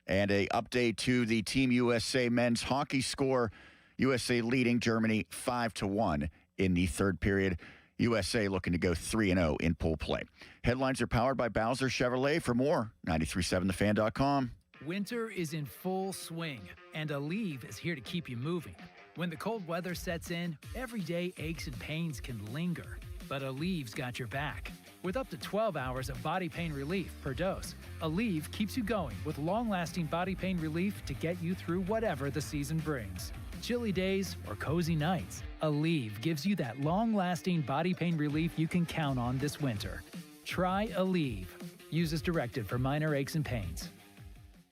And a update to the Team USA men's hockey score. USA leading Germany 5-1 in the third period. USA looking to go 3-0 in pool play. Headlines are powered by Bowser Chevrolet. For more, 937thefan.com. Winter is in full swing, and Aleve is here to keep you moving. When the cold weather sets in, everyday aches and pains can linger, but Aleve's got your back. With up to 12 hours of body pain relief per dose, Aleve keeps you going with long-lasting body pain relief to get you through whatever the season brings. Chilly days or cozy nights, Aleve gives you that long-lasting body pain relief you can count on this winter. Try Aleve. Use as directed for minor aches and pains.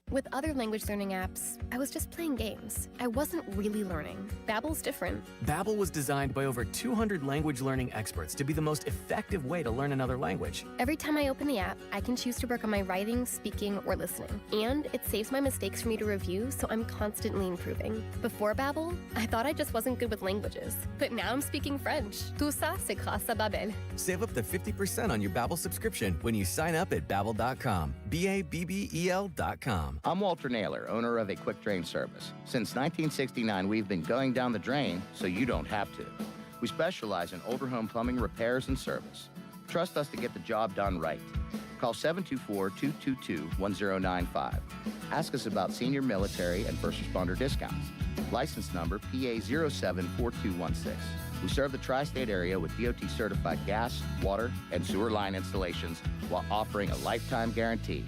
With other language learning apps, I was just playing games. I wasn't really learning. Babbel's different. Babbel was designed by over 200 language learning experts to be the most effective way to learn another language. Every time I open the app, I can choose to work on my writing, speaking, or listening. And it saves my mistakes for me to review, so I'm constantly improving. Before Babbel, I thought I just wasn't good with languages. But now I'm speaking French. Tout ça, c'est grâce à Babbel. Save up to 50% on your Babbel subscription when you sign up at Babbel.com. Babbel.com. I'm Walter Naylor, owner of a quick drain service. Since 1969, we've been going down the drain so you don't have to. We specialize in older home plumbing repairs and service. Trust us to get the job done right. Call 724-222-1095. Ask us about senior military and first responder discounts. License number PA074216. We serve the tri-state area with DOT-certified gas, water, and sewer line installations while offering a lifetime guarantee.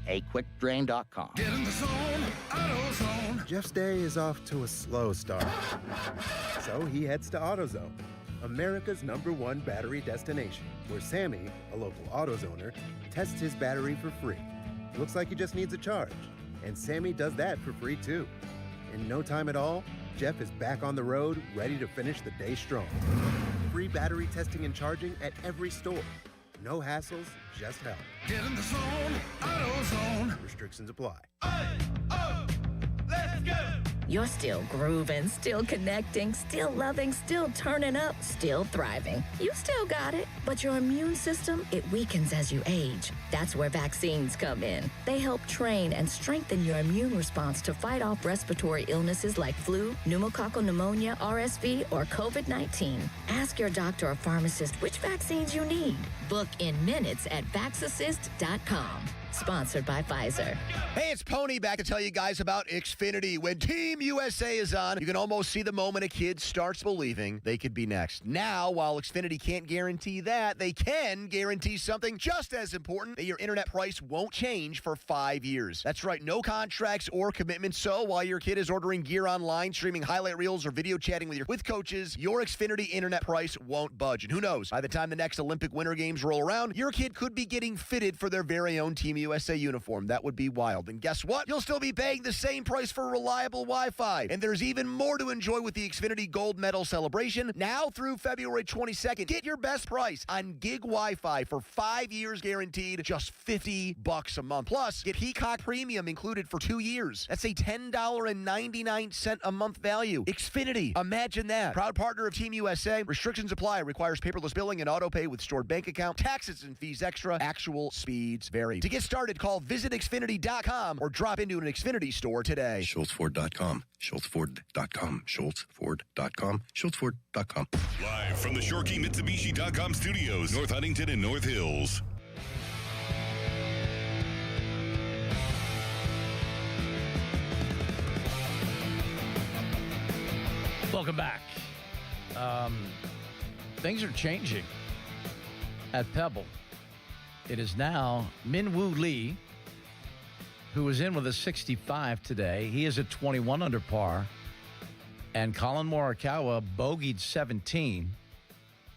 AQuickDrain.com. Get in the zone, AutoZone. Jeff's day is off to a slow start. So he heads to AutoZone, America's #1 battery destination, where Sammy, a local AutoZoner, tests his battery for free. Looks like he just needs a charge. And Sammy does that for free too. In no time at all, Jeff is back on the road, ready to finish the day strong. Free battery testing and charging at every store. No hassles, just help. Get in the zone, AutoZone. Restrictions apply. Let's go. You're still grooving, still connecting, still loving, still turning up, still thriving. You still got it, but your immune system, it weakens as you age. That's where vaccines come in. They help train and strengthen your immune response to fight off respiratory illnesses like flu, pneumococcal pneumonia, RSV, or COVID-19. Ask your doctor or pharmacist which vaccines you need. Book in minutes at Vaxassist.com. Sponsored by Pfizer. Hey, it's Pony back to tell you guys about Xfinity. When Team USA is on, you can almost see the moment a kid starts believing they could be next. Now, while Xfinity can't guarantee that, they can guarantee something just as important, that your internet price won't change for 5 years. That's right, no contracts or commitments. So while your kid is ordering gear online, streaming highlight reels, or video chatting with coaches, your Xfinity internet price won't budge. And who knows, by the time the next Olympic Winter Games roll around, your kid could be getting fitted for their very own Team USA uniform. That would be wild. And guess what? You'll still be paying the same price for reliable Wi-Fi. And there's even more to enjoy with the Xfinity Gold Medal celebration. Now through February 22nd, get your best price on gig Wi-Fi for 5 years guaranteed, just $50 a month. Plus, get Peacock Premium included for 2 years. That's a $10.99 a month value. Xfinity, imagine that. Proud partner of Team USA. Restrictions apply. Requires paperless billing and auto pay with stored bank account. Taxes and fees extra. Actual speeds vary. To get started, call visitxfinity.com or drop into an Xfinity store today. SchultzFord.com. SchultzFord.com. SchultzFord.com. SchultzFord.com. Live from the ShoreKeyMitsubishi.com studios, North Huntington and North Hills. Welcome back. Things are changing at Pebble. It is now Min-Woo Lee, who was in with a 65 today. He is at 21 under par. And Colin Morikawa bogeyed 17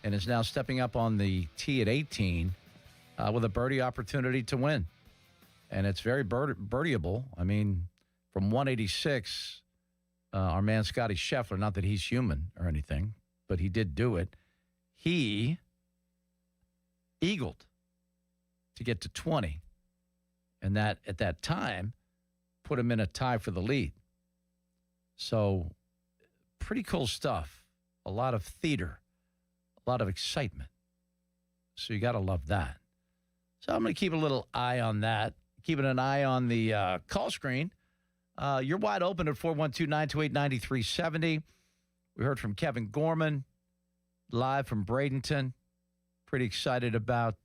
and is now stepping up on the tee at 18 with a birdie opportunity to win. And it's very birdieable. I mean, from 186, our man Scotty Scheffler, not that he's human or anything, but he did do it. He eagled to get to 20. And that, at that time, put him in a tie for the lead. So, pretty cool stuff. A lot of theater. A lot of excitement. So, you got to love that. So, I'm going to keep a little eye on that. Keeping an eye on the call screen. You're wide open at 412-928-9370. We heard from Kevin Gorman, live from Bradenton. Pretty excited about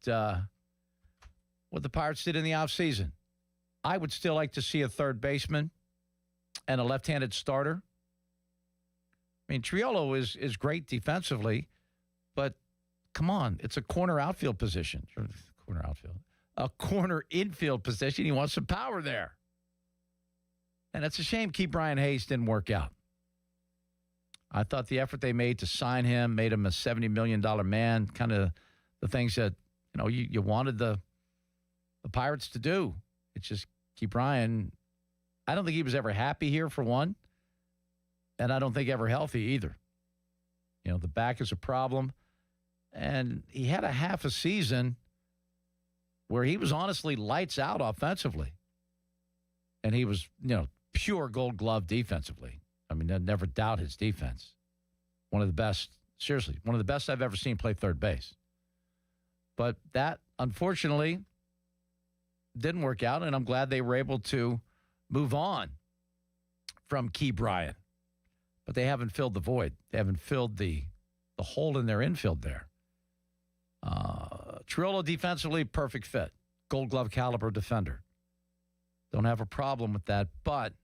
what the Pirates did in the offseason. I would still like to see a third baseman and a left-handed starter. I mean, Triolo is great defensively, but come on, it's a corner outfield position. A corner infield position. He wants some power there. And it's a shame Key Brian Hayes didn't work out. I thought the effort they made to sign him made him a $70 million man, kind of the things that, you wanted the Pirates to do. It's just Key Brian, I don't think he was ever happy here, for one, and I don't think ever healthy either. The back is a problem, and he had a half a season where he was honestly lights out offensively, and he was, pure Gold Glove defensively. I mean, I never doubt his defense. One of the best, seriously, one of the best I've ever seen play third base. But that, unfortunately, didn't work out, and I'm glad they were able to move on from Key Brian. But they haven't filled the void. They haven't filled the hole in their infield there. Triolo defensively, perfect fit. Gold Glove caliber defender. Don't have a problem with that, but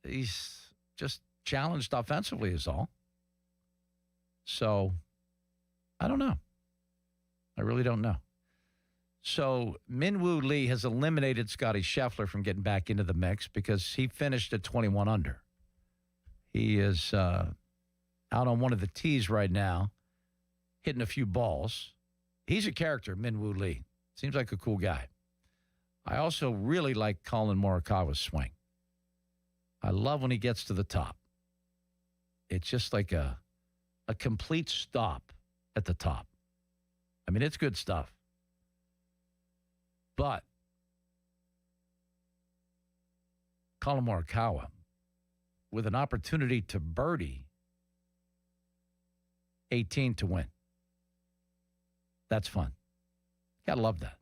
he's just challenged offensively is all. So, I don't know. I really don't know. So, Min-Woo Lee has eliminated Scotty Scheffler from getting back into the mix because he finished at 21 under. He is out on one of the tees right now, hitting a few balls. He's a character, Min-Woo Lee. Seems like a cool guy. I also really like Colin Morikawa's swing. I love when he gets to the top. It's just like a complete stop at the top. I mean, it's good stuff. But Colin Morikawa, with an opportunity to birdie 18 to win. That's fun. Gotta love that.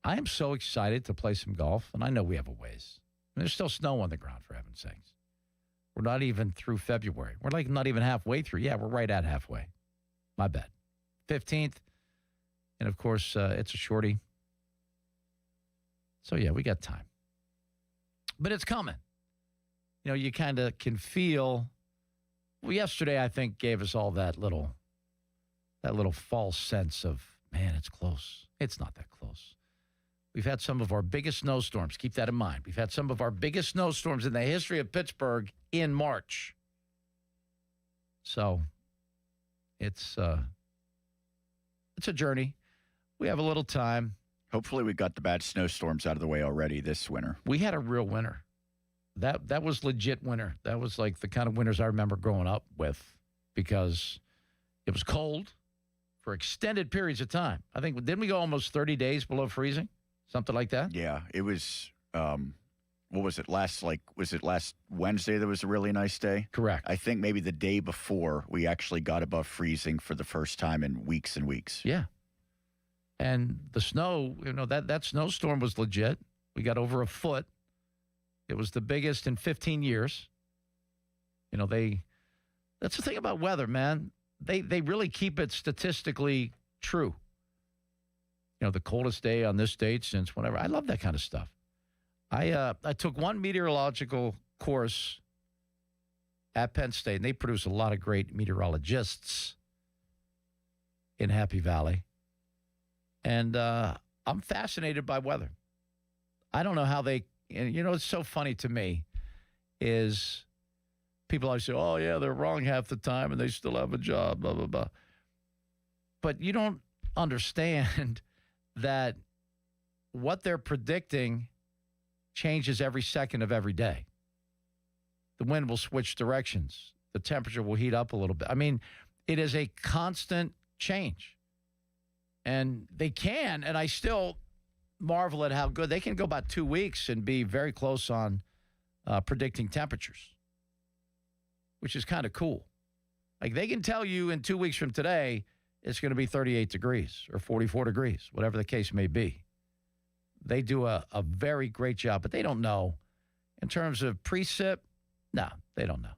I am so excited to play some golf, and I know we have a ways. There's still snow on the ground, for heaven's sakes. We're not even through February. We're like not even halfway through. Yeah, we're right at halfway. My bad. 15th. And, of course, it's a shorty. So, yeah, we got time. But it's coming. You know, you kind of can feel. Well, yesterday, I think, gave us all that little false sense of, man, it's close. It's not that close. We've had some of our biggest snowstorms. Keep that in mind. We've had some of our biggest snowstorms in the history of Pittsburgh in March. So it's a journey. We have a little time. Hopefully we got the bad snowstorms out of the way already this winter. We had a real winter. That was legit winter. That was like the kind of winters I remember growing up with because it was cold for extended periods of time. I think, didn't we go almost 30 days below freezing? Something like that? Yeah, it was, what was it, last Wednesday that was a really nice day? Correct. I think maybe the day before we actually got above freezing for the first time in weeks and weeks. Yeah. And the snow, you know, that snowstorm was legit. We got over a foot. It was the biggest in 15 years. You know, that's the thing about weather, man. They really keep it statistically true. You know, the coldest day on this date since whenever. I love that kind of stuff. I took one meteorological course at Penn State, and they produce a lot of great meteorologists in Happy Valley. And I'm fascinated by weather. I don't know how they, you know, it's so funny to me is people always say, oh, yeah, they're wrong half the time and they still have a job, blah, blah, blah. But you don't understand that what they're predicting changes every second of every day. The wind will switch directions. The temperature will heat up a little bit. I mean, it is a constant change. And they can, and I still marvel at how good they can go about 2 weeks and be very close on predicting temperatures, which is kind of cool. Like they can tell you in 2 weeks from today, it's going to be 38 degrees or 44 degrees, whatever the case may be. They do a very great job, but they don't know. In terms of precip, no, they don't know.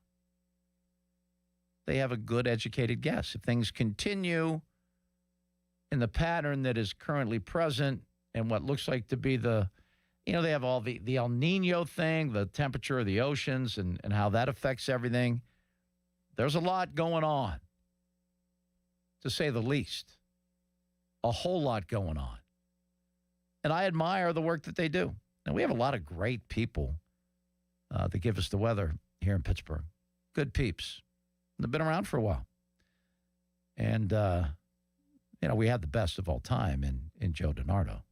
They have a good educated guess. If things continue in the pattern that is currently present and what looks like to be they have all the El Nino thing, the temperature of the oceans and how that affects everything. There's a lot going on, to say the least. A whole lot going on. And I admire the work that they do. And we have a lot of great people that give us the weather here in Pittsburgh. Good peeps. They've been around for a while. And, we have the best of all time in Joe DiNardo.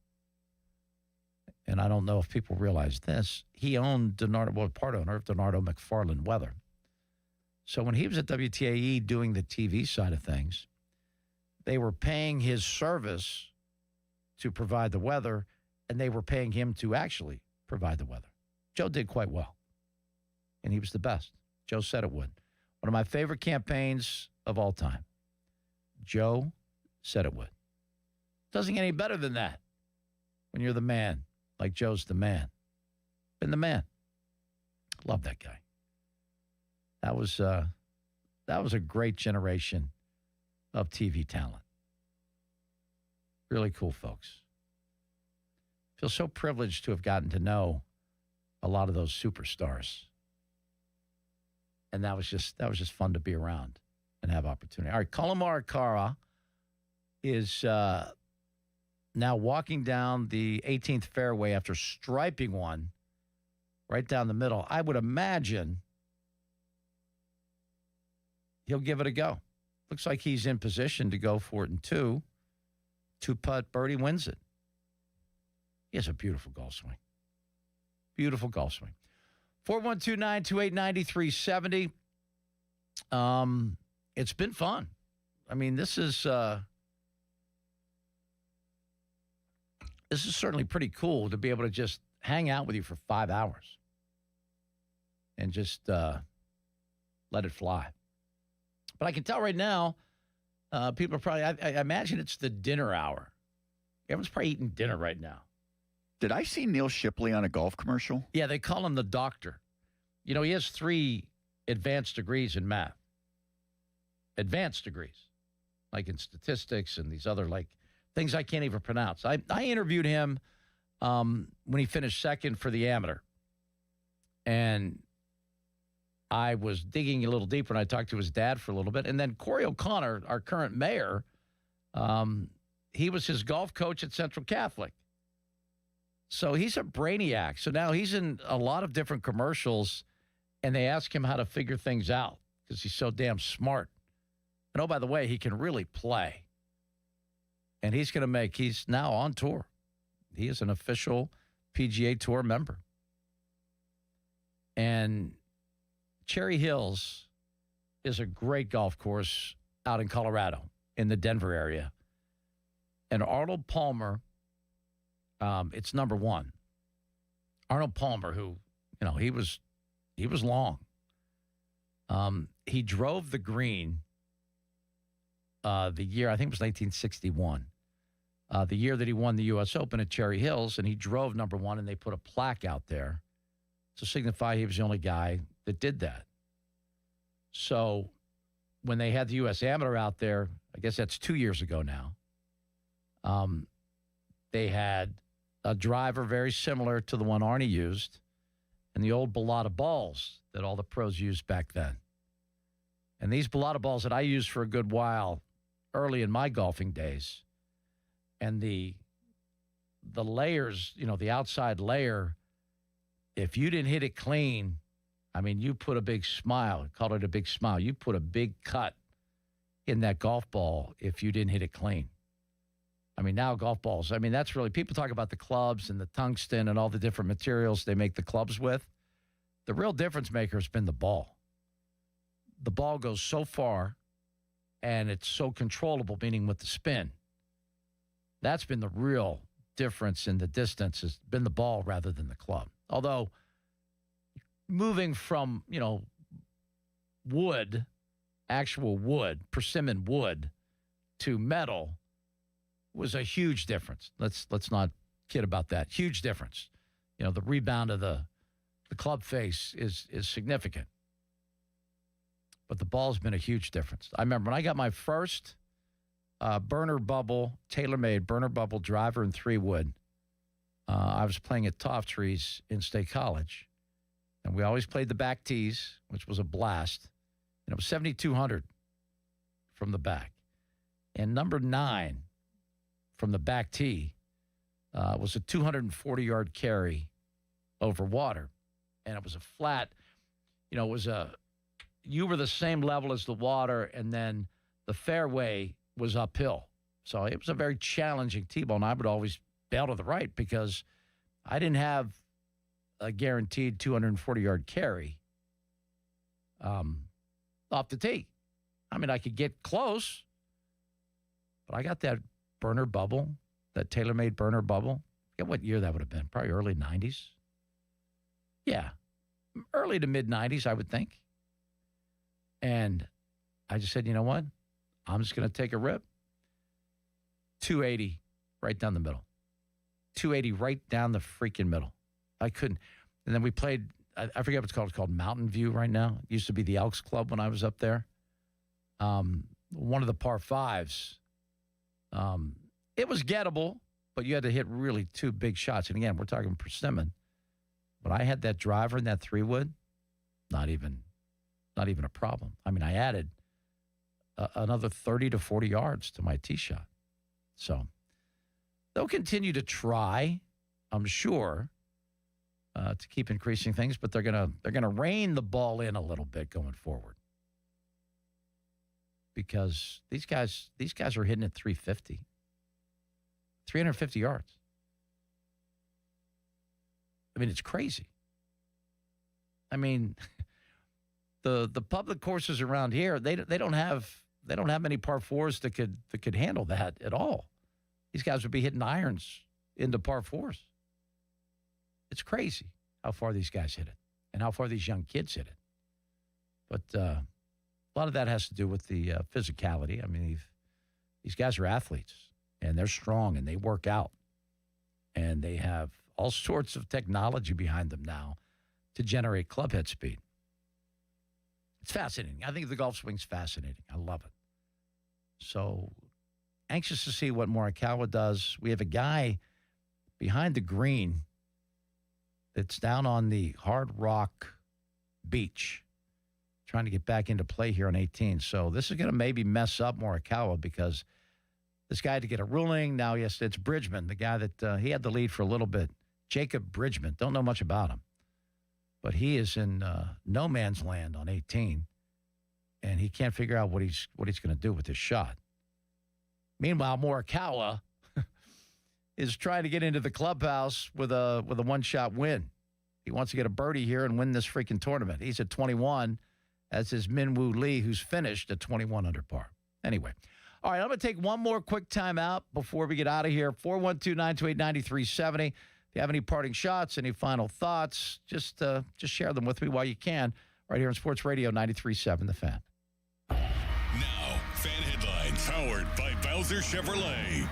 And I don't know if people realize this. He owned part owner of DiNardo McFarland Weather. So when he was at WTAE doing the TV side of things, they were paying his service to provide the weather, and they were paying him to actually provide the weather. Joe did quite well, and he was the best. Joe said it would. One of my favorite campaigns of all time. Joe said it would. Doesn't get any better than that when you're the man, like Joe's the man. Been the man. Love that guy. That was a great generation of TV talent. Really cool folks. Feel so privileged to have gotten to know a lot of those superstars. And that was just fun to be around and have opportunity. All right, Colomar Cara is now walking down the 18th fairway after striping one right down the middle. I would imagine he'll give it a go. Looks like he's in position to go for it in two. Two-putt birdie wins it. He has a beautiful golf swing. Beautiful golf swing. 412-928-9370. It's been fun. I mean, this is certainly pretty cool to be able to just hang out with you for 5 hours and just let it fly. But I can tell right now, people are probably, I imagine it's the dinner hour. Everyone's probably eating dinner right now. Did I see Neil Shipley on a golf commercial? Yeah, they call him the doctor. You know, he has 3 advanced degrees in math. Advanced degrees, like in statistics and these other, like, things I can't even pronounce. I interviewed him when he finished second for the amateur. And I was digging a little deeper, and I talked to his dad for a little bit. And then Corey O'Connor, our current mayor, he was his golf coach at Central Catholic. So he's a brainiac. So now he's in a lot of different commercials, and they ask him how to figure things out because he's so damn smart. And, oh, by the way, he can really play. And he's now on tour. He is an official PGA Tour member. And Cherry Hills is a great golf course out in Colorado, in the Denver area. And Arnold Palmer, it's number one. Arnold Palmer, who, he was long. He drove the green the year, I think it was 1961, the year that he won the U.S. Open at Cherry Hills, and he drove number one, and they put a plaque out there to signify he was the only guy that did that. So when they had the U.S. Amateur out there, I guess that's 2 years ago now, they had a driver very similar to the one Arnie used and the old Bellata balls that all the pros used back then. And these Bellata balls that I used for a good while early in my golfing days, and the layers, the outside layer, if you didn't hit it clean, I mean, you put a big smile, called it a big smile. You put a big cut in that golf ball if you didn't hit it clean. I mean, now golf balls, that's really, people talk about the clubs and the tungsten and all the different materials they make the clubs with. The real difference maker has been the ball. The ball goes so far, and it's so controllable, meaning with the spin. That's been the real difference in the distance, has been the ball rather than the club. Although moving from, wood, actual wood, persimmon wood, to metal was a huge difference. Let's not kid about that. Huge difference. The rebound of the club face is significant. But the ball's been a huge difference. I remember when I got my first burner bubble, tailor-made burner bubble driver in 3-wood, I was playing at Toft Trees in State College. And we always played the back tees, which was a blast. And it was 7,200 from the back. And number 9 from the back tee was a 240-yard carry over water. And it was a flat, you were the same level as the water, and then the fairway was uphill. So it was a very challenging tee ball, and I would always bail to the right because I didn't have a guaranteed 240-yard carry off the tee. I could get close, but I got that burner bubble, that tailor-made burner bubble. I forget what year that would have been, probably early 90s. Yeah, early to mid-90s, I would think. And I just said, you know what? I'm just going to take a rip. 280 right down the middle. 280 right down the freaking middle. I couldn't. And then we played, I forget what it's called. It's called Mountain View right now. It used to be the Elks Club when I was up there. One of the par fives. It was gettable, but you had to hit really 2 big shots. And again, we're talking persimmon. But I had that driver in that 3-wood, not even a problem. I added another 30 to 40 yards to my tee shot. So they'll continue to try, I'm sure, to keep increasing things, but they're gonna rein the ball in a little bit going forward. Because these guys are hitting at 350 yards. It's crazy. The public courses around here, they don't have many par 4s that could handle that at all. These guys would be hitting irons into par 4s. It's crazy how far these guys hit it and how far these young kids hit it. But a lot of that has to do with the physicality. These guys are athletes, and they're strong, and they work out, and they have all sorts of technology behind them now to generate club head speed. It's fascinating. I think the golf swing's fascinating. I love it. So anxious to see what Morikawa does. We have a guy behind the green that's down on the Hard Rock Beach, trying to get back into play here on 18. So this is going to maybe mess up Morikawa because this guy had to get a ruling. Now, yes, it's Bridgman, the guy that he had the lead for a little bit. Jacob Bridgman. Don't know much about him. But he is in no man's land on 18, and he can't figure out what he's going to do with his shot. Meanwhile, Morikawa is trying to get into the clubhouse with a one-shot win. He wants to get a birdie here and win this freaking tournament. He's at 21, as is Minwoo Lee, who's finished at 21 under par. Anyway, all right, I'm going to take one more quick timeout before we get out of here. 412-928-9370. If you have any parting shots, any final thoughts, just share them with me while you can, right here on Sports Radio 93.7 The Fan. Now, Fan Headlines, powered by Bowser Chevrolet.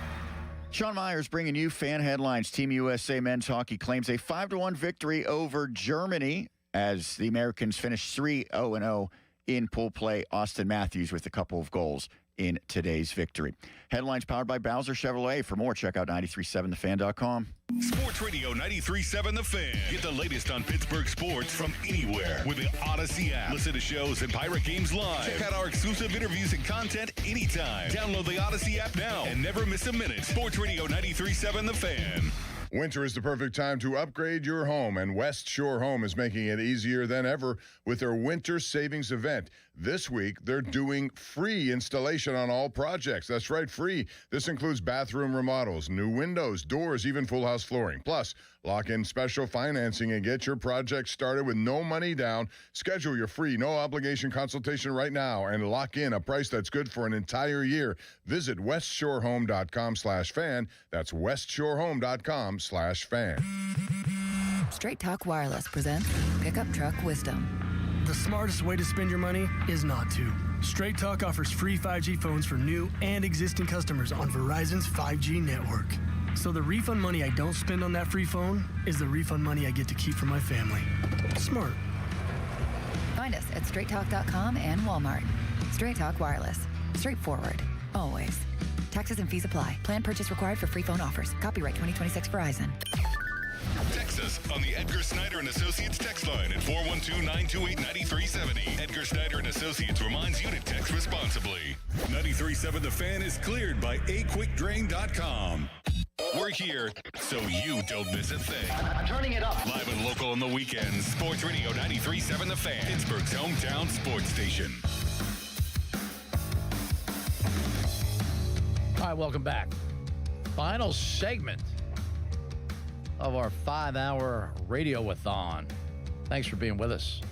Sean Myers bringing you Fan Headlines. Team USA men's hockey claims a 5-1 victory over Germany as the Americans finish 3-0 in pool play. Austin Matthews with a couple of goals in today's victory. Headlines powered by Bowser Chevrolet. For more, check out 937thefan.com. Sports Radio 93.7 The Fan. Get the latest on Pittsburgh sports from anywhere with the Odyssey app. Listen to shows and Pirate games live. Check out our exclusive interviews and content anytime. Download the Odyssey app now and never miss a minute. Sports Radio 93.7 The Fan. Winter is the perfect time to upgrade your home, and West Shore Home is making it easier than ever with their winter savings event. This week, they're doing free installation on all projects. That's right, free. This includes bathroom remodels, new windows, doors, even full house flooring. Plus, lock in special financing and get your project started with no money down. Schedule your free, no-obligation consultation right now and lock in a price that's good for an entire year. Visit westshorehome.com/fan. That's westshorehome.com/fan. Straight Talk Wireless presents Pickup Truck Wisdom. The smartest way to spend your money is not to. Straight Talk offers free 5G phones for new and existing customers on Verizon's 5G network. So the refund money I don't spend on that free phone is the refund money I get to keep for my family. Smart. Find us at straighttalk.com and Walmart. Straight Talk Wireless. Straightforward. Always. Taxes and fees apply. Plan purchase required for free phone offers. Copyright 2026 Verizon. Text us on the Edgar Snyder and Associates text line at 412-928-9370. Edgar Snyder and Associates reminds you to text responsibly. 93.7 The Fan is cleared by aquickdrain.com. We're here so you don't miss a thing. I'm turning it up. Live and local on the weekends. Sports Radio 93.7 The Fan, Pittsburgh's hometown sports station. All right, welcome back. Final segment of our 5-hour radio-a-thon. Thanks for being with us.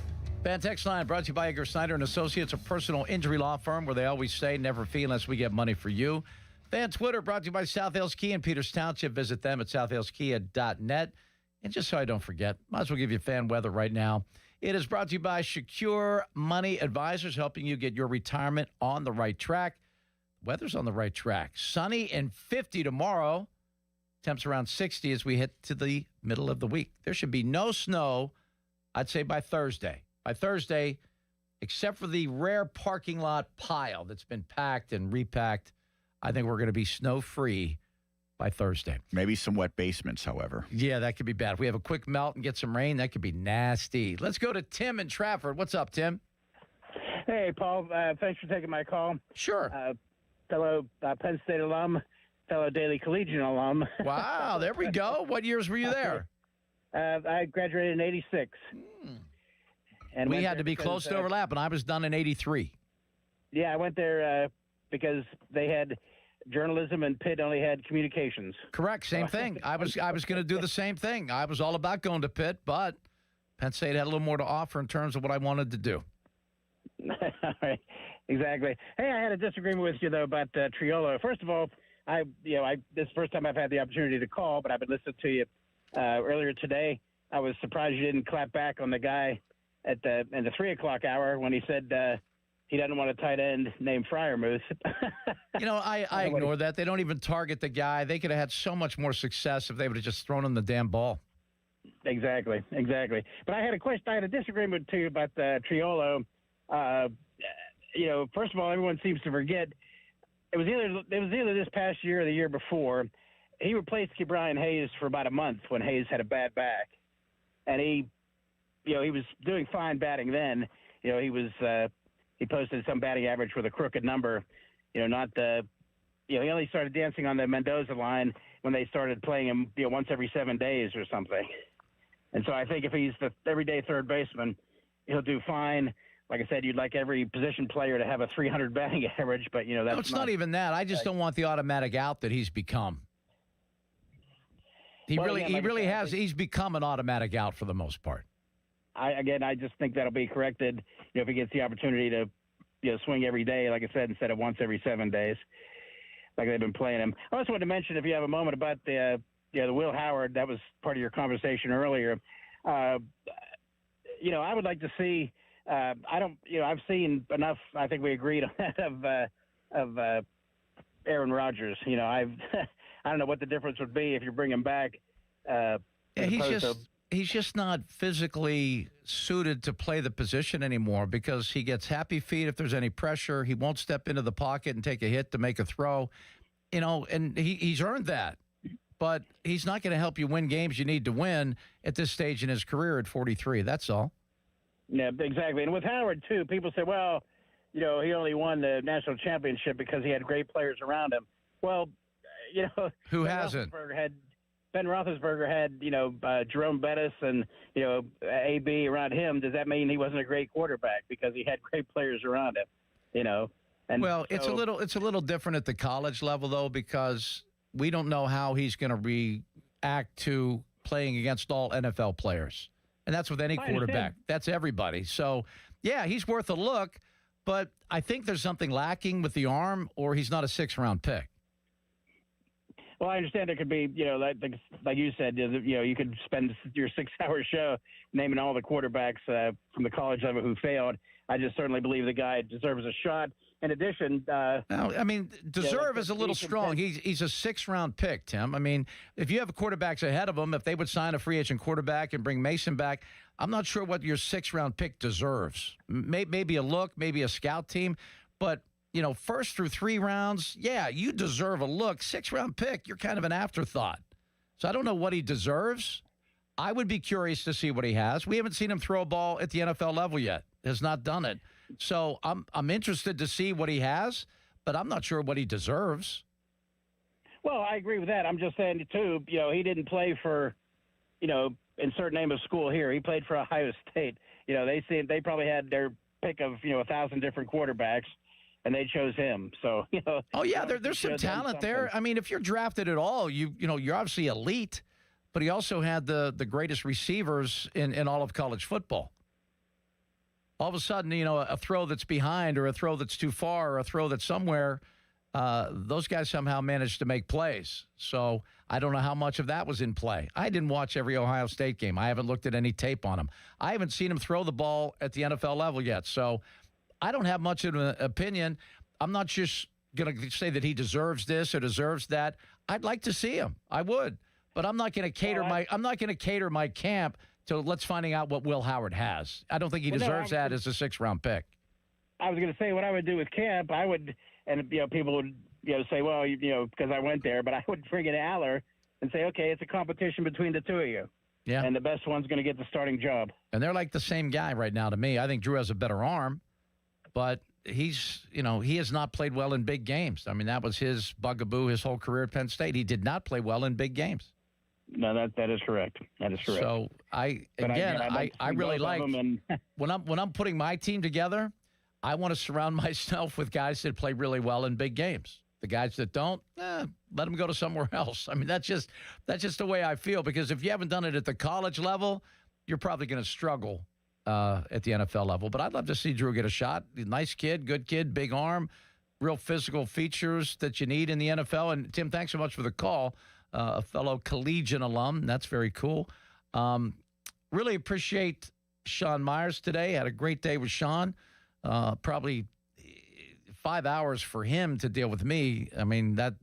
Fan Text Line brought to you by Edgar Snyder and Associates, a personal injury law firm where they always say, never fee unless we get money for you. Fan Twitter brought to you by South Hills Kia in Peters Township. Visit them at southhillskia.net. And just so I don't forget, might as well give you fan weather right now. It is brought to you by Secure Money Advisors, helping you get your retirement on the right track. Weather's on the right track. Sunny and 50 tomorrow. Temps around 60 as we hit to the middle of the week. There should be no snow, I'd say, by Thursday. By Thursday, except for the rare parking lot pile that's been packed and repacked, I think we're going to be snow-free by Thursday. Maybe some wet basements, however. Yeah, that could be bad. If we have a quick melt and get some rain, that could be nasty. Let's go to Tim in Trafford. What's up, Tim? Hey, Paul. Thanks for taking my call. Sure. Fellow Penn State alum. Fellow Daily Collegian alum. Wow, there we go. What years were you there? I graduated in 86. And we had to be close to overlap, and I was done in 83. Yeah, I went there because they had journalism and Pitt only had communications. Correct, same thing. I was going to do the same thing. I was all about going to Pitt, but Penn State had a little more to offer in terms of what I wanted to do. All right, exactly. Hey, I had a disagreement with you, though, about Triolo. First of all, this is the first time I've had the opportunity to call, but I've been listening to you earlier today. I was surprised you didn't clap back on the guy in the 3 o'clock hour when he said he doesn't want a tight end named Freiermuth. I ignore that. They don't even target the guy. They could have had so much more success if they would have just thrown him the damn ball. Exactly. But I had a question. I had a disagreement too about Triolo. First of all, everyone seems to forget. It was either this past year or the year before, he replaced Brian Hayes for about a month when Hayes had a bad back, and he was doing fine batting then. He posted some batting average with a crooked number. He only started dancing on the Mendoza line when they started playing him, once every 7 days or something. And so I think if he's the everyday third baseman, he'll do fine. Like I said, you'd like every position player to have a 300 batting average, but that's no, it's not even that. I just don't want the automatic out that he's become. He's become an automatic out for the most part. I just think that'll be corrected, if he gets the opportunity to, swing every day, like I said, instead of once every 7 days, like they've been playing him. I also want to mention, if you have a moment, about the Will Howard. That was part of your conversation earlier. I would like to see. I've seen enough. I think we agreed on that of Aaron Rodgers. I don't know what the difference would be if you bring him back. He's just not physically suited to play the position anymore because he gets happy feet if there's any pressure. He won't step into the pocket and take a hit to make a throw, and he's earned that. But he's not going to help you win games you need to win at this stage in his career at 43. That's all. Yeah, exactly. And with Howard, too, people say, well, he only won the national championship because he had great players around him. Well, who hasn't? Ben Roethlisberger had, Jerome Bettis and, AB around him. Does that mean he wasn't a great quarterback because he had great players around him, And well, it's a little different at the college level, though, because we don't know how he's going to react to playing against all NFL players. And that's with any quarterback. That's everybody. So, yeah, he's worth a look, but I think there's something lacking with the arm, or he's not a 6th-round pick. Well, I understand it could be, like you said, you could spend your 6-hour show naming all the quarterbacks from the college level who failed. I just certainly believe the guy deserves a shot. In addition, deserve is a little strong. He's a 6th-round pick, Tim. I mean, if you have quarterbacks ahead of him, if they would sign a free agent quarterback and bring Mason back, I'm not sure what your 6th-round pick deserves. Maybe a look, maybe a scout team, but first through 3 rounds, yeah, you deserve a look. 6th-round pick, you're kind of an afterthought. So I don't know what he deserves. I would be curious to see what he has. We haven't seen him throw a ball at the NFL level yet. Has not done it. So I'm interested to see what he has, but I'm not sure what he deserves. Well, I agree with that. I'm just saying, too, he didn't play for, insert name of school here. He played for Ohio State. They probably had their pick of, 1,000 different quarterbacks, and they chose him. So, Oh, yeah, there's some talent there. I mean, if you're drafted at all, you're obviously elite, but he also had the greatest receivers in all of college football. All of a sudden, a throw that's behind or a throw that's too far or a throw that's somewhere, those guys somehow managed to make plays. So I don't know how much of that was in play. I didn't watch every Ohio State game. I haven't looked at any tape on him. I haven't seen him throw the ball at the NFL level yet. So I don't have much of an opinion. I'm not just going to say that he deserves this or deserves that. I'd like to see him. I would. But I'm not going to cater my camp to let's finding out what Will Howard has. I don't think he deserves that as a 6th-round pick. I was going to say what I would do with camp. I would, and people would say, well, because I went there, but I would bring in Aller and say, okay, it's a competition between the two of you. Yeah. And the best one's going to get the starting job. And they're like the same guy right now to me. I think Drew has a better arm, but he's, he has not played well in big games. I mean, that was his bugaboo his whole career at Penn State. He did not play well in big games. No, that is correct. That is correct. So I really like when I'm putting my team together, I want to surround myself with guys that play really well in big games. The guys that don't, let them go to somewhere else. I mean, that's just the way I feel, because if you haven't done it at the college level, you're probably going to struggle at the NFL level. But I'd love to see Drew get a shot. Nice kid, good kid, big arm, real physical features that you need in the NFL. And Tim, thanks so much for the call. A fellow collegiate alum. That's very cool. Really appreciate Sean Myers today. Had a great day with Sean. Probably 5 hours for him to deal with me. I mean, that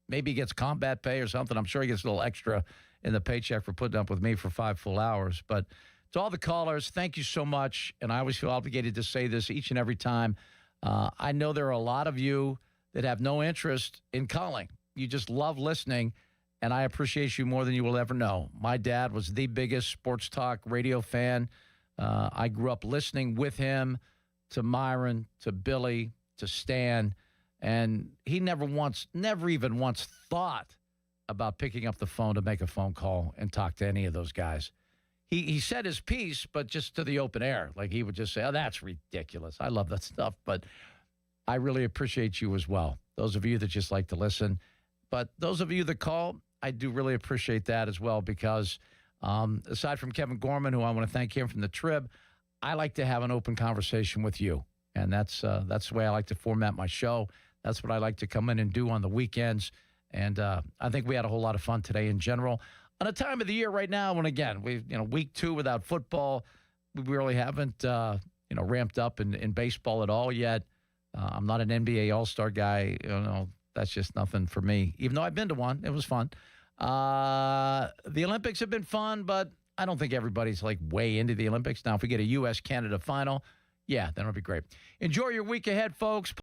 maybe gets combat pay or something. I'm sure he gets a little extra in the paycheck for putting up with me for 5 full hours. But to all the callers, thank you so much. And I always feel obligated to say this each and every time. I know there are a lot of you that have no interest in calling. You just love listening, and I appreciate you more than you will ever know. My dad was the biggest sports talk radio fan. I grew up listening with him to Myron, to Billy, to Stan, and he never even once thought about picking up the phone to make a phone call and talk to any of those guys. He said his piece, but just to the open air. Like he would just say, oh, that's ridiculous. I love that stuff, but I really appreciate you as well. Those of you that just like to listen. But those of you that call, I do really appreciate that as well because aside from Kevin Gorman, who I want to thank him from the Trib, I like to have an open conversation with you. And that's the way I like to format my show. That's what I like to come in and do on the weekends. And I think we had a whole lot of fun today in general. On a time of the year right now, when again, week 2 without football, we really haven't, ramped up in baseball at all yet. I'm not an NBA All-Star guy. That's just nothing for me, even though I've been to one. It was fun. The Olympics have been fun, but I don't think everybody's like way into the Olympics. Now, if we get a U.S.-Canada final, yeah, then it'll be great. Enjoy your week ahead, folks.